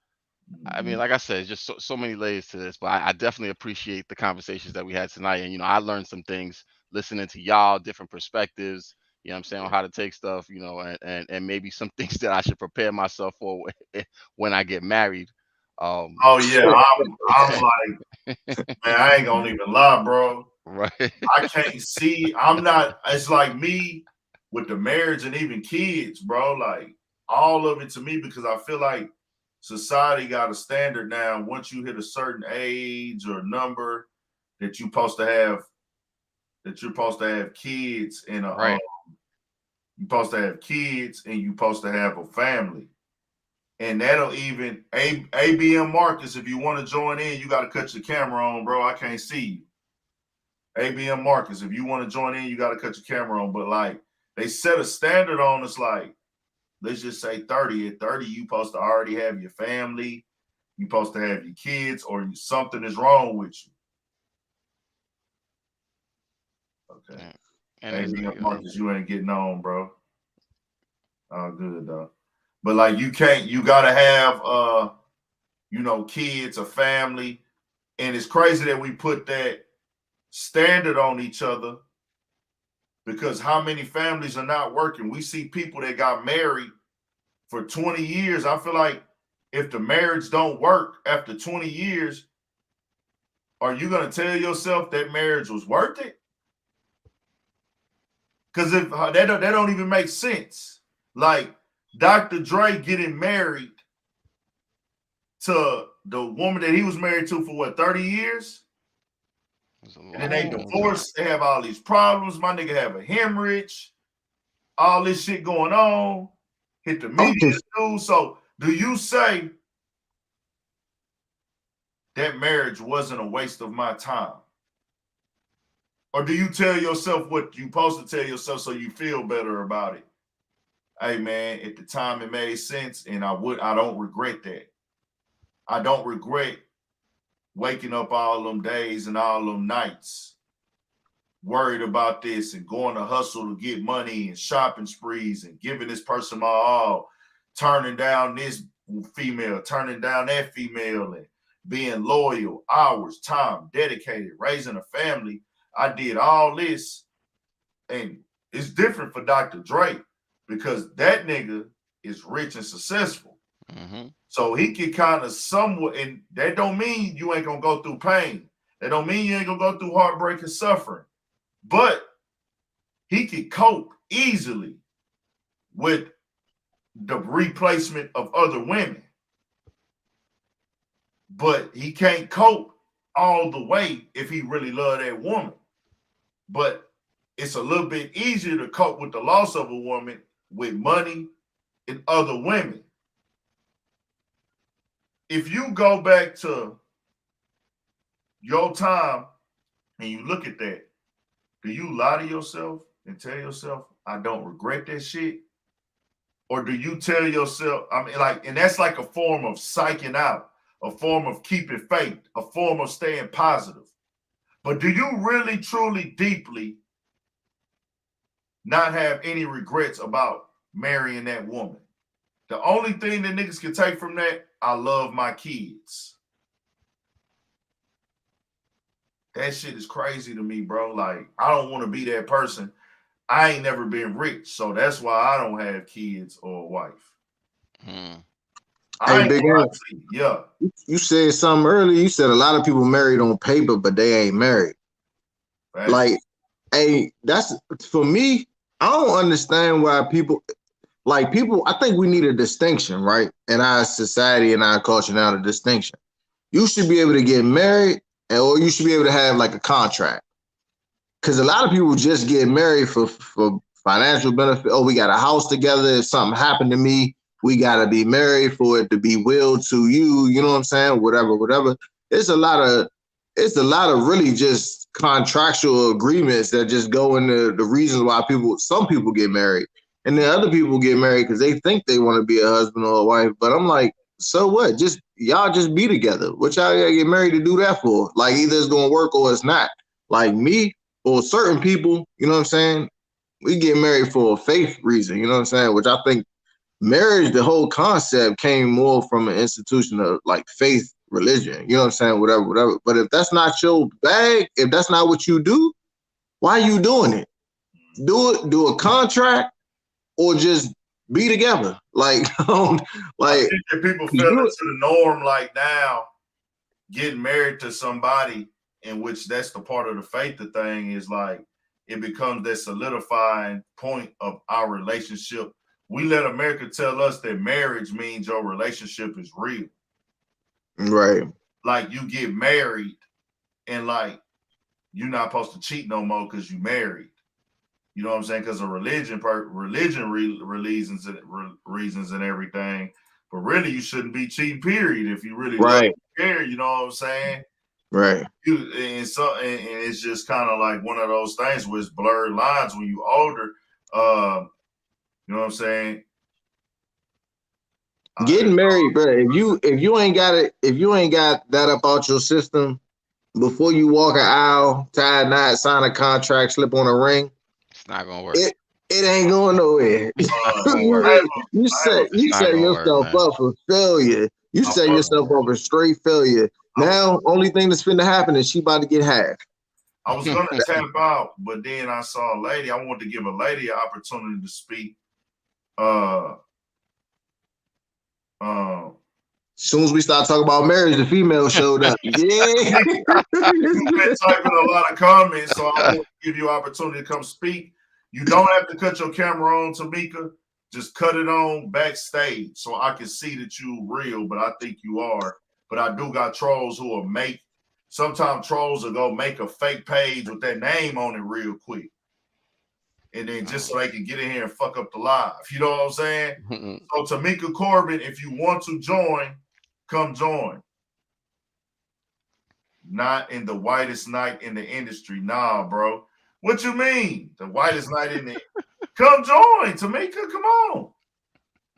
I mean, like I said, it's just so many layers to this, but I definitely appreciate the conversations that we had tonight. And, I learned some things listening to y'all, different perspectives, you know what I'm saying, on how to take stuff, and maybe some things that I should prepare myself for when I get married. Oh yeah, I'm like, man, I ain't gonna even lie, bro. Right. I can't see. I'm not. It's like me with the marriage and even kids, bro. Like all of it to me because I feel like society got a standard now. Once you hit a certain age or number, that you're supposed to have kids and Right. you're supposed to have kids and you're supposed to have a family. And that'll even ABM Marcus, if you want to join in, you got to cut your camera on, bro. I can't see you. ABM Marcus, if you want to join in, you got to cut your camera on. But like they set a standard on us, like let's just say 30. At 30, you supposed to already have your family, you supposed to have your kids, or something is wrong with you. Okay. Yeah. And ABM Marcus, you ain't getting on, bro. Oh, good though. But like you gotta have kids, a family. And it's crazy that we put that standard on each other because how many families are not working? We see people that got married for 20 years. I feel like if the marriage don't work after 20 years, are you gonna tell yourself that marriage was worth it? Because if that don't even make sense. Like Dr. Dre getting married to the woman that he was married to for what, 30 years? And then they divorce, they have all these problems. My nigga have a hemorrhage, all this shit going on, hit the media news. So do you say that marriage wasn't a waste of my time? Or do you tell yourself what you supposed to tell yourself so you feel better about it? Hey man, at the time it made sense, and I don't regret that. I don't regret waking up all them days and all them nights worried about this and going to hustle to get money and shopping sprees and giving this person my all, turning down this female, turning down that female, and being loyal, hours, time, dedicated, raising a family. I did all this, and it's different for Dr. Dre because that nigga is rich and successful. Mm-hmm. So he can kind of somewhat, and that don't mean you ain't gonna go through pain. That don't mean you ain't gonna go through heartbreak and suffering. But he can cope easily with the replacement of other women. But he can't cope all the way if he really love that woman. But it's a little bit easier to cope with the loss of a woman with money and other women. If you go back to your time and you look at that, do you lie to yourself and tell yourself, I don't regret that shit? Or do you tell yourself, and that's like a form of psyching out, a form of keeping faith, a form of staying positive. But do you really, truly, deeply not have any regrets about marrying that woman? The only thing that niggas can take from that, I love my kids. That shit is crazy to me, bro. Like, I don't want to be that person. I ain't never been rich, so that's why I don't have kids or a wife. Hey, Big Ant, yeah. You said something earlier. You said a lot of people married on paper, but they ain't married. Right. Like, hey, that's for me. I don't understand why people like people. I think we need a distinction, right? In our society and our culture now, the distinction. You should be able to get married, or you should be able to have like a contract. Because a lot of people just get married for financial benefit. Oh, we got a house together. If something happened to me, we gotta be married for it to be willed to you. You know what I'm saying? Whatever, whatever. It's a lot of really just contractual agreements that just go into the reasons why some people get married, and then other people get married because they think they want to be a husband or a wife. But I'm like, so what? Just y'all just be together. What y'all gotta get married to do that for? Like either it's gonna work or it's not. Like me, or certain people, you know what I'm saying? We get married for a faith reason, you know what I'm saying? Which I think marriage, the whole concept came more from an institution of like faith, religion, you know what I'm saying? Whatever, whatever. But if that's not your bag, if that's not what you do, why are you doing it? Do a contract or just be together. Like, I like think that people fell you into the norm like now, getting married to somebody in which that's the part of the faith the thing is like it becomes that solidifying point of our relationship. We let America tell us that marriage means your relationship is real. right, Like you get married and like you're not supposed to cheat no more because you married. You know what I'm saying? Because of reasons and everything. But really, you shouldn't be cheating. Period. If you really love right, and care, you know what I'm saying. right. And it's just kind of like one of those things where it's blurred lines when you older. Uh, you know what I'm saying? Getting married, bro. If you ain't got it, if you ain't got that up out your system, before you walk an aisle, tie a knot, sign a contract, slip on a ring, It's not gonna work. it it ain't going nowhere. It's not gonna work. I have you I have set It's you not set gonna work, yourself man. up for failure. You I set yourself up for straight failure. Now, only thing that's finna happen is she about to get half. I was gonna tap out, but then I saw a lady. I wanted to give a lady an opportunity to speak. Uh, um, Soon as we start talking about marriage, the female showed up. Yeah. You've been typing a lot of comments, so I want to give you an opportunity to come speak. You don't have to cut your camera on, Tamika. Just cut it on backstage so I can see that you real, but I think you are. But I do got trolls who will make, sometimes trolls will go make a fake page with their name on it real quick. And then just so they can get in here and fuck up the live. You know what I'm saying? So Tamika Corbin, if you want to join, come join. Not in the whitest night in the industry. Nah, bro. What you mean? The whitest night in the come join, Tamika. Come on.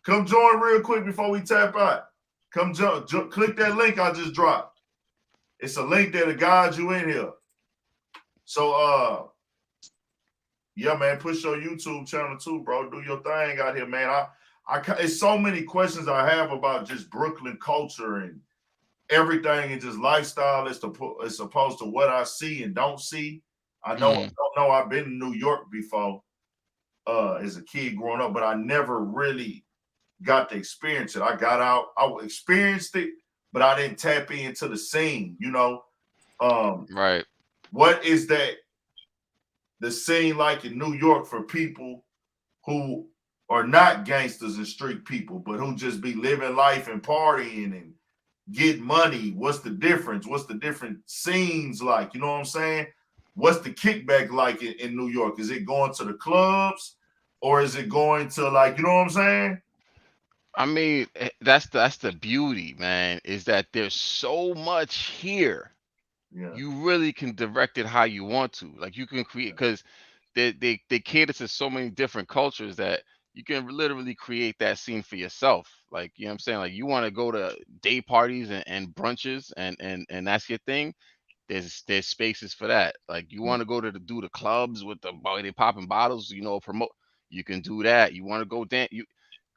Come join real quick before we tap out. Come click that link I just dropped. It's a link that'll guide you in here. So yeah, man, push your YouTube channel too, bro. Do your thing out here, man. It's so many questions I have about just Brooklyn culture and everything and just lifestyle is opposed to what I see and don't see. I don't know I've been in New York before as a kid growing up, but I never really got to experience it. I got out, I experienced it, but I didn't tap into the scene, you know. Right. What is that the scene like in New York for people who are not gangsters and street people, but who just be living life and partying and get money? What's the difference? What's the different scenes like? You know what I'm saying? What's the kickback like in New York? Is it going to the clubs or is it going to like, you know what I'm saying? I mean, that's the beauty, man, is that there's so much here. Yeah. You really can direct it how you want to. Like you can create because they cater to so many different cultures that you can literally create that scene for yourself. Like, you know what I'm saying? Like you want to go to day parties and brunches and that's your thing. There's spaces for that. Like you want to go to do the clubs with the boy they popping bottles, promote. You can do that. You want to go dance.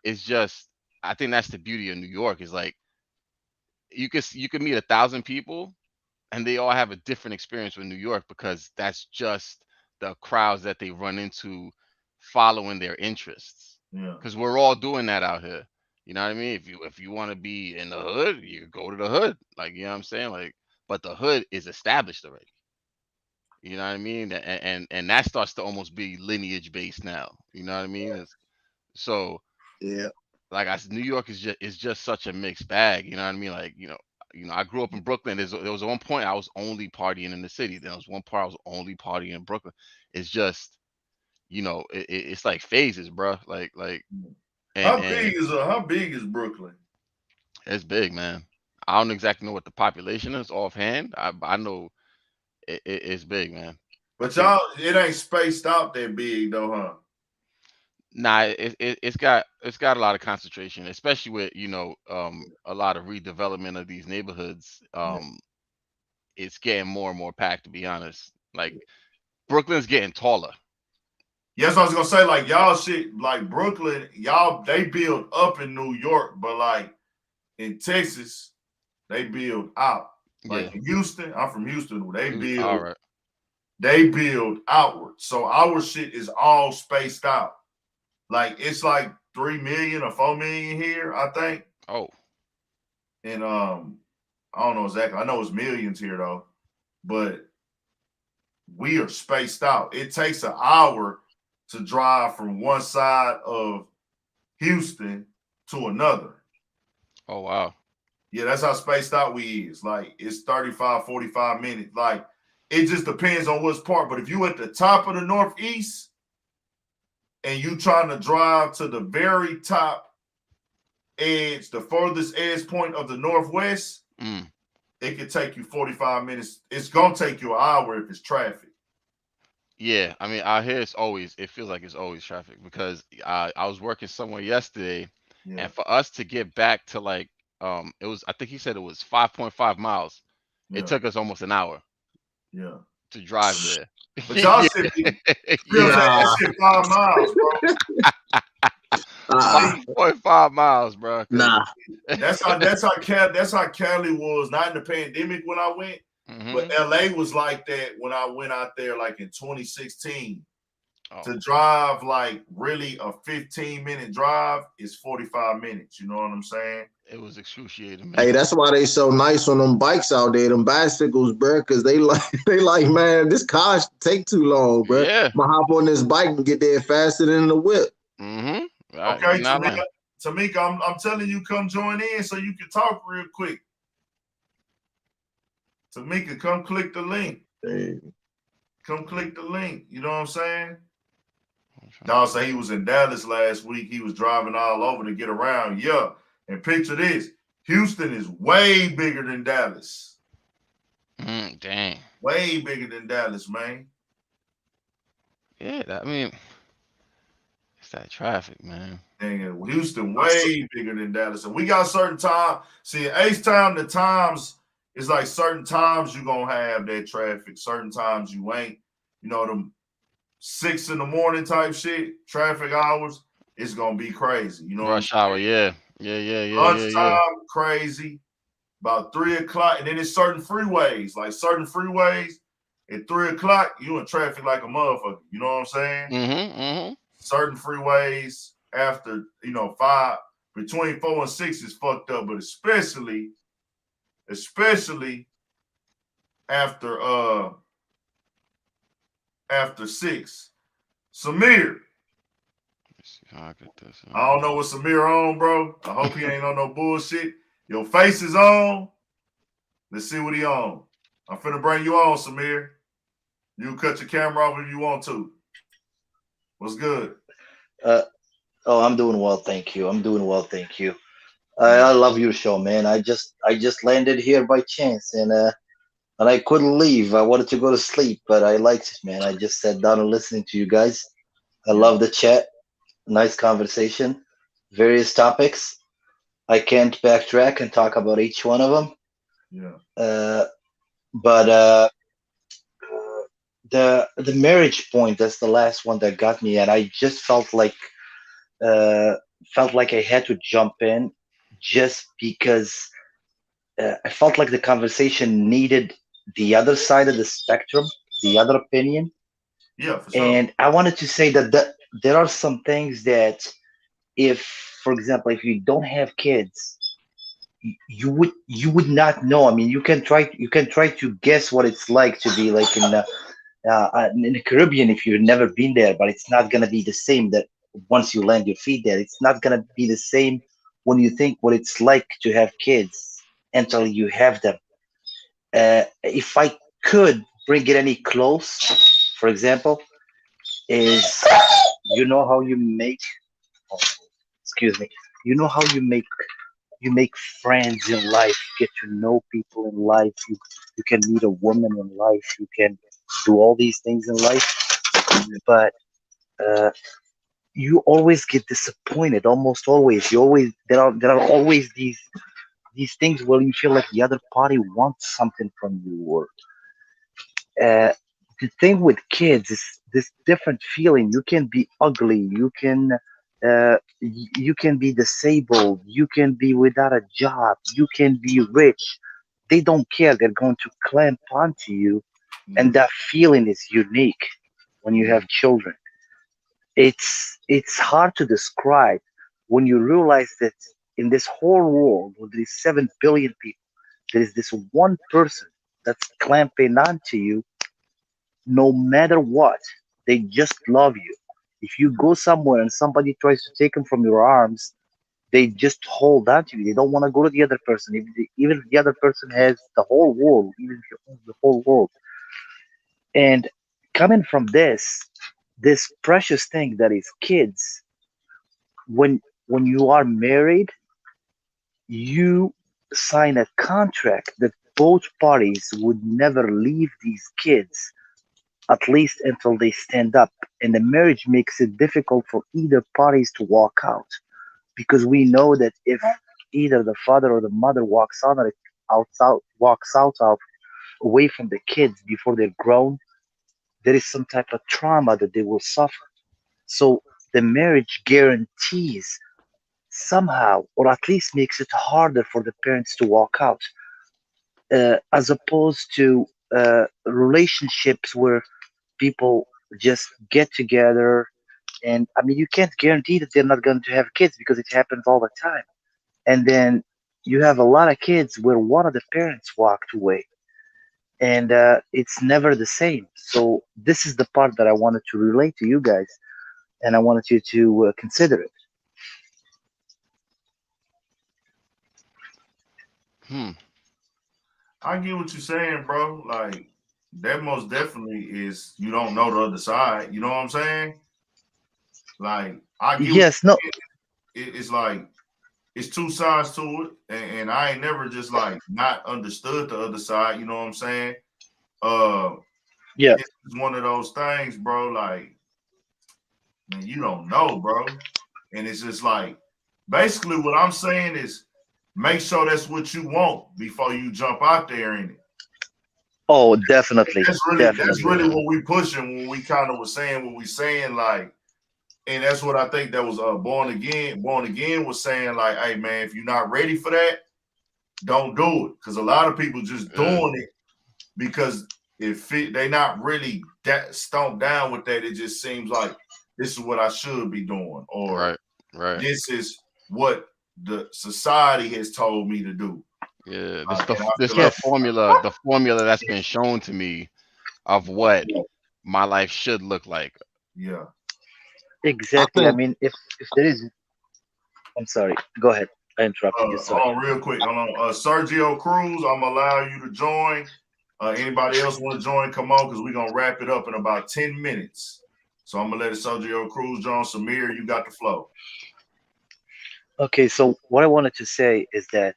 It's just I think that's the beauty of New York is like you can meet 1,000 people and they all have a different experience with New York because that's just the crowds that they run into following their interests. Yeah. Because we're all doing that out here. You know what I mean? If you want to be in the hood, you go to the hood. Like, you know what I'm saying? Like, but the hood is established already. You know what I mean? And that starts to almost be lineage based now. You know what I mean? So Yeah. like New York is just such a mixed bag. You know what I mean? Like I grew up in Brooklyn. There was one point I was only partying in the city. There was one part I was only partying in Brooklyn. It's just it's like phases, bro. Like and How big is Brooklyn? it's big, man. I don't exactly know what the population is offhand. I know it's big, man. I But think y'all, it ain't spaced out that big though, huh? nah, it's got a lot of concentration, especially with a lot of redevelopment of these neighborhoods. Yeah. It's getting more and more packed, to be honest. Like Brooklyn's getting taller. Yes, I was gonna say, like y'all shit, like Brooklyn, y'all they build up in New York, but like in Texas, they build out. Yeah. Like in Houston, I'm from Houston. All right. They build outward. So our shit is all spaced out. Like it's like 3 million or 4 million here, I think. Oh, And I don't know exactly. I know it's millions here though, but we are spaced out. It takes an hour to drive from one side of Houston to another. oh wow. Yeah, that's how spaced out we is. Like it's 35, 45 minutes. Like it just depends on which part. But if you at the top of the Northeast and you trying to drive to the very top edge, the furthest edge point of the Northwest, Mm. it could take you 45 minutes. It's gonna take you an hour if it's traffic. Yeah, I mean, out here it feels like it's always traffic because I was working somewhere yesterday, Yeah, and for us to get back to like I think he said it was 5.5 miles. It yeah, took us almost an hour yeah. to drive there. But y'all Yeah, shit be, you know what I'm yeah, saying? Nah, That shit 5 miles, bro. uh, See, 5.5 miles, bro. Cause nah. that's how Cali was, not in the pandemic when I went, but hmm LA was like that when I went out there like in 2016. oh, To drive like really a 15-minute drive is 45 minutes. You know what I'm saying? it was excruciating, Hey, man. that's why they so nice on them bikes out there, them bicycles, bro. Because they like, they like, man, this car take too long, bro. Yeah. I'ma hop on this bike and get there faster than the whip. hmm Okay, You're not lying. Tamika, I'm telling you, come join in so you can talk real quick. Tamika, come click the link. Hey, Come click the link. You know what I'm saying? I'm trying Dawg to say he was in Dallas last week. He was driving all over to get around. Yeah. And picture this. Houston is way bigger than Dallas. Dang. Way bigger than Dallas, man. Yeah, I mean, it's that traffic, man. And Houston I saw, way bigger than Dallas. And we got certain time. See, in H-Town, the times, it's like certain times you're going to have that traffic. Certain times you ain't. You know, them 6 in the morning type shit, traffic hours, it's going to be crazy. You know what I'm Rush hour, saying? yeah. Yeah, yeah, yeah, yeah, yeah. Lunchtime, crazy. About 3 o'clock. And then it's certain freeways. Like certain freeways, at 3 o'clock, you in traffic like a motherfucker. You know what I'm saying? Mm-hmm. Certain freeways after, 5, between 4 and 6 is fucked up, but especially after 6. Samir, Let's see how I get this. I don't know what Samir on, bro. I hope he ain't on no bullshit. Your face is on. Let's see what he on. I'm finna bring you on, Samir. You can cut your camera off if you want to. What's good? Uh, oh, I'm doing well, thank you. I'm doing well, thank you. Yeah, I love your show, man. I just landed here by chance, and I couldn't leave. I wanted to go to sleep, but I liked it, man. I just sat down and listening to you guys. I yeah, love the chat. Nice conversation. Various topics. I can't backtrack and talk about each one of them. yeah, Uh, but the marriage point, that's the last one that got me, and I just uh, felt like I had to jump in just because I felt like the conversation needed the other side of the spectrum, the other opinion. yeah, for sure. And I wanted to say that there are some things that, if, for example, if you don't have kids, you would not know. I mean, you can try to guess what it's like to be like in the Caribbean, if you've never been there, but it's not gonna be the same that once you land your feet there. It's not gonna be the same when you think what it's like to have kids until you have them. If I could bring it any close, for example, is you know how you make, oh, excuse me, you know how you make friends in life, you get to know people in life, you can meet a woman in life, you can do all these things in life, but uh, you always get disappointed. Almost always, you always there are always these things where you feel like the other party wants something from you, or uh, the thing with kids is this different feeling. You can be ugly, you can be disabled, you can be without a job, you can be rich. They don't care. They're going to clamp onto you, and Mm, that feeling is unique when you have mm, children. It's hard to describe when you realize that in this whole world, with these 7 billion people, there is this one person that's clamping onto you no matter what. They just love you. If you go somewhere and somebody tries to take them from your arms, they just hold on to you. They don't want to go to the other person. Even if the other person has the whole world, even if you own the whole world. And coming from this precious thing that is kids, when you are married, you sign a contract that both parties would never leave these kids, at least until they stand up. And the marriage makes it difficult for either parties to walk out, because we know that if either the father or the mother walks out away from the kids before they're grown, there is some type of trauma that they will suffer. So the marriage guarantees somehow, or at least makes it harder for the parents to walk out, as opposed to relationships where people just get together. And I mean, you can't guarantee that they're not going to have kids because it happens all the time. And then you have a lot of kids where one of the parents walked away, and it's never the same. So this is the part that I wanted to relate to you guys, and I wanted you to consider it. Hmm. I get what you're saying, bro. Like that most definitely is you don't know the other side. You know what I'm saying? Like I get what Yes, no, it's like it's two sides to it, and I ain't never just like not understood the other side. You know what I'm saying? Uh, yeah, it's one of those things, bro. Like man, you don't know, bro, and it's just like basically what I'm saying is make sure that's what you want before you jump out there in it. oh, definitely, That's definitely. really Yeah. what we pushing when we kind of was saying what we saying like, and that's what I think that was born again. Born again was saying like, hey man, if you're not ready for that, don't do it because a lot of people just Yeah. doing it because they not really that stoned down with that. It just seems like this is what I should be doing, or Right. Right. this is what the society has told me to do. Yeah. And I This feel the like, Yes, formula. The formula that's been shown to me of what yeah, my life should look like. yeah. I exactly. I think mean, if there is, I'm sorry. Go ahead. I interrupted you. Sorry. Hold on, real quick. Hold on. Sergio Cruz, I'm gonna allow you to join. Anybody else want to join? Come on, because we're gonna wrap it up in about 10 minutes. So I'm gonna let Sergio Cruz join. Samir, you got the flow. Okay, so what I wanted to say is that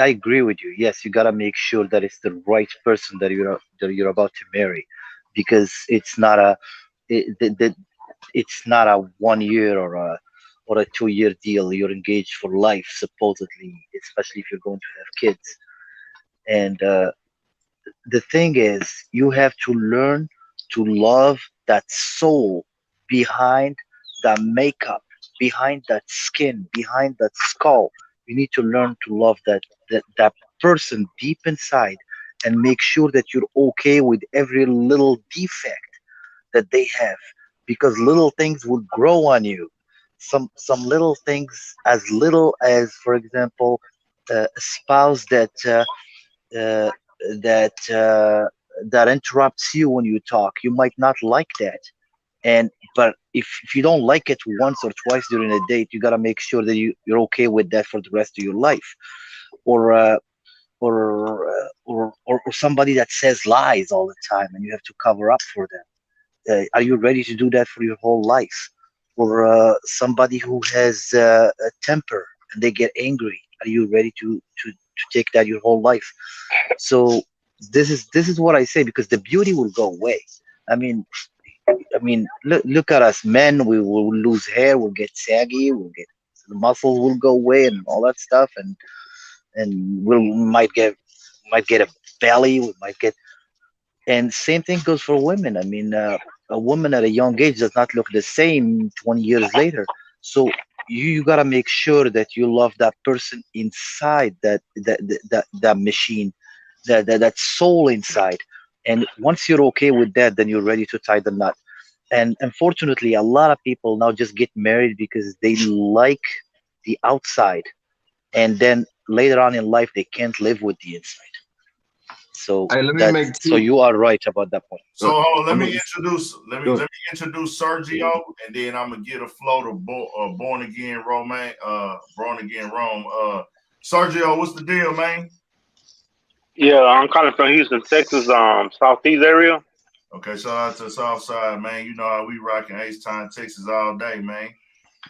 I agree with you. Yes, you gotta make sure that it's the right person that you're about to marry, because it's not a 1 year or a 2 year deal. You're engaged for life, supposedly, especially if you're going to have kids. And the thing is, you have to learn to love that soul behind the makeup, behind that skin, behind that skull. You need to learn to love that person deep inside, and make sure that you're okay with every little defect that they have, because little things will grow on you. Some little things, as little as, for example, a spouse uh, that that interrupts you when you talk. You might not like that, and but if you don't like it once or twice during a date, you gotta make sure that you're okay with that for the rest of your life. Or or somebody that says lies all the time and you have to cover up for them. Are you ready to do that for your whole life? Or somebody who has a temper and they get angry. Are you ready to take that your whole life? So this is what I say, because the beauty will go away. I mean, look at us men. We will lose hair. We'll get saggy. We'll get the muscles will go away and all that stuff, and we'll might get a belly. We might get, and same thing goes for women. I mean, a woman at a young age does not look the same 20 years later. So you got to make sure that you love that person inside that machine, that soul inside. And once you're okay with that, then you're ready to tie the knot. And unfortunately, a lot of people now just get married because they like the outside, and then later on in life they can't live with the inside. So Hey, let me that's make so two. you are right about that point. So hold on, let I'm me gonna introduce go. let me introduce Sergio, and then I'm gonna get a flow to born again Roman, born again Rome. Sergio, what's the deal, man? Yeah, I'm calling from Houston, Texas, southeast area. Okay, shout out to the South Side, man. You know how we rocking H Time, Texas all day, man.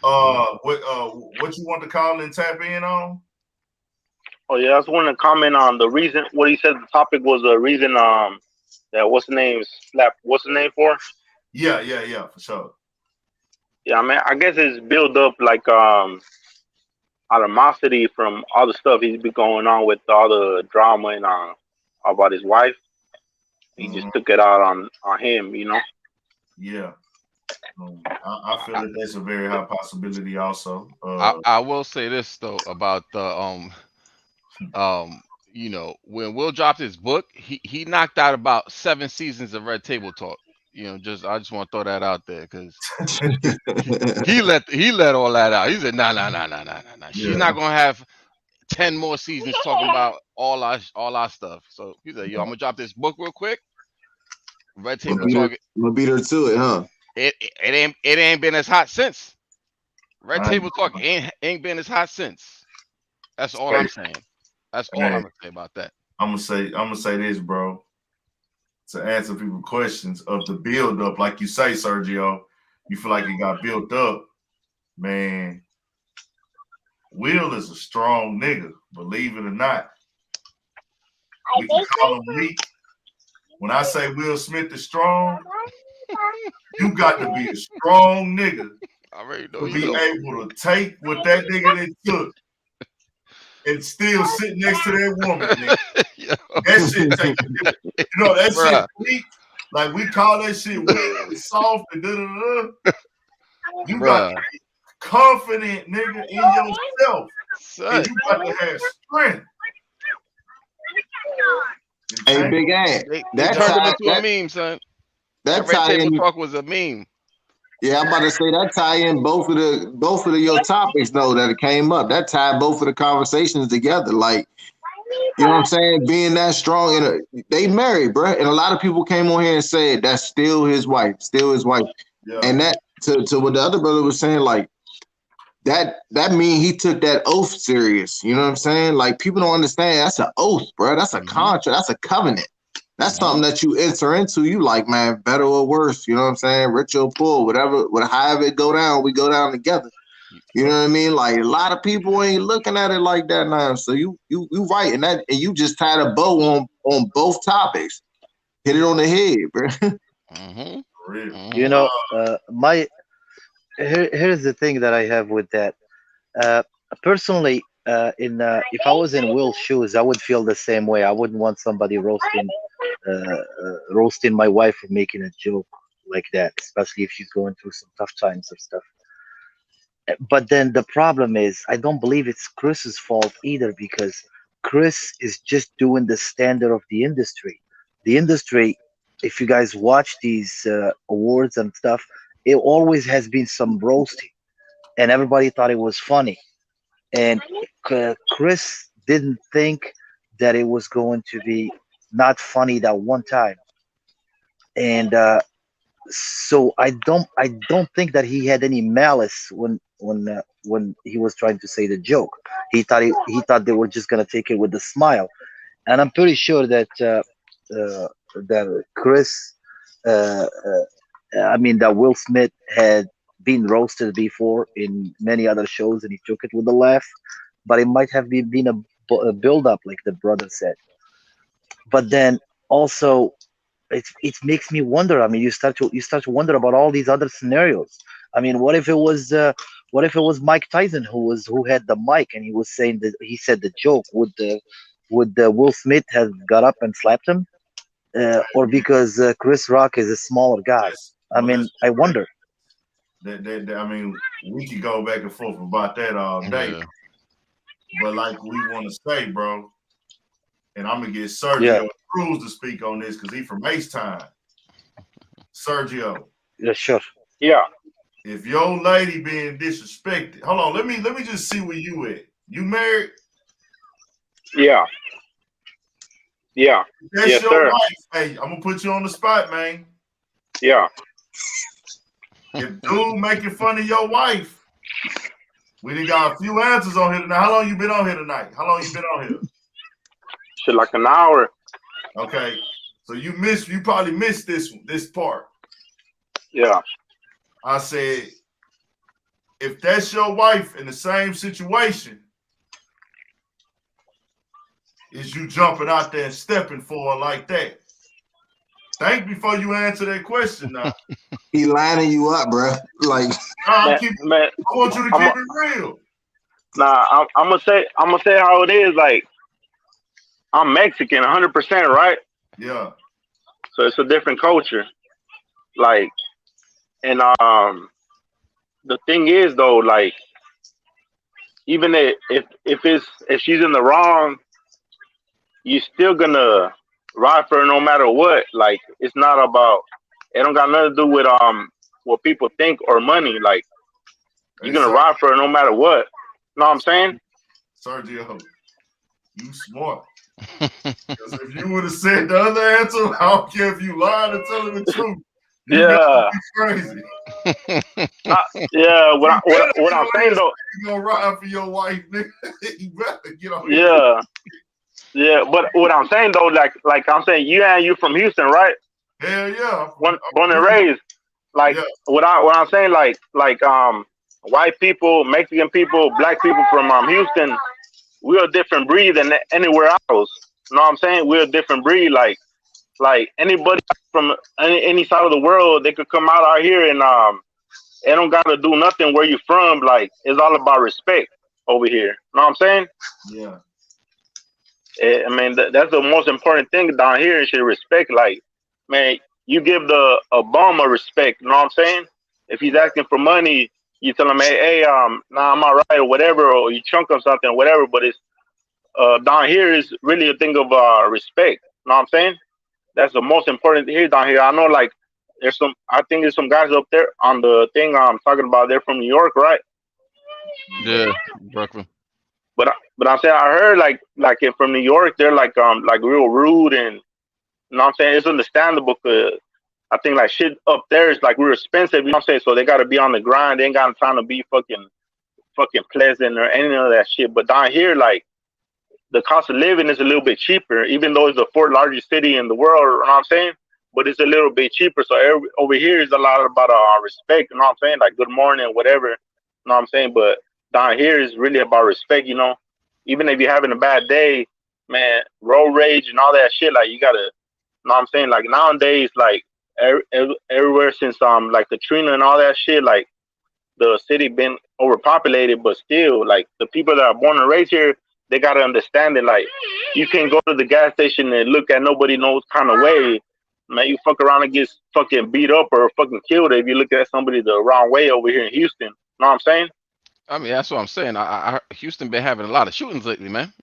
Mhm. What you want to call and tap in on? Oh yeah, I just wanted to comment on the reason. What he said the topic was the reason. That what's the name slap? What's the name for? Yeah, for sure. Yeah, I mean, I guess it's built up like animosity from all the stuff he's been going on with all the drama and about his wife. He just Mhm. took it out on him, you know. Yeah. I feel that that's a very high possibility also. I will say this though about the um when Will dropped his book, he knocked out about 7 seasons of Red Table Talk. Just I just want to throw that out there because he let all that out. He said, nah, nah, nah, nah, nah, nah, nah. She's Yeah. not gonna have 10 more seasons talking about all our stuff. So he said, yo, I'm gonna drop this book real quick. Red Table I'm Talk. gonna beat her to it, huh? It ain't been as hot since. Red I, Table Talk ain't been as hot since. That's all hey, I'm saying. That's all hey, I'm gonna say about that. I'm gonna say this, bro. To answer people's questions of the build up, like you say, Sergio, you feel like it got built up, man. Will is a strong nigga, believe it or not. We can call him weak. When I say Will Smith is strong, you got to be a strong nigga I already know to you be do. able to take what that nigga that took and still sit next to that woman, nigga. Yo, That shit take a different, that shit bruh, weak. Like we call that shit weak and soft and da da da. You got to bruh, be confident, nigga, in yourself. And son. you got to have strength. You Hey, can't Big Ant, They that turned him tie into a that meme, son. That that Red tie Table in. Talk was a meme. Yeah, I'm about to say that tie in both of the your topics though that it came up. That tied both of the conversations together. Like, you know what I'm saying? Being that strong in they married, bro. And a lot of people came on here and said that's still his wife, still his wife. yeah. And that to what the other brother was saying, like that mean he took that oath serious. You know what I'm saying? Like people don't understand that's an oath, bro. That's a Hmm. contract. That's a covenant. That's Hmm. something that you enter into. You like, man, better or worse. You know what I'm saying? Rich or poor, however it go down, we go down together. You know what I mean? Like a lot of people ain't looking at it like that now. So you right, and you just tied a bow on both topics. Hit it on the head, bro. Hmm. For real. You Hmm. know, my here's the thing that I have with that. Uh, Personally, in if I was in Will's shoes, I would feel the same way. I wouldn't want somebody roasting my wife for making a joke like that, especially if she's going through some tough times or stuff. But then the problem is, I don't believe it's Chris's fault either, because Chris is just doing the standard of the industry. The industry, if you guys watch these awards and stuff, it always has been some roasting, and everybody thought it was funny. And Chris didn't think that it was going to be. not funny that one time. And so I don't think that he had any malice when he was trying to say the joke. He thought they were just gonna take it with a smile, and I'm pretty sure that Chris, I mean that Will Smith had been roasted before in many other shows, and he took it with a laugh. But it might have been a build up, like the brother said. But then also it makes me wonder. I mean, you start to wonder about all these other scenarios. I mean, what if it was Mike Tyson who had the mic and he was saying that he said the joke? Would Will Smith have got up and slapped him? Or because Chris Rock is a smaller guy? I mean, Let's I be real. wonder. I mean, we could go back and forth about that all day. Yeah. But like we want to say, bro, and I'm gonna get Yeah, Sergio Cruz to speak on this because he from Ace Time. Sergio, yeah, sure. Yeah, if your lady being disrespected, hold on, let me just see where you at. You married? yeah, yeah. If that's Yes, your sir. wife. Hey, I'm gonna put you on the spot, man. Yeah. If dude making fun of your wife, we done got a few answers on here tonight. How long you been on here tonight? How long you been on here? Shit, like an hour. Okay, so you probably missed this part. Yeah. I said, if that's your wife in the same situation, is you jumping out there and stepping for her like that? Think before you answer that question now. He lining you up, bro. Like, Nah, Man, man. I want you to I'm keep a, it real. nah. I'm gonna say how it is. Like I'm Mexican, 100%, right? Yeah. So it's a different culture. Like, and the thing is though, like even if she's in the wrong, you still gonna ride for her no matter what. Like it's not about. It don't got nothing to do with what people think or money. Like you're Hey, gonna ride for her no matter what. Know what I'm saying? Sergio, you smart. Because if you would have said the other answer, I don't care if you lied or telling the truth. You got to Yeah. be crazy. Yeah. What You I, what better what get I'm on here saying and say though. you gonna ride for your wife, nigga. You better get on here. Yeah. Yeah. But what I'm saying though, like I'm saying, you from Houston, right? Hell yeah. Born and raised. Like Yeah. what I'm saying, like white people, Mexican people, black people from Houston, we're a different breed than anywhere else. You know what I'm saying? We're a different breed. Like anybody from any side of the world, they could come out here and they don't gotta do nothing where you from. Like it's all about respect over here. You know what I'm saying? Yeah. I mean that's the most important thing down here is your respect. Like man, you give a bum a respect. You know what I'm saying? If he's asking for money, you tell him, hey, nah, I'm alright or whatever, or you chunk him something, whatever. But it's down here is really a thing of respect. You know what I'm saying? That's the most important here down here. I know, like, I think there's some guys up there on the thing I'm talking about. They're from New York, right? Yeah. Yeah, Brooklyn. But I'm saying I heard like if from New York, they're like real rude and you know what I'm saying. It's understandable because I think like shit up there is like real expensive. You know what I'm saying? So they got to be on the grind. They ain't got time to be fucking pleasant or any of that shit. But down here, like the cost of living is a little bit cheaper, even though it's the fourth largest city in the world. You know what I'm saying? But it's a little bit cheaper. So over here is a lot about respect. You know what I'm saying? Like good morning, whatever. You know what I'm saying? But down here is really about respect. You know, even if you're having a bad day, man, road rage and all that shit. Like you gotta, you know what I'm saying? Like nowadays, like everywhere since like Katrina and all that shit, like the city been overpopulated, but still, like the people that are born and raised here, they gotta understand it. Like you can't go to the gas station and look at nobody knows kind of way. Man, you fuck around and get fucking beat up or fucking killed if you look at somebody the wrong way over here in Houston. Know what I'm saying? I mean, that's what I'm saying. Houston been having a lot of shootings lately, man.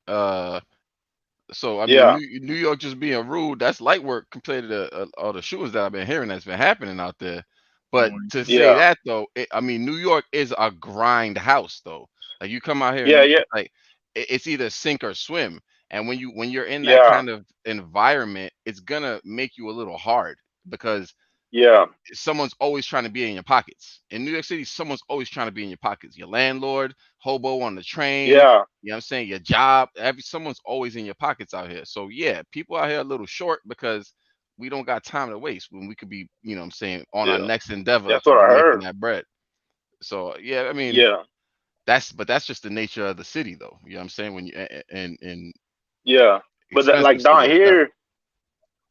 So I mean, Yeah, New York just being rude, that's light work compared to all the shootings that I've been hearing that's been happening out there. But to say yeah, that though, I mean, New York is a grind house though. Like you come out here, yeah, yeah, like it's either sink or swim. And when you're in that Yeah, kind of environment, it's gonna make you a little hard because yeah, someone's always trying to be in your pockets. In New York City, someone's always trying to be in your pockets. Your landlord, hobo on the train, yeah. you know what I'm saying? Your job, someone's always in your pockets out here. So yeah, people out here are a little short because we don't got time to waste when we could be, you know what I'm saying, on our Yeah, next endeavor that's to what be I making heard. that bread. So yeah, I mean, Yeah, that's just the nature of the city though. You know what I'm saying? When you and yeah. But that, expensive like city down like that. here,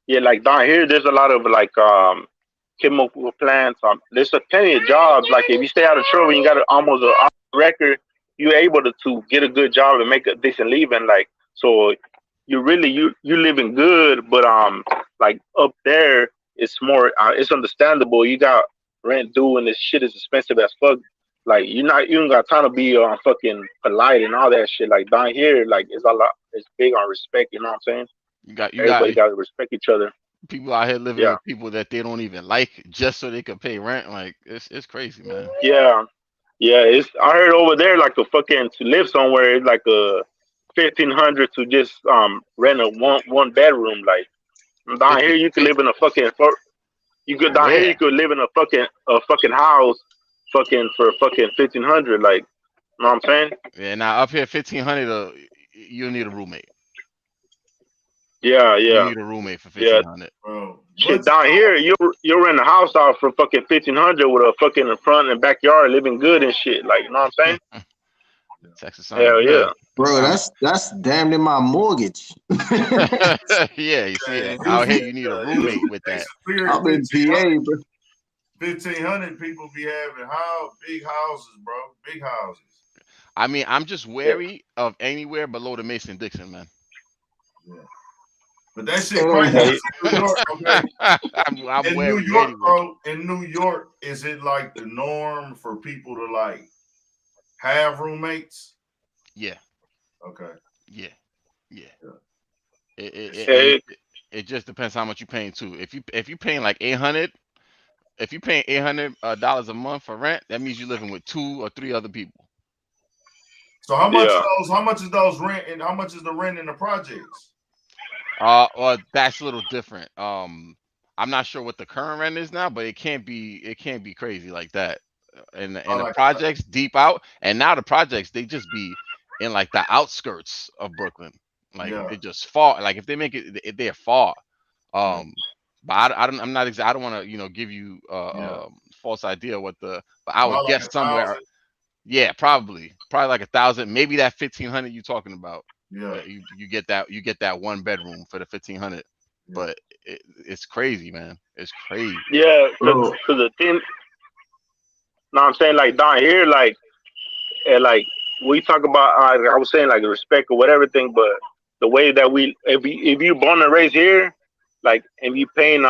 yeah, like down here, there's a lot of like chemical plants. There's a plenty of jobs. Like if you stay out of trouble, you got almost a record. You're able to get a good job and make a decent living. Like so, you really you living good. But like up there, it's more. It's understandable. You got rent due, and this shit is expensive as fuck. Like you don't got time to be fucking polite and all that shit. Like down here, like it's a lot. It's big on respect. You know what I'm saying? You got Everybody got to respect each other. people out here living Yeah. with people that they don't even like just so they could pay rent. Like it's crazy, man. Yeah, yeah. It's I heard over there like a fucking to live somewhere it's like a 1,500 to just rent a one bedroom. Like down here 50, you could live 50 in a fucking you could down here you where? could live in a fucking house fucking for fucking 1,500. Like you know what I'm saying? Yeah, now up here 1,500. You need a roommate. Yeah, You yeah, need a roommate for yeah. 1,500. bro. Shit What's down here you rent a house out for fucking 1,500 with a fucking front and backyard living good and shit. Like you know what I'm saying? Texas sound Hell yeah. good. It Bro, sound that's damn near my mortgage. yeah, you see man? it. You Out here see, you need a you see roommate with that. Texas Spirit I'm in 1,500. PA, bro. 1,500 people be having big houses, bro. Big houses. I mean, I'm just Yeah. wary of anywhere below the Mason Dixon, man. Yeah. But that It shit ain't crazy. that. 'Cause in New York, okay. I'm In New wary York, anywhere. bro. In New York, is it like the norm for people to like have roommates? Yeah, Okay. yeah, yeah. Yeah. And Hey, it just depends how much you're paying too. If you paying like 800, if you paying $800 a month for rent, that means you're living with 2 or 3 other people. So how much yeah. how much is those rent and how much is the rent in the projects? Or that's a little different. I'm not sure what the current rent is now, but it can't be crazy like that. In Oh, the like projects deep out, and now the projects they just be in like the outskirts of Brooklyn, like yeah, they just far. Like if they make it, they're far. right, Um, but I don't. I'm not exact. I don't want to give you yeah. false idea what the. But I would About like guess somewhere. 1,000. Yeah, probably like 1,000. Maybe that 1,500 you talking about. Yeah, You get that 1 bedroom for the 1,500. yeah. But it's crazy, man. It's crazy. Yeah, cause, Bro, 'cause the thing, no, I'm saying like down here, like, and like we talk about, I was saying like respect or whatever thing, but the way that if you born and raised here, like if you paying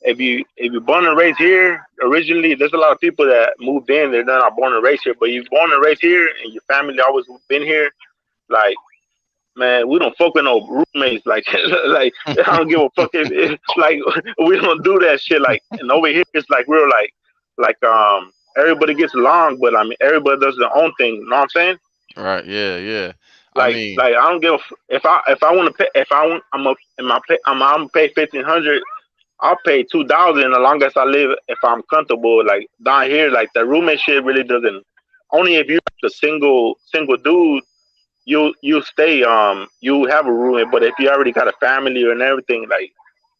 if you born and raised here originally, there's a lot of people that moved in, they're not born and raised here, but you born and raised here and your family always been here, like man, we don't fuck with no roommates. Like, like I don't give a fuck like we don't do that shit. Like, and over here it's like real, like everybody gets along, but I mean everybody does their own thing. You know what I'm saying? Right? Yeah, yeah. I Like, mean, like I don't give a if I want to pay if I want I'm a in my pay I'm gonna pay 1,500. I'll pay 2,000 as long as I live if I'm comfortable. Like down here, like the roommate shit really doesn't. Only if you're a single dude you stay you have a roommate, but if you already got a family and everything, like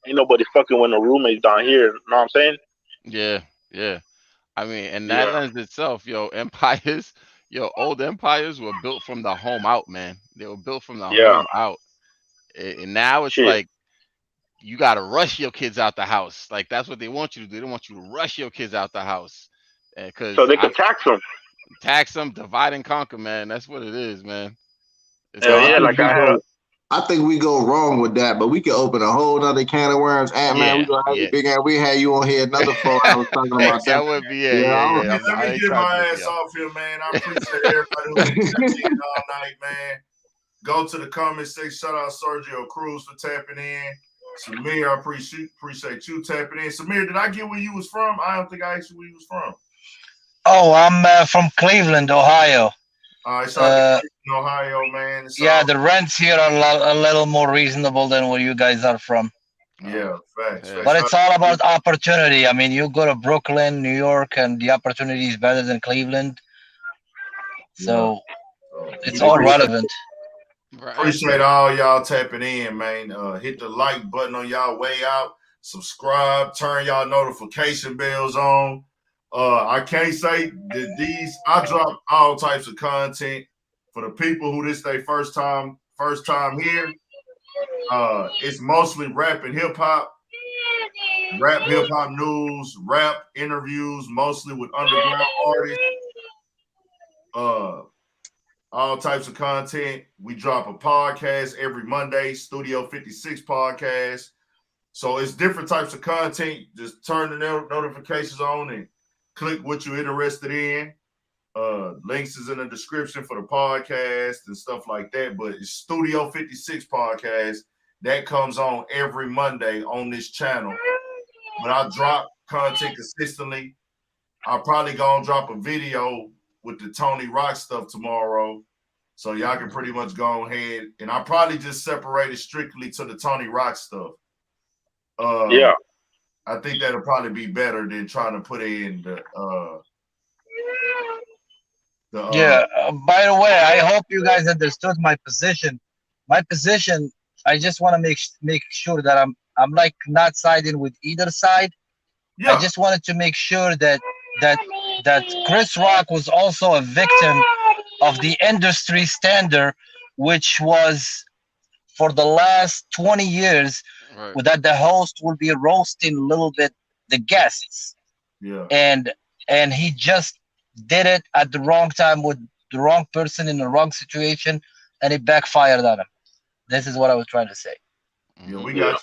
ain't nobody fucking with no roommates down here. You know what I'm saying? yeah, yeah. I mean, and that Yeah. lends itself, empires, old empires were built from the home out, man. They were built from the Yeah. home out. And now it's Shit. like you got to rush your kids out the house. Like that's what they want you to do. They want you to rush your kids out the house. So Because they I could tax them. tax them, divide and conquer, man. That's what it is, man. It's yo, Hell I yeah, divide think and like we I had. conquer. go. I think we go wrong with that, but we can open a whole nother can of worms. And man, we Yeah, gonna have you yeah. big and we had you on here another 4 hours talking about That that. would be, yeah, Yeah, yeah, I yeah. Let I me ain't get trying to my do it to ass y'all. off here, man. I appreciate everybody who been tapping in all night, man. Go to the comment section. Shout out Sergio Cruz for tapping in. Samir, I appreciate you tapping in. Samir, did I get where you was from? I don't think I asked you where you was from. Oh, I'm from Cleveland, Ohio. shout out to Uh, Cleveland, Ohio, man. It's yeah, all the rents here are a little more reasonable than where you guys are from. Oh, yeah, facts, yeah. facts. But Shout it's out all to about opportunity. I mean, you go to Brooklyn, New York, and the opportunity is better than Cleveland. yeah. So So it's we all appreciate relevant. Right. appreciate all y'all tapping in, man. Hit the like button on y'all way out. Subscribe, turn y'all notification bells on. I can't say that I drop all types of content for the people who this their first time here. It's mostly rap and hip hop, rap, hip hop news, rap interviews, mostly with underground artists. Uh, all types of content. We drop a podcast every Monday, Studio 56 podcast. So it's different types of content. Just turn the notifications on and click what you're interested in. Links is in the description for the podcast and stuff like that. But it's Studio 56 podcast that comes on every Monday on this channel. But I drop content consistently. I'll probably gonna drop a video with the Tony Rock stuff tomorrow. So y'all can pretty much go ahead and I'll probably just separate it strictly to the Tony Rock stuff. Yeah. I think that'll probably be better than trying to put in Yeah. By the way, I hope you guys understood my position. My position, I just want to make sure that I'm like not siding with either side. I yeah, just wanted to make sure that that Chris Rock was also a victim of the industry standard, which was for the last 20 years Right. that the host will be roasting a little bit the guests, yeah. and he just did it at the wrong time with the wrong person in the wrong situation, and it backfired on him. This is what I was trying to say. Yeah, we Yeah. got you.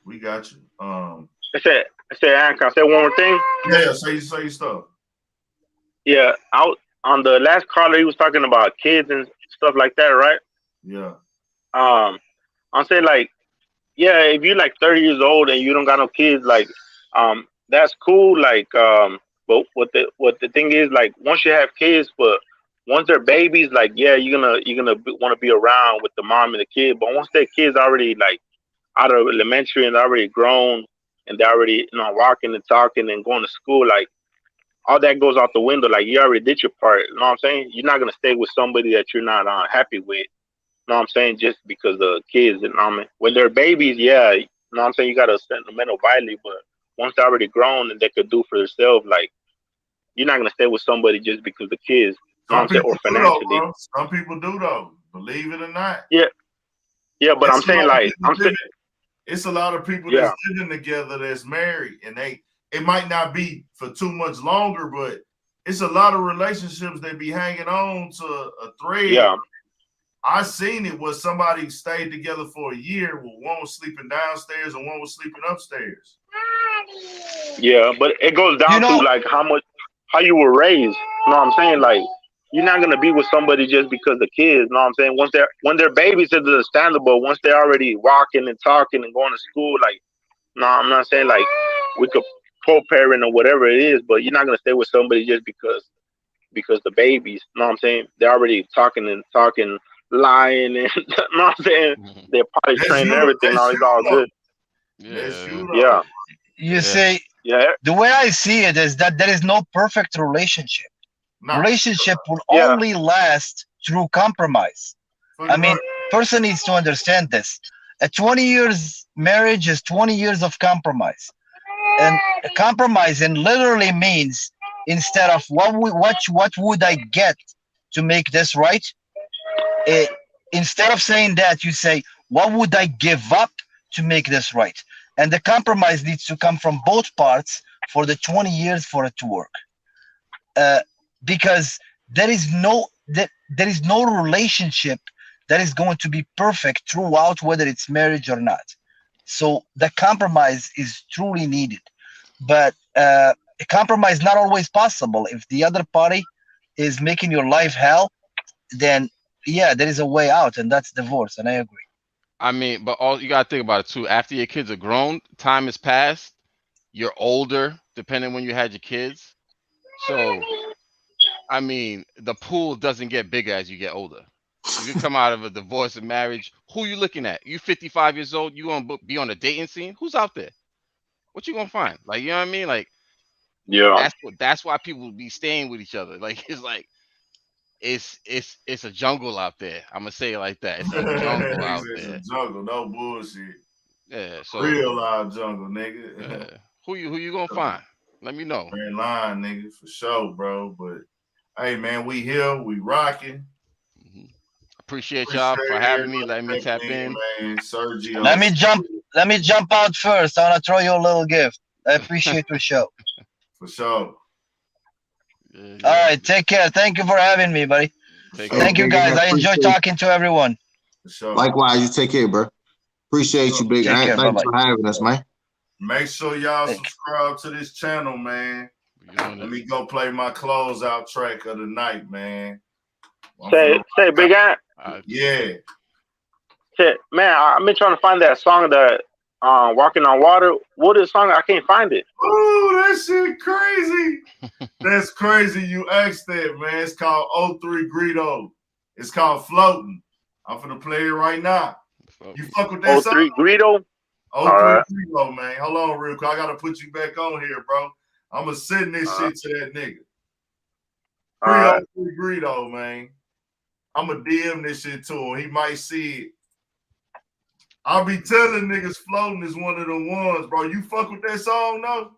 We got you. Aaron, can I say one more thing? Yeah, say stuff. Yeah, out on the last caller, he was talking about kids and stuff like that, right? Yeah, I'm saying like, yeah, if you're like 30 years old and you don't got no kids, like, that's cool. Like, but what the thing is, like, once you have kids, but once they're babies, like, yeah, you're gonna want to be around with the mom and the kid. But once their kids already like out of elementary and they're already grown and they're already walking and talking and going to school, like all that goes out the window. Like you already did your part. You know what I'm saying? You're not gonna stay with somebody that you're not happy with. You know what I'm saying? Just because the kids, you know what I mean? When they're babies, yeah, you know what I'm saying? You got a sentimental value, but once they're already grown and they could do for themselves, like you're not gonna stay with somebody just because the kids, you know what some I'm saying, people or do though, financially. bro. Some people do though. Believe it or not, Yeah, yeah, but I'm it's a saying lot of like people living. It's a lot of people that's yeah, living together that's married, and it might not be for too much longer, but it's a lot of relationships that be hanging on to a thread. yeah, I seen it where somebody stayed together for a year, where one was sleeping downstairs and one was sleeping upstairs. yeah, but it goes You down to know, like how you were raised. You know what I'm saying? Like you're not gonna be with somebody just because the kids. You know what I'm saying? When they're babies, it's understandable. Once they're already walking and talking and going to school, like no, I'm not saying like we could co-parent or whatever it is, but you're not gonna stay with somebody just because the babies. You know what I'm saying? They're already talking, lying, and you know what I'm saying? Mhm. They're probably That's trained you. and everything. That's Now it's you all though. good. That's Yeah. you Yeah, though. you Yeah. say yeah, the way I see it is that there is no perfect relationship. Nah, Relationship will yeah, only last through compromise. I pretty much. mean, person needs to understand this. A 20 years marriage is 20 years of compromise. And compromising literally means instead of what would I get to make this right? It, instead of saying that, you say, what would I give up to make this right? And the compromise needs to come from both parts for the 20 years for it to work. Uh, because there is no relationship that is going to be perfect throughout, whether it's marriage or not. So the compromise is truly needed, but a compromise not always possible. If the other party is making your life hell, then yeah, there is a way out, and that's divorce. And I agree. I mean, but all you gotta think about it too. After your kids are grown, time has passed. You're older, depending when you had your kids. So I mean, the pool doesn't get bigger as you get older. You come out of a divorce and marriage. Who you looking at? You 55 years old. You gonna be on the dating scene? Who's out there? What you gonna find? Like, you know what I mean? Like, Yeah. that's why people be staying with each other. Like, it's like it's a jungle out there. I'm gonna say it like that. It's a jungle out It's a there. jungle, no bullshit. Yeah. So Real live jungle, nigga. who you gonna find? Let me know. In line, nigga, for sure, bro. But hey, man, we here, we rocking. Appreciate y'all for having me, letting me tap in, in. man. Sergio. Let me jump out first. I wanna throw you a little gift. I appreciate your show. For sure. Yeah. All right, take care. Thank you for having me, buddy. Thank you, guys. I enjoy talking to everyone. For sure. Likewise, you take care, bro. Appreciate you, big. Take care. Thanks Bye-bye. for having us, man. Make sure y'all subscribe to this channel, man. Let me go play my closeout track of the night, man. Say, Big Ant. Yeah. Shit, man, I've been trying to find that song that Walking on Water. What is the song? I can't find it. Oh, that shit crazy. That's crazy you asked that, man. It's called 03 Greedo. It's called Floating. I'm finna play it right now. You fuck with that 03 song? Greedo? 03 Greedo, man. Hold on real quick. I gotta put you back on here, bro. I'm gonna send this shit to that nigga. 03 Greedo, man. I'm gonna DM this shit to him. He might see it. I'll be telling niggas Floating is one of the ones, bro. You fuck with that song, though?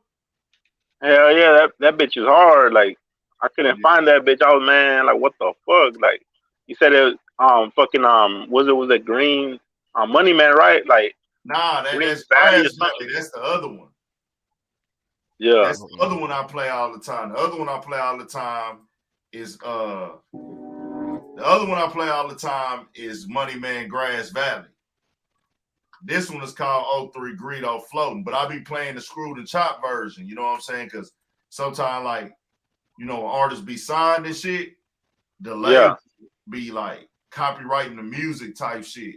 Hell yeah, that bitch is hard. Like, I couldn't find that bitch. I was, man, like, what the fuck? Like, you said it fucking was it Green Money Man, right? Like, nah, that's Valley or Grass something. Valley. That's the other one. Yeah. That's the other one I play all the time. The other one I play all the time is Money Man Grass Valley. This one is called 03 Greedo Floating, but I be playing the screwed and chop version. You know what I'm saying? Because sometimes, like, you know, artists be signed and shit, the label be like copyrighting the music type shit.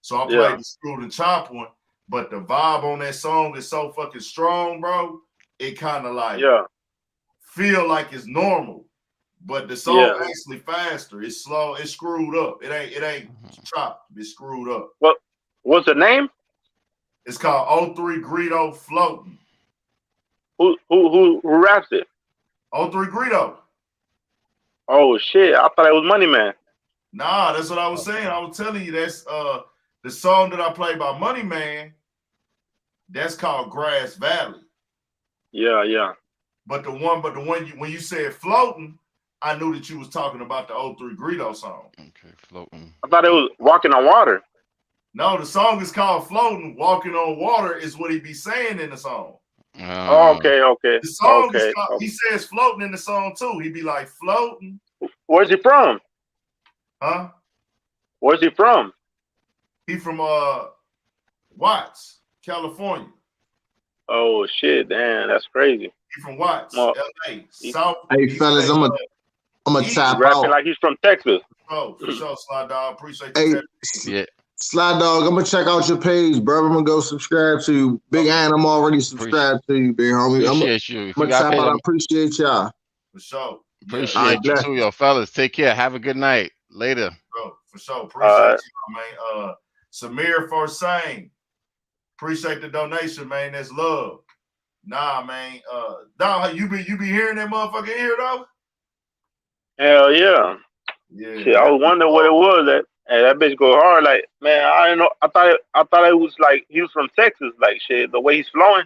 So I played the screwed and chop one, but the vibe on that song is so fucking strong, bro. It kind of like feel like it's normal, but the song actually faster. It's slow. It's screwed up. It ain't chopped. It's screwed up. What's the name? It's called 03 Greedo Floating. Who raps it? 03 Greedo. Oh shit! I thought it was Money Man. Nah, that's what I was saying. I was telling you that's the song that I played by Money Man. That's called Grass Valley. Yeah. But the one when you said Floating, I knew that you was talking about the 03 Greedo song. Okay, Floating. I thought it was Walking on Water. No, the song is called Floating. Walking on Water is what he be saying in the song. Okay. The song is called, he says floating in the song too. He be like floating. Where's he from? Huh? Where's he from? He from Watts, California. Oh shit, damn, that's crazy. He from Watts, LA. South. Hey fellas, I'm gonna tap rapping out. like he's from Texas. Oh, for sure, Slide Dog. Appreciate you. Hey, Slide Dog, I'm gonna check out your page, bro. I'm gonna go subscribe to you. Big Ant, I'm already subscribed to you, big homie. Appreciate you. I'm gonna tap out. I appreciate y'all. For sure. Appreciate you too, yo, fellas. Take care. Have a good night. Later. Bro, for sure. Appreciate you, man. Samir Forsane. Appreciate the donation, man. That's love. Nah, man. Dog, you be hearing that motherfucker in here though? Hell yeah. Yeah. Shit, I was wondering what it was. That bitch go hard. Like, man, I didn't know. I thought it was like he was from Texas. Like, shit, the way he's flowing.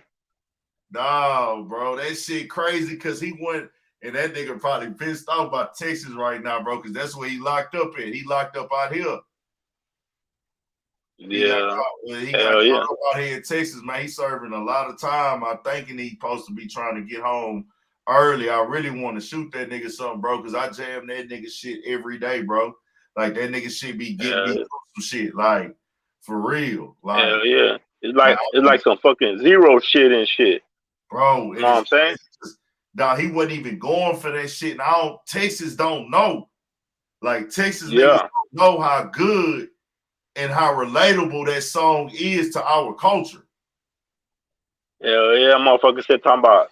No, bro, that shit crazy because he went and that nigga probably pissed off about Texas right now, bro, because that's where he locked up at. He locked up out here. He got caught up out here in Texas, man. He's serving a lot of time. I'm thinking he's supposed to be trying to get home early. I really want to shoot that nigga something, bro, because I jam that nigga shit every day, bro. Like, that nigga shit be getting me some shit, like, for real. Like, hell yeah. It's like some fucking zero shit and shit. Bro, you know what I'm saying? Nah, he wasn't even going for that shit. And Texas don't know. Like, Texas niggas don't know how good and how relatable that song is to our culture. Yeah, motherfucker said talking about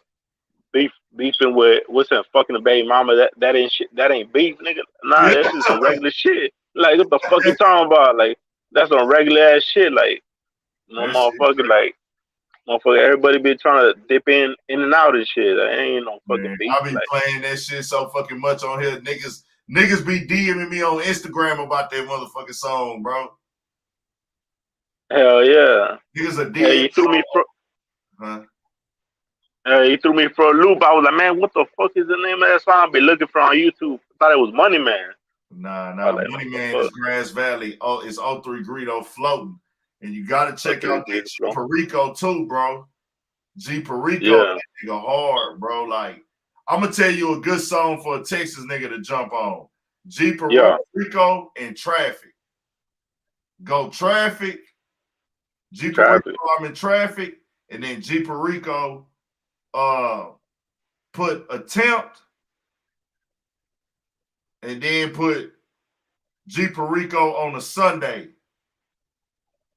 beef beefing with what's that fucking a baby mama. That ain't shit. That ain't beef, nigga. Nah, Yeah. that's just some regular shit. Like what the fuck you talking about? Like that's some regular ass shit. Like my That shit motherfucker, crazy, like motherfucker. Everybody be trying to dip in and out and shit. Like, ain't no fucking man. beef. I be Like playing that shit so fucking much on here. Niggas be DMing me on Instagram about that motherfucking song, bro. hell yeah. Niggas are Hey, DM. Huh? he threw me for a loop. I was like, man, what the fuck is the name of that song? I be looking for on YouTube. I thought it was Money Man. Nah. I was like, Money what the Man is fuck? Grass Valley. Oh, it's O3 Greedo floating. And you gotta check Okay, out that good, G bro. Perico too, bro. G Perico, Yeah, that nigga hard, bro. Like, I'm gonna tell you a good song for a Texas nigga to jump on. G yeah, Perico and Traffic. Go Traffic. G Perico, traffic. I'm in Traffic. And then G Perico put Attempt. And then put G Perico on a Sunday.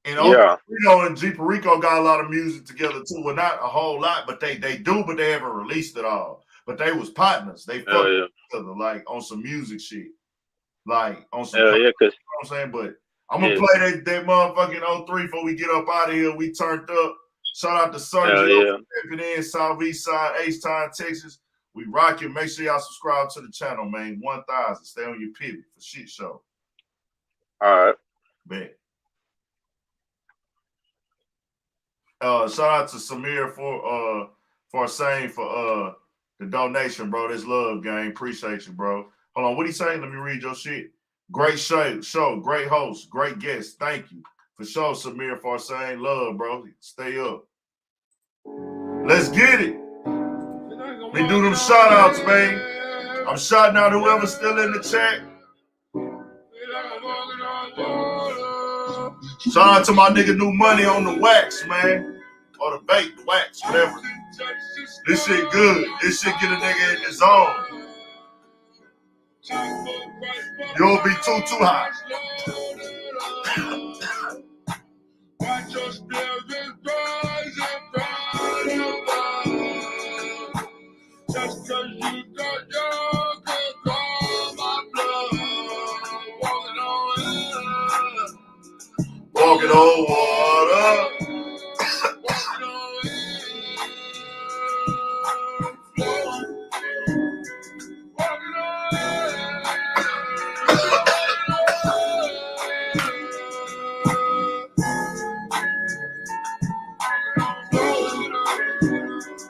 And Yeah, Perico and G Perico got a lot of music together too. Well, not a whole lot, but they do, but they haven't released it all. But they was partners. They hell fucked yeah, each other, like on some music shit. Like on some, hell you know yeah, cause what I'm saying? But I'm gonna yeah, play that motherfucking O3 before we get up out of here. We turned up. Shout out to hell Sergio yeah. for stepping in, Southeast Side, H-Town, Texas. We rocking. Make sure y'all subscribe to the channel, man. 1,000. Stay on your pivot for shit show. All right. Bet. Shout out to Samir for saying for the donation, bro. This love gang. Appreciate you, bro. Hold on, what he saying? Let me read your shit. Great show, great host, great guest. Thank you. For sure, Samir for saying love, bro. Stay up. Let's get it. We do them shout outs, man. I'm shouting out whoever's still in the chat. Shout out to my nigga New Money on the wax, man. Or the bait, the wax, whatever. This shit good. This shit get a nigga in the zone. You'll be too high. Watch your spirit rise and rise. Just cause you got young, could call my blood. Walking on water. Walking on air. Flowing. Walking on air.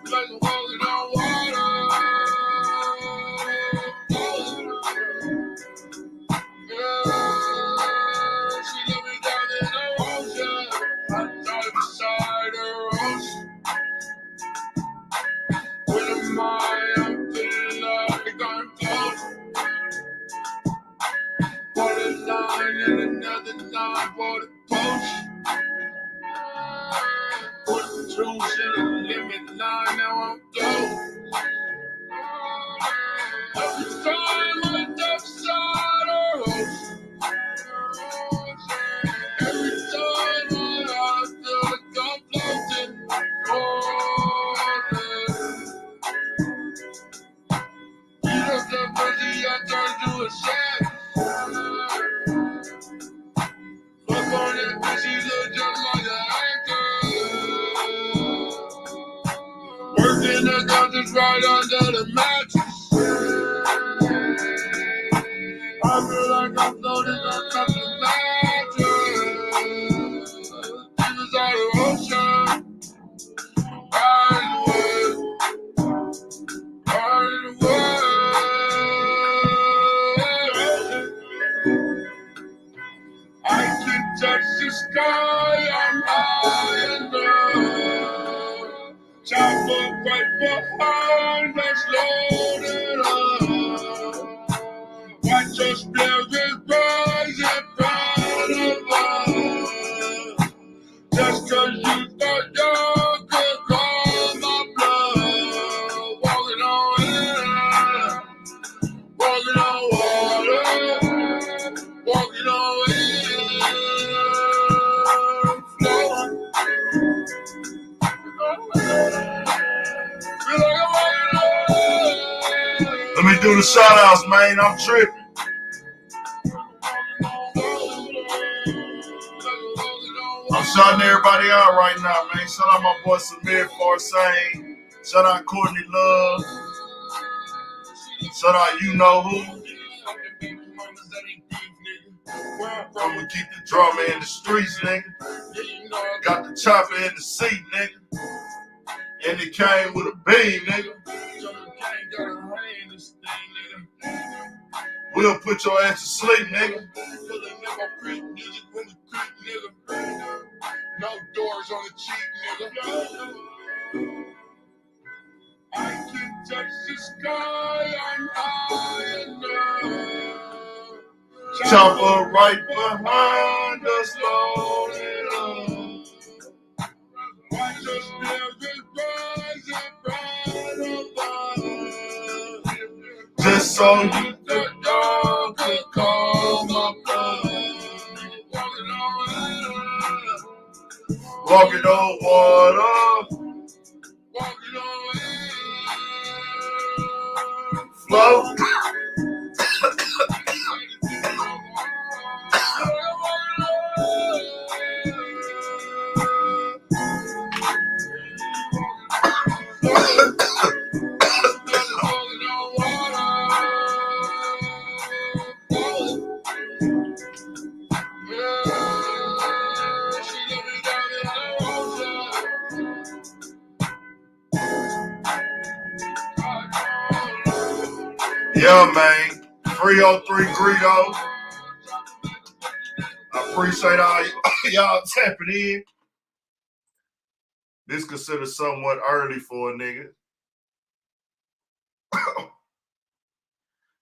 Like walking on water. She let me down in the ocean. I dive beside her ocean. When am I'm feeling like I'm floating. For the line and another line for the potion. Put the truth in the limit line, now I'm floating. Every time I step beside her ocean. Every time I feel like I'm floating, you don't get busy, I turn to a shack. Fuck on it, bitch, she look just like an anchor. Working the guns right under the mattress. I feel like I'm floating on top of the mattress. Demons out of ocean. I can touch the sky, I'm high enough. Chopper right behind us, loaded up. Watch your spirit rise and burn above. Just cause you thought you could call my blood. Walking on air, walking on water, walking on air, flowing. Feel like I'm walking on water. Let me do the shout outs, man. I'm tripping. I'm shouting everybody out right now, man. Shout out my boy Samir Farsane. Shout out Courtney Love. Shout out You Know Who. I'ma keep the drama in the streets, nigga. Got the chopper in the seat, nigga. And it came with a beam, nigga. We'll put your ass to sleep, nigga. No doors on the cheek, nigga. I can touch the sky, I'm high enough. Chopper right behind us, loaded up. Watch us never rise and run above. Just so you the dog could call my blood. Walking on water. Walking on air. Float. Yeah, man. 303 Greedo. I appreciate all y'all tapping in. This considered somewhat early for a nigga.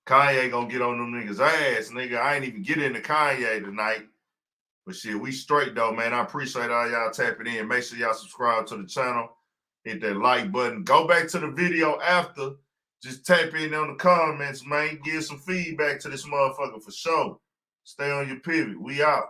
Kanye gonna get on them niggas' ass, nigga. I ain't even get into Kanye tonight. But shit, we straight though, man. I appreciate all y'all tapping in. Make sure y'all subscribe to the channel. Hit that like button. Go back to the video after. Just tap in on the comments, man. Give some feedback to this motherfucker for sure. Stay on your pivot. We out.